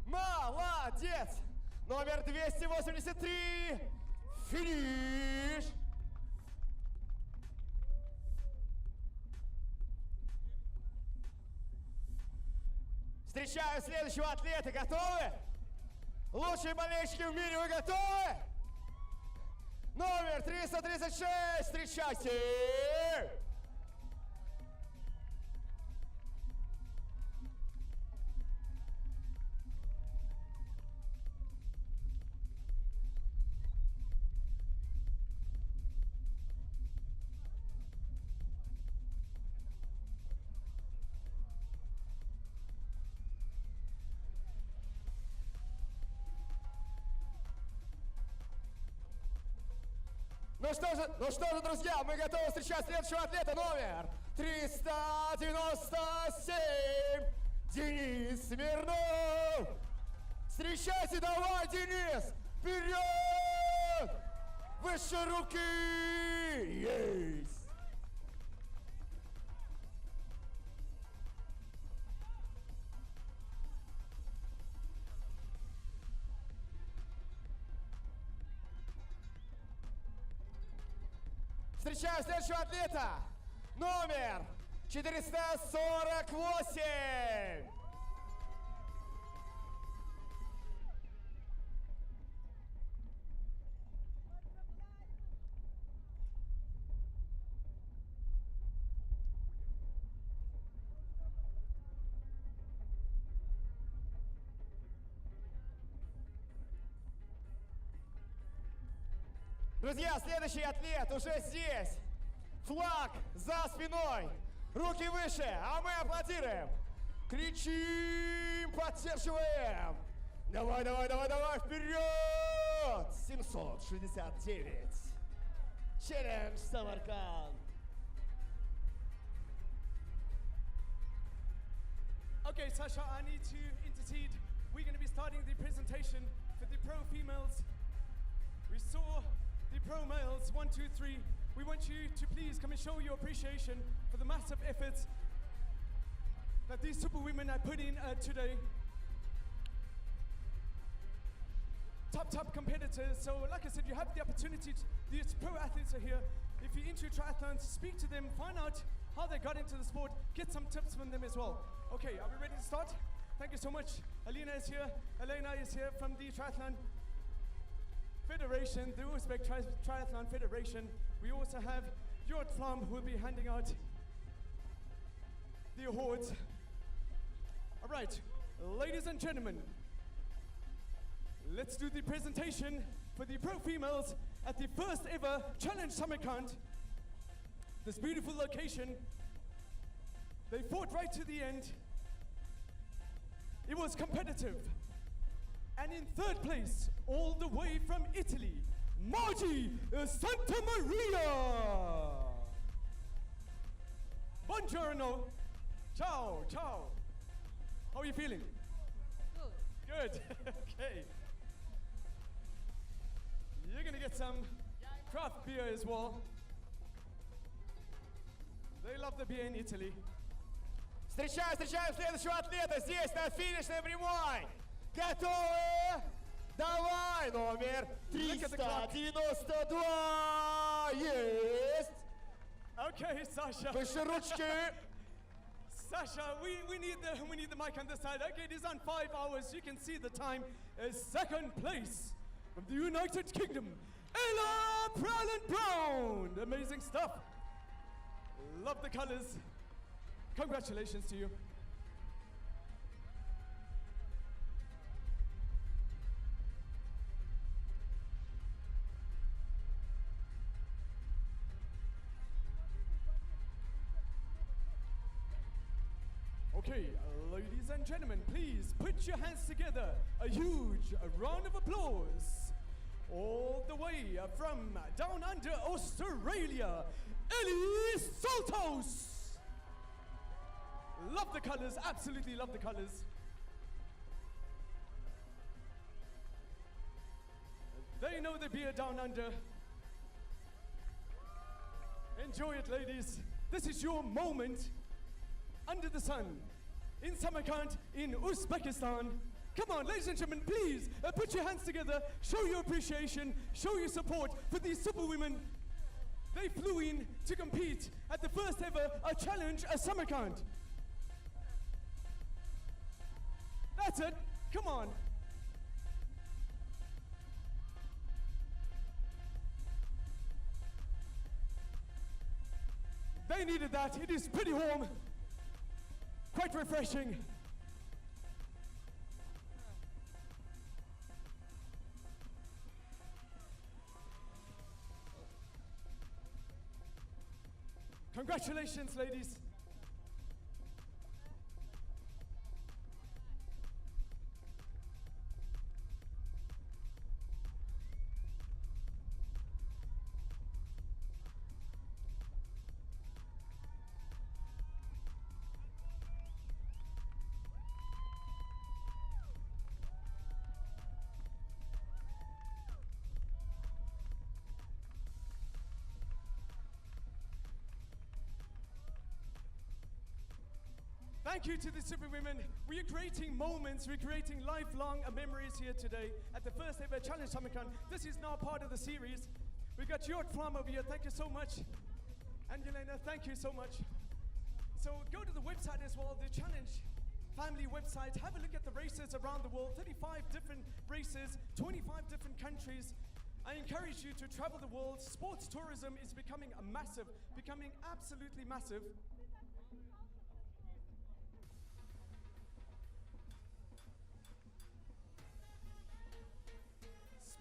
Молодец! Номер 283, финиш! Встречаю следующего атлета, готовы? Лучшие болельщики в мире, вы готовы? Номер 336, встречайте! Ну что же, друзья, мы готовы встречать следующего атлета, номер 397, Денис Смирнов. Встречайте, давай, Денис, вперед! Выше руки! Есть! Встречаю следующего атлета, номер 448. Друзья, следующий атлет уже здесь. Флаг за спиной. Руки выше, а мы аплодируем. Кричим, поддерживаем. Давай, вперед! 769. Челлендж Samarkand. Okay, Sasha, I need to intercede. We're going to be starting the presentation for the pro females. We saw the pro males, 1, 2, 3. We want you to please come and show your appreciation for the massive efforts that these superwomen are putting in today. Top competitors. So like I said, you have the opportunity these pro athletes are here. If you're into triathlons, speak to them, find out how they got into the sport, get some tips from them as well. Okay, are we ready to start? Thank you so much. Elena is here from the Triathlon Federation, the Uzbek Triathlon Federation. We also have Jort Flom, who will be handing out the awards. All right, ladies and gentlemen, let's do the presentation for the pro females at the first ever Challenge Samarkand. This beautiful location. They fought right to the end. It was competitive. And in third place, all the way from Italy, Margie Santa Maria. Buongiorno. Ciao. How are you feeling? Good. Okay. You're gonna get some craft beer as well. They love the beer in Italy. Встречаем следующего атлета здесь, на финишной прямой. Готовы? Давай, номер 392. Есть! Okay, Sasha. Выше ручки. Sasha, we need the mic on this side. Okay, it is on 5 hours. You can see the time. Second place from the United Kingdom, Ella Prowland Brown. Amazing stuff. Love the colors. Congratulations to you. Okay, ladies and gentlemen, please put your hands together. A huge round of applause. All the way from down under Australia, Ellie Soltos. Love the colors, absolutely love the colors. They know the beer down under. Enjoy it, ladies. This is your moment under the sun in Samarkand, in Uzbekistan. Come on, ladies and gentlemen, please put your hands together, show your appreciation, show your support for these superwomen. They flew in to compete at the first ever challenge at Samarkand. That's it, come on. They needed that, it is pretty warm, quite refreshing. Congratulations, ladies. Thank you to the superwomen. We are creating moments, we're creating lifelong memories here today at the first ever Challenge Samarkand. This is now part of the series. We got Jörg Flam over here, thank you so much. And Yelena, thank you so much. So go to the website as well, the Challenge family website. Have a look at the races around the world, 35 different races, 25 different countries. I encourage you to travel the world. Sports tourism is becoming becoming absolutely massive.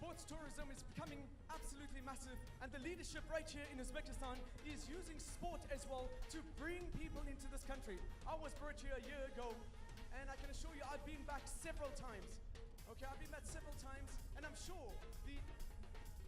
Sports tourism is becoming absolutely massive, and the leadership right here in Uzbekistan is using sport as well to bring people into this country. I was brought here a year ago, and I can assure you I've been back several times. Okay, I've been back several times, and I'm sure the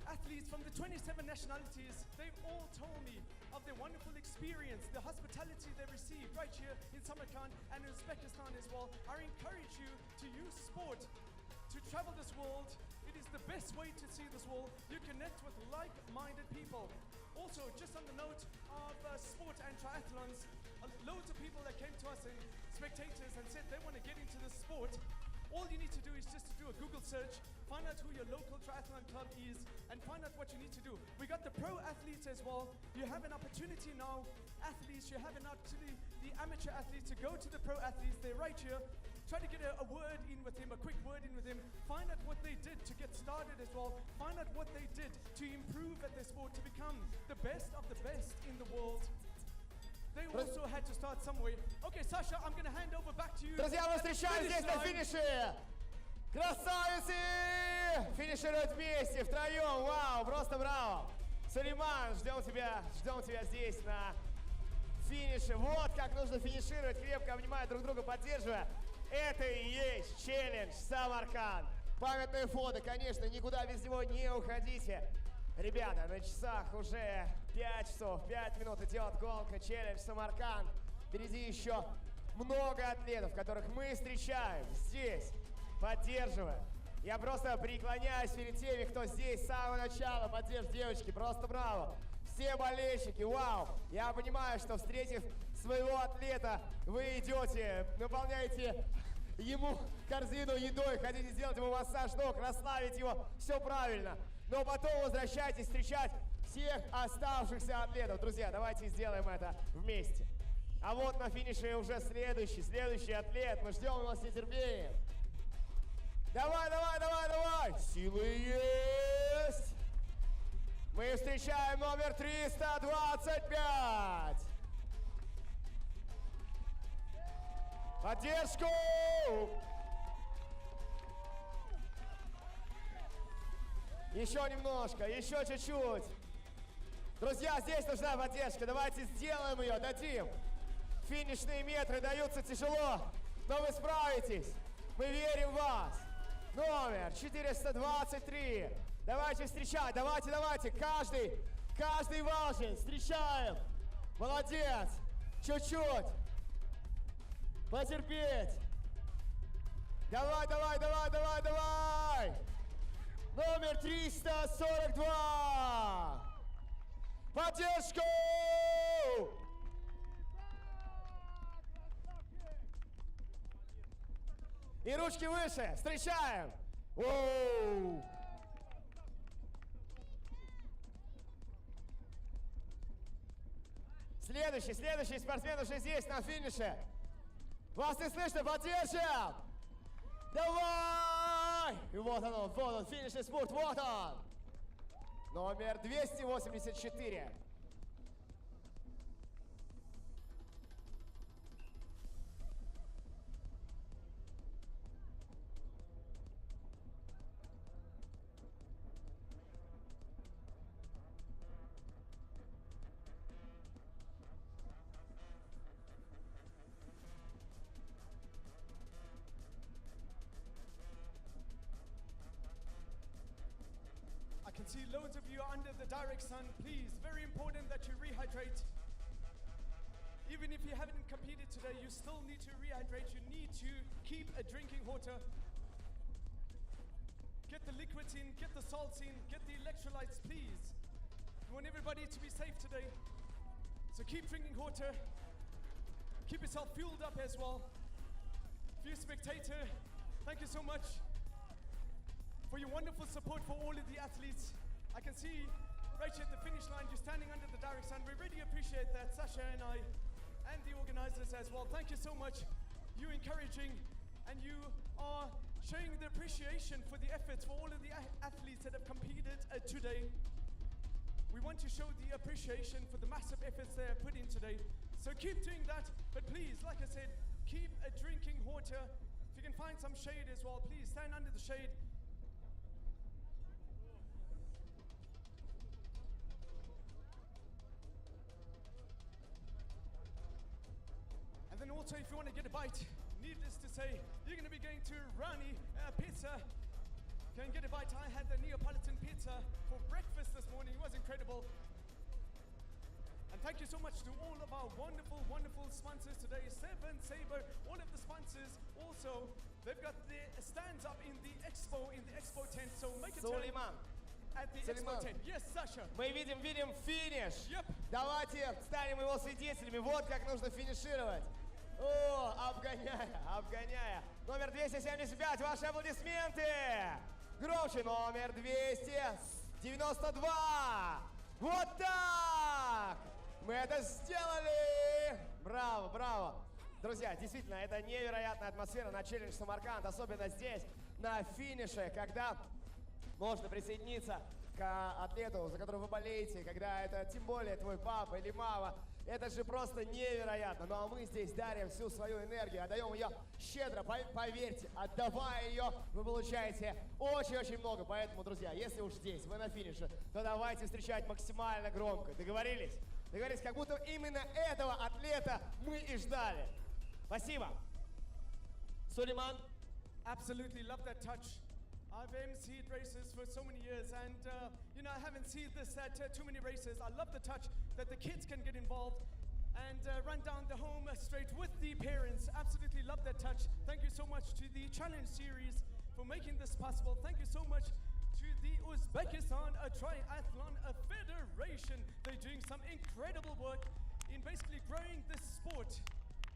athletes from the 27 nationalities, they've all told me of their wonderful experience, the hospitality they received right here in Samarkand and in Uzbekistan as well. I encourage you to use sport to travel this world. It is the best way to see this world. You connect with like-minded people. Also, just on the note of sport and triathlons, loads of people that came to us and spectators and said they want to get into this sport. All you need to do is just to do a Google search, find out who your local triathlon club is, and find out what you need to do. We got the pro athletes as well. You have an opportunity now, athletes, you have an opportunity, the amateur athletes, to go to the pro athletes. They're right here. Try to get a word in with him, a quick word in with him. Find out what they did to get started as well. Find out what they did to improve at their sport, to become the best of the best in the world. They also had to start somewhere. Okay, Sasha, I'm going to hand over back to you. Друзья, мы встречаем здесь на финише. Красавицы! Финишируют вместе, втроем. Вау, просто браво. Сулейман, ждем тебя здесь на финише. Вот как нужно финишировать, крепко обнимая друг друга, поддерживая. Это и есть челлендж Самарканд. Памятные фото, конечно, никуда без него не уходите. Ребята, на часах уже 5 часов, 5 минут идет гонка, челлендж Самарканд. Впереди еще много атлетов, которых мы встречаем здесь, поддерживая. Я просто преклоняюсь перед теми, кто здесь с самого начала поддерживает, девочки, просто браво. Все болельщики, вау! Я понимаю, что, встретив своего атлета, вы идете, наполняете ему корзину едой, хотите сделать ему массаж ног, расслабить его, все правильно. но потом возвращайтесь встречать всех оставшихся атлетов. Друзья, давайте сделаем это вместе. А вот на финише уже следующий атлет. Мы ждем его с нетерпением. Давай, давай, давай, давай! Силы есть! Мы встречаем номер 325! Поддержку! Еще немножко, еще чуть-чуть. Друзья, здесь нужна поддержка. Давайте сделаем ее, дадим. Финишные метры даются тяжело, но вы справитесь. Мы верим в вас. Номер 423. Давайте встречать, давайте. Каждый важен. Встречаем. Молодец. Чуть-чуть. Потерпеть. Давай. Номер 342. Поддержку! И ручки выше. Встречаем. Оу. Следующий спортсмен уже здесь, на финише. Вас не слышно? Поддержим! Давай! И вот он, финишный спорт, вот он! Номер 284. I can see loads of you under the direct sun. Please, very important that you rehydrate. Even if you haven't competed today, you still need to rehydrate. You need to keep drinking water. Get the liquids in, get the salts in, get the electrolytes, please. We want everybody to be safe today. So keep drinking water. Keep yourself fueled up as well. For you spectator, thank you so much for your wonderful support for all of the athletes. I can see right here at the finish line, you're standing under the direct sun. We really appreciate that, Sasha and I, and the organizers as well. Thank you so much. You encouraging, and you are showing the appreciation for the efforts for all of the athletes that have competed today. We want to show the appreciation for the massive efforts they have put in today. So keep doing that, but please, like I said, keep drinking water. If you can find some shade as well, please stand under the shade. And then also, if you want to get a bite, needless to say, you're going to be going to Rani Pizza. Go and get a bite. I had the Neapolitan pizza for breakfast this morning. It was incredible. And thank you so much to all of our wonderful, wonderful sponsors today. Seven, Saber, all of the sponsors. Also, they've got their stands up in the expo tent. So make a turn at the expo tent. Yes, Sasha. Мы видим финиш. Yep. Давайте станем его свидетелями. Вот как нужно финишировать. О, обгоняя. Номер 275, ваши аплодисменты. Громче, номер 292. Вот так. Мы это сделали. Браво. Друзья, действительно, это невероятная атмосфера на челлендж Самарканд, особенно здесь, на финише, когда можно присоединиться к атлету, за которого вы болеете, когда это тем более твой папа или мама. Это же просто невероятно. Ну а мы здесь дарим всю свою энергию, отдаем ее щедро. Поверьте, отдавая ее, вы получаете очень-очень много. Поэтому, друзья, если уж здесь вы на финише, то давайте встречать максимально громко. Договорились? Договорились, как будто именно этого атлета мы и ждали. Спасибо. Сулейман. Absolutely love that touch. I've emceed races for so many years, and I haven't seen this at too many races. I love the touch that the kids can get involved and run down the home straight with the parents. Absolutely love that touch. Thank you so much to the Challenge Series for making this possible. Thank you so much to the Uzbekistan Triathlon Federation. They're doing some incredible work in basically growing this sport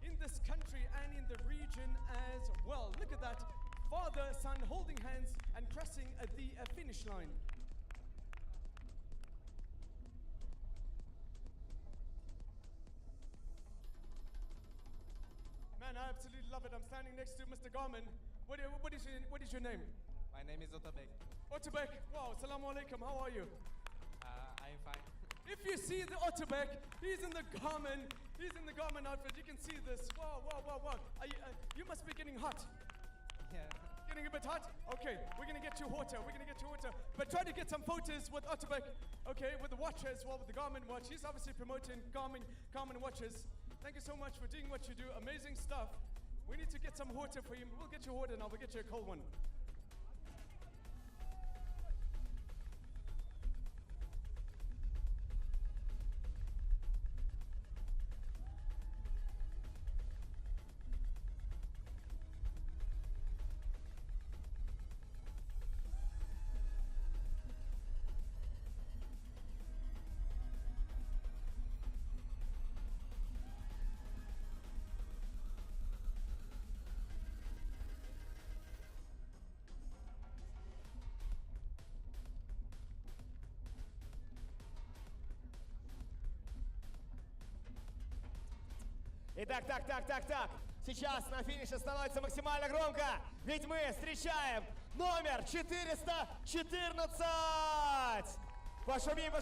in this country and in the region as well. Look at that. Father, son holding hands and crossing the finish line. I absolutely love it. I'm standing next to Mr. Garmin. What is your name? My name is Otabek. Otabek. Wow, assalamu alaikum. How are you? I am fine. If you see the Otabek, he's in the Garmin outfit. You can see this. Wow. You must be getting hot. Yeah. Getting a bit hot? Okay, we're gonna get you hotter. But try to get some photos with Otabek, okay, with the watch as well, with the Garmin watch. He's obviously promoting Garmin watches. Thank you so much for doing what you do. Amazing stuff. We need to get some hotter for him. We'll get you hotter now. We'll get you a cold one. Итак, так. Сейчас на финише становится максимально громко, ведь мы встречаем номер 414. Пошумим.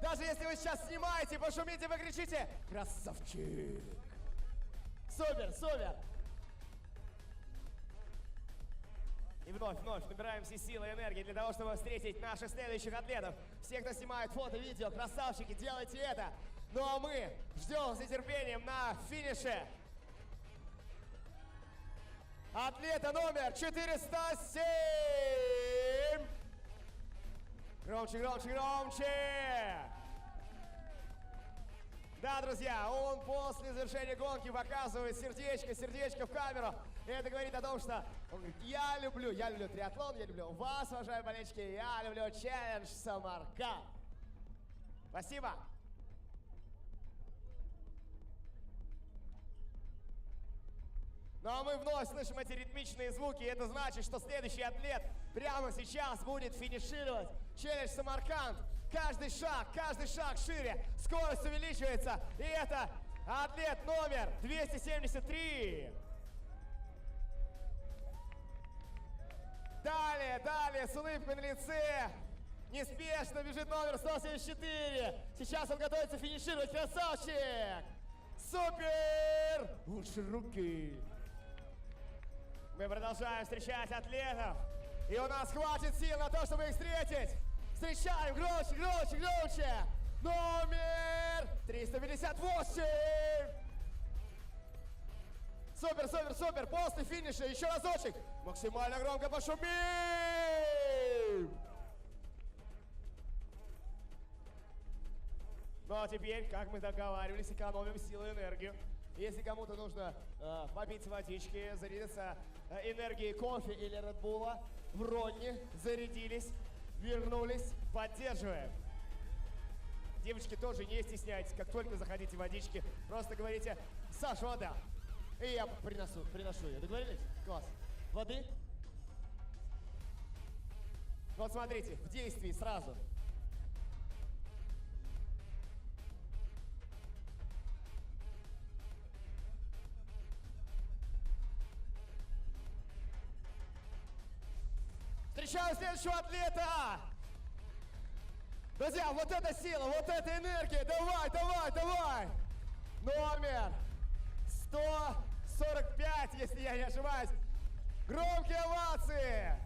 Даже если вы сейчас снимаете, пошумите, вы кричите «Красавчик!». Супер. И вновь набираем все силы и энергии для того, чтобы встретить наших следующих атлетов. Все, кто снимает фото, видео, красавчики, делайте это. Ну а мы ждем с нетерпением на финише атлета номер 407. Громче. Да, друзья, он после завершения гонки показывает сердечко в камеру. И это говорит о том, что он говорит, я люблю триатлон, я люблю вас, уважаемые болельщики, я люблю челлендж Самарканд. Спасибо. Ну а мы вновь слышим эти ритмичные звуки, и это значит, что следующий атлет прямо сейчас будет финишировать челлендж Самарканд. Каждый шаг шире, скорость увеличивается, и это атлет номер 273. Далее, с улыбкой на лице, неспешно бежит номер 174. Сейчас он готовится финишировать, красавчик! Супер! Лучше руки! Мы продолжаем встречать атлетов, и у нас хватит сил на то, чтобы их встретить. Встречаем громче! Номер 358! Супер! После финиша еще разочек. Максимально громко пошумим! Ну а теперь, как мы договаривались, экономим силу и энергию. Если кому-то нужно попить водички, зарядиться энергией кофе или редбула, в Ронне зарядились, вернулись, поддерживаем. Девочки, тоже не стесняйтесь, как только заходите водички, просто говорите «Саша, вода». И я приношу ее. Договорились? Класс. Воды? Вот смотрите, в действии сразу. Встречаю следующего атлета! Друзья, вот эта сила, вот эта энергия, давай! Номер 145, если я не ошибаюсь. Громкие овации!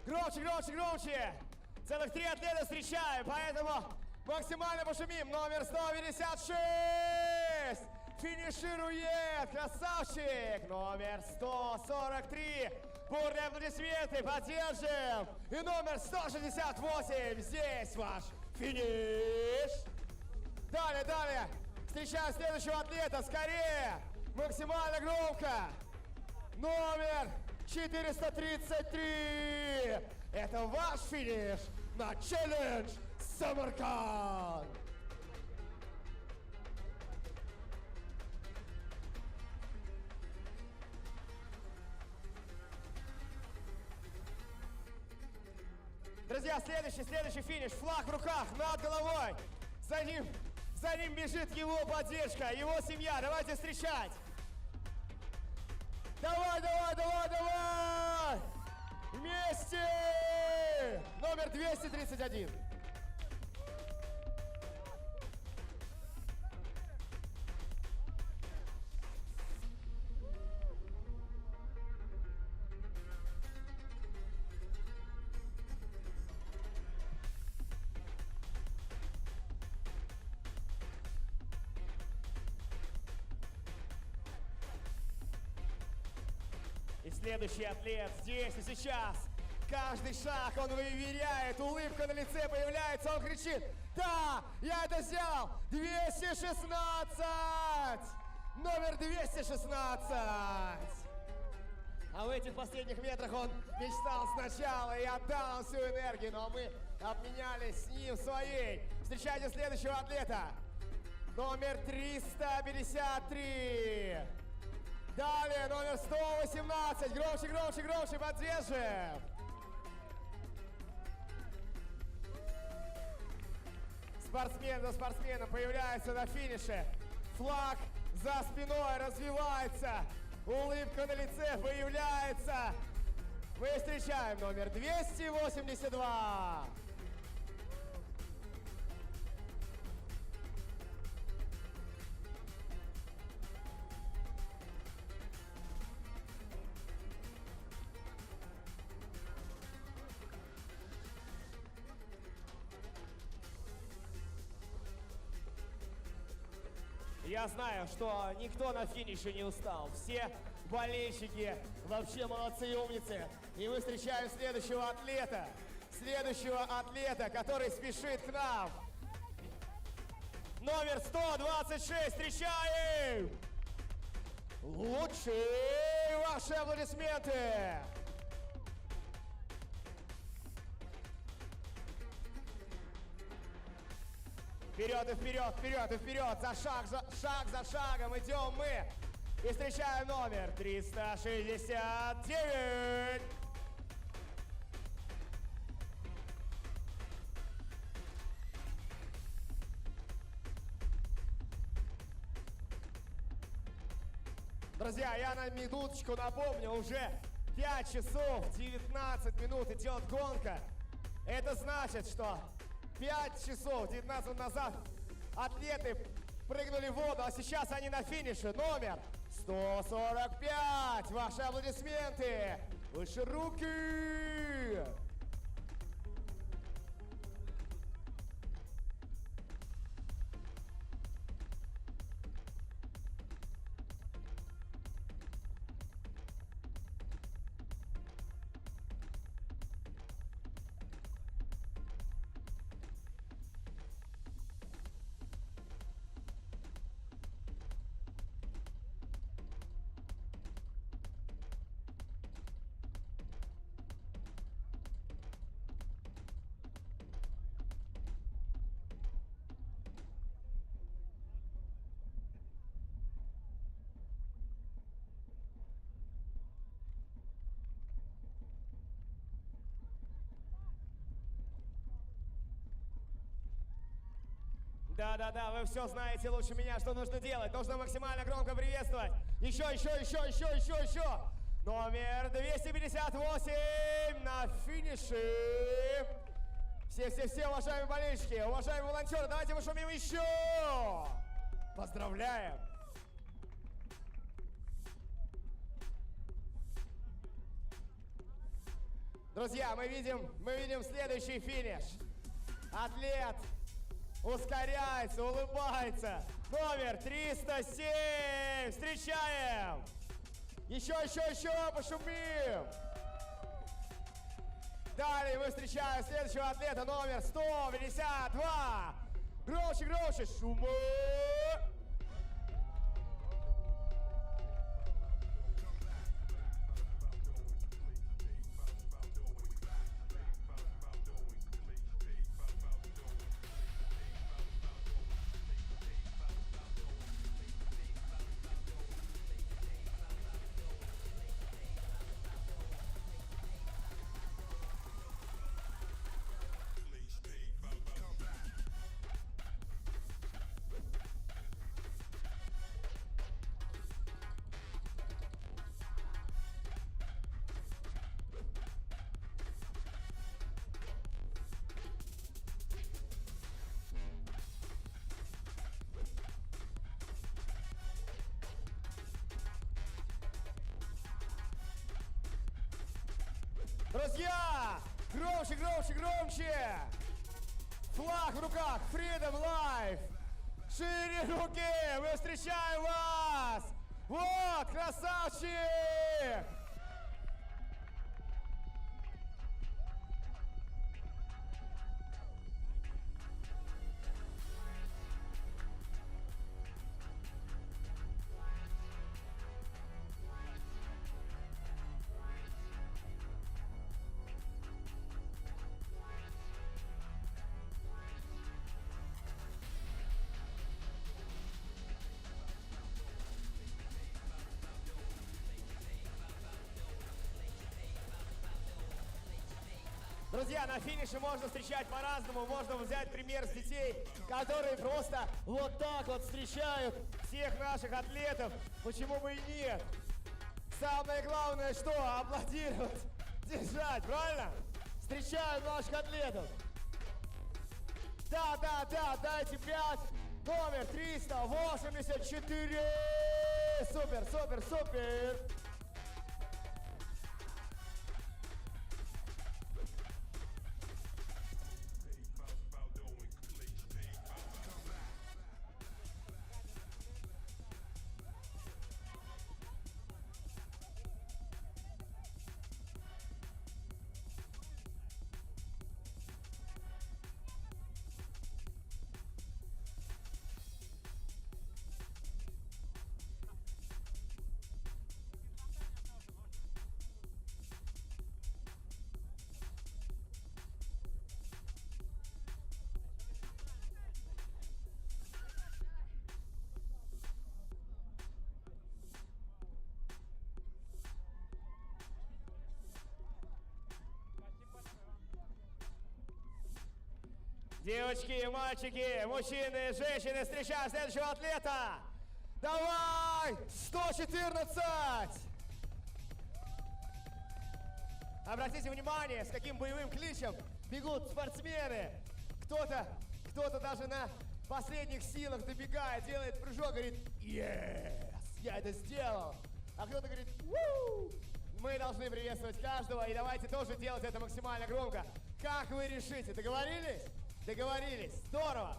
Громче, громче, громче. Целых 3 атлета встречаем, поэтому максимально пошумим. Номер 156 финиширует. Красавчик. Номер 143. Бурные аплодисменты, поддержим. И номер 168. Здесь ваш финиш. Далее, далее. Встречаем следующего атлета. Скорее. Максимально громко. Номер 433. Это ваш финиш на Challenge Samarkand. Друзья, следующий финиш. Флаг в руках, над головой. За ним бежит его поддержка, его семья. Давайте встречать. Давай, давай, давай, давай! Вместе! Номер 231. И следующий атлет здесь и сейчас. Каждый шаг он выверяет, улыбка на лице появляется, он кричит: да, я это сделал! 216! Номер 216! А в этих последних метрах он мечтал сначала и отдал нам всю энергию, но мы обменялись с ним своей. Встречайте следующего атлета. Номер 353. Далее номер 118. Громче, громче, громче, поддержим. Спортсмен за спортсменом появляется на финише. Флаг за спиной развивается. Улыбка на лице появляется. Мы встречаем номер 282. Я знаю, что никто на финише не устал. Все болельщики вообще молодцы и умницы. И мы встречаем следующего атлета. Следующего атлета, который спешит к нам. Номер 126. Встречаем! Лучшие ваши аплодисменты! Вперед и вперед, вперед и вперед, шаг за шагом идем мы. И встречаем номер 369. Друзья, я на минуточку напомню, уже 5 часов 19 минут идет гонка. Это значит, что 5 часов 19 минут назад атлеты прыгнули в воду, а сейчас они на финише. Номер 145. Ваши аплодисменты. Выше руки. Да-да-да, вы все знаете лучше меня, что нужно делать. Нужно максимально громко приветствовать. Еще. Номер 258 на финише. Все, уважаемые болельщики, уважаемые волонтеры, давайте пошумим еще. Поздравляем. Друзья, мы видим следующий финиш. Атлет ускоряется, улыбается. Номер 307. Встречаем. Еще, пошумим. Далее мы встречаем следующего атлета, номер 152. Громче, шумы. Друзья, громче! Флаг в руках, Freedom Life! Шире руки, мы встречаем вас! Вот, красавчик! Друзья, на финише можно встречать по-разному. Можно взять пример с детей, которые просто вот так вот встречают всех наших атлетов. Почему бы и нет? Самое главное, что? Аплодировать, держать, правильно? Встречают наших атлетов. Да, дайте 5. Номер 384. Супер. Девочки, мальчики, мужчины, женщины, встречаем следующего атлета. Давай! 114! Обратите внимание, с каким боевым кличем бегут спортсмены. Кто-то даже на последних силах добегает, делает прыжок, говорит: «Yes! Я это сделал!» А кто-то говорит: «Ву!» Мы должны приветствовать каждого, и давайте тоже делать это максимально громко. Как вы решите? Договорились? Договорились. Здорово.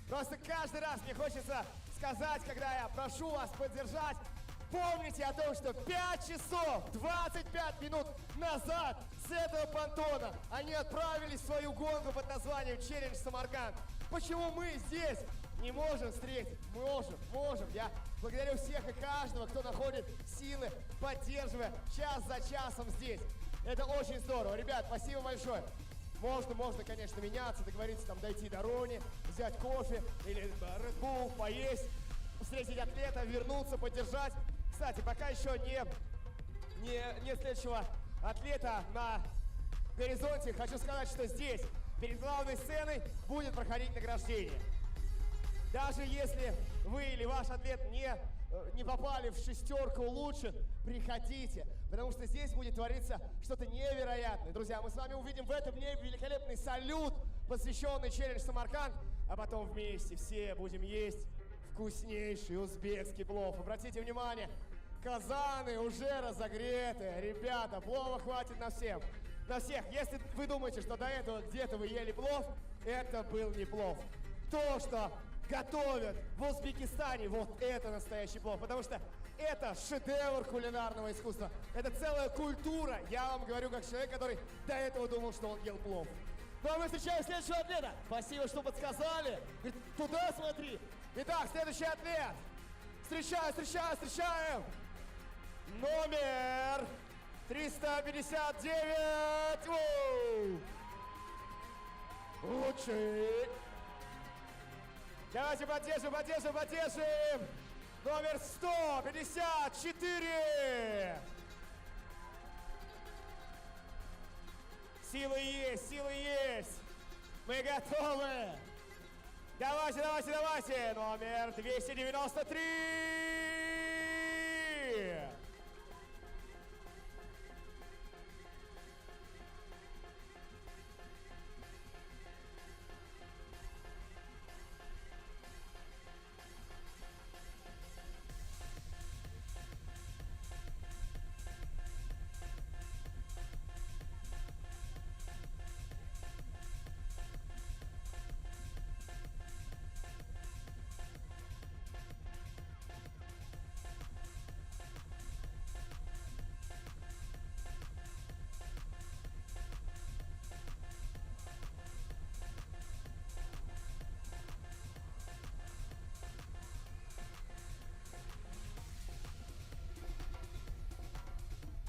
Просто каждый раз мне хочется сказать, когда я прошу вас поддержать, помните о том, что 5 часов 25 минут назад с этого понтона они отправились в свою гонку под названием Челлендж Самарканд. Почему мы здесь не можем встретить? Можем. Я благодарю всех и каждого, кто находит силы, поддерживая час за часом здесь. Это очень здорово. Ребят, спасибо большое. Можно, конечно, меняться, договориться, там, дойти до Рони, взять кофе или Red Bull, поесть, встретить атлета, вернуться, поддержать. Кстати, пока еще нет следующего атлета на горизонте, хочу сказать, что здесь, перед главной сценой, будет проходить награждение. Даже если вы или ваш атлет не попали в шестерку лучших, приходите, потому что здесь будет твориться что-то невероятное. Друзья, мы с вами увидим в этом дне великолепный салют, посвященный Челлендж Самарканд, а потом вместе все будем есть вкуснейший узбекский плов. Обратите внимание, Казаны уже разогреты. Ребята, плова хватит на всех. На всех. Если вы думаете, что до этого где-то вы ели плов, это был не плов. То, что готовят в Узбекистане, вот это настоящий плов. Потому что это шедевр кулинарного искусства. Это целая культура. Я вам говорю, как человек, который до этого думал, что он ел плов. Ну а мы встречаем следующего атлета. Спасибо, что подсказали. Говорит, туда смотри. Итак, следующий атлет. Встречаем. Номер 359. Воу! Лучший. Давайте поддержим. Номер 154. Силы есть. Мы готовы. Давайте. Номер 293.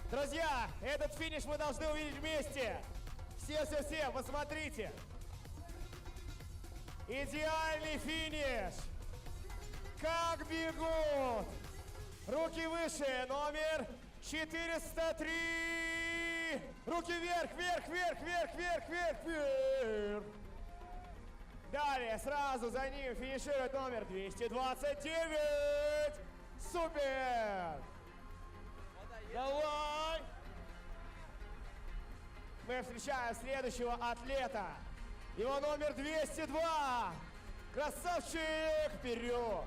Друзья, этот финиш мы должны увидеть вместе. Все, посмотрите. Идеальный финиш. Как бегут. Руки выше. Номер 403. Руки вверх. Далее, сразу за ним финиширует номер 229. Супер. Давай! Мы встречаем следующего атлета. Его номер 202. Красавчик! Вперед!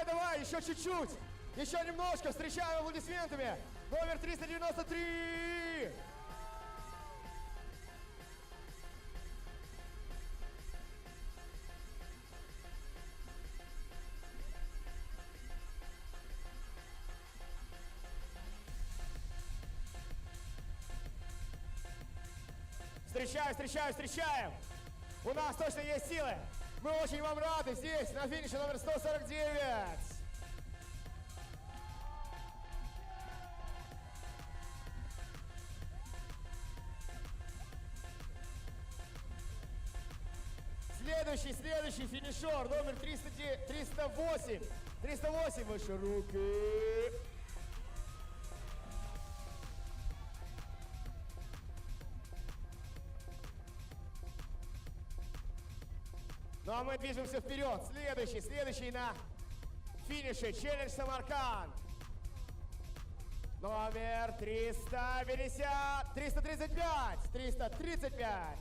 Давай, еще чуть-чуть. Еще немножко. Встречаем аплодисментами. Номер 393. Встречаем. У нас точно есть силы. Мы очень вам рады здесь, на финише номер 149. Следующий финишер, номер 308. 308, выше руки. Ну а мы движемся вперед. Следующий на финише. Челлендж Самарканд. Номер 335.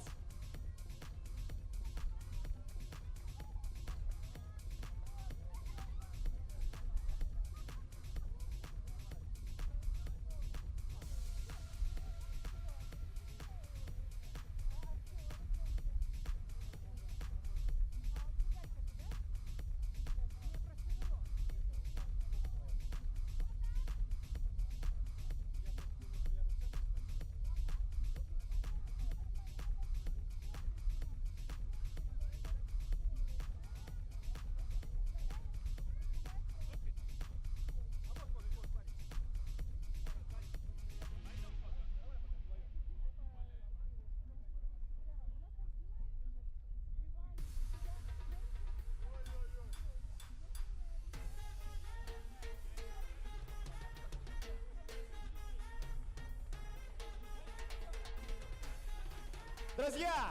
Друзья,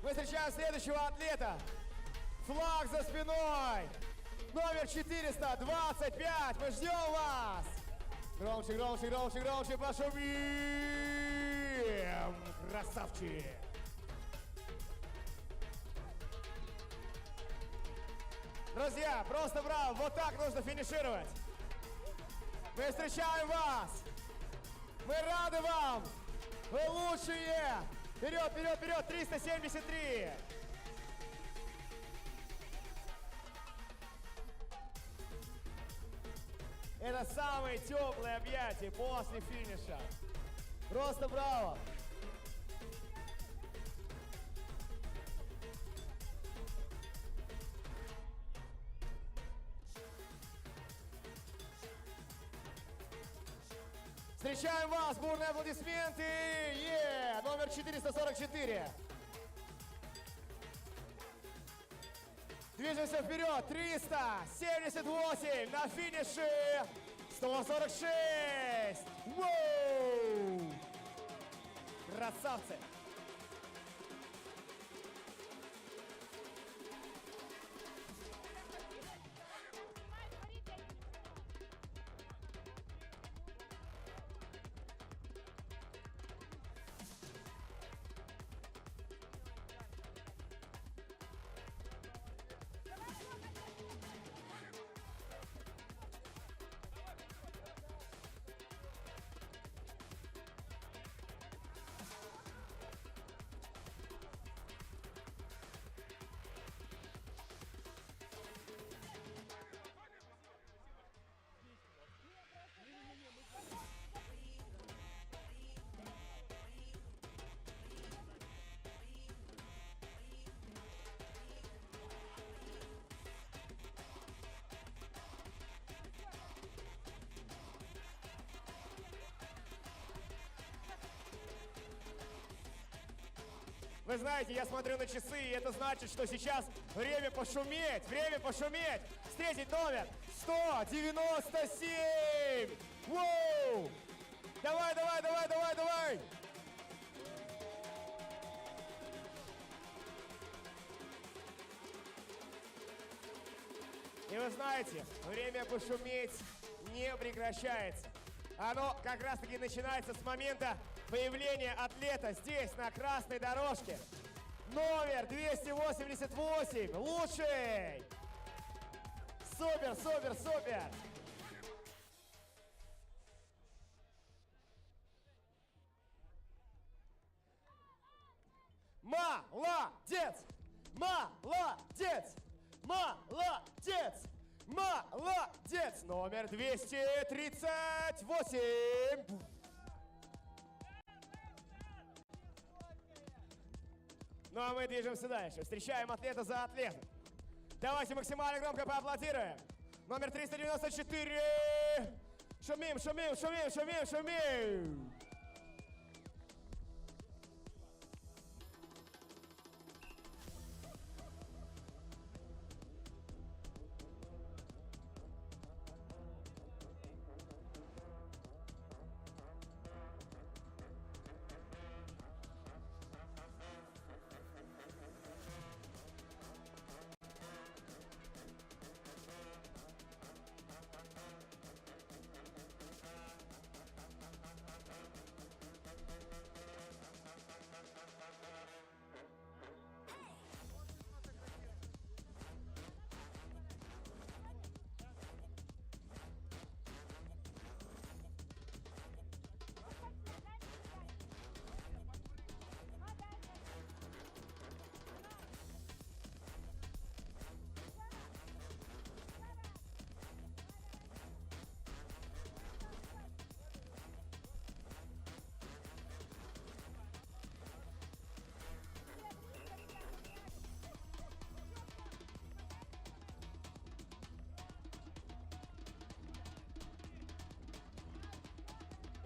мы встречаем следующего атлета. Флаг за спиной. Номер 425. Мы ждем вас. Громче, громче, громче, громче. Пошумим. Красавчик. Друзья, просто браво. Вот так нужно финишировать. Мы встречаем вас. Мы рады вам. Вы лучшие. Вперед, вперед, вперед. 373. Это самые теплые объятия после финиша. Просто браво. Встречаем вас, бурные аплодисменты. Номер 444. Движемся вперед. 378 на финише. 146. Воу! Красавцы. Вы знаете, я смотрю на часы, и это значит, что сейчас время пошуметь, встретить номер 197. Воу! Давай, давай, давай, давай, давай! И вы знаете, время пошуметь не прекращается. Оно как раз-таки начинается с момента появления атлета здесь, на красной дорожке. Номер 288, лучший! Супер, супер, супер! Молодец! Молодец! Молодец! Молодец! Номер 238! Ну а мы движемся дальше. Встречаем атлета за атлетом. Давайте максимально громко поаплодируем. Номер 394. Шумим, шумим, шумим, шумим, шумим.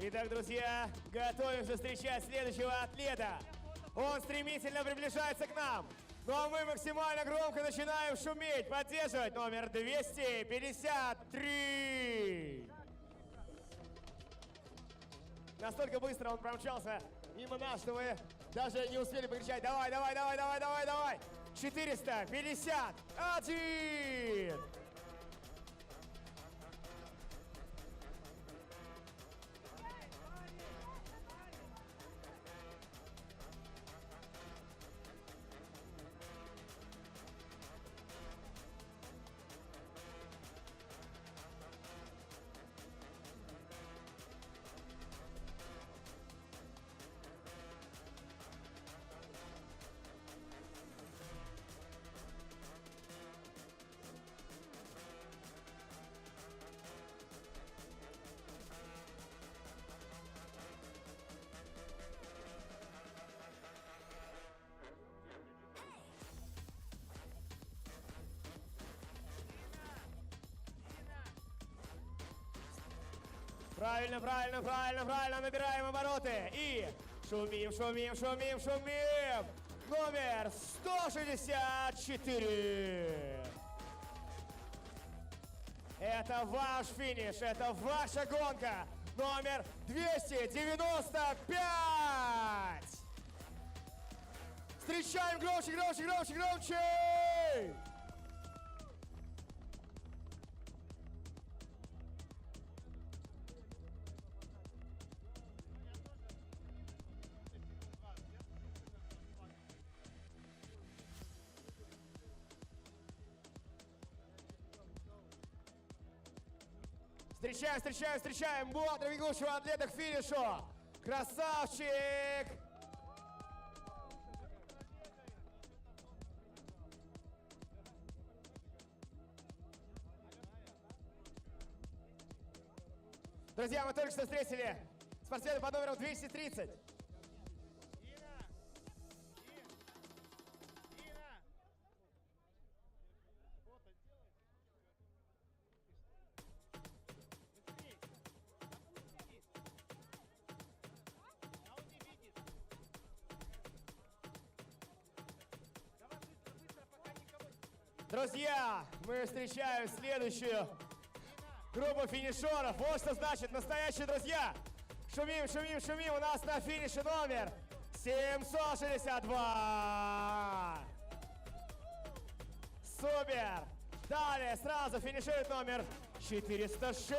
Итак, друзья, готовимся встречать следующего атлета. Он стремительно приближается к нам. Ну а мы максимально громко начинаем шуметь, поддерживать номер 253. Настолько быстро он промчался мимо нас, что вы даже не успели покричать. Давай, давай, давай, давай, давай, давай. 451. Правильно, правильно, правильно, правильно. Набираем обороты. И шумим, шумим, шумим, шумим. Номер 164. Это ваш финиш, это ваша гонка. Номер 295. Встречаем громче, громче, громче, громче. Встречаем, встречаем, встречаем бодро бегущего атлета к финишу. Красавчик! Друзья, мы только что встретили спортсмена под номером 230. Друзья, мы встречаем следующую группу финишеров. Вот что значит настоящие друзья. Шумим, шумим, шумим. У нас на финише номер 762. Супер. Далее сразу финиширует номер 406.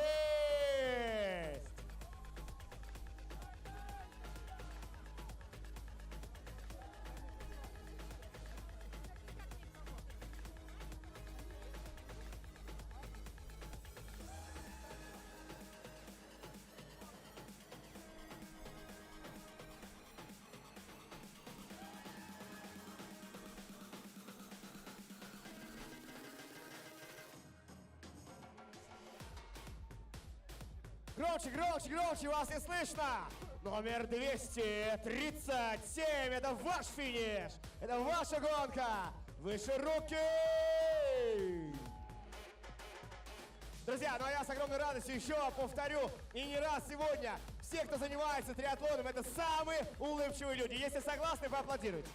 Громче, громче, громче, вас не слышно! Номер 237, это ваш финиш! Это ваша гонка! Выше руки! Друзья, ну а я с огромной радостью еще повторю, и не раз сегодня, все, кто занимается триатлоном, это самые улыбчивые люди. Если согласны, поаплодируйте.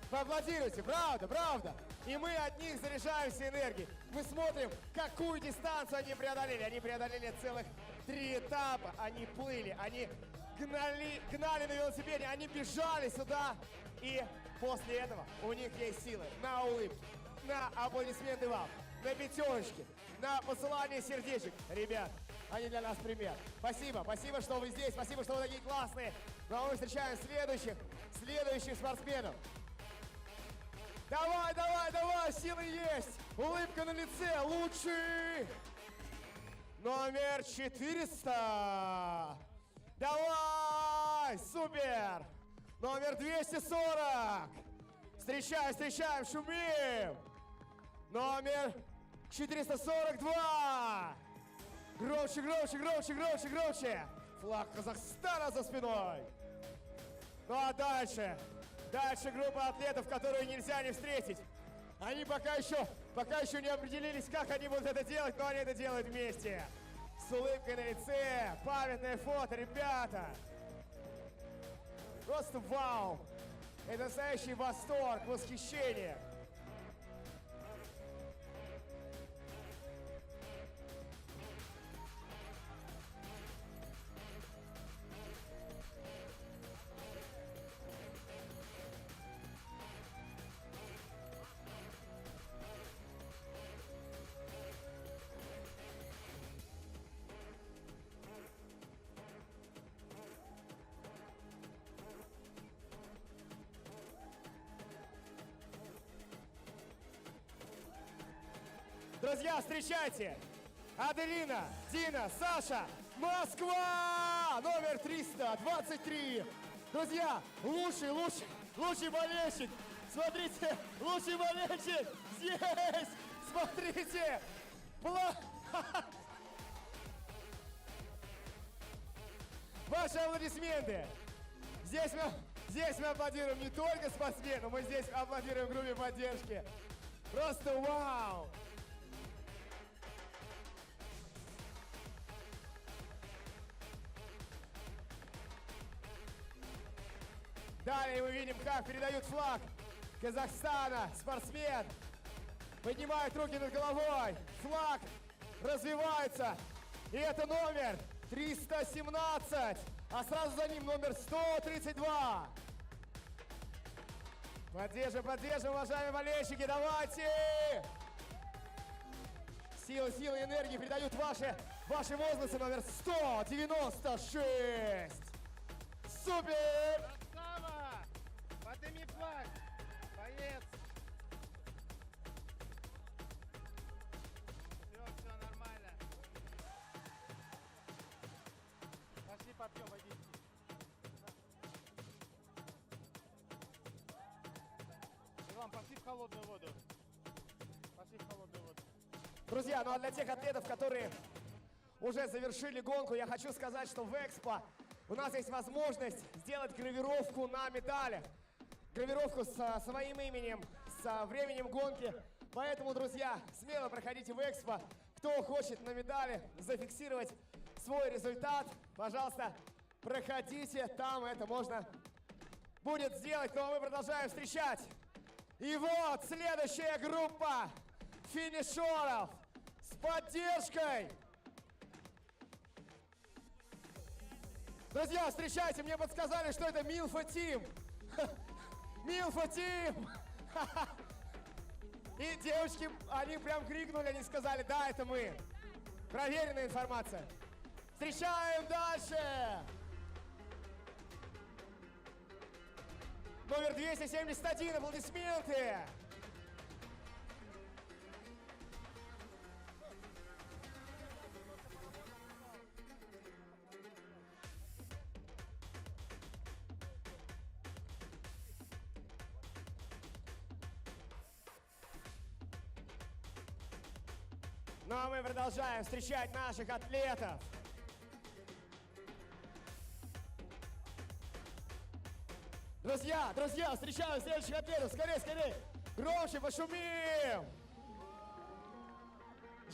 Поаплодируйте, правда, правда. И мы от них заряжаемся энергией. Мы смотрим, какую дистанцию они преодолели. Они преодолели целых 3 этапа. Они плыли, они гнали на велосипеде, они бежали сюда. И после этого у них есть силы на улыбки, на аплодисменты вам, на пятерочки, на посылание сердечек. Ребят, они для нас пример. Спасибо, спасибо, что вы здесь, спасибо, что вы такие классные. Ну а мы встречаем следующих спортсменов. Давай, давай, давай, силы есть, улыбка на лице, лучший. Номер 400. Давай, супер. Номер 240. Встречаем, встречаем, шумим. Номер 442. Громче, громче, громче, громче, громче. Флаг Казахстана за спиной. Ну а дальше группа атлетов, которую нельзя не встретить. Они пока еще не определились, как они будут это делать, но они это делают вместе. С улыбкой на лице, памятное фото, ребята. Просто вау. Это настоящий восторг, восхищение. Друзья, встречайте! Аделина, Дина, Саша, Москва! Номер 323. Друзья, лучший болельщик. Смотрите, лучший болельщик здесь. Смотрите. Ваши аплодисменты. Здесь мы аплодируем не только спортсменам, мы здесь аплодируем группе поддержки. Просто вау! Далее мы видим, как передают флаг Казахстана. Спортсмен поднимает руки над головой. Флаг развивается. И это номер 317. А сразу за ним номер 132. Поддержим, уважаемые болельщики. Давайте! Силы, энергии передают ваши возгласы. Номер 196. Супер! Подними флаг! Боец! Все нормально. Пошли попьем водички. Иван, пошли в холодную воду. Друзья, ну а для тех атлетов, которые уже завершили гонку, я хочу сказать, что в Экспо у нас есть возможность сделать гравировку на медалях. Гравировку со своим именем, со временем гонки. Поэтому, друзья, смело проходите в Экспо. Кто хочет на медали зафиксировать свой результат, пожалуйста, проходите. Там это можно будет сделать. Но мы продолжаем встречать. И вот следующая группа финишеров с поддержкой. Друзья, встречайте, мне подсказали, что это Милфа Тим. Милфа Тим! И девочки, они прям крикнули, они сказали, да, это мы. Проверенная информация. Встречаем дальше. Номер 271, аплодисменты. Ну а мы продолжаем встречать наших атлетов. Друзья, встречаем следующих атлетов. Скорее. Громче пошумим.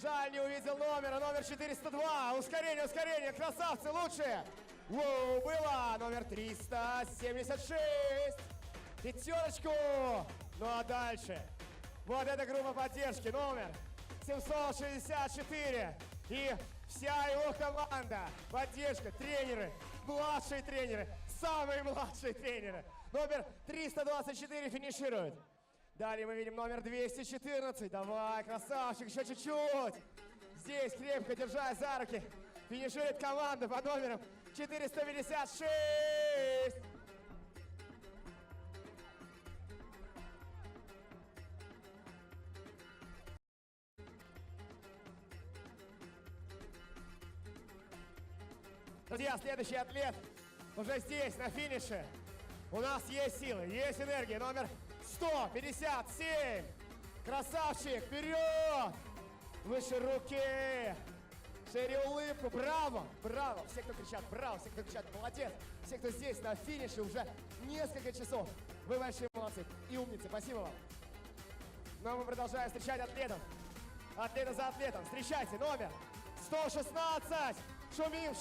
Жаль, не увидел номер 402. Ускорение. Красавцы, лучшие. Воу, было. Номер 376. Пятерочку. Ну а дальше. Вот эта группа поддержки. Номер 764 и вся его команда, поддержка, тренеры, младшие тренеры, самые младшие тренеры. Номер 324 финиширует. Далее мы видим номер 214. Давай, красавчик, еще чуть-чуть. Здесь крепко, держась за руки, финиширует команда под номером 456. Друзья, следующий атлет уже здесь, на финише. У нас есть силы, есть энергия. Номер 157. Красавчик, вперед! Выше руки. Шире улыбку. Браво! Все, кто кричат, браво! Все, кто кричат, молодец! Все, кто здесь, на финише уже несколько часов. Вы большие молодцы и умницы. Спасибо вам. Но мы продолжаем встречать атлетов. Атлета за атлетом. Встречайте, номер 116. Шумим.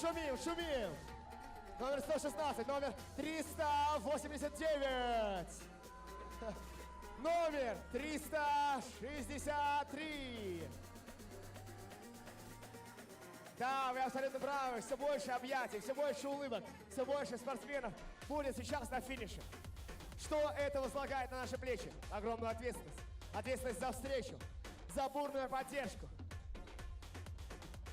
Номер 116, номер 389. Номер 363. Да, вы абсолютно правы. Все больше объятий, все больше улыбок, все больше спортсменов будет сейчас на финише. Что это возлагает на наши плечи? Огромную ответственность. Ответственность за встречу, за бурную поддержку.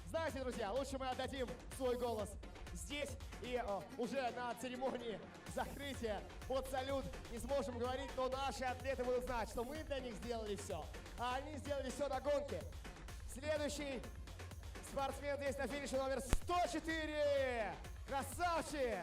Знаете, друзья, лучше мы отдадим свой голос здесь и уже на церемонии закрытия под салют не сможем говорить, но наши атлеты будут знать, что мы для них сделали все, а они сделали все на гонке. Следующий спортсмен здесь на финише номер 104. Красавчик!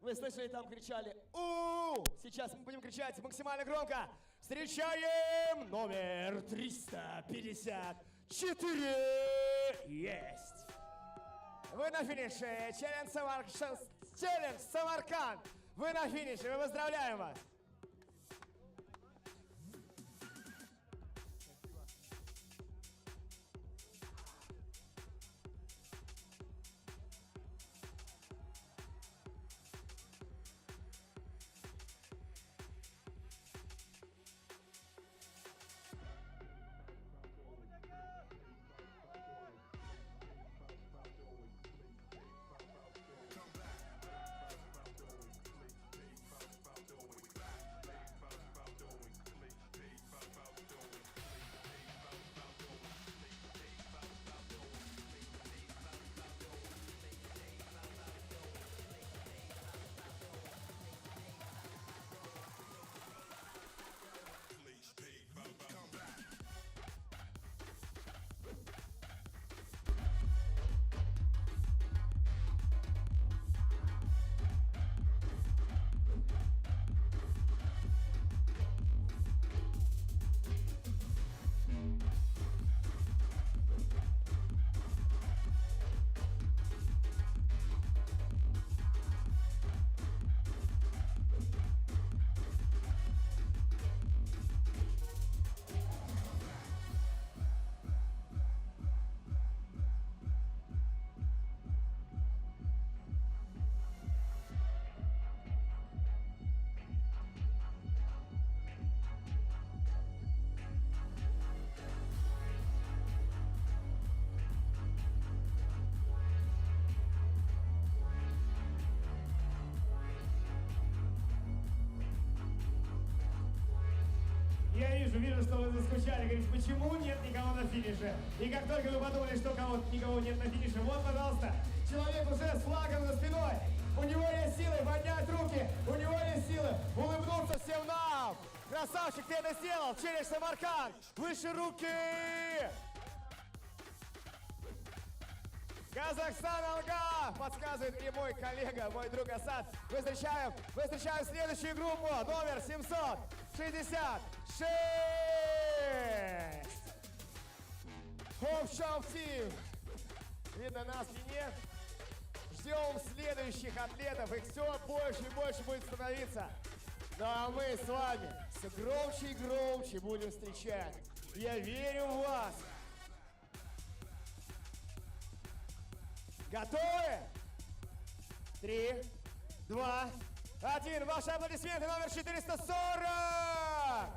Вы слышали, там кричали «У!». Сейчас мы будем кричать максимально громко. Встречаем номер 354. Есть! Вы на финише. Челлендж Самарканд. Вы на финише. Мы поздравляем вас. Вижу, что вы заскучали. Говорите, почему нет никого на финише? И как только вы подумали, что никого нет на финише, вот, пожалуйста, человек уже с флагом за спиной. У него есть силы поднять руки, у него есть силы улыбнуться всем нам. Красавчик, ты это сделал. Челлендж Самарканд. Выше руки. Казахстан, Алга, подсказывает мне мой коллега, мой друг Асад. Мы встречаем следующую группу, номер 766. Home Shop Team. Видно нас или нет? Ждем следующих атлетов, их все больше и больше будет становиться. Ну а мы с вами все громче и громче будем встречать. Я верю в вас. Готовы? 3, 2, 1. Ваши аплодисменты, номер 440.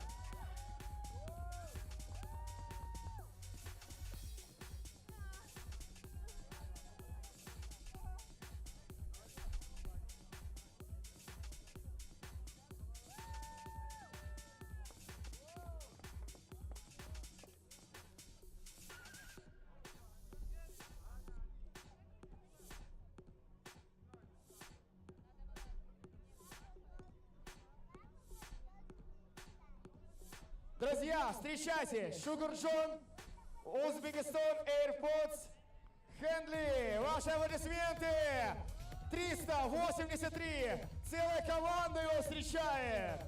Друзья, встречайте, Sugar John, Uzbekistan Airports, Хендли. Ваши аплодисменты. 383. Целая команда его встречает.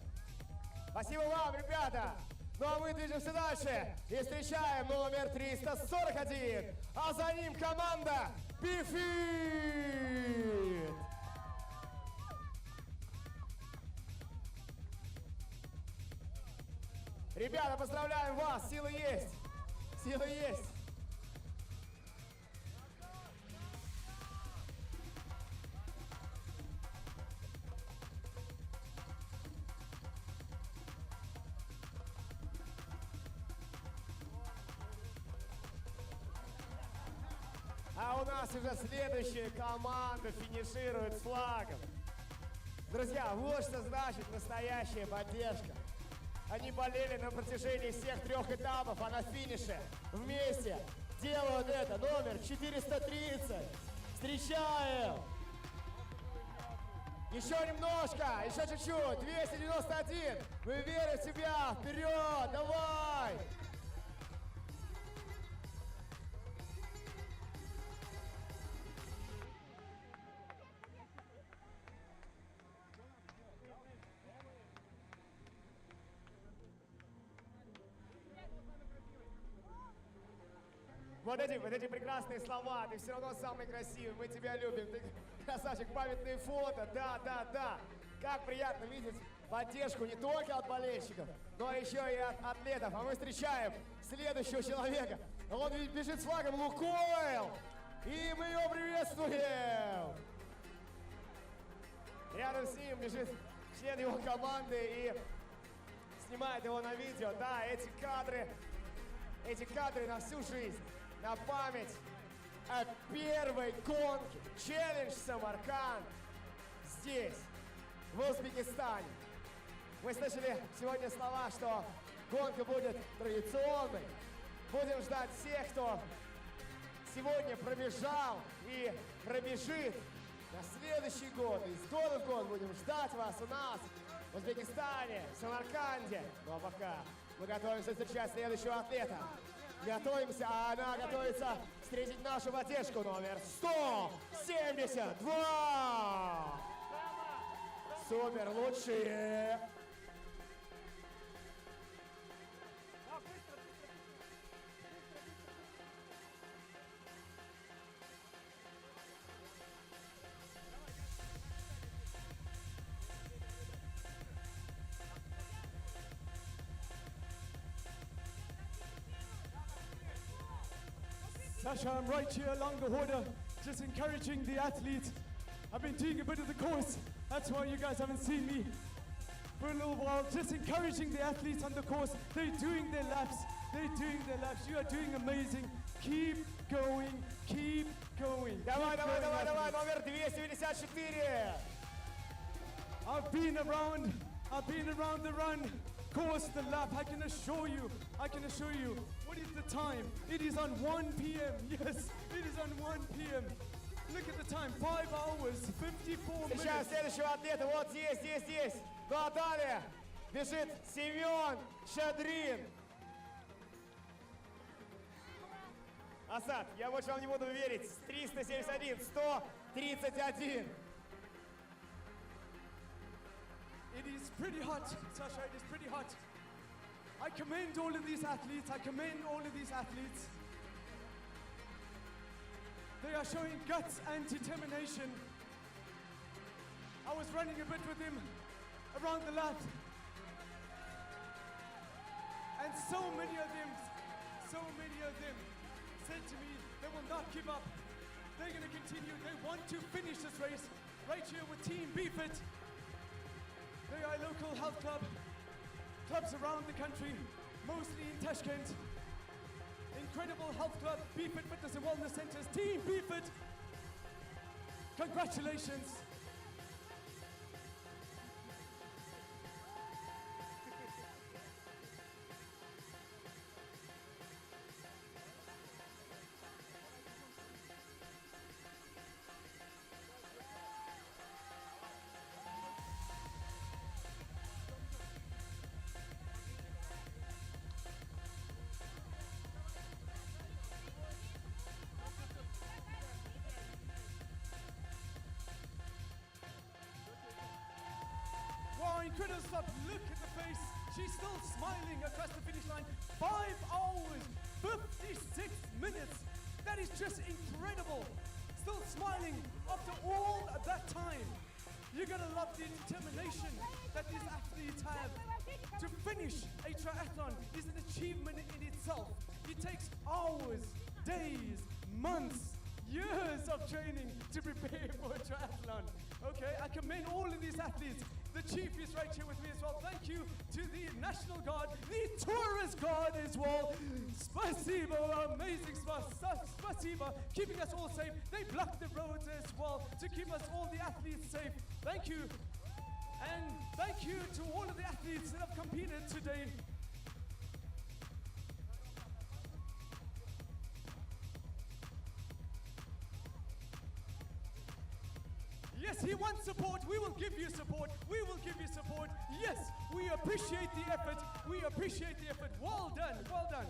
Спасибо вам, ребята. Ну а мы движемся дальше и встречаем номер 341, а за ним команда Бифит. Ребята, поздравляем вас, силы есть, силы есть. А у нас уже следующая команда финиширует с флагом. Друзья, вот что значит настоящая поддержка. Они болели на протяжении всех 3 этапов, а на финише вместе делают это. Номер 430. Встречаем! Еще немножко, еще чуть-чуть. 291. Мы верим в себя. Вперед, давай! Вот эти прекрасные слова, ты все равно самый красивый, мы тебя любим, ты красавчик, памятные фото, да. Как приятно видеть поддержку не только от болельщиков, но еще и от атлетов. А мы встречаем следующего человека. Он бежит с флагом Лукойл, и мы его приветствуем. Рядом с ним бежит член его команды и снимает его на видео. Да, эти кадры на всю жизнь. На память о первой гонке челлендж Самарканд здесь, в Узбекистане. Мы слышали сегодня слова, что гонка будет традиционной. Будем ждать всех, кто сегодня пробежал и пробежит на следующий год. Из года в год будем ждать вас у нас в Узбекистане, в Самарканде. Ну а пока мы готовимся встречать следующего атлета. Готовимся, а она готовится встретить нашу поддержку номер 172. Супер, лучшие. Sasha, I'm right here along the border, just encouraging the athletes. I've been doing a bit of the course, that's why you guys haven't seen me for a little while. Just encouraging the athletes on the course. They're doing their laps, You are doing amazing. Keep going, keep going. Давай, номер 254. I've been around the run, course, the lap. I can assure you, what is the time? It is on 1 p.m. Yes, it is on 1 p.m. Look at the time, 5 hours, 54 minutes. Сейчас следующего атлета, вот здесь. Ну а далее бежит Семен Шадрин. Асад, я больше вам не буду верить. 371, 131. It is pretty hot, Sasha, it is pretty hot. I commend all of these athletes, They are showing guts and determination. I was running a bit with him around the lap. And so many of them said to me they will not give up. They're going to continue. They want to finish this race right here with Team BFIT. They are a local health clubs around the country, mostly in Tashkent. Incredible health club, BFIT Fitness and Wellness Centers, Team BFIT. Congratulations. Incredible stuff. Look at the face. She's still smiling across the finish line. 5 hours, 56 minutes. That is just incredible. Still smiling after all that time. You're gonna love the determination that these athletes have. To finish a triathlon is an achievement in itself. It takes hours, days, months, years of training to prepare for a triathlon. Okay, I commend all of these athletes. The chief is right here with me as well. Thank you to the National Guard, the Tourist Guard as well. Spasibo, amazing spasibo, keeping us all safe. They block the roads as well to keep us all the athletes safe. Thank you. And thank you to all of the athletes that have competed today. Yes, he wants support. We will give you support. We will give you support. Yes, we appreciate the effort. We appreciate the effort. Well done. Well done.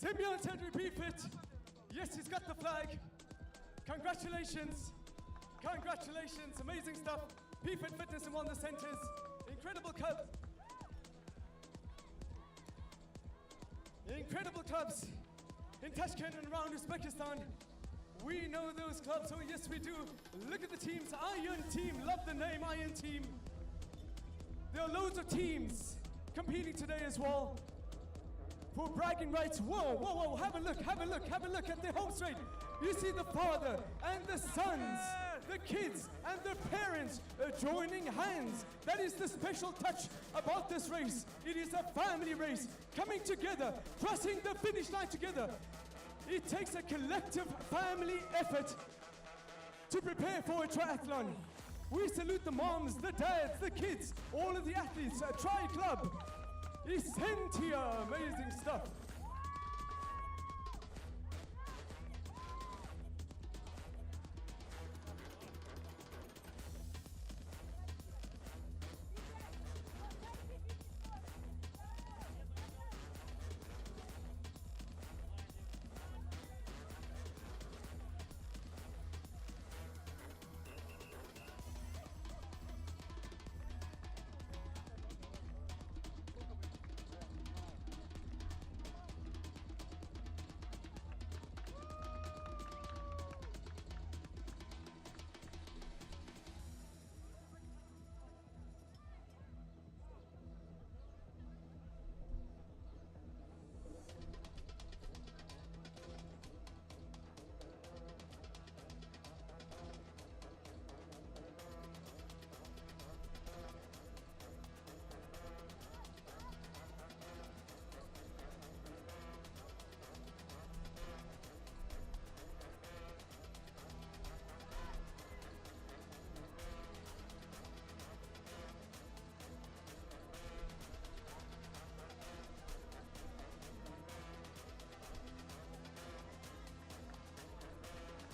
Simeon Tedry P-Fit. Yes, he's got the flag. Congratulations. Congratulations. Amazing stuff. P-Fit Fitness in one of the centers. Incredible club. Incredible clubs in Tashkent and around Uzbekistan. We know those clubs, oh yes we do. Look at the teams, Iron Team, love the name Iron Team. There are loads of teams competing today as well for bragging rights. Whoa, whoa, whoa, have a look at the home straight. You see the father and the sons, the kids and their parents joining hands. That is the special touch about this race. It is a family race, coming together, crossing the finish line together. It takes a collective family effort to prepare for a triathlon. We salute the moms, the dads, the kids, all of the athletes. Tri Club, Essentia, amazing stuff.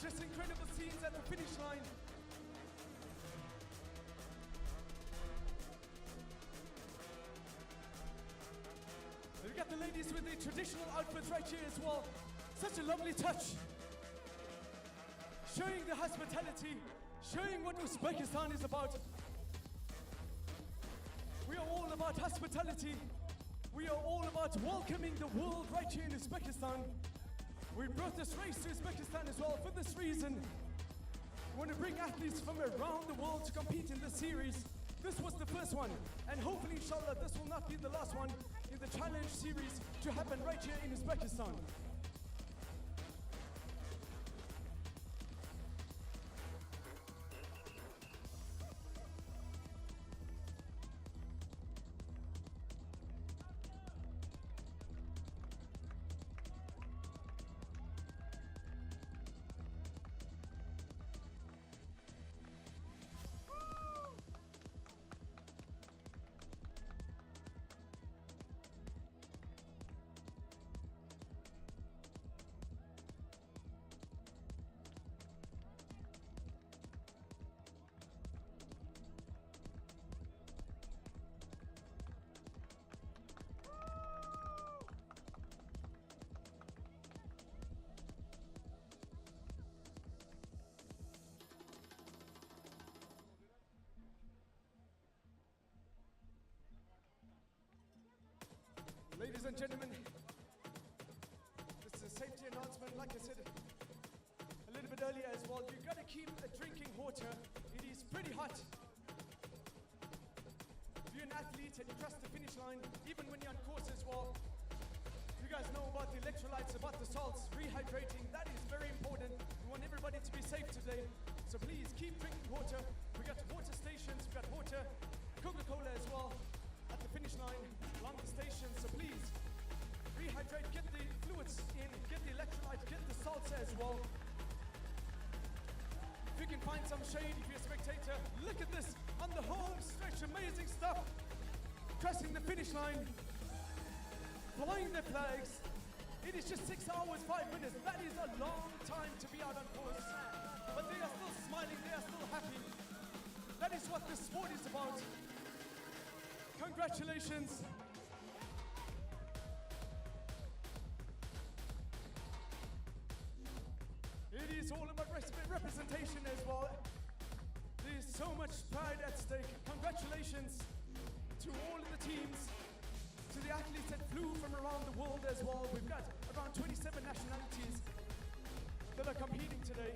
Just incredible scenes at the finish line. We've got the ladies with the traditional outfits right here as well. Such a lovely touch. Showing the hospitality, showing what Uzbekistan is about. We are all about hospitality. We are all about welcoming the world right here in Uzbekistan. We brought this race to Uzbekistan as well for this reason. We want to bring athletes from around the world to compete in this series. This was the first one, and hopefully, inshallah, this will not be the last one in the challenge series to happen right here in Uzbekistan. Ladies and gentlemen, this is a safety announcement. Like I said a little bit earlier as well, you've got to keep drinking water. It is pretty hot. If you're an athlete and you cross the finish line, even when you're on course as well, you guys know about the electrolytes, about the salts, rehydrating. That is very important. We want everybody to be safe today. So please keep drinking water. We got water stations, we got water, Coca-Cola as well at the finish line along the station. So please rehydrate, get the fluids in, get the electrolytes, get the salts as well. If you can find some shade, if you're a spectator, look at this on the home stretch, amazing stuff. Crossing the finish line, flying their flags. It is just 6 hours, 5 minutes. That is a long time to be out on course. But they are still smiling, they are still happy. That is what this sport is about. Congratulations. It is all about representation as well. There is so much pride at stake. Congratulations to all of the teams, to the athletes that flew from around the world as well. We've got around 27 nationalities that are competing today.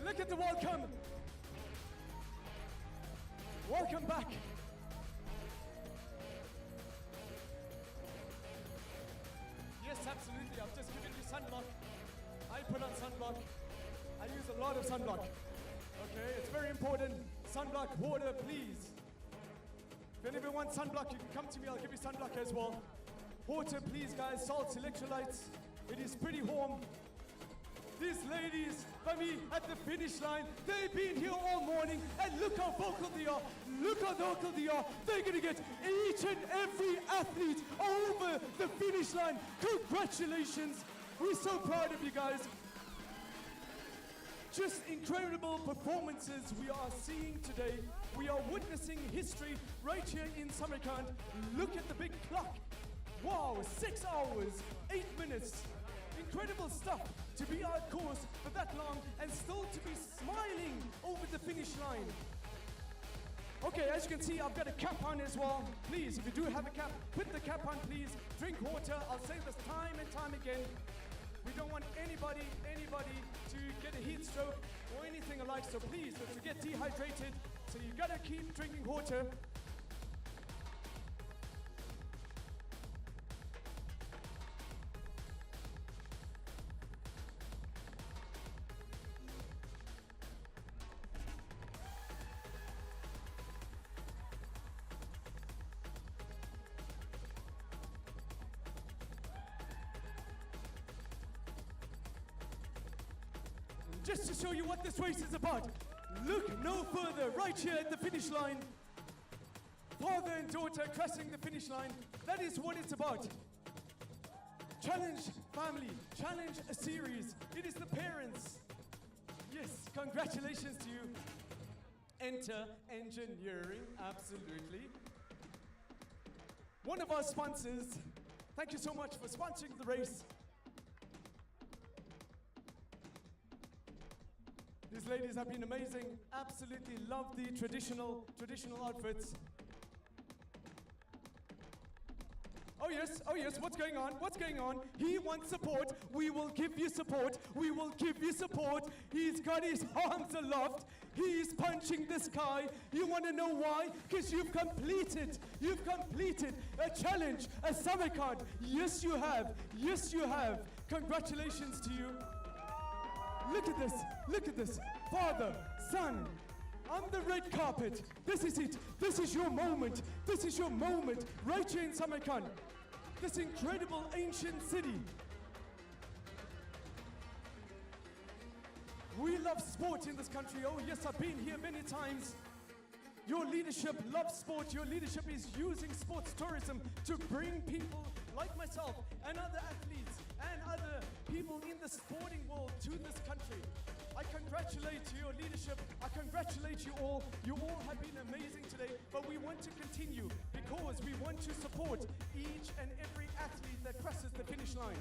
Look at the welcome. Welcome back. Yes, absolutely. I've just given you sunblock. I put on sunblock. I use a lot of sunblock. Okay, it's very important. Sunblock, water, please. If anyone wants sunblock, you can come to me. I'll give you sunblock as well. Water, please, guys. Salts, electrolytes. It is pretty warm. These ladies, by me, at the finish line, they've been here all morning, and look how vocal they are. Look how vocal they are. They're going to get each and every athlete over the finish line. Congratulations. We're so proud of you guys. Just incredible performances we are seeing today. We are witnessing history right here in Samarkand. Look at the big clock. Wow, 6 hours, 8 minutes. Incredible stuff to be out course for that long and still to be smiling over the finish line. Okay, as you can see, I've got a cap on as well. Please, if you do have a cap, put the cap on, please. Drink water. I'll say this time and time again. We don't want anybody to get a heat stroke or anything alike, so please, if you get dehydrated, so you gotta keep drinking water. Just to show you what this race is about, look no further, right here at the finish line. Father and daughter crossing the finish line. That is what it's about. Challenge family, challenge a series. It is the parents. Yes, congratulations to you. Enter engineering, absolutely. One of our sponsors, thank you so much for sponsoring the race. These ladies have been amazing. Absolutely love the traditional outfits. Oh yes, what's going on? What's going on? He wants support. We will give you support. We will give you support. He's got his arms aloft. He's punching the sky. You want to know why? Because you've completed a challenge, a Samarkand. Yes, you have. Yes, you have. Congratulations to you. Look at this, look at this. Father, son, on the red carpet. This is it. This is your moment. This is your moment. Right here in Samarkand. This incredible ancient city. We love sport in this country. Oh yes, I've been here many times. Your leadership loves sport. Your leadership is using sports tourism to bring people like myself and other athletes and other people in the sporting world to this country. I congratulate your leadership. I congratulate you all. You all have been amazing today, but we want to continue because we want to support each and every athlete that crosses the finish line.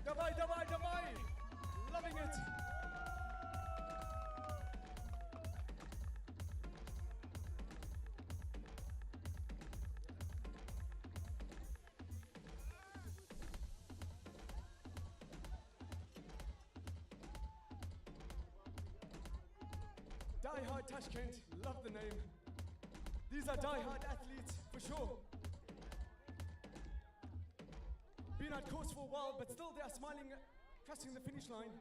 Давай, давай, давай! Loving it! Die Hard Tashkent, love the name. These are die-hard athletes, for sure. Been at course for a while, but still they are smiling, crossing the finish line.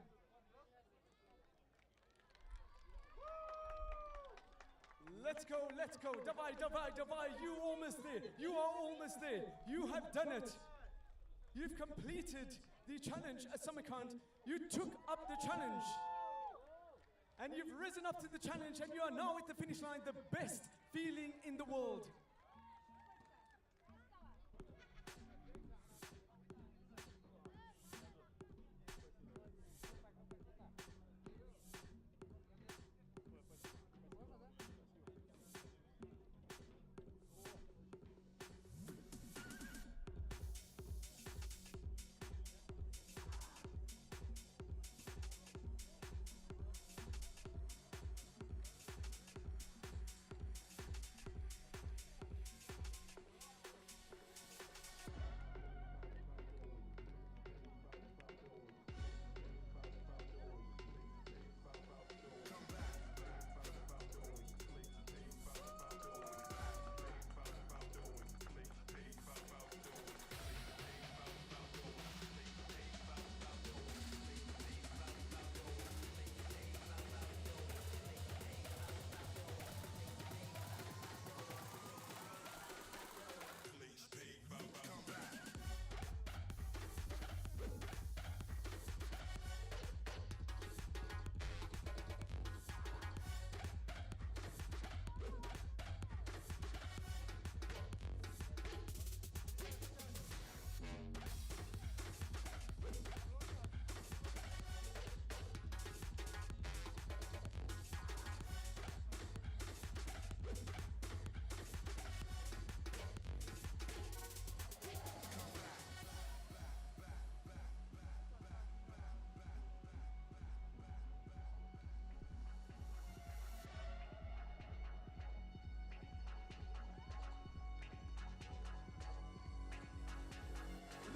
Let's go, let's go. Davai, davai, davai. You almost there. You are almost there. You have done it. You've completed the challenge at Samarkand. You took up the challenge. And you've risen up to the challenge, and you are now at the finish line, the best feeling in the world.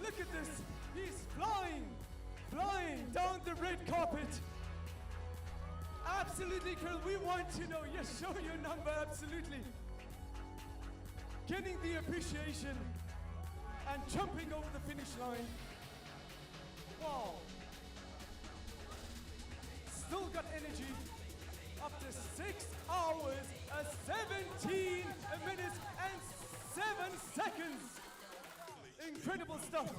Look at this. He's flying down the red carpet. Absolutely, girl. We want to know. Yes, show your number. Absolutely. Getting the appreciation and jumping over the finish line. Wow. Still got energy. After 6 hours, 17 minutes and 7 seconds. Incredible stuff.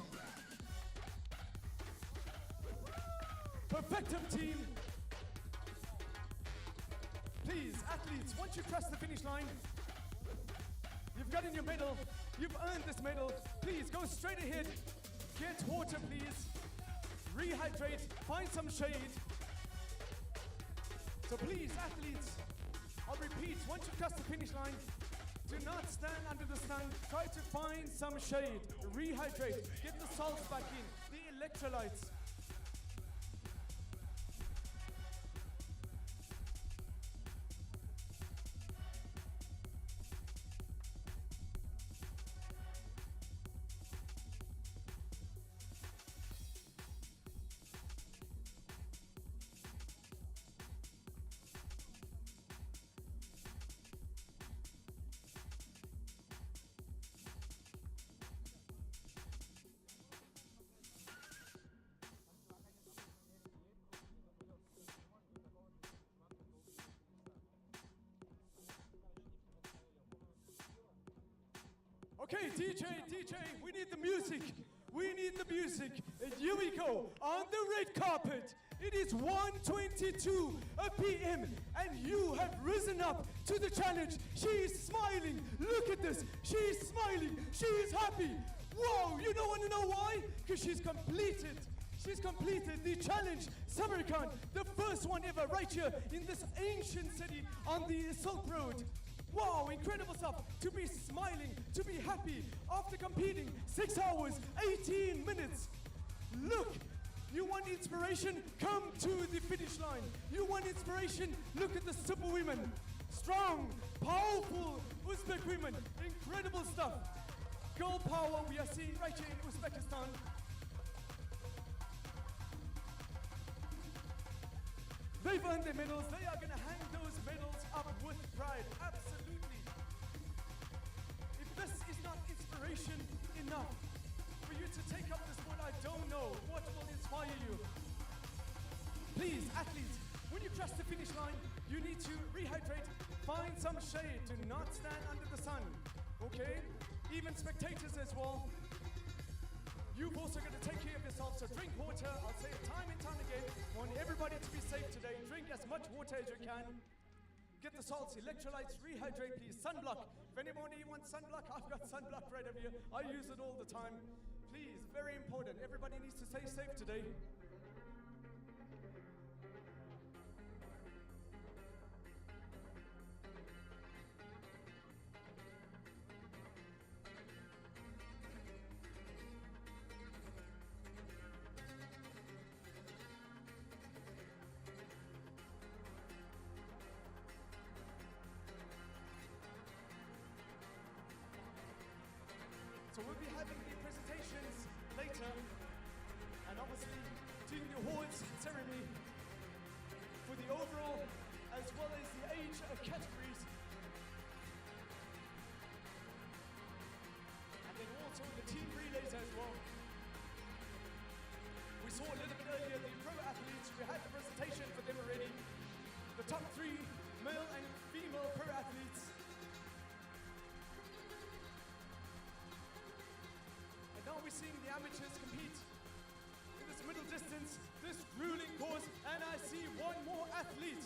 Perfectum team. Please, athletes, once you cross the finish line, you've gotten your medal, you've earned this medal. Please go straight ahead, get water please, rehydrate, find some shade. So please, athletes, I'll repeat, once you cross the finish line, do not stand under the sun. Try to find some shade. Rehydrate. Get the salts back in. The electrolytes. Okay, DJ, we need the music. We need the music. And here we go, on the red carpet. It is 1:22 p.m. and you have risen up to the challenge. She is smiling. Look at this. She is smiling. She is happy. Whoa, you don't want to know why? Because she's completed the challenge, Samarkand, the first one ever right here in this ancient city on the Silk Road. Wow, incredible stuff. To be smiling, to be happy after competing 6 hours, 18 minutes. Look You want inspiration? Come to the finish line. You want inspiration? Look at the super women. Strong, powerful Uzbek women. Incredible stuff. Girl power we are seeing right here in Uzbekistan. They've earned their medals. They are going to hang those medals up with pride. Absolutely. If this is not inspiration enough for you to take up the sport, I don't know what will inspire you. Please, athletes, when you cross the finish line, you need to rehydrate, find some shade, do not stand under the sun, okay? Even spectators as well. You've also got to take care of yourself, so drink water. I'll say it time and time again. I want everybody to be safe today. Drink as much water as you can. Get the salts, electrolytes, rehydrate please. Sunblock. If anybody wants sunblock, I've got sunblock right over here. I use it all the time. Please, very important. Everybody needs to stay safe today. So we'll be having the presentations later, and obviously doing the awards ceremony for the overall as well as the age categories. And then also the team relays as well. We saw a little bit earlier the pro athletes. We had the presentation for them already. The top 3 male and female pro athletes. Now we're seeing the amateurs compete in this middle distance, this grueling course, and I see one more athlete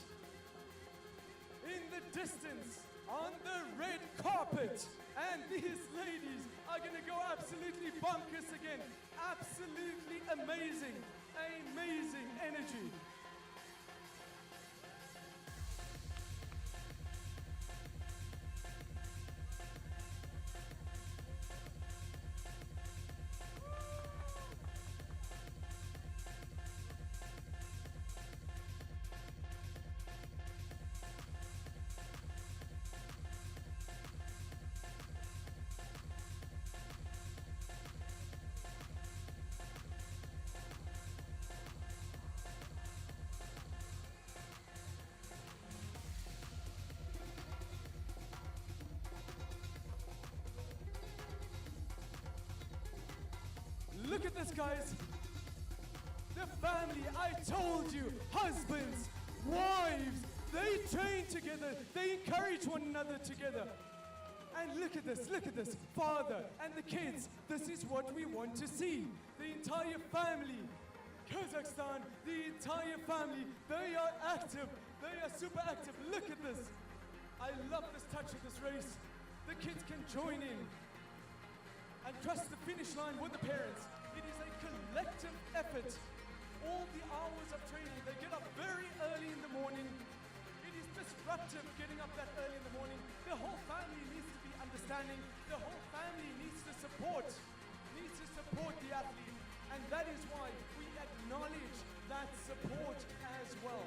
in the distance on the red carpet. And these ladies are going to go absolutely bonkers again. Absolutely amazing, amazing energy. Look at this, guys. The family, I told you, husbands, wives, they train together, they encourage one another together. And look at this, father and the kids. This is what we want to see. The entire family, Kazakhstan, the entire family, they are active, they are super active. Look at this. I love this touch of this race. The kids can join in and cross the finish line with the parents. It is a collective effort. All the hours of training, they get up very early in the morning. It is disruptive getting up that early in the morning. The whole family needs to be understanding. The whole family needs to support the athlete. And that is why we acknowledge that support as well.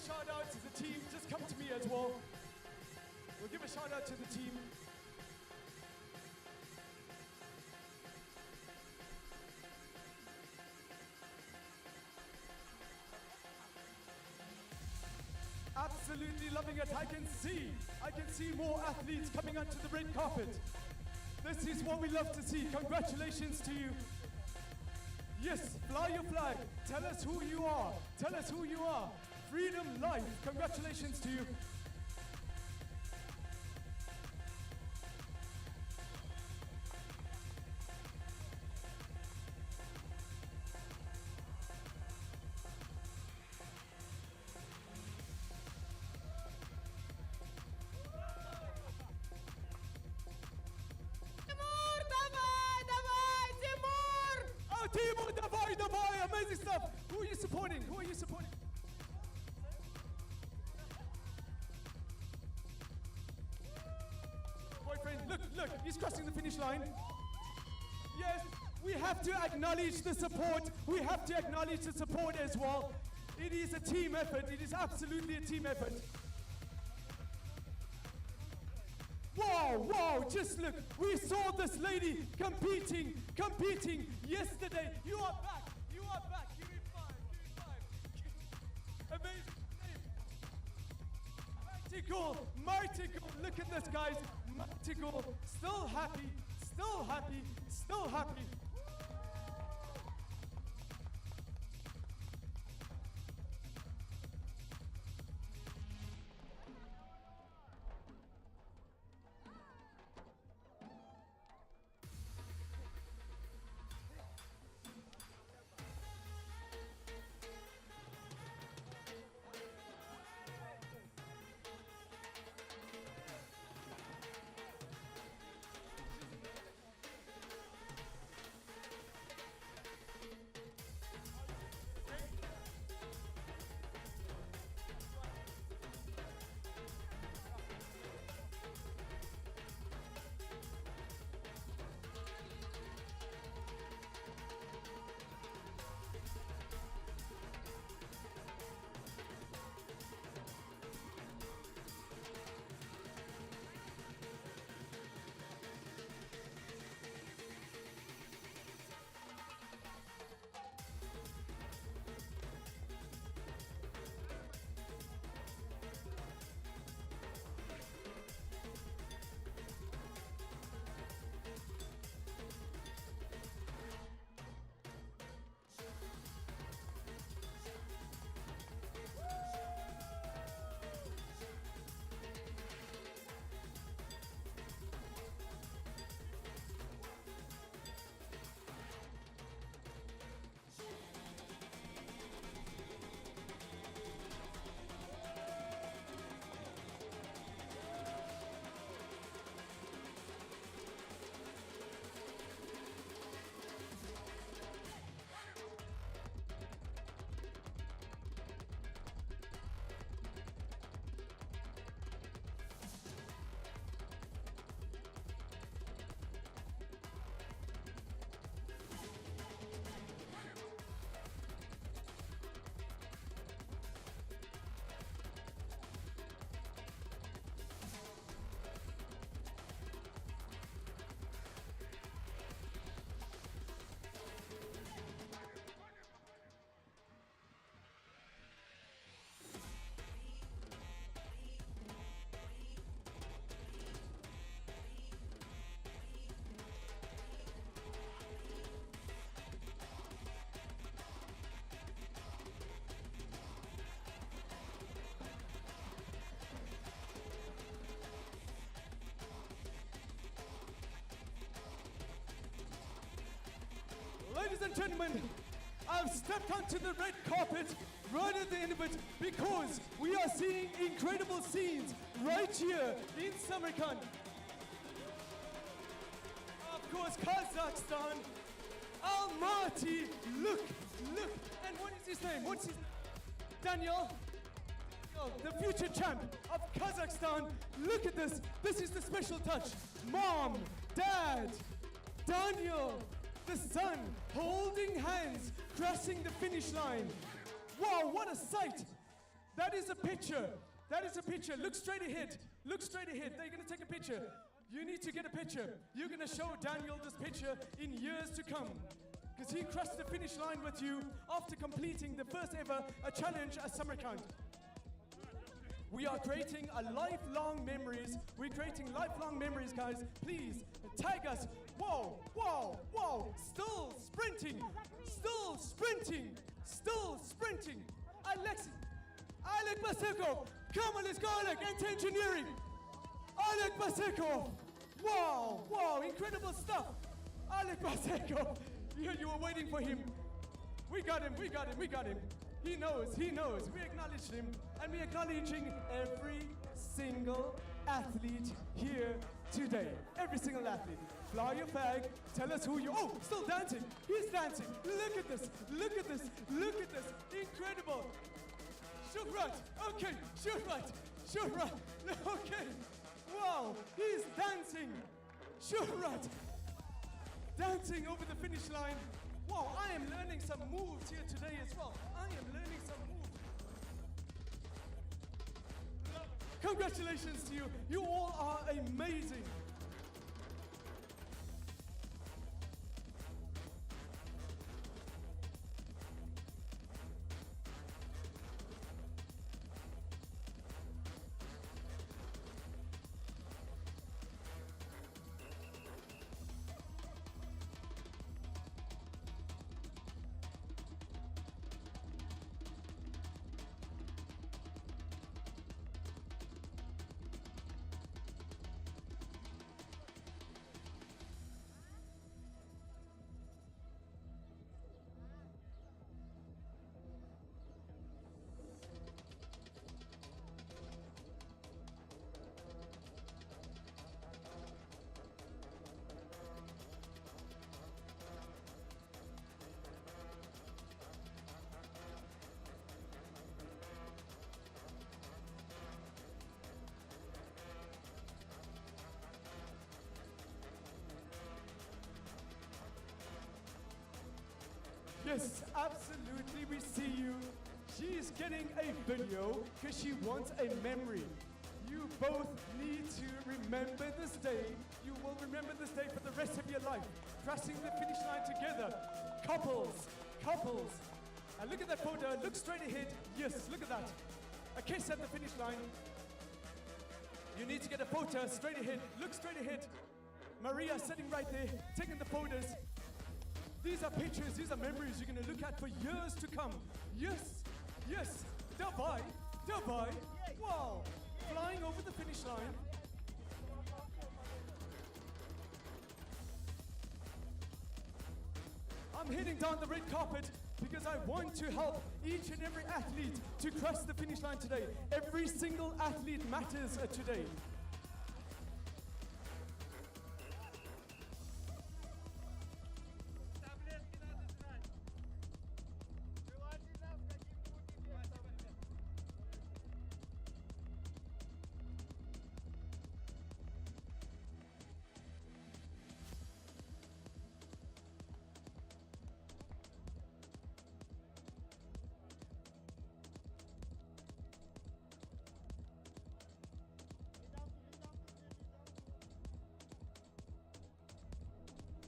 Shout out to the team, just come to me as well. We'll give a shout out to the team. Absolutely loving it. I can see more athletes coming onto the red carpet. This is what we love to see. Congratulations to you. Yes, fly your flag. Tell us who you are. Tell us who you are. Freedom Life. Congratulations to you. Тимур, давай, давай, stuff. Who are you supporting? Who are you supporting? Boyfriend, look, he's crossing the finish line. Yes, we have to acknowledge the support. We have to acknowledge the support as well. It is a team effort. It is absolutely a team effort. Wow, just look. We saw this lady competing yesterday. You are back. Give me five. Amazing. Mighty goal. Look at this, guys. Mighty goal. Still happy. Ladies and gentlemen, I've stepped onto the red carpet right at the end of it because we are seeing incredible scenes right here in Samarkand. Of course, Kazakhstan, Almaty, look, and what is his name? What's his name? Daniel, the future champ of Kazakhstan. Look at this. This is the special touch. Mom, Dad, Daniel, the son, holding hands, crossing the finish line. Wow, what a sight. That is a picture. Look straight ahead. They're going to take a picture. You need to get a picture. You're going to show Daniel this picture in years to come. Because he crossed the finish line with you after completing the first ever challenge at Samarkand. We are creating lifelong memories. We're creating lifelong memories, guys. Please tag us. Whoa. Still sprinting. Alec Baseko. Come on, let's go, Alec. Engineering. Alec Baseko. Wow, incredible stuff. Alec Baseko. You were waiting for him. We got him. He knows. We acknowledged him, and we're acknowledging every single athlete here today. Every single athlete. Fly your flag, tell us who you... Oh, still dancing. He's dancing. Look at this. Look at this. Look at this. Incredible. Shuhrat. Okay, Shuhrat. Shuhrat. Okay. Wow, he's dancing. Shuhrat. Dancing over the finish line. Wow, I am learning some moves here today as well. I am learning some moves. Congratulations to you. You all are amazing. Yes, absolutely, we see you. She's getting a video because she wants a memory. You both need to remember this day. You will remember this day for the rest of your life. Crossing the finish line together. Couples, couples. And look at that photo, look straight ahead. Yes, look at that. A kiss at the finish line. You need to get a photo straight ahead. Look straight ahead. Maria sitting right there, taking the photos. These are pictures, these are memories you're going to look at for years to come. Yes, yes, Dubai, Dubai, wow, flying over the finish line. I'm heading down the red carpet because I want to help each and every athlete to cross the finish line today. Every single athlete matters today.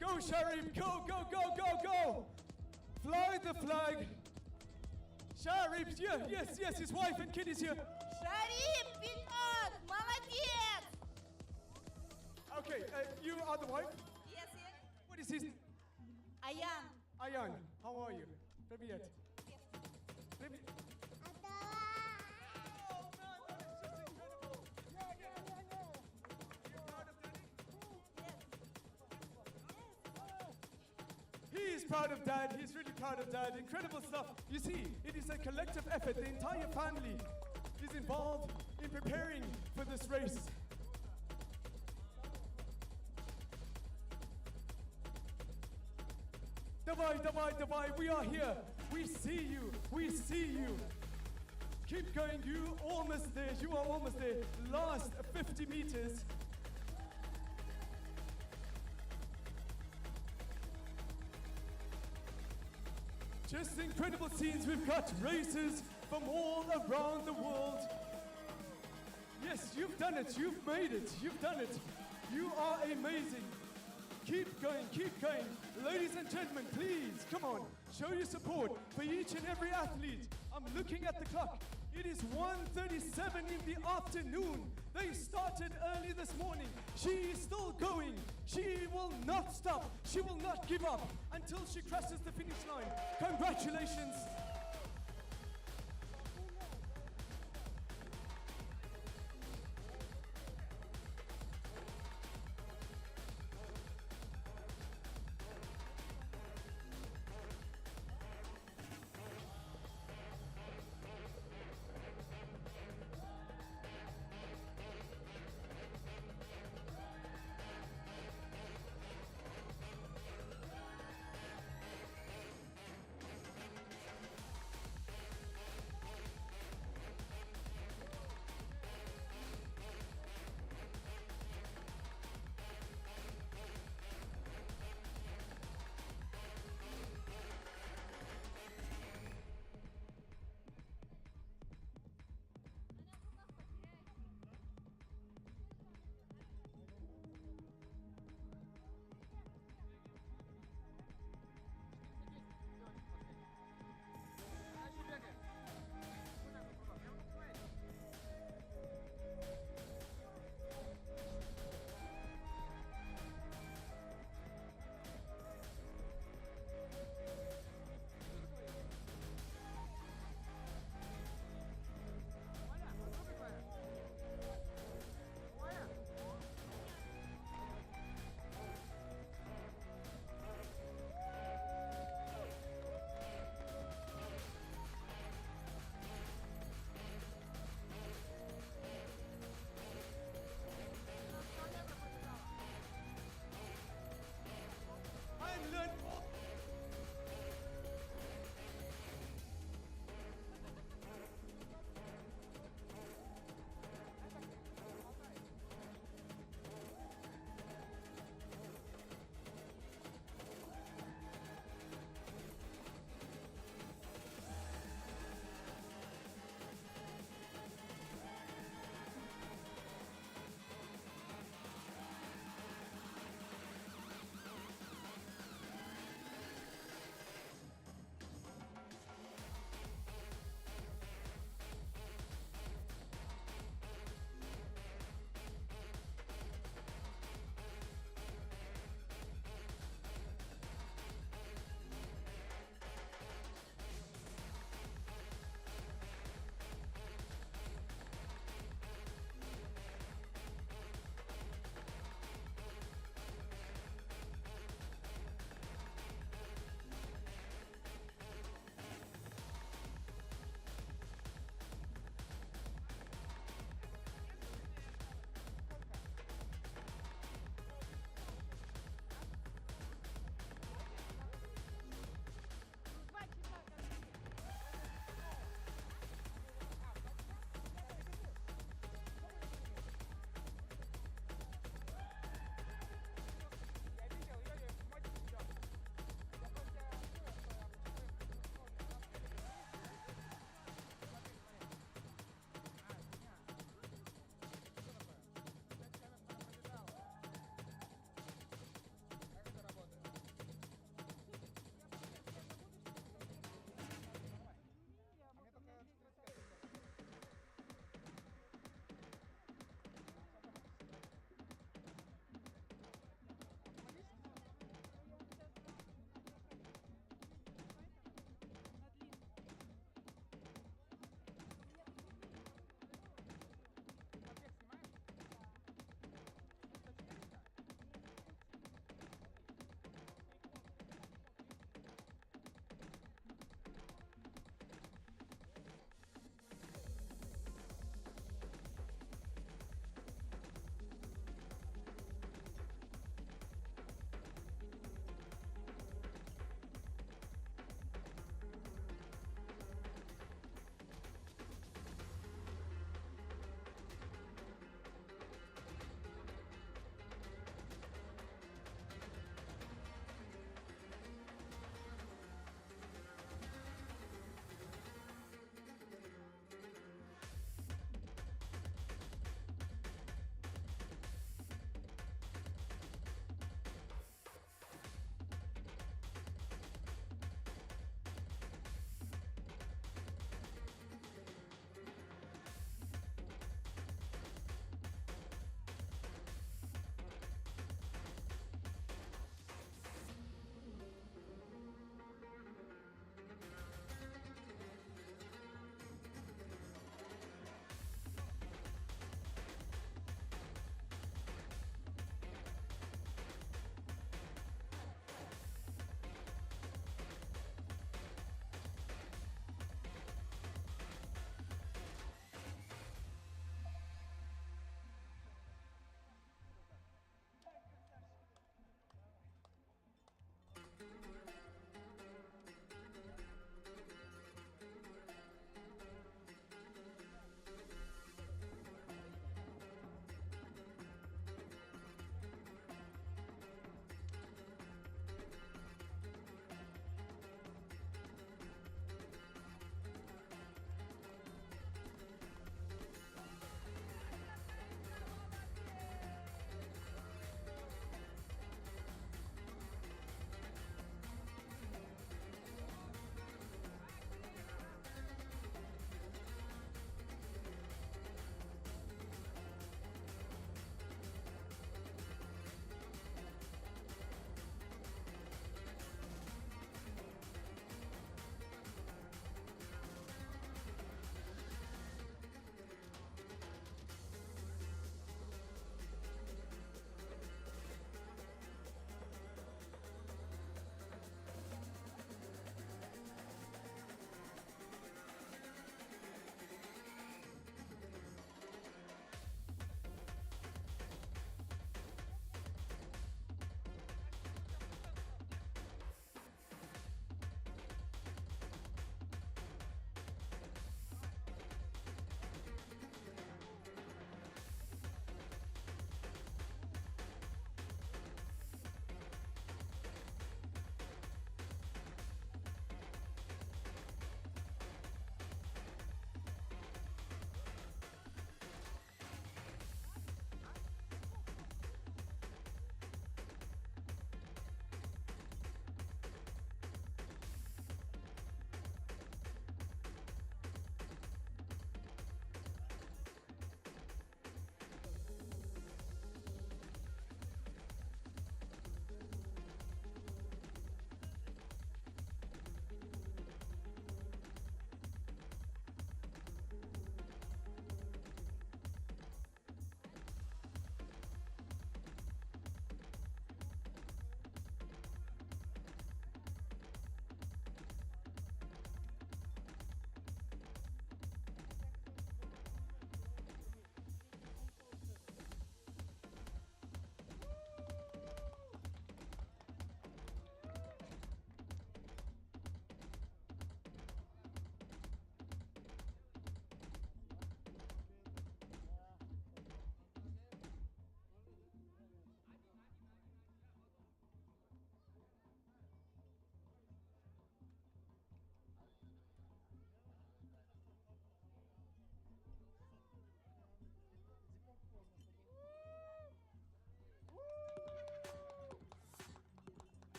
Go, Sharif, go, go, go, go, go! Fly the flag. Sharif, yeah, yes, yes, his wife and kid is here. Sharif, вперед! Молодец! Okay, you are the wife? Yes, yes. What is his name? Ayan. Ayan, how are you? Привет. Привет. He is proud of Dad. He's really proud of Dad. Incredible stuff. You see, it is a collective effort. The entire family is involved in preparing for this race. Davai, Davai, Davai, we are here. We see you. We see you. Keep going. You almost there. You are almost there. Last 50 meters. Just incredible scenes. We've got races from all around the world. Yes, you've done it. You've made it. You've done it. You are amazing. Keep going. Keep going. Ladies and gentlemen, please, come on. Show your support for each and every athlete. I'm looking at the clock. It is 1:37 in the afternoon. They started early this morning. She is still going. She will not stop. She will not give up until she crosses the finish line. Congratulations.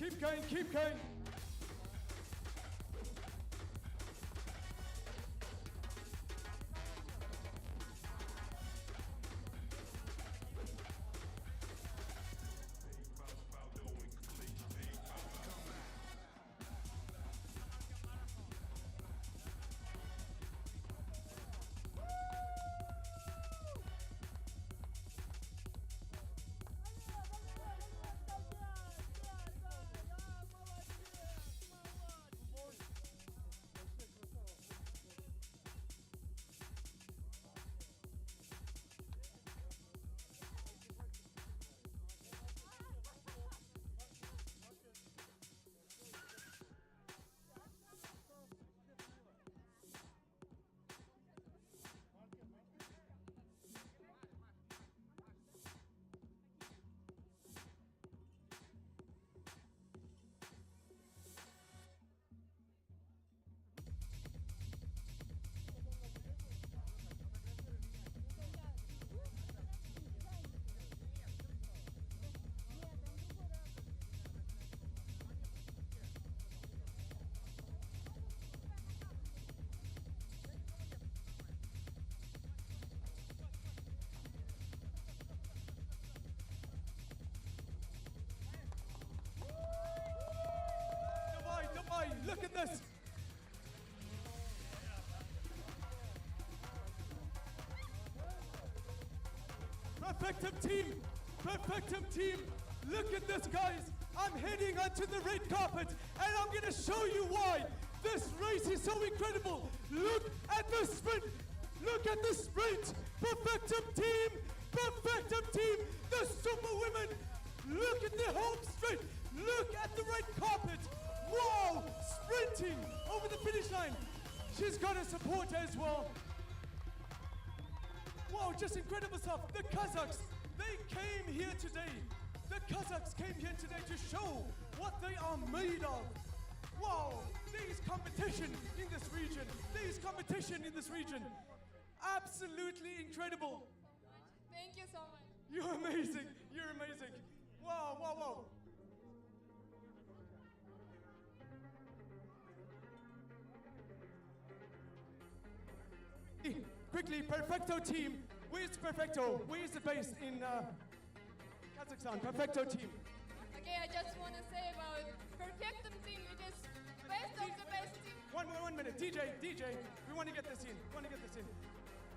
Keep going, keep going. Look at this. Perfectum team, Perfectum team. Look at this, guys. I'm heading onto the red carpet, and I'm going to show you why. This race is so incredible. Look at the sprint. Look at the sprint. Perfectum team, the super women. Look at the home straight. Look at the red carpet. Wow, sprinting over the finish line. She's got a supporter as well. Wow, just incredible stuff. The Kazakhs, they came here today. The Kazakhs came here today to show what they are made of. Wow, there is competition in this region. There is competition in this region. Absolutely incredible. Thank you so much. You're amazing. You're amazing. Wow, wow, wow. Quickly, Perfecto team. Where's Perfecto? Where's the base in Kazakhstan? Perfecto team. Okay, I just want to say about Perfectum team. It is best of the best team. One minute. DJ, we want to get this in.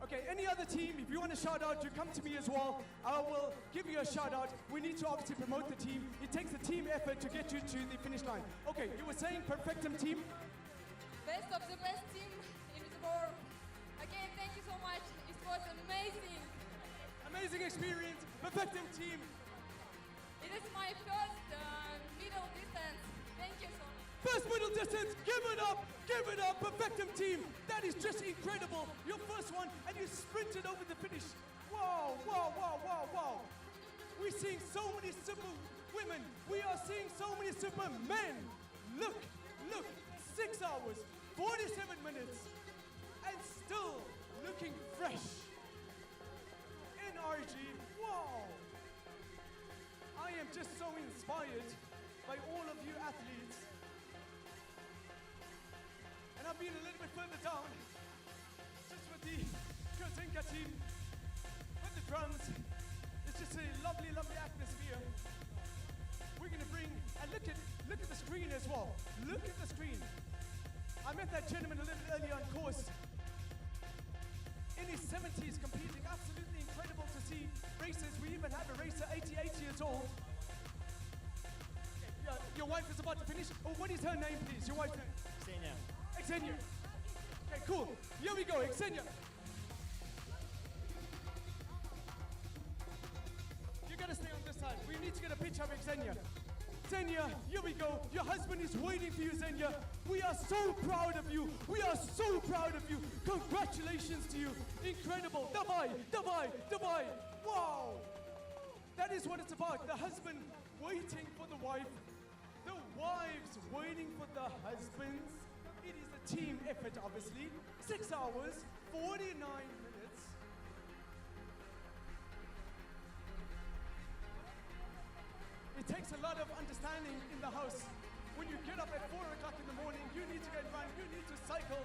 Okay, any other team, if you want to shout out, you come to me as well. I will give you a shout out. We need to obviously promote the team. It takes a team effort to get you to the finish line. Okay, you were saying Perfectum team? Best of the best team in the world. Again, thank you so much. It was amazing. Amazing experience. Perfectum team. It is my first middle distance. Thank you so much. First middle distance, give it up, Perfectum team. That is just incredible. Your first one, and you sprinted over the finish. Wow. We're seeing so many super women. We are seeing so many super men. Look, 6 hours, 47 minutes, and still looking fresh. NRG, wow. I am just so inspired by all of you athletes. And I've been a little bit further down, just with the Granger team, with the drums. It's just a lovely atmosphere. We're gonna bring, and look at the screen as well. Look at the screen. I met that gentleman a little bit earlier on course. In his 70s competing, absolutely incredible to see races. We even have a racer 88 years old. Okay, your wife is about to finish. Oh, what is her name, please? Your wife's name? Xenia. Okay, cool. Here we go, Xenia. You gotta stay on this side. We need to get a picture of Xenia. Xenia, here we go. Your husband is waiting for you, Xenia. We are so proud of you. Congratulations to you. Incredible. Davai. Wow. That is what it's about. The husband waiting for the wife. The wives waiting for the husbands. It is a team effort, obviously. 6 hours, 49 minutes. takes a lot of understanding in the house. When you get up at 4 o'clock in the morning, you need to go and run, you need to cycle.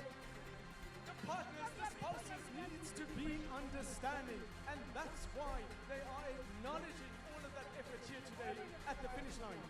The partners, the spouses needs to be understanding. And that's why they are acknowledging all of that effort here today at the finish line.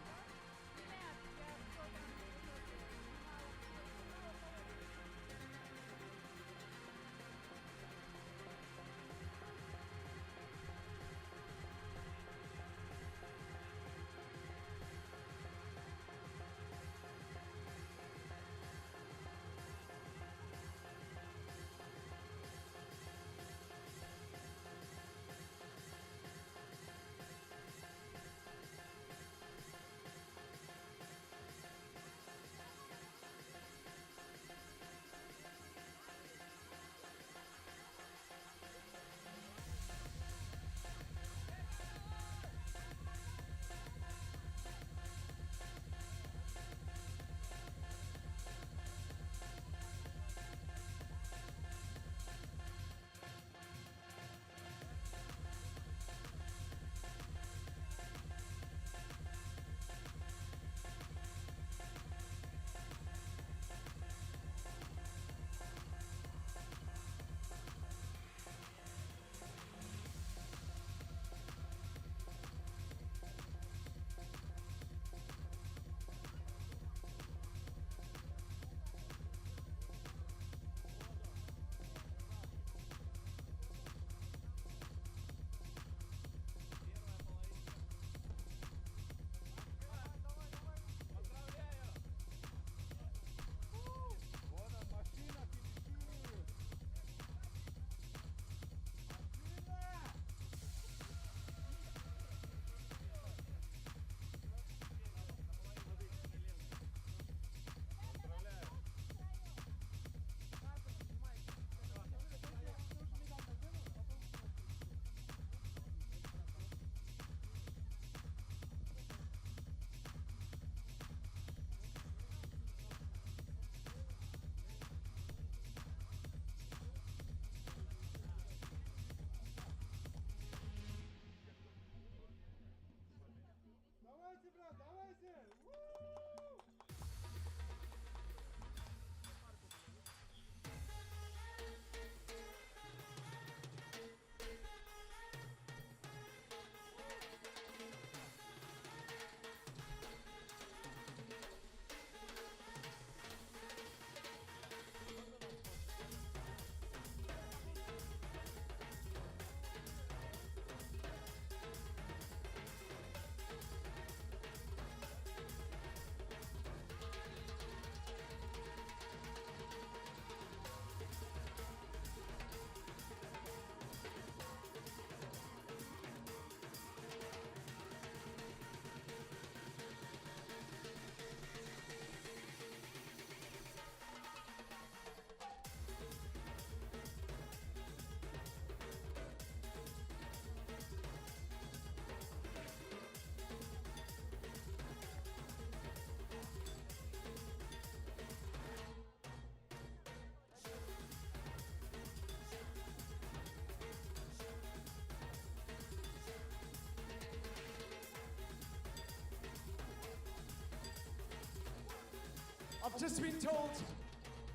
I've just been told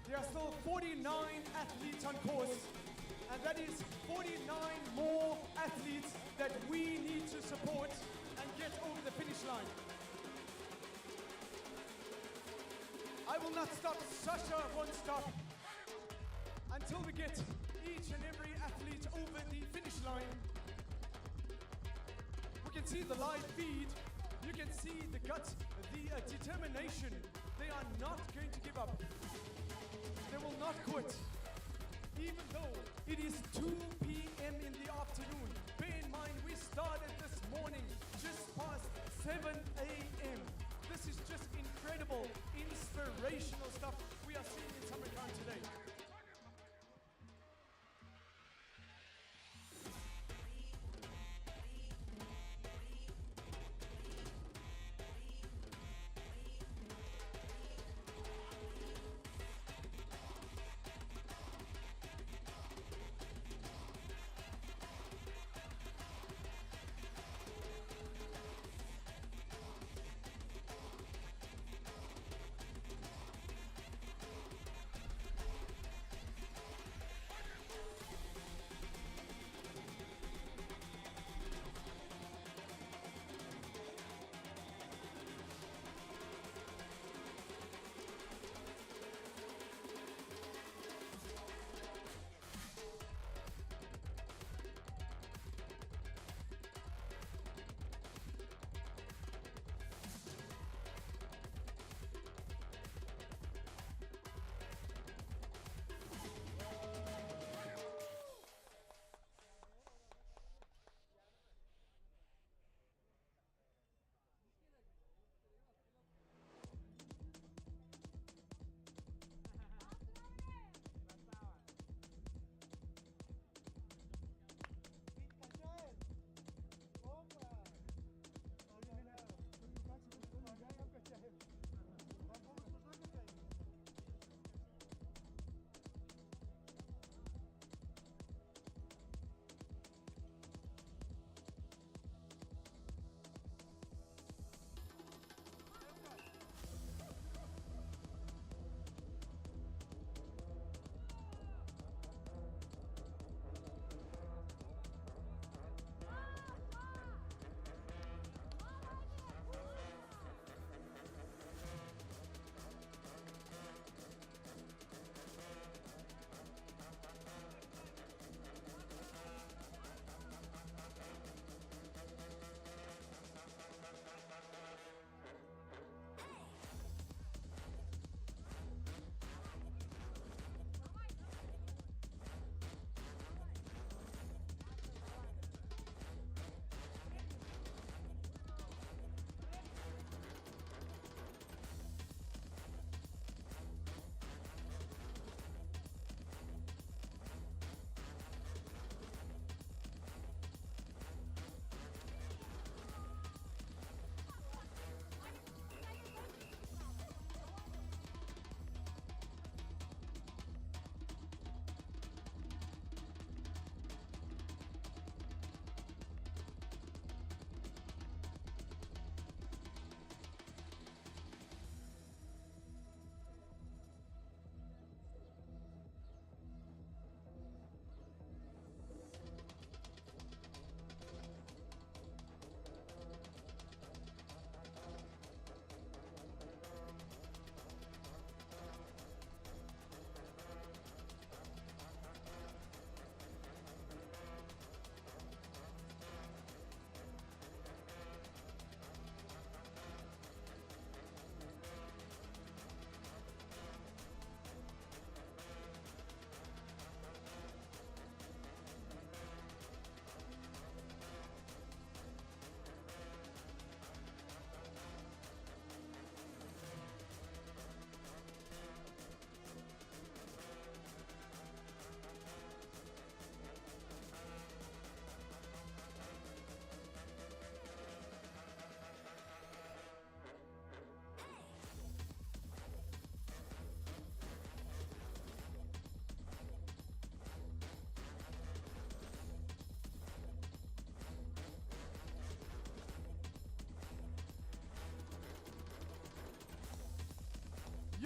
there are still 49 athletes on course, and that is 49 more athletes that we need to support and get over the finish line. I will not stop, Sasha won't stop, until we get each and every athlete over the finish line. We can see the live feed, you can see the guts, the determination. They are not going to give up. They will not quit. Even though it is 2 p.m. in the afternoon. Bear in mind, we started this morning just past 7 a.m. This is just incredible, inspirational stuff we are seeing in Samarkand today.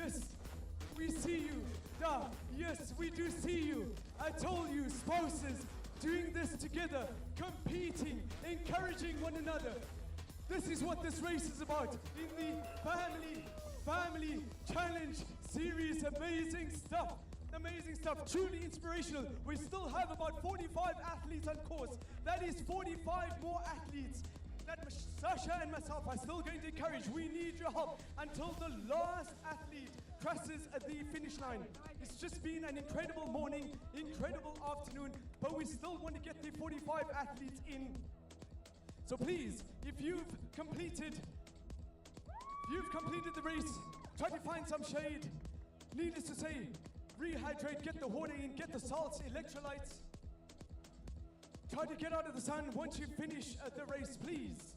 Yes, we see you. Duh. Yes, we do see you. I told you, spouses, doing this together, competing, encouraging one another. This is what this race is about. In the family challenge series, amazing stuff. Amazing stuff, truly inspirational. We still have about 45 athletes on course. That is 45 more athletes that Sasha and myself are still going to encourage. We need your help until the last athlete crosses the finish line. It's just been an incredible morning, incredible afternoon, but we still want to get the 45 athletes in. So please, if you've completed the race, try to find some shade. Needless to say, rehydrate, get the water in, get the salts, electrolytes. Try to get out of the sun once you finish the race, please.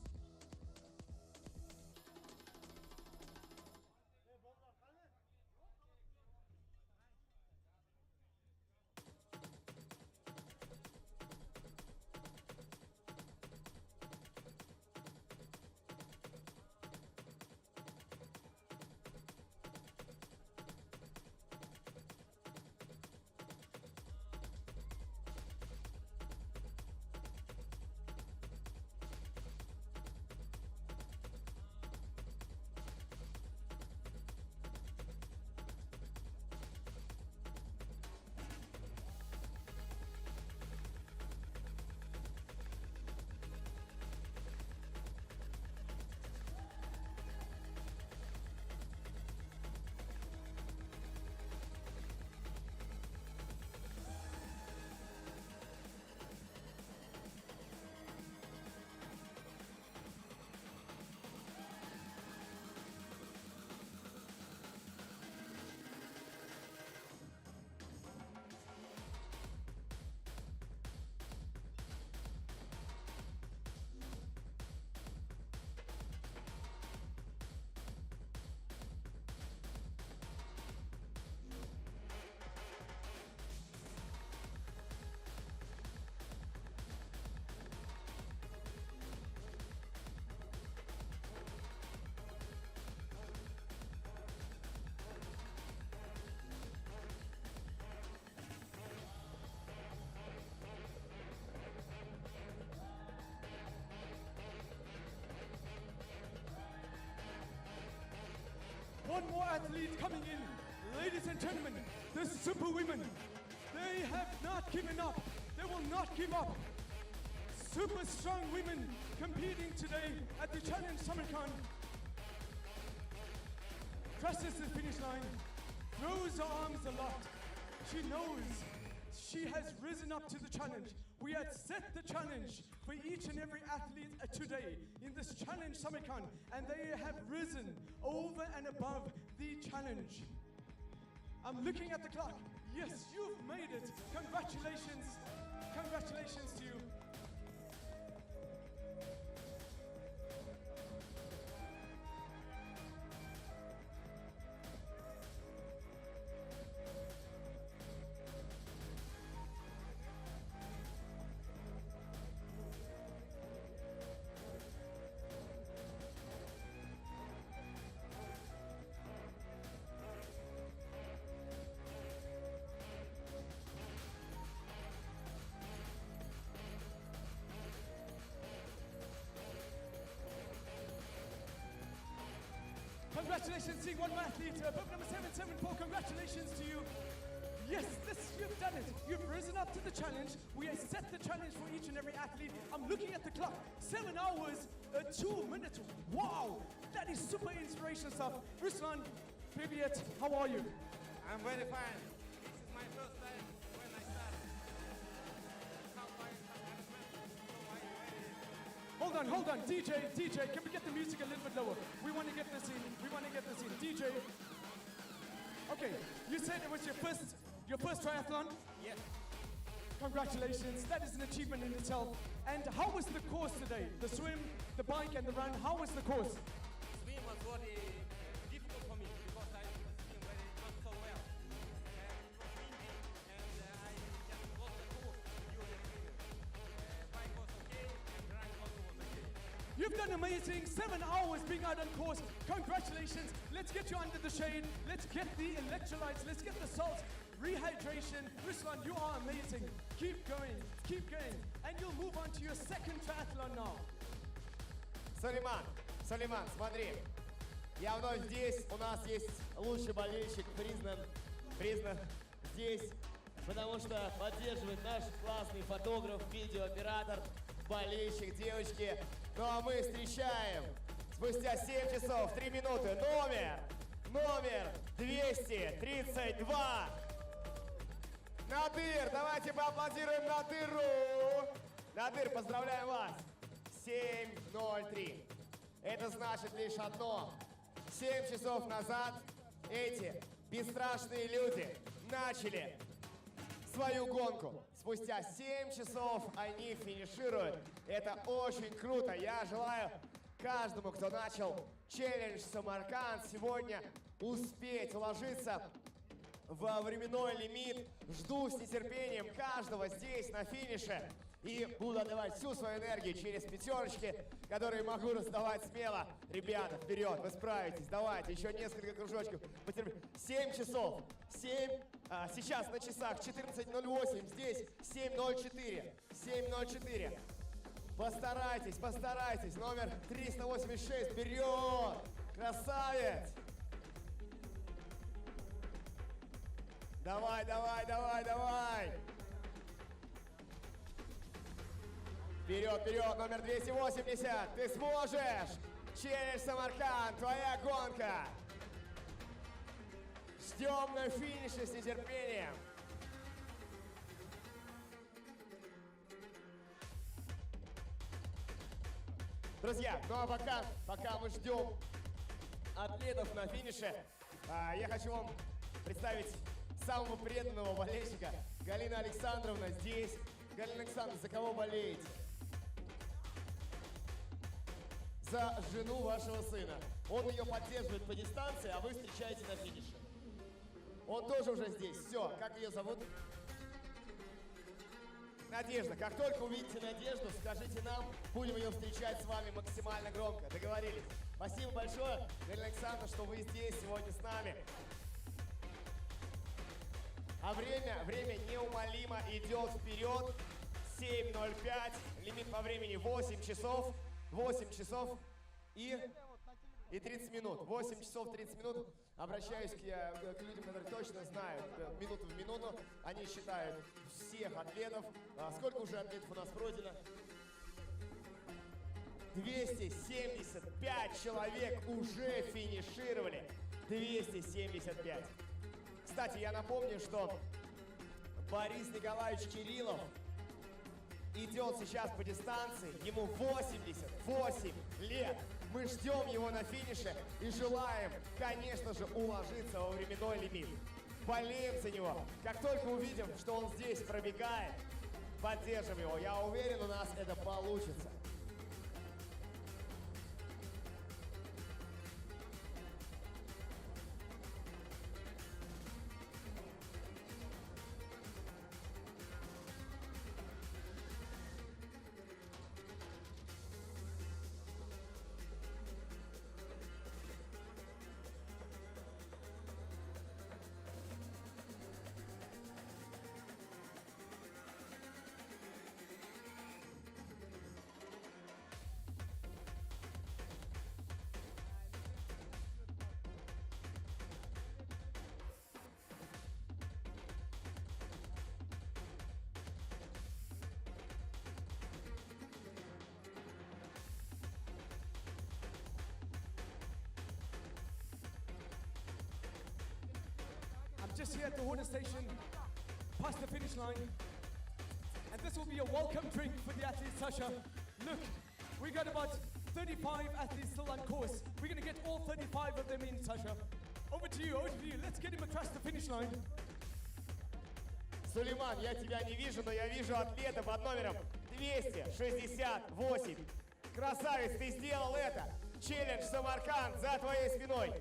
One more athlete coming in. Ladies and gentlemen, the super women. They have not given up. They will not give up. Super strong women competing today at the Challenge Samarkand. Crosses the finish line, throws her arms aloft. She knows she has risen up to the challenge. We had set the challenge for each and every athlete today in this Challenge Samarkand, and they have risen over and above the challenge. I'm looking at the clock. Yes, you've made it. Congratulations. Congratulations to you. Congratulations, seeing one more athlete, book number 774, congratulations to you. Yes, you've done it. You've risen up to the challenge. We have set the challenge for each and every athlete. I'm looking at the clock, 7 hours, 2 minutes. Wow, that is super inspirational stuff. Ruslan, Privyet, how are you? I'm very fine. This is my first time when I start. How my management, so I very... Hold on, DJ, can we get the music a little bit lower? We want to get this in, DJ. Okay, you said it was your first triathlon? Yes. Congratulations, that is an achievement in itself. And how was the course today? The swim, the bike and the run, how was the course? Swim was very difficult for me because I swim very not so well. And it was windy and I just lost the course during swimming. Bike was okay and run also was okay. You've You've done amazing. 7 hours being out on course. Congratulations. Let's get you under the shade. Let's get the electrolytes. Let's get the salts. Rehydration. Ruslan, you are amazing. Keep going. Keep going. And you'll move on to your second triathlon now. Сулейман, смотри. Я вновь здесь. У нас есть лучший болельщик, признан здесь, потому что поддерживает наш классный фотограф, видеооператор, болельщик, девочки. Ну а мы встречаем спустя 7 часов, 3 минуты номер 232. Надыр, давайте поаплодируем Надыру. Надыр, поздравляем вас. 7:03. Это значит лишь одно. 7 часов назад эти бесстрашные люди начали свою гонку. Спустя 7 часов они финишируют. Это очень круто. Я желаю каждому, кто начал челлендж Самарканд, сегодня успеть уложиться во временной лимит. Жду с нетерпением каждого здесь на финише. И буду отдавать всю свою энергию через пятерочки, которые могу раздавать смело. Ребята, вперед, вы справитесь. Давайте, еще несколько кружочков. 7 часов. Сейчас на часах 14:08. Здесь 7:04. 7:04. Постарайтесь. Номер 386. Вперед! Красавец! Давай! Вперед, номер 280, ты сможешь! Челлендж Самарканд, твоя гонка! Ждем на финише с нетерпением! Друзья, ну а пока мы ждем атлетов на финише, я хочу вам представить самого преданного болельщика. Галина Александровна здесь. Галина Александровна, за кого болеете? За жену вашего сына. Он ее поддерживает по дистанции, а вы встречаете на финише. Он тоже уже здесь. Все, как ее зовут? Надежда. Как только увидите Надежду, скажите нам, будем ее встречать с вами максимально громко. Договорились? Спасибо большое, Галина Александровна, что вы здесь сегодня с нами. А время неумолимо идет вперед. 7:05. Лимит по времени 8 часов. 8 часов и 30 минут. 8 часов 30 минут. Обращаюсь к людям, которые точно знают минуту в минуту. Они считают всех атлетов. Сколько уже атлетов у нас пройдено? 275 человек уже финишировали. 275. Кстати, я напомню, что Борис Николаевич Кириллов идет сейчас по дистанции, ему 88 лет. Мы ждем его на финише и желаем, конечно же, уложиться во временной лимит. Болеем за него. Как только увидим, что он здесь пробегает, поддержим его. Я уверен, у нас это получится. Just here at the water station, past the finish line. And this will be a welcome drink for the athletes, Sasha. Look, we got about 35 athletes still on course. We're going to get all 35 of them in, Sasha. Over to you. Let's get him across the finish line. Сулейман, я тебя не вижу, но я вижу атлета под номером 268. Красавец, ты сделал это. Челлендж Самарканд за твоей спиной.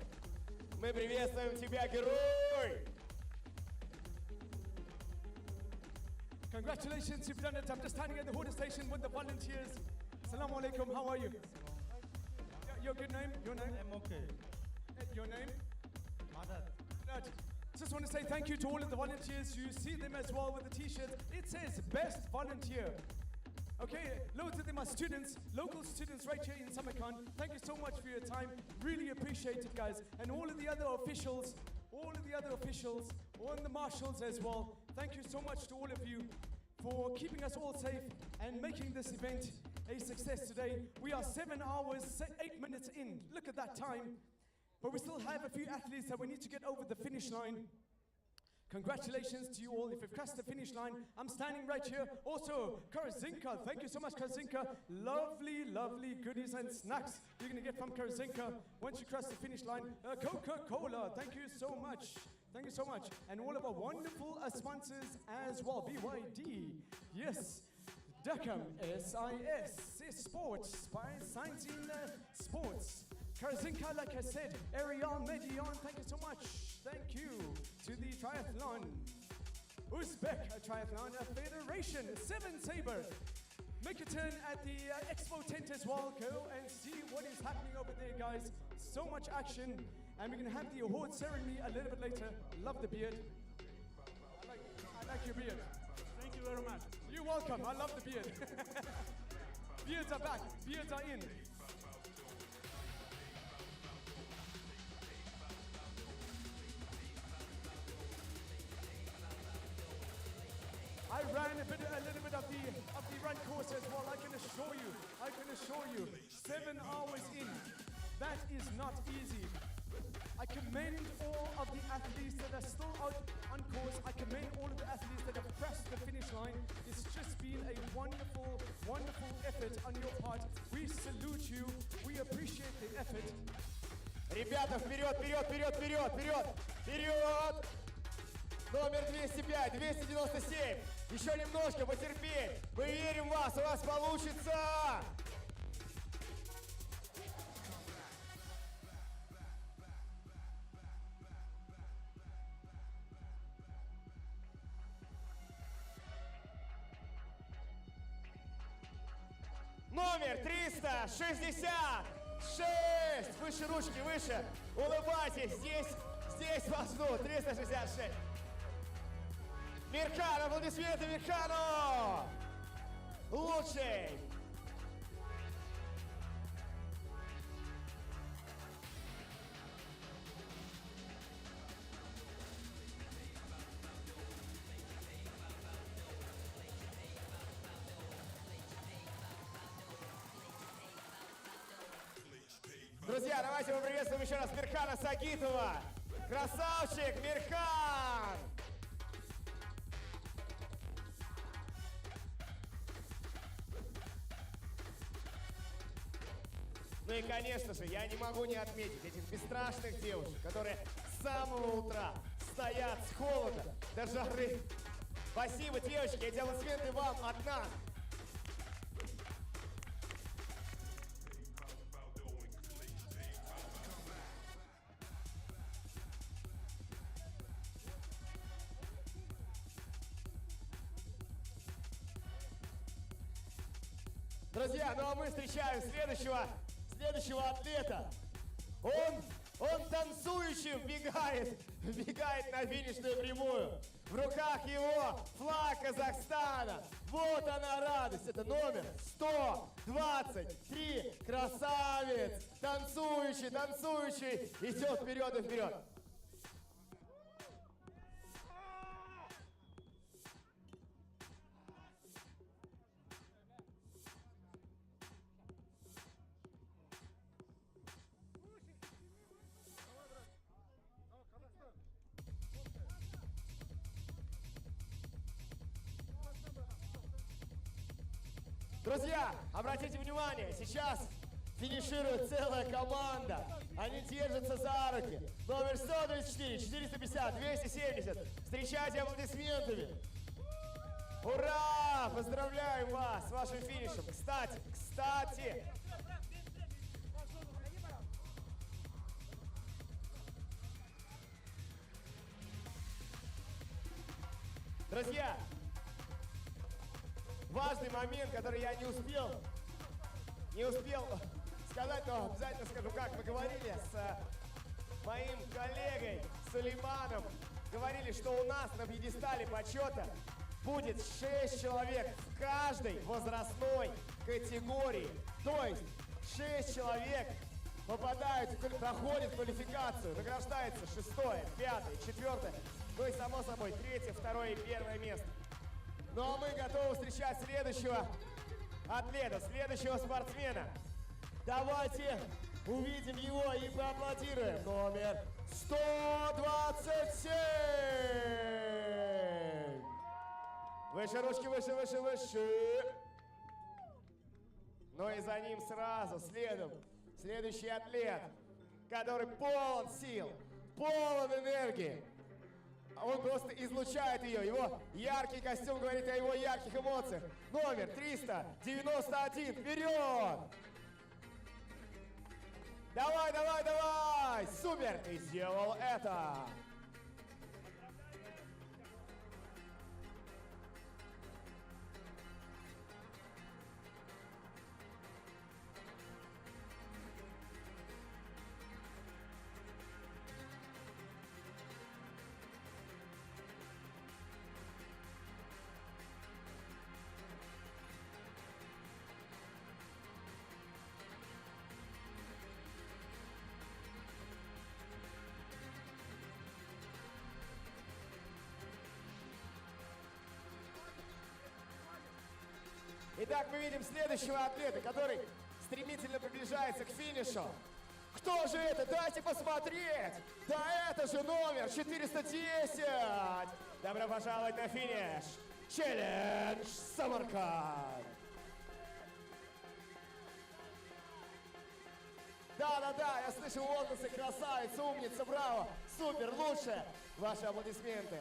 Мы приветствуем тебя, герой! Congratulations, you've done it. I'm just standing at the water station with the volunteers. Assalamu alaikum, how are you? your good name? Your name? I'm okay. Your name? Mother. Just want to say thank you to all of the volunteers. You see them as well with the t-shirts. It says best volunteer. Okay, loads of them are students, local students right here in Samarkand. Thank you so much for your time. Really appreciate it, guys. And all of the other officials, and the marshals as well. Thank you so much to all of you for keeping us all safe and making this event a success today. We are 7 hours, 8 minutes in. Look at that time. But we still have a few athletes that we need to get over the finish line. Congratulations to you all. If you've crossed the finish line, I'm standing right here. Also, Karazinka, thank you so much, Karazinka. Lovely, lovely goodies and snacks you're going to get from Karazinka once you cross the finish line. Coca-Cola, thank you so much. Thank you so much. And all of our wonderful sponsors as well. BYD, yes. Deckham, SIS, Sports, by Science in Sports. Karazinka, like I said, Ariel Medion, thank you so much. Thank you to the Triathlon, Uzbek Triathlon Federation, 7 Saber. Make a turn at the Expo tent as well. Go and see what is happening over there, guys. So much action. And we're going to have the award ceremony a little bit later. Love the beard. I like your beard. Thank you very much. You're welcome. I love the beard. Beards are back. Beards are in. I ran a little bit of the run course as well. I can assure you, 7 hours in, that is not easy. I commend all of the athletes that are still out on course. I commend all of the athletes that have crossed the finish line. It's just been a wonderful, wonderful effort on your part. We salute you. We appreciate the effort. Ребята, вперед, вперед, вперед, вперед, вперед, вперед! Номер 205, 297. Еще немножко потерпеть. Мы верим в вас, у вас получится. Номер 366. Выше ручки, выше. Улыбайтесь. Здесь вас ждут. 366. Мирхан, аплодисменты Мирхану! Лучший! Друзья, давайте поприветствуем еще раз Мирхана Сагитова. Красавчик, Мирхан! Ну и, конечно же, я не могу не отметить этих бесстрашных девушек, которые с самого утра стоят с холода до жары. Спасибо, девочки, эти аплодисменты вам от нас. Друзья, ну а мы встречаем следующего атлета. Он танцующим бегает на финишную прямую. В руках его флаг Казахстана. Вот она радость. Это номер 123. Красавец. Танцующий. Идет вперед и вперед. Друзья, обратите внимание, сейчас финиширует целая команда. Они держатся за руки. Номер 134, 450, 270. Встречайте аплодисментами. Ура! Поздравляем вас с вашим финишем. Кстати. Друзья, важный момент, который я не успел сказать, но обязательно скажу. как мы говорили с моим коллегой Сулейманом, говорили, что у нас на пьедестале почета будет 6 человек в каждой возрастной категории. То есть 6 человек проходят квалификацию, награждается 6-е, 5-е, 4-е, ну и само собой 3-е, 2-е и 1-е место. Ну а мы готовы встречать следующего атлета, следующего спортсмена. Давайте увидим его и поаплодируем. Номер 127. Выше ручки, выше, выше, выше. Ну и за ним сразу следом следующий атлет, который полон сил, полон энергии. Он просто излучает ее. Его яркий костюм говорит о его ярких эмоциях. Номер 391. Вперед! Давай, давай, давай! Супер! Ты сделал это! Итак, мы видим следующего атлета, который стремительно приближается к финишу. Кто же это? Дайте посмотреть! Да это же номер 410! Добро пожаловать на финиш! Челлендж Самарканд! Да-да-да, я слышу возгласы, красавица, умница, браво, супер, лучше! Ваши аплодисменты!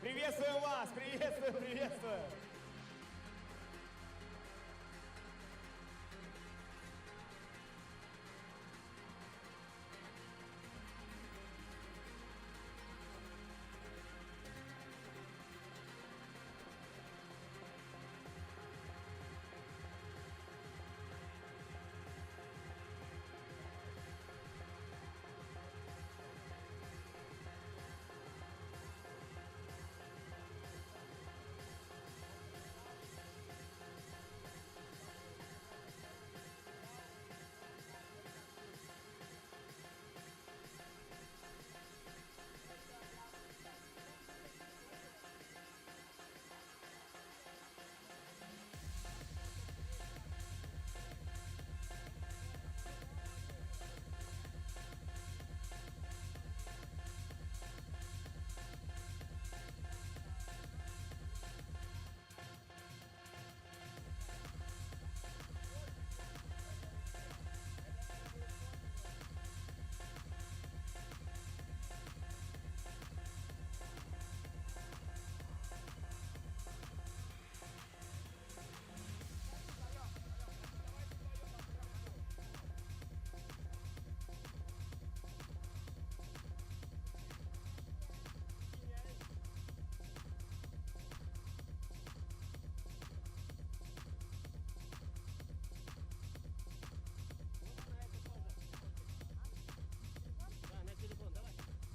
Приветствую вас! Приветствую, приветствую!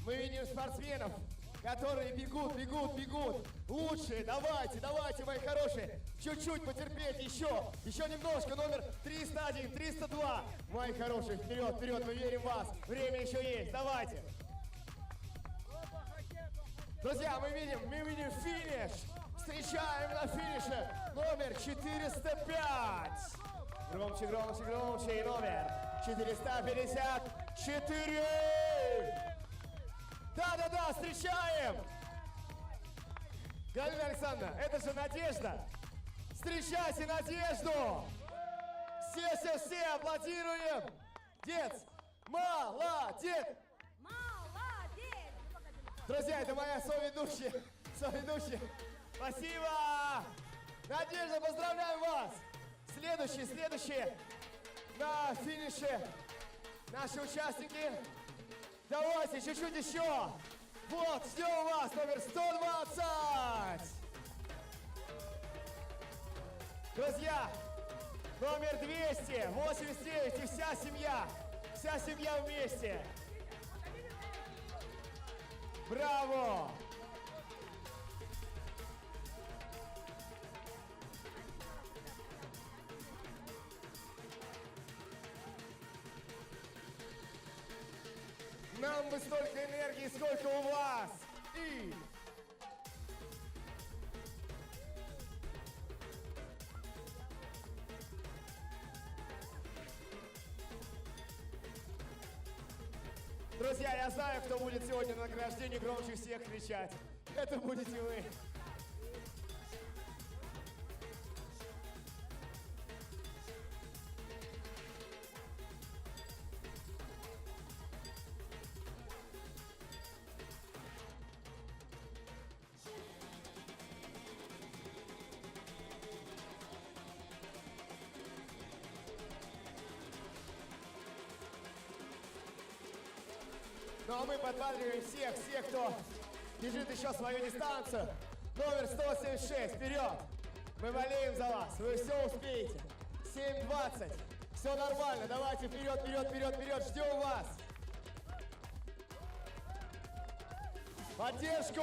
Мы видим спортсменов, которые бегут, бегут, бегут. Лучшие, давайте, давайте, мои хорошие. Чуть-чуть потерпеть еще. Еще немножко. Номер 301, 302. Мои хорошие, вперед, вперед, мы верим в вас. Время еще есть, давайте. Друзья, мы видим финиш. Встречаем на финише номер 405. Громче, громче, громче. И номер 454. Да-да-да, встречаем. Галина Александровна, это же Надежда. Встречайте Надежду. Все аплодируем. Дец, молодец. Молодец! Друзья, это моя соведущая. Спасибо! Надежда, поздравляем вас! Следующие на финише наши участники. Давайте, чуть-чуть еще. Вот, ждем вас, номер 120. Друзья, номер 289 и вся семья вместе. Браво! Нам бы столько энергии, сколько у вас. И... Друзья, я знаю, кто будет сегодня на награждении громче всех кричать. Это будете вы. Ну а мы подбадриваем всех, кто бежит еще свою дистанцию. Номер 176, вперед! Мы болеем за вас, вы все успеете. 7:20, все нормально, давайте вперед, ждем вас. Поддержку!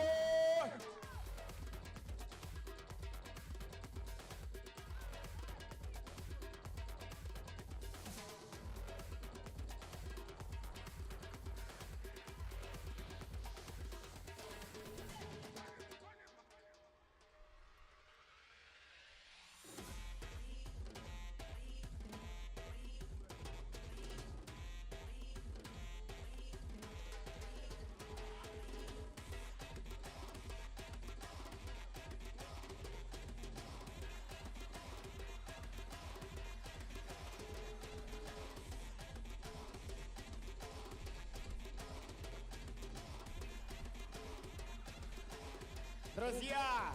Друзья,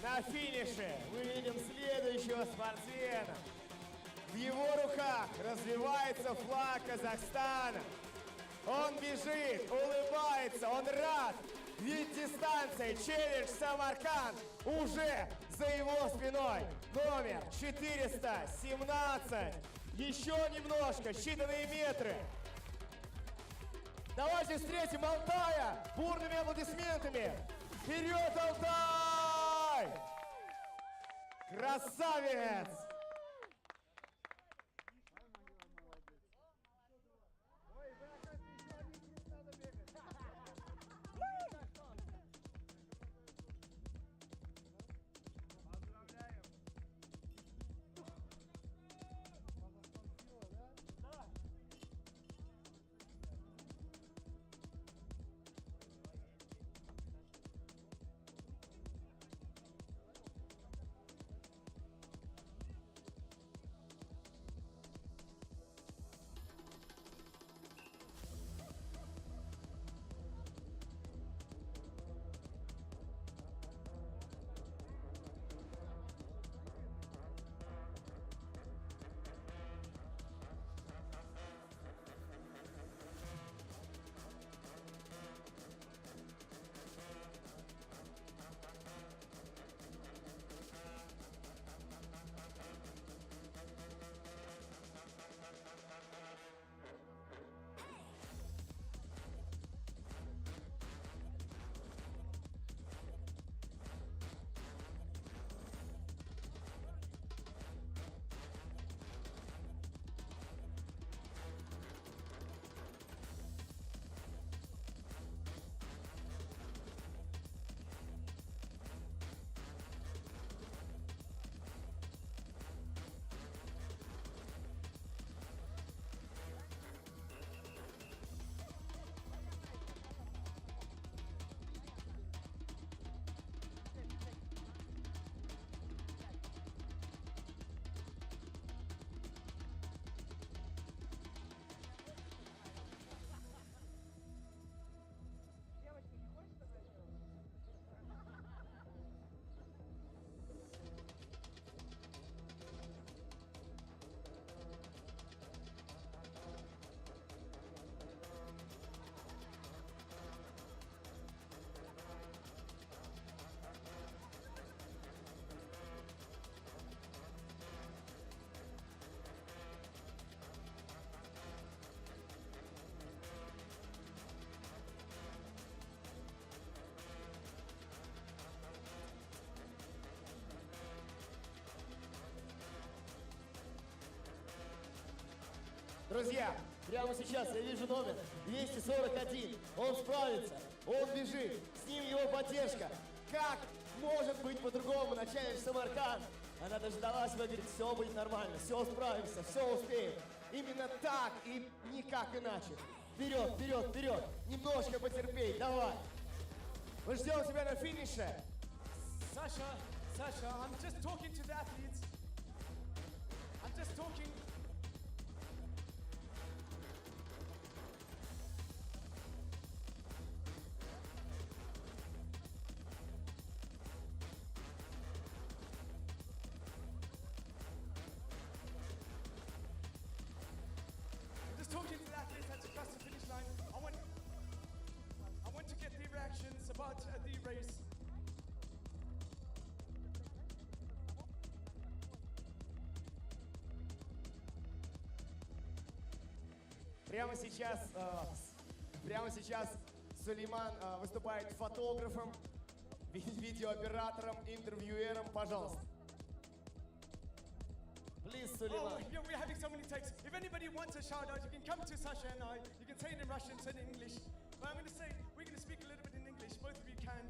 на финише мы видим следующего спортсмена. В его руках развивается флаг Казахстана. Он бежит, улыбается, он рад. Ведь дистанция челлендж Самарканд уже за его спиной. Номер 417. Еще немножко, считанные метры. Давайте встретим Алтая бурными аплодисментами. Вперед, Алтай! Красавец! Друзья, прямо сейчас я вижу номер 241. Он справится, он бежит, с ним его поддержка. Как может быть по-другому на челлендж Самарканд? Она дождалась, вы говорит, все будет нормально, все справимся, все успеем. Именно так и никак иначе. Вперед, вперед, вперед. Немножко потерпеть, давай. Мы ждем тебя на финише. Sasha, I'm just talking to the athletes. I'm just talking. Just talking to the athletes as you cross the finish line. I want to get their reactions about the race. Прямо сейчас Сулейман выступает фотографом, видеооператором, интервьюером, пожалуйста. Please, Сулейман. Oh, yeah, we're having so many takes. If anybody wants a shout out, you can come to Sasha and I. You can say it in Russian, say it in English. But I'm going to say, we're going to speak a little bit in English. Both of you can.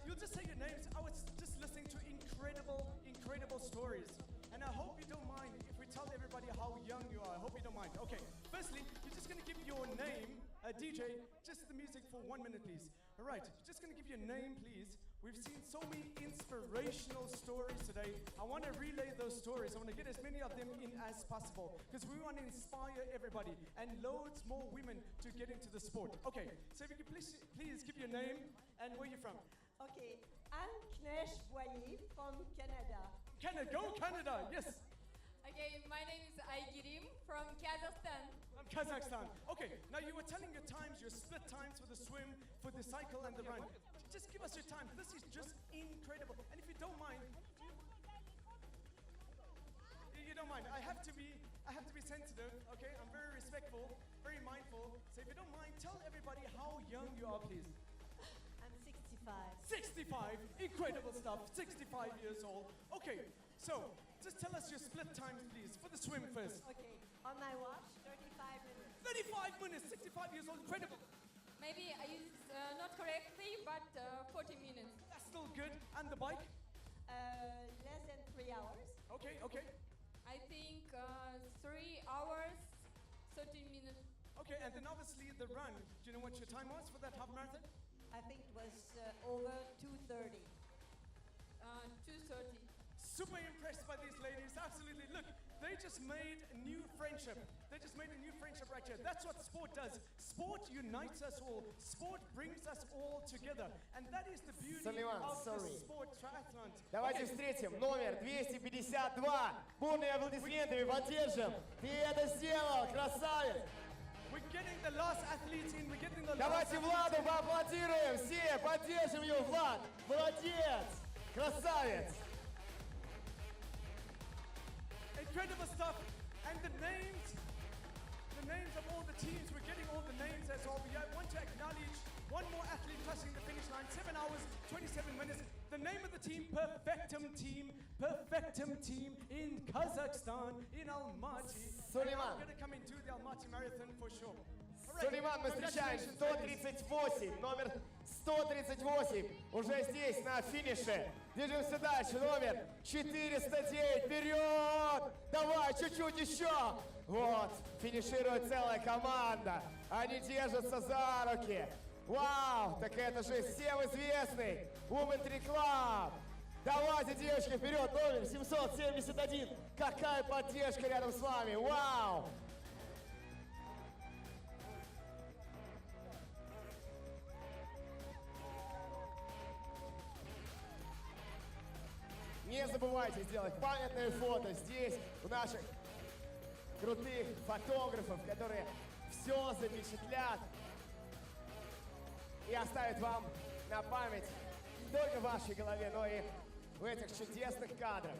You'll just say your names. I was just listening to incredible stories. And I hope you don't mind if we tell everybody how young you are. I hope you don't mind. Okay, firstly, you're just going to give your name, DJ, just the music for 1 minute, please. All right, you're just going to give your name, please. We've seen so many inspirational stories today. I want to relay those stories. I want to get as many of them in as possible because we want to inspire everybody and loads more women to get into the sport. Okay, so if you could please give your name and where you're from. Okay, Anne Knesh-Boyer from Canada. Canada, go Canada, yes. Okay, my name is Aygirim from Kazakhstan. From Kazakhstan. Okay, now you were telling your times, your split times for the swim, for the cycle and the run. Just give us your time. This is just incredible. And if you don't mind, you don't mind. I have to be sensitive, okay? I'm very respectful, very mindful. So if you don't mind, tell everybody how young you are, please. I'm 65. 65, incredible stuff, 65 years old. Okay, so just tell us your split times, please, for the swim first. Okay, on my watch, 35 minutes. 35 minutes, 65 years old, incredible. Maybe I used not correctly, but 40 minutes. That's still good. And the bike? Less than 3 hours. Okay, okay. I think 3 hours, 13 minutes. Okay, and then obviously the run. Do you know what your time was for that half marathon? I think it was over 2:30. 2:30. Super impressed by these ladies, absolutely. Look, they just made a new friendship. They just made a new friendship right here. That's what sport does. Sport unites us all. Sport brings us all together. And that is the beauty of the sport triathlon. Давайте встретим номер 252. Бурными аплодисментами поддержим. Ты это сделал, красавец! We're getting the last athletes in. We're getting the Давайте Владу поаплодируем. Все поддержим его, Влад. Молодец! Красавец! Incredible stuff. And the names of all the teams, we're getting all the names as well. We want to acknowledge one more athlete crossing the finish line, 7 hours, 27 minutes. The name of the team, Perfectum Team in Kazakhstan, in Almaty. Сулейман. I'm going to come and do the Almaty Marathon for sure. Сулейман, мы встречаем 138, номер 138, уже здесь, на финише. Движемся дальше, номер 409, вперед! Давай, чуть-чуть еще! Вот, финиширует целая команда. Они держатся за руки. Вау, так это же всем известный Women 3 Club. Давайте, девочки, вперед, номер 771. Какая поддержка рядом с вами, вау! Не забывайте сделать памятное фото здесь, у наших крутых фотографов, которые все запечатлят и оставят вам на память не только в вашей голове, но и в этих чудесных кадрах.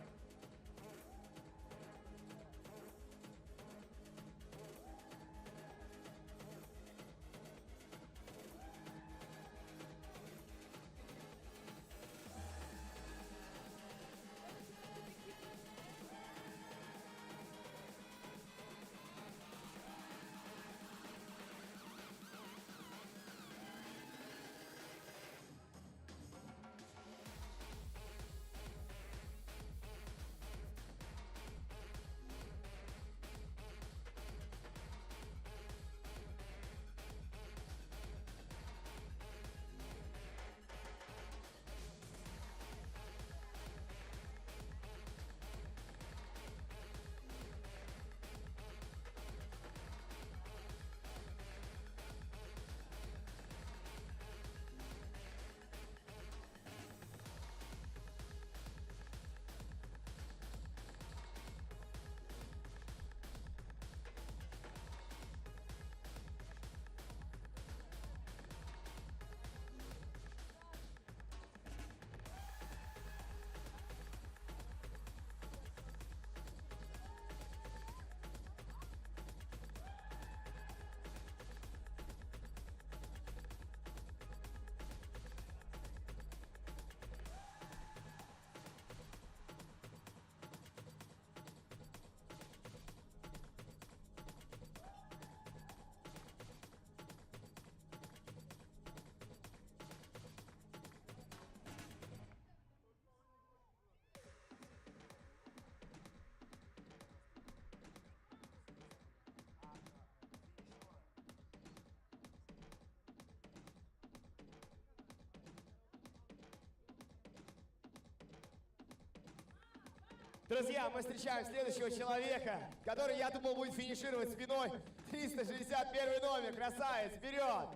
Друзья, мы встречаем следующего человека, который, я думал, будет финишировать спиной. 361 номер, красавец, вперед!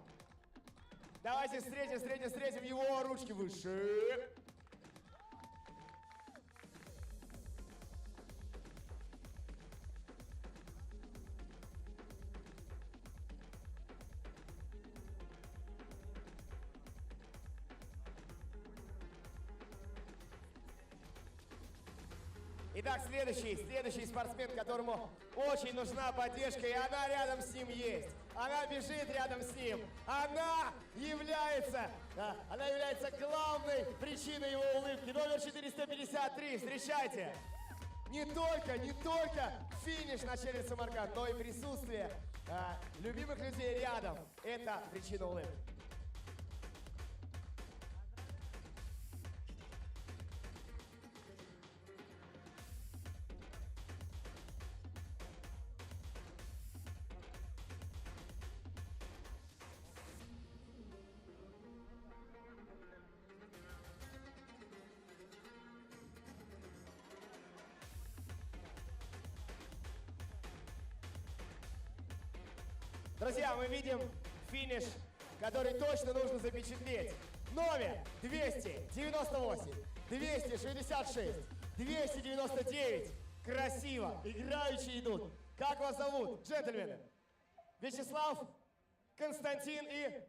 Давайте встретим его, ручки выше. Итак, следующий спортсмен, которому очень нужна поддержка, и она рядом с ним есть. Она бежит рядом с ним. Она является главной причиной его улыбки. Номер 453, встречайте. Не только финиш на челюсть Самарканд, но и присутствие любимых людей рядом. Это причина улыбки. Друзья, мы видим финиш, который точно нужно запечатлеть. Номер 298, 266, 299. Красиво, играющие идут. Как вас зовут, джентльмены? Вячеслав, Константин и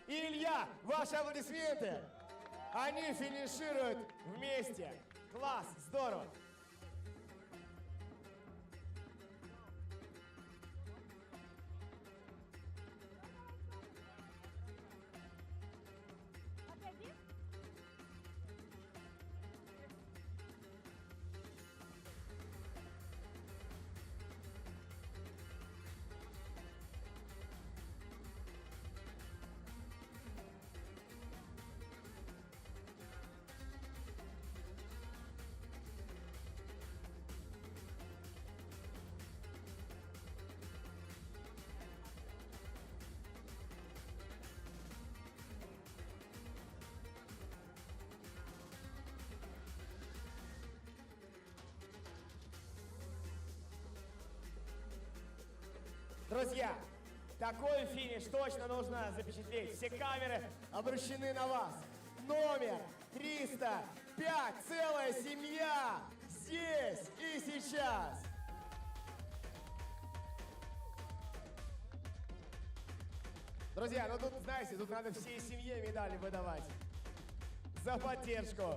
Илья. Ваши аплодисменты. Они финишируют вместе. Класс, здорово. Друзья, такой финиш точно нужно запечатлеть. Все камеры обращены на вас. Номер 305. Целая семья. Здесь и сейчас. Друзья, ну тут, знаете, тут надо всей семье медали выдавать. За поддержку.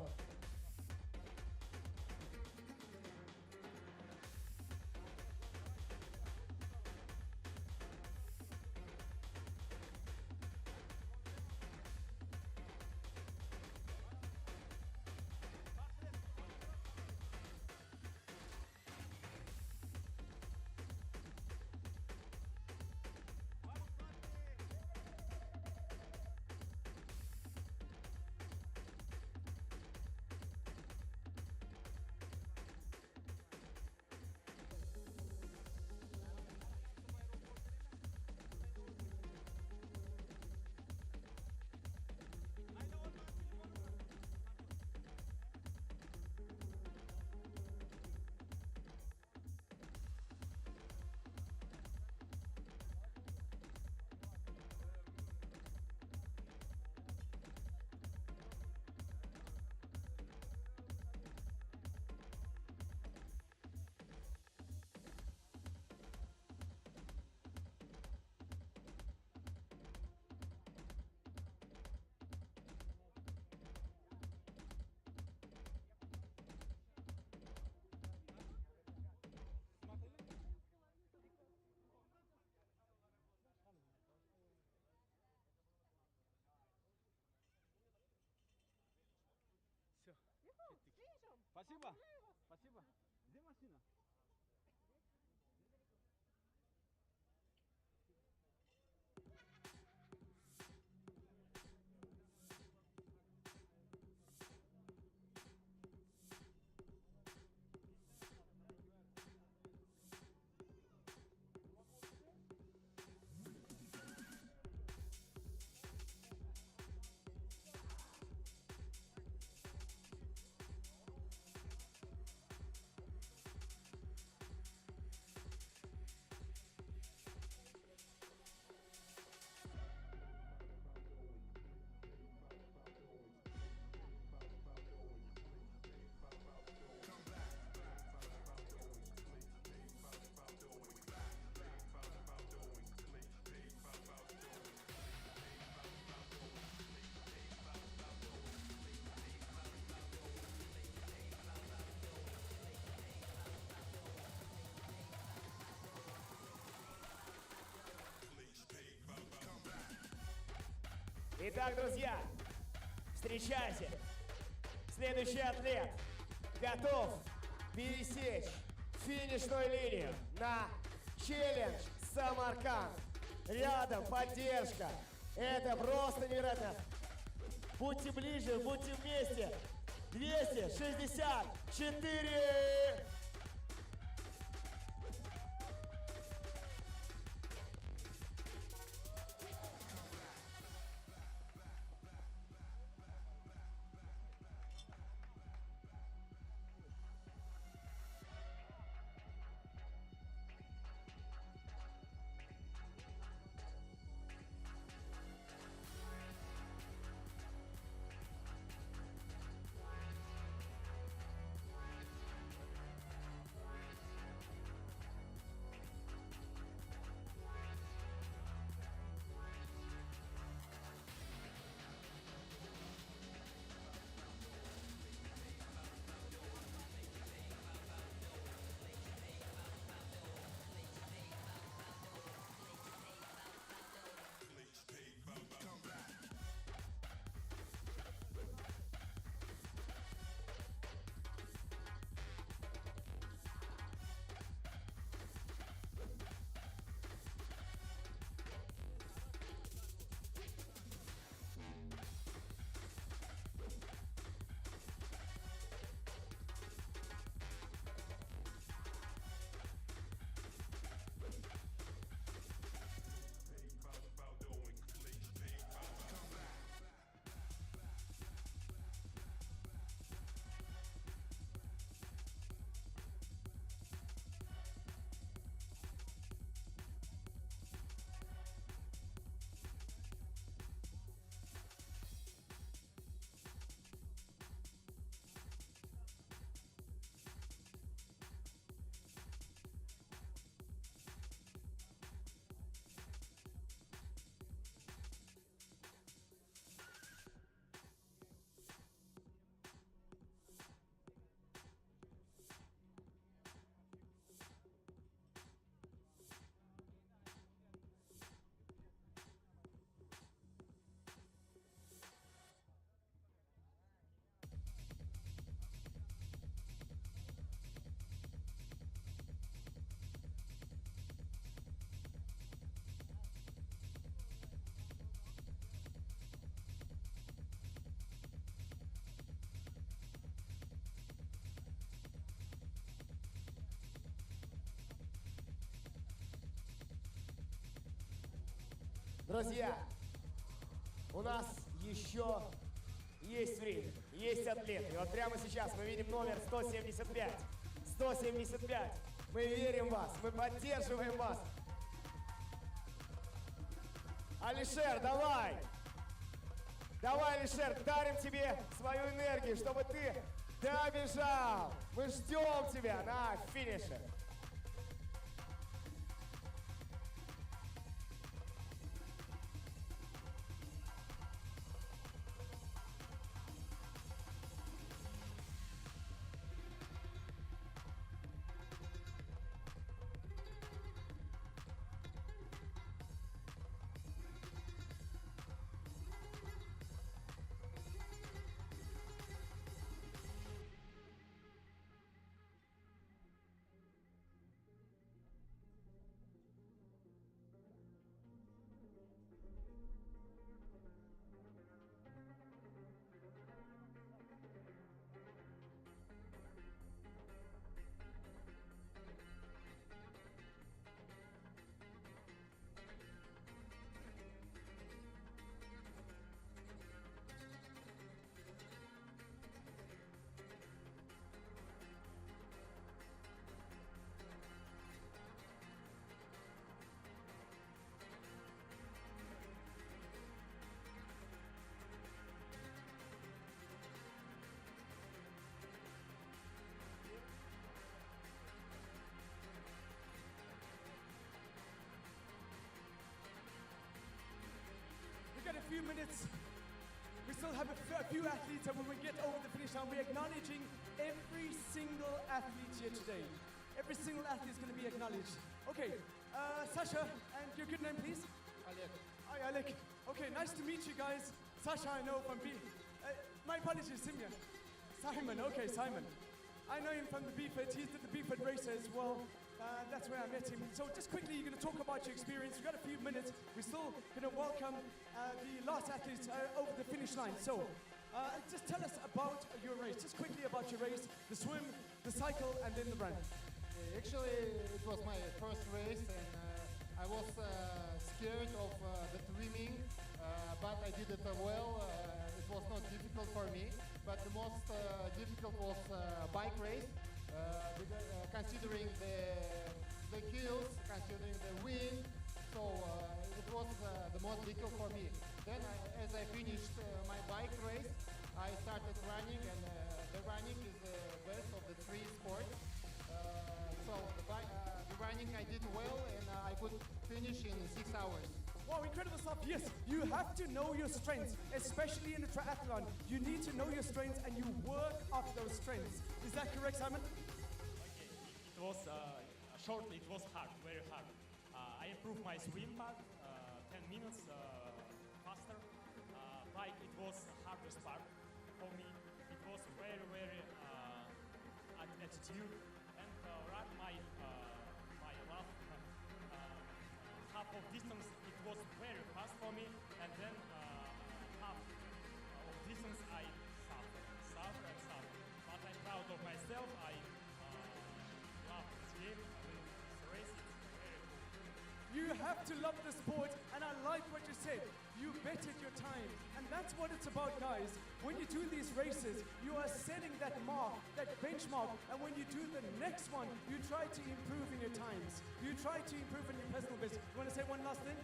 Спасибо. Спасибо. Где машина? Итак, друзья, встречайте. Следующий атлет готов пересечь финишную линию на челлендж Самарканд. Рядом поддержка. Это просто невероятно. Будьте ближе, будьте вместе. 264. Друзья, у нас еще есть время, есть атлеты. И вот прямо сейчас мы видим номер 175. 175. Мы верим в вас, мы поддерживаем вас. Алишер, давай! Давай, Алишер, дарим тебе свою энергию, чтобы ты добежал. Мы ждем тебя на финише. We've got a few minutes. We still have a few athletes, and when we get over the finish line, we're acknowledging every single athlete here today. Every single athlete is going to be acknowledged. Okay, Sasha, and your good name, please? Олег. Hi, Alec. Okay, nice to meet you guys. Sasha, I know from B. My apologies, Simeon. Simon, okay, Simon. I know him from the BFET. He's at the BFET race as well. That's where I met him. So just quickly, you're going to talk about your experience. We've got a few minutes. We're still going to welcome the last athletes over the finish line. So just tell us about your race. Just quickly about your race, the swim, the cycle, and then the run. Actually, it was my first race, and I was scared of the swimming, but I did it well. It was not difficult for me, but the most difficult was bike race, considering the hills, considering the wind. So it was the most difficult for me. Then, as I finished my bike race, I started running, and the running is the best of the three sports. So the running I did well, and I could finish in 6 hours. Wow, incredible stuff. Yes, you have to know your strengths, especially in a triathlon. You need to know your strengths and you work up those strengths. Is that correct, Simon? It was shortly, it was hard, very hard. I improved my swim part, 10 minutes faster. Bike, it was the hardest part for me. It was very, very attitude. And run my last half of distance, it was very fast for me. And then half of distance, I suffer. But I'm proud of myself. I love this game. I mean, this race is very cool. You have to love the sport, and I like what you said. You betted your time, and that's what it's about, guys. When you do these races, you are setting that mark, that benchmark, and when you do the next one, you try to improve in your times. You try to improve in your personal best. You want to say one last thing?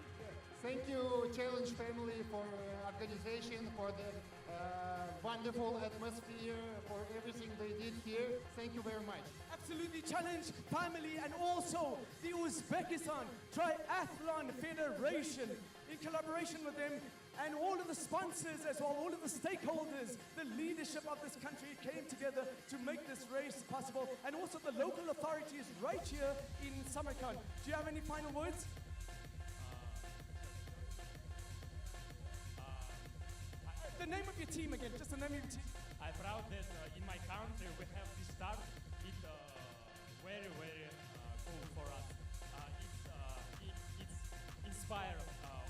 Thank you, Challenge family, for organization, for the wonderful atmosphere, for everything they did here. Thank you very much. Absolutely, Challenge family, and also the Uzbekistan Triathlon Federation, in collaboration with them, and all of the sponsors as well, all of the stakeholders, the leadership of this country came together to make this race possible, and also the local authorities right here in Samarkand. Do you have any final words? The name of your team again, just the name of your team. I'm proud that in my country we have this start. It's very, very cool for us. It's inspire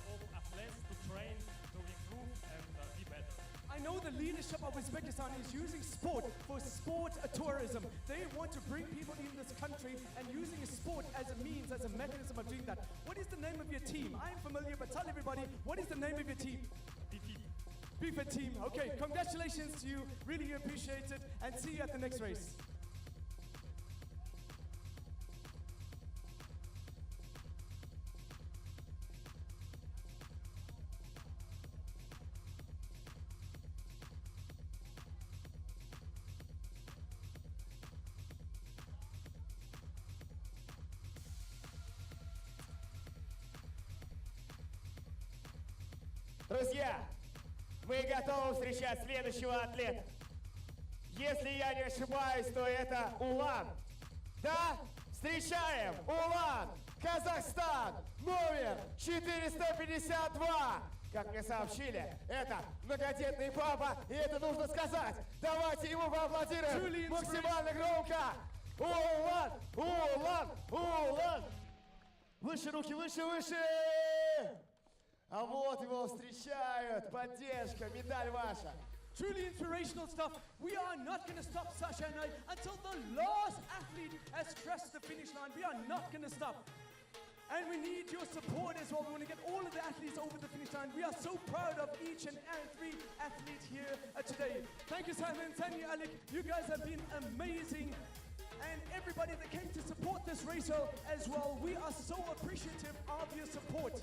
all athletes to train, to improve, and be better. I know the leadership of Uzbekistan is using sport for sport tourism. They want to bring people in this country and using sport as a means, as a mechanism of doing that. What is the name of your team? I'm familiar, but tell everybody, what is the name of your team? BFET team. Okay, congratulations to you. Really appreciate it, and see you at the next race. Друзья, мы готовы встречать следующего атлета. Если я не ошибаюсь, то это Улан. Да? Встречаем! Улан! Казахстан! Номер 452! Как мне сообщили, это многодетный папа, и это нужно сказать. Давайте ему поаплодируем максимально громко! Улан! Улан! Улан! Выше руки, выше, выше! А вот его встречают. Поддержка, медаль ваша. Truly inspirational stuff. We are not going to stop, Sasha and I, until the last athlete has crossed the finish line. We are not going to stop. And we need your support as well. We want to get all of the athletes over the finish line. We are so proud of each and every athlete here today. Thank you, Simon. Thank you, Alec. You guys have been amazing. And everybody that came to support this race as well, we are so appreciative of your support.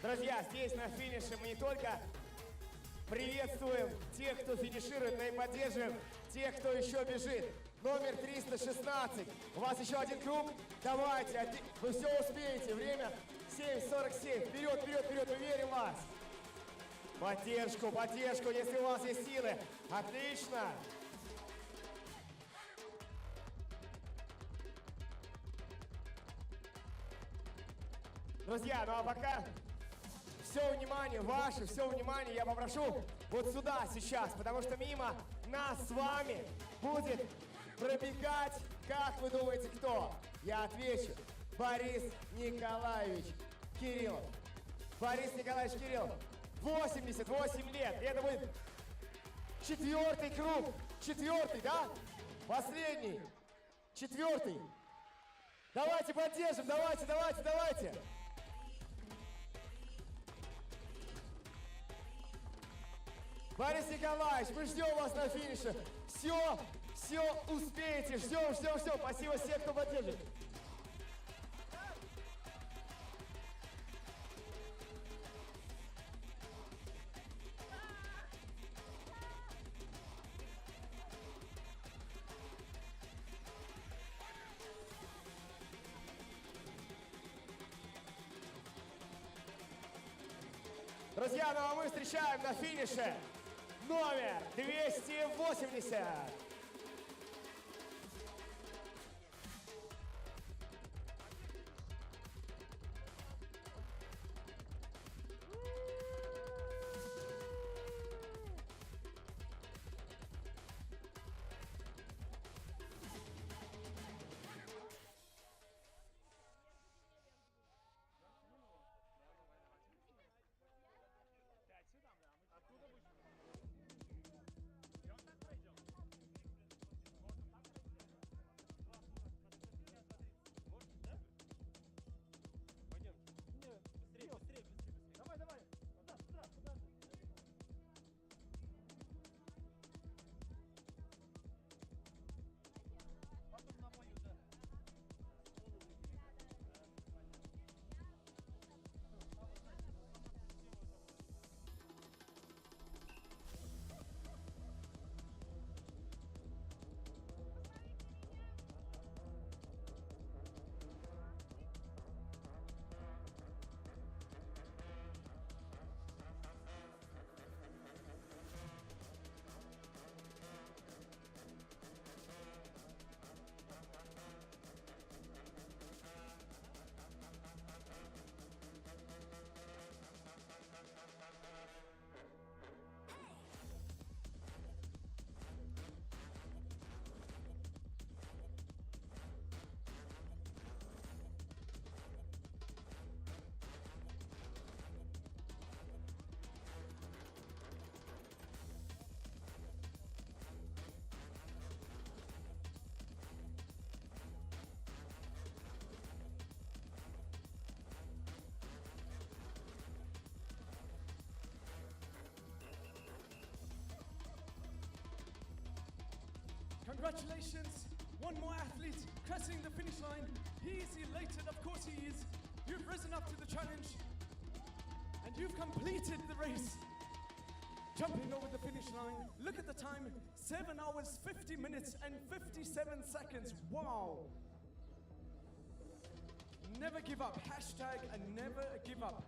Друзья, здесь на финише мы не только приветствуем тех, кто финиширует, но и поддерживаем тех, кто еще бежит. Номер 316. У вас еще один круг. Давайте, вы все успеете. Время 7:47. Вперед, вперед, вперед, мы верим в вас. Поддержку, поддержку, если у вас есть силы. Отлично. Друзья, ну а пока все внимание ваше, все внимание я попрошу вот сюда сейчас, потому что мимо нас с вами будет пробегать, как вы думаете, кто? Я отвечу. Борис Николаевич Кириллов. Борис Николаевич Кириллов. 88 лет. И это будет 4-й круг. 4-й, да? Последний. 4-й. Давайте поддержим, давайте, давайте, давайте. Борис Николаевич, мы ждем вас на финише. Все успеете. Ждем. Спасибо всем, кто поддержит. Друзья, ну а мы встречаем на финише номер 280. Congratulations, one more athlete crossing the finish line. He is elated, of course he is. You've risen up to the challenge and you've completed the race. Jumping over the finish line, look at the time, 7 hours, 50 minutes and 57 seconds. Wow. Never give up, hashtag and never give up.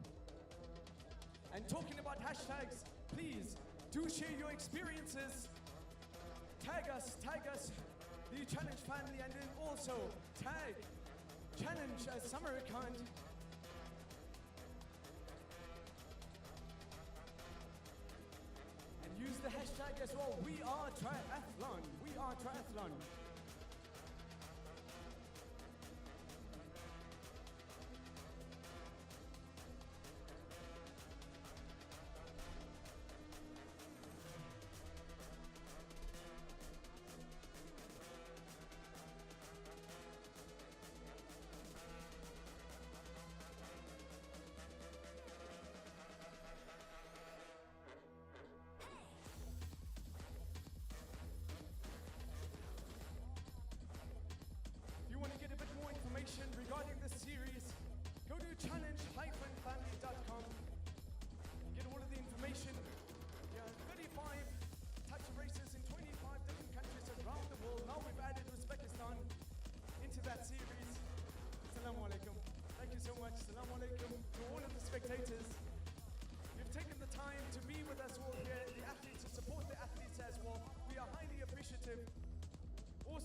And talking about hashtags, please do share your experiences. Tag us, the challenge family, and then also tag challenge as Samarkand. And use the hashtag as well. We are triathlon. We are triathlon.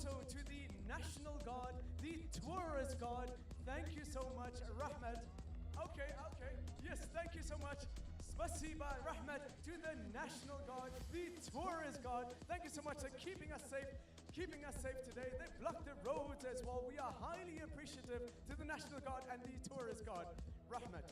also to the National Guard, the Tourist Guard. Thank you so much, Rahmat. Okay. Yes, thank you so much. Spasiba, Rahmat, to the National Guard, the Tourist Guard. Thank you so much for keeping us safe today. They blocked the roads as well. We are highly appreciative to the National Guard and the Tourist Guard. Rahmat.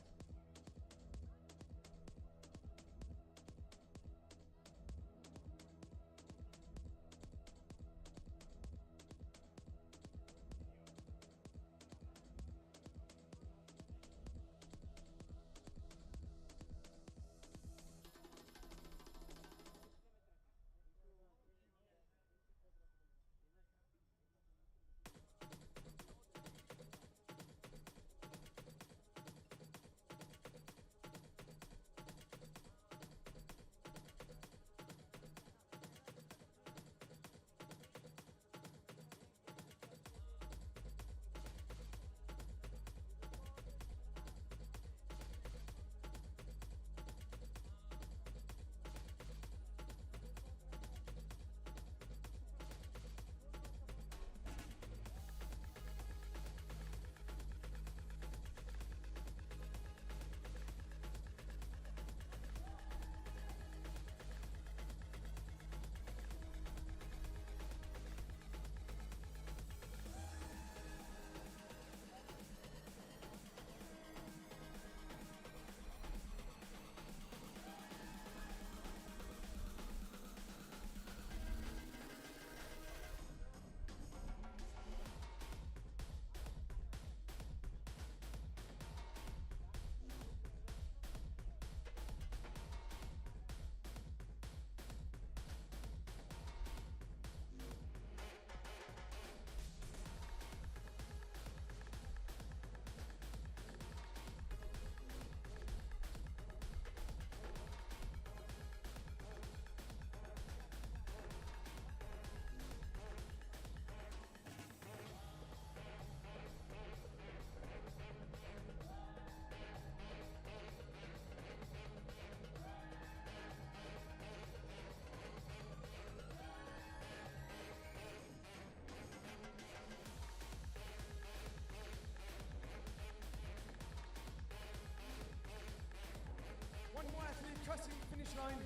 One more athlete crossing the finish line.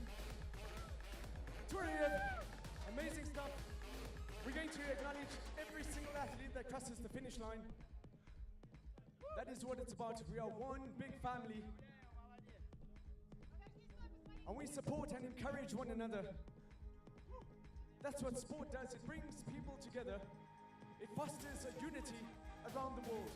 Turiev, amazing stuff. We're going to acknowledge every single athlete that crosses the finish line. That is what it's about. We are one big family. And we support and encourage one another. That's what sport does. It brings people together. It fosters a unity around the world.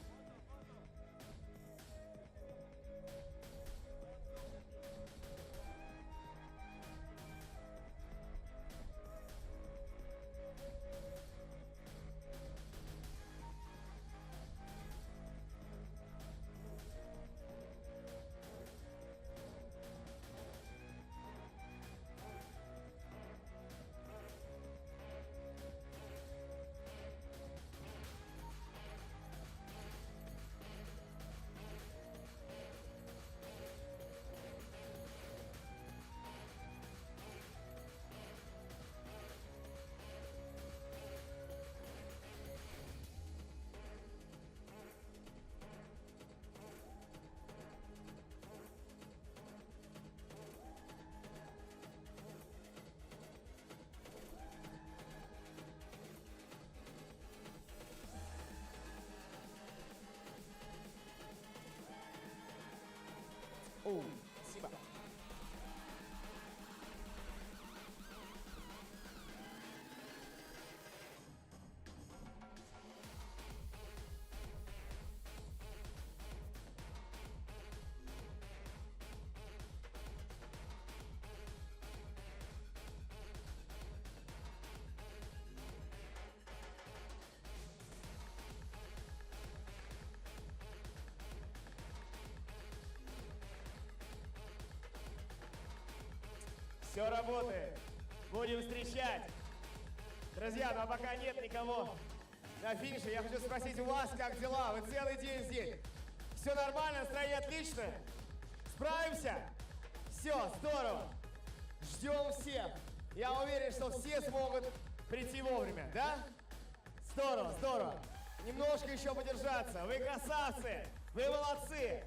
О, спасибо. Все работает. Будем встречать. Друзья, ну а пока нет никого на финише, я хочу спросить у вас, как дела? Вы целый день здесь. Все нормально, настроение отлично? Справимся? Все, здорово. Ждем всех. Я уверен, что все смогут прийти вовремя, да? Здорово, здорово. Немножко еще подержаться. Вы красавцы. Вы молодцы.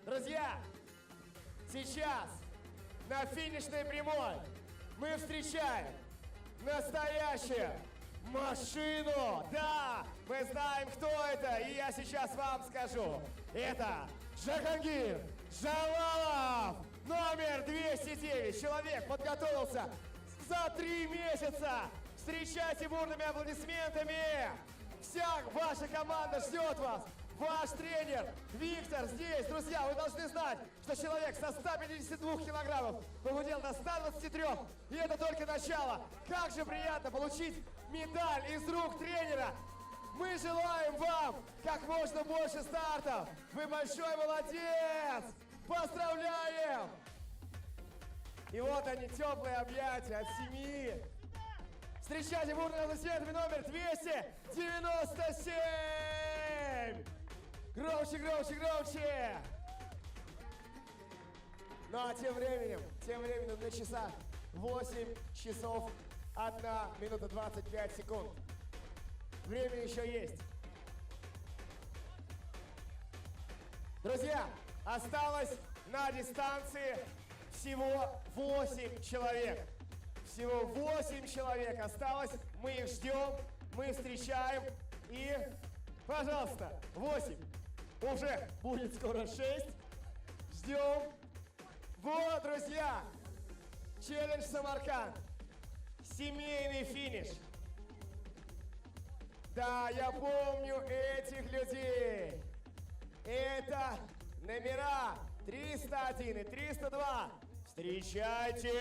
Друзья, сейчас на финишной прямой мы встречаем настоящую машину. Да, мы знаем, кто это, и я сейчас вам скажу. Это Джахангир Джалалов, номер 209. Человек подготовился за 3 месяца. Встречайте бурными аплодисментами. Вся ваша команда ждет вас. Ваш тренер Виктор здесь. Друзья, вы должны знать, что человек со 152 килограммов похудел до 123. И это только начало. Как же приятно получить медаль из рук тренера. Мы желаем вам как можно больше стартов. Вы большой молодец. Поздравляем. И вот они, теплые объятия от семьи. Встречайте бурными аплодисментами номер 297. Громче, громче, громче. Ну а тем временем на часах 8 часов 1 минута 25 секунд. Время еще есть. Друзья, осталось на дистанции всего 8 человек. Всего 8 человек осталось. Мы их ждем, мы встречаем. И, пожалуйста, 8. Уже будет скоро 6. Ждем. Вот, друзья, челлендж Самарканд. Семейный финиш. Да, я помню этих людей. Это номера 301 и 302. Встречайте!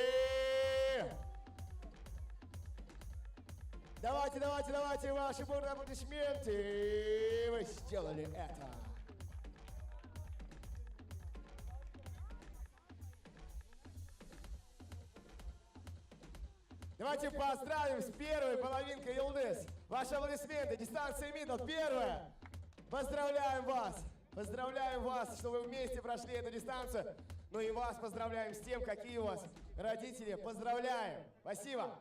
Давайте, давайте, давайте ваши бурные аплодисменты. Вы сделали это. Давайте поздравим с первой половинкой Юлдыз. Ваши аплодисменты. Дистанция минут. Первая. Поздравляем вас! Поздравляем вас, что вы вместе прошли эту дистанцию. Ну и вас поздравляем с тем, какие у вас родители. Поздравляем! Спасибо!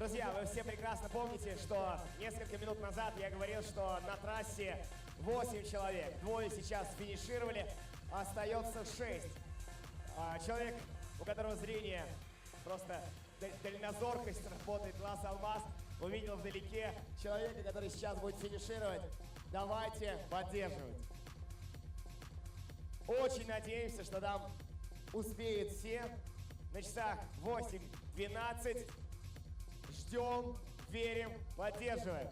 Друзья, вы все прекрасно помните, что несколько минут назад я говорил, что на трассе 8 человек. Двое сейчас финишировали, остается 6. Человек, у которого зрение просто дальнозоркость работает, глаз алмаз, увидел вдалеке человека, который сейчас будет финишировать. Давайте поддерживать. Очень надеемся, что там успеют все. На часах 8:12. Ждем, верим, поддерживаем.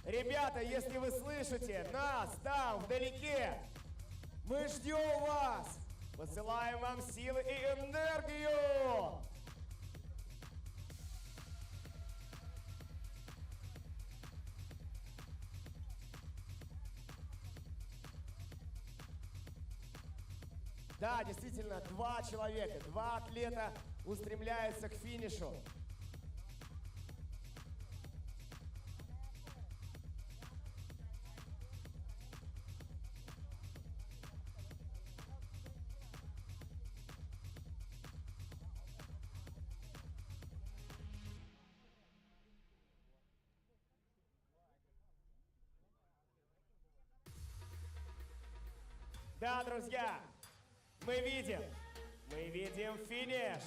Ребята, если вы слышите нас там, вдалеке, мы ждем вас. Посылаем вам силы и энергию. Да, действительно, 2 человека, 2 атлета устремляются к финишу. Да, друзья, мы видим финиш.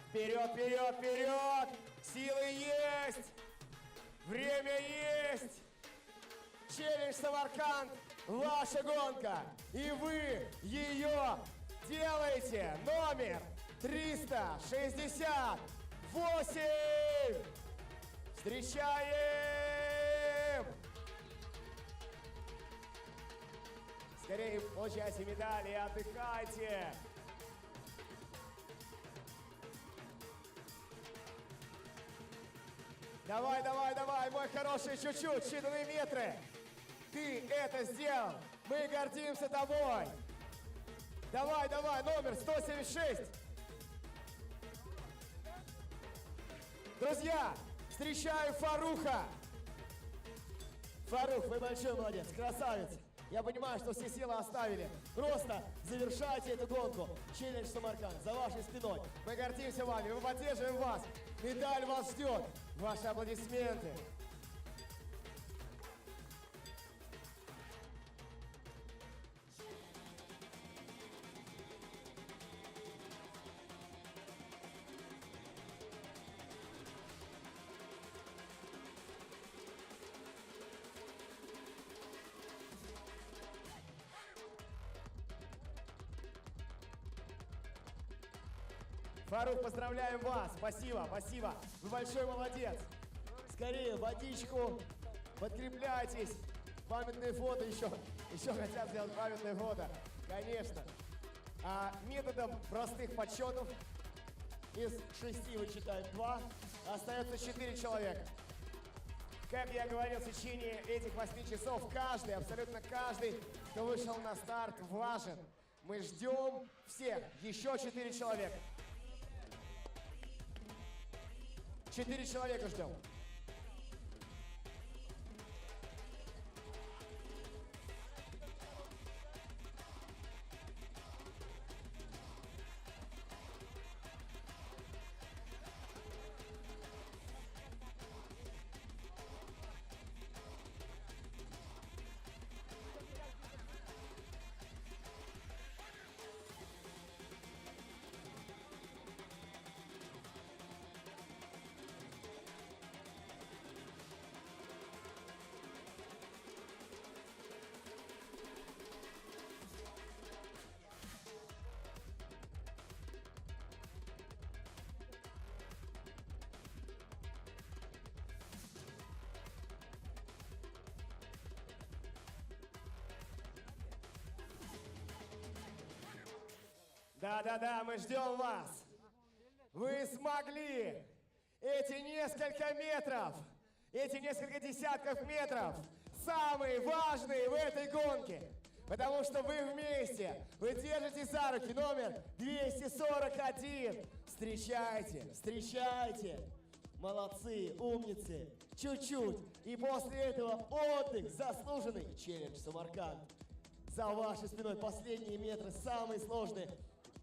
Вперед, вперед, вперед! Силы есть! Время есть! Челлендж Самарканд, ваша гонка! И вы ее делаете! Номер 368! Встречаем! Скорее получайте медали и отдыхайте! Давай, давай, давай, мой хороший, чуть-чуть, считанные метры. Ты это сделал. Мы гордимся тобой. Давай, давай, номер 176. Друзья, встречаю Фаруха. Фарух, вы большой молодец, красавец. Я понимаю, что все силы оставили. Просто завершайте эту гонку. Челлендж Самарканд за вашей спиной. Мы гордимся вами, мы поддерживаем вас. Медаль вас ждет. Ваши аплодисменты. Фарух, поздравляем вас. Спасибо, спасибо. Вы большой молодец. Скорее, водичку. Подкрепляйтесь. Памятные фото еще. Еще хотят сделать памятное фото. Конечно. Методом простых подсчетов из 6 вычитаем 2. Остается 4 человека. Как я говорил, в течение этих 8 часов каждый, абсолютно каждый, кто вышел на старт, важен. Мы ждем всех. Еще 4 человека. 4 человека ждем. Да-да-да, мы ждем вас. Вы смогли эти несколько метров, эти несколько десятков метров, самые важные в этой гонке. Потому что вы вместе, вы держитесь за руки, номер 241. Встречайте, встречайте. Молодцы, умницы. Чуть-чуть. И после этого отдых, заслуженный. Челлендж Самарканд. За вашей спиной последние метры, самые сложные.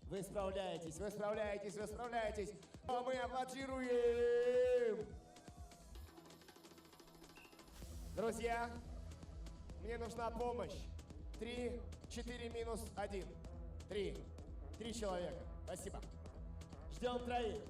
Вы справляетесь, вы справляетесь, вы справляетесь. А мы аплодируем! Друзья, мне нужна помощь. 3, 4 минус 1. 3 человека. Спасибо. Ждем троих.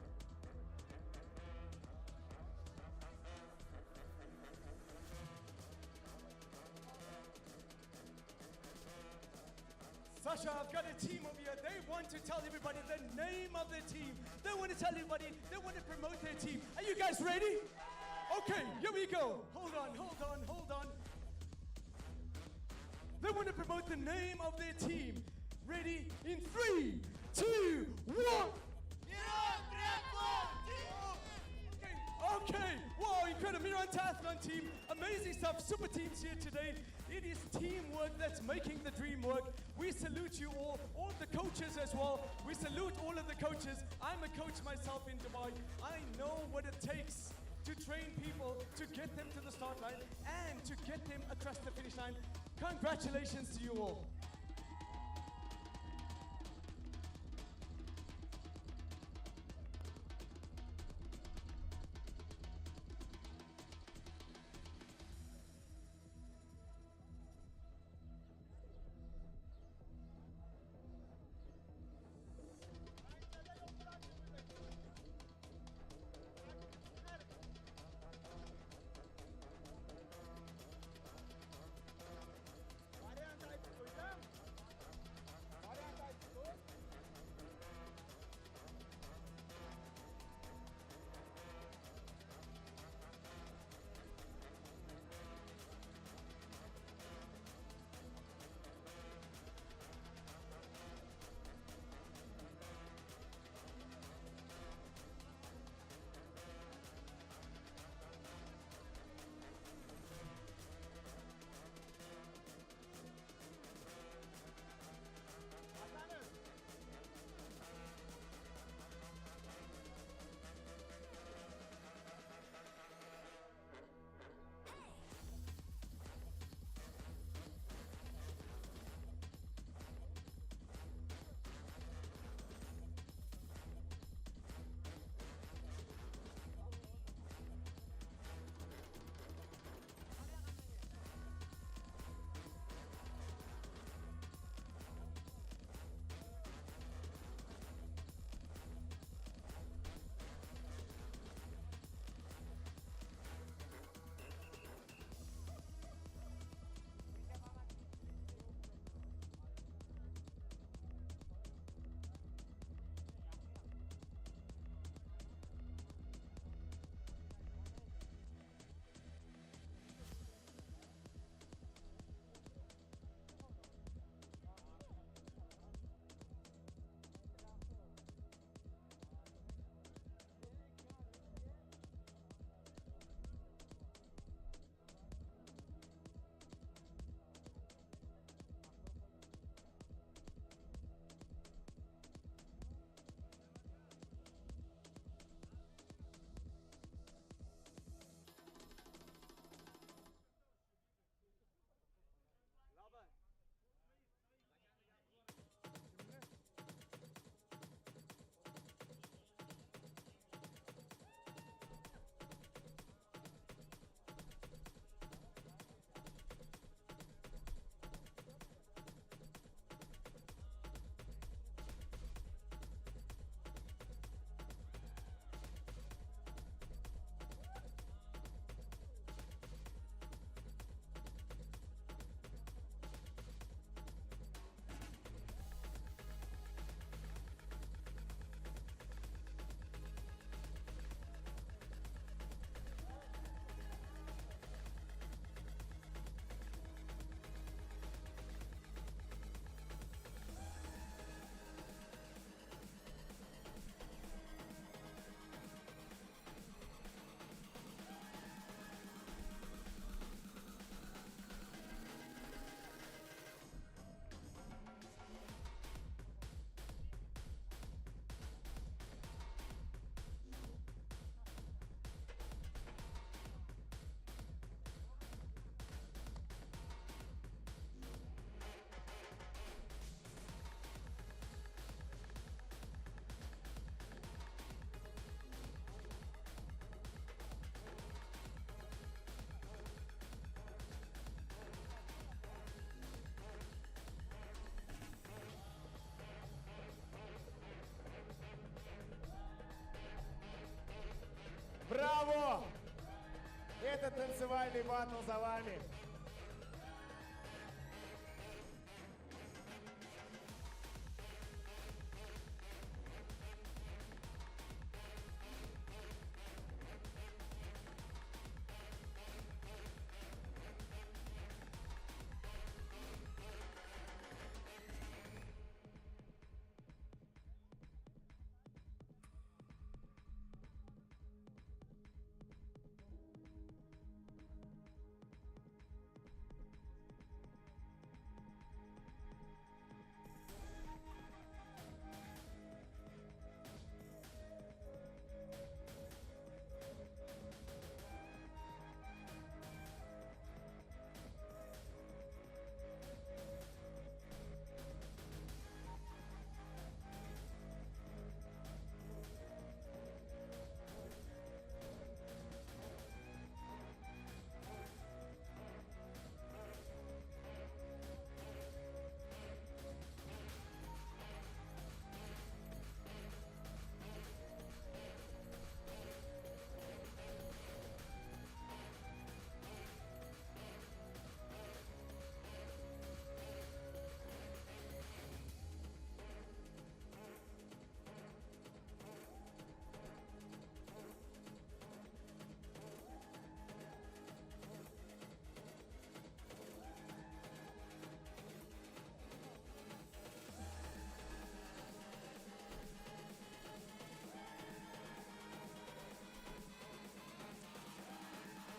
Sasha, I've got a team over here. They want to tell everybody the name of their team. They want to tell everybody, they want to promote their team. Are you guys ready? Okay, here we go. Hold on. They want to promote the name of their team. Ready? In 3, 2, 1. Okay, wow, incredible. Miran Tathlon team, amazing stuff. Super teams here today. It is teamwork that's making the dream work. We salute you all the coaches as well. We salute all of the coaches. I'm a coach myself in Dubai. I know what it takes to train people, to get them to the start line, and to get them across the finish line. Congratulations to you all. танцевальный батл за вами.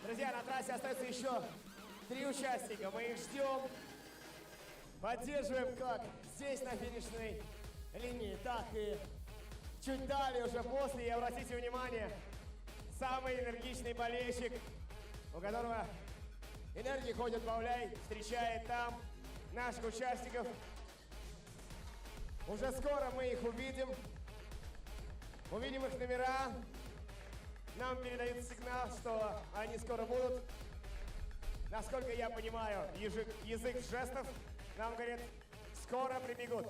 Друзья, на трассе остается еще 3 участника. Мы их ждем, поддерживаем как здесь на финишной линии, так и чуть далее, уже после. И обратите внимание, самый энергичный болельщик, у которого энергии хоть отбавляй, встречает там наших участников. Уже скоро мы их увидим. Увидим их номера. Нам передают сигнал, что они скоро будут. Насколько я понимаю, язык жестов нам говорит, скоро прибегут.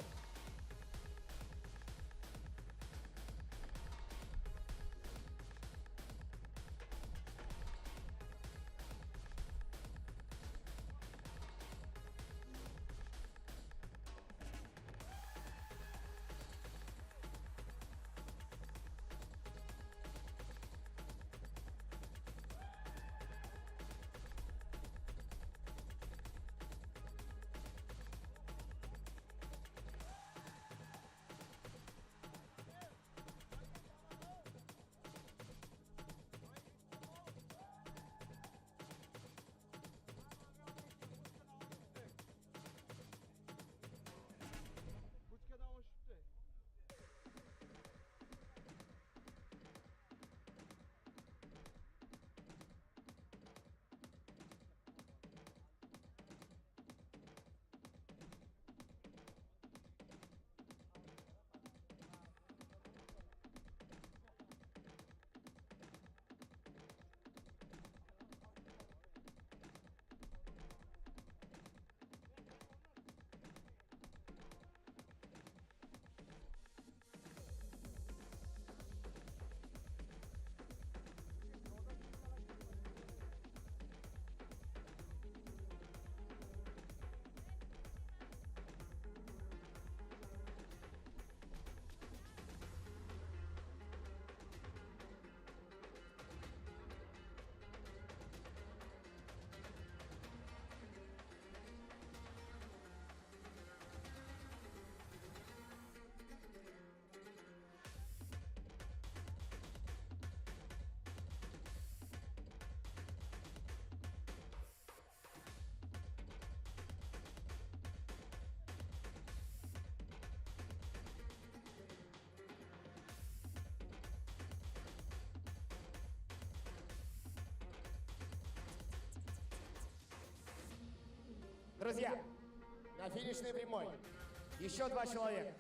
Друзья, на финишной прямой еще 2 человека.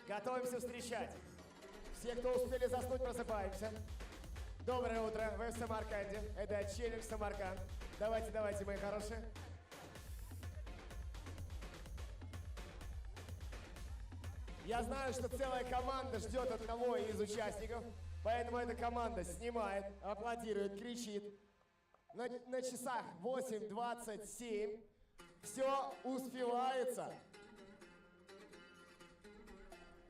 Готовимся встречать. Все, кто успели заснуть, просыпаемся. Доброе утро, вы в Самарканде. Это челлендж Самарканд. Давайте, давайте, мои хорошие. Я знаю, что целая команда ждет одного из участников, поэтому эта команда снимает, аплодирует, кричит. на часах 8:27. Все успевается.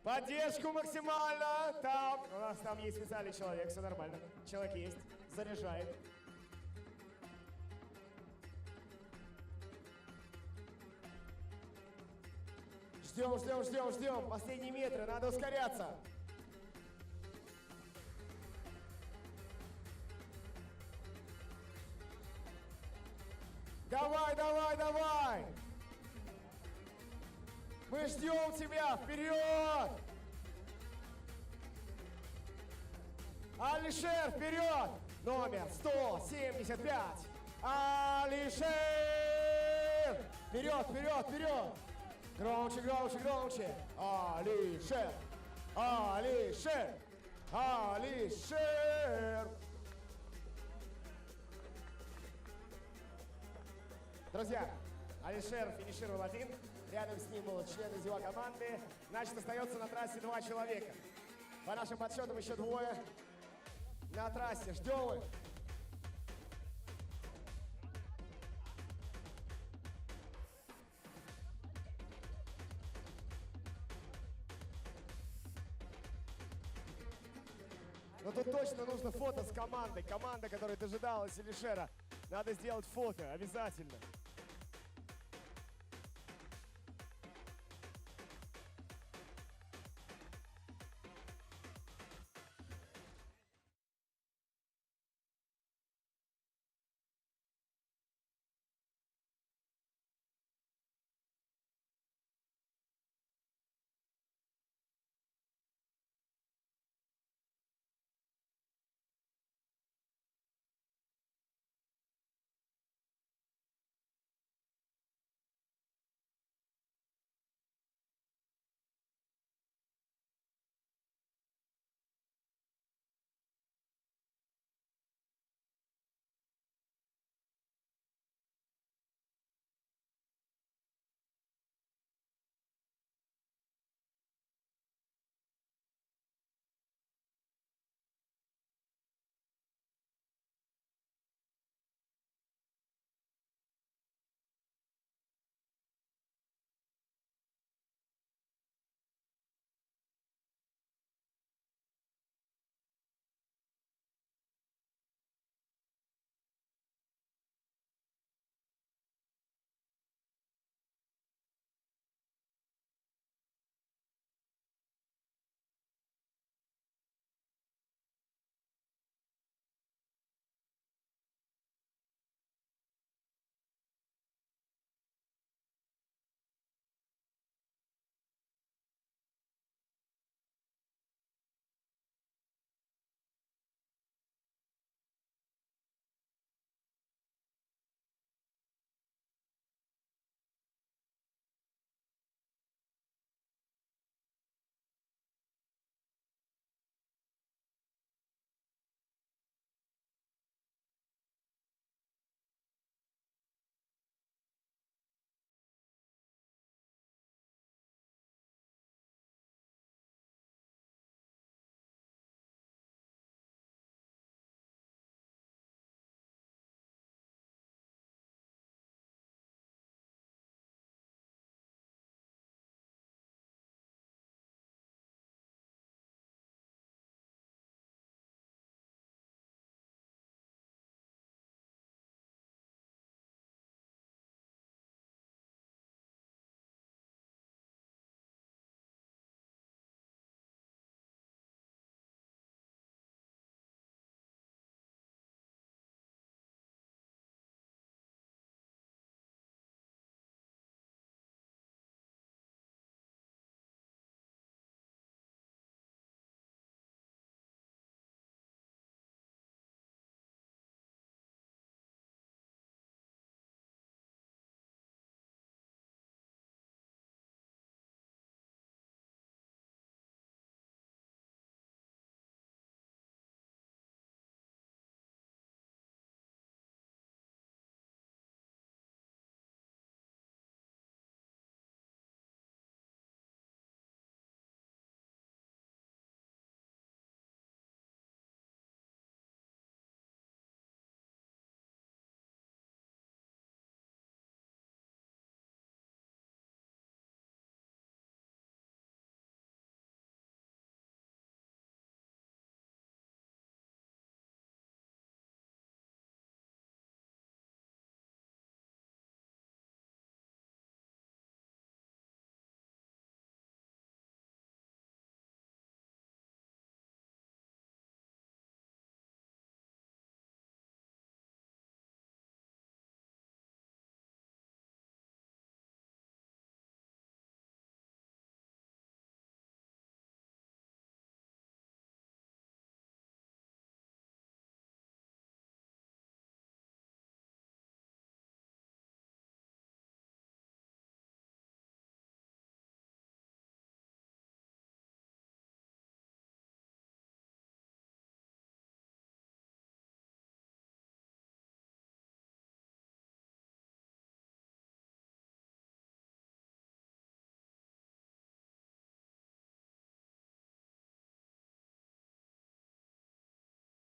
Поддержку максимально. Там, у нас там есть специальный человек, все нормально. Человек есть, заряжает. Ждем. Последние метры, надо ускоряться. Давай. Мы ждем тебя, вперед! Алишер, вперед! Номер 175. Алишер! Вперед! Громче! Алишер! Друзья, Алишер финишировал один. Рядом с ним был член из его команды. Значит, остается на трассе 2 человека. По нашим подсчетам еще 2 на трассе. Ждем их. Но тут точно нужно фото с командой. Команда, которая дожидалась Алишера. Надо сделать фото, обязательно.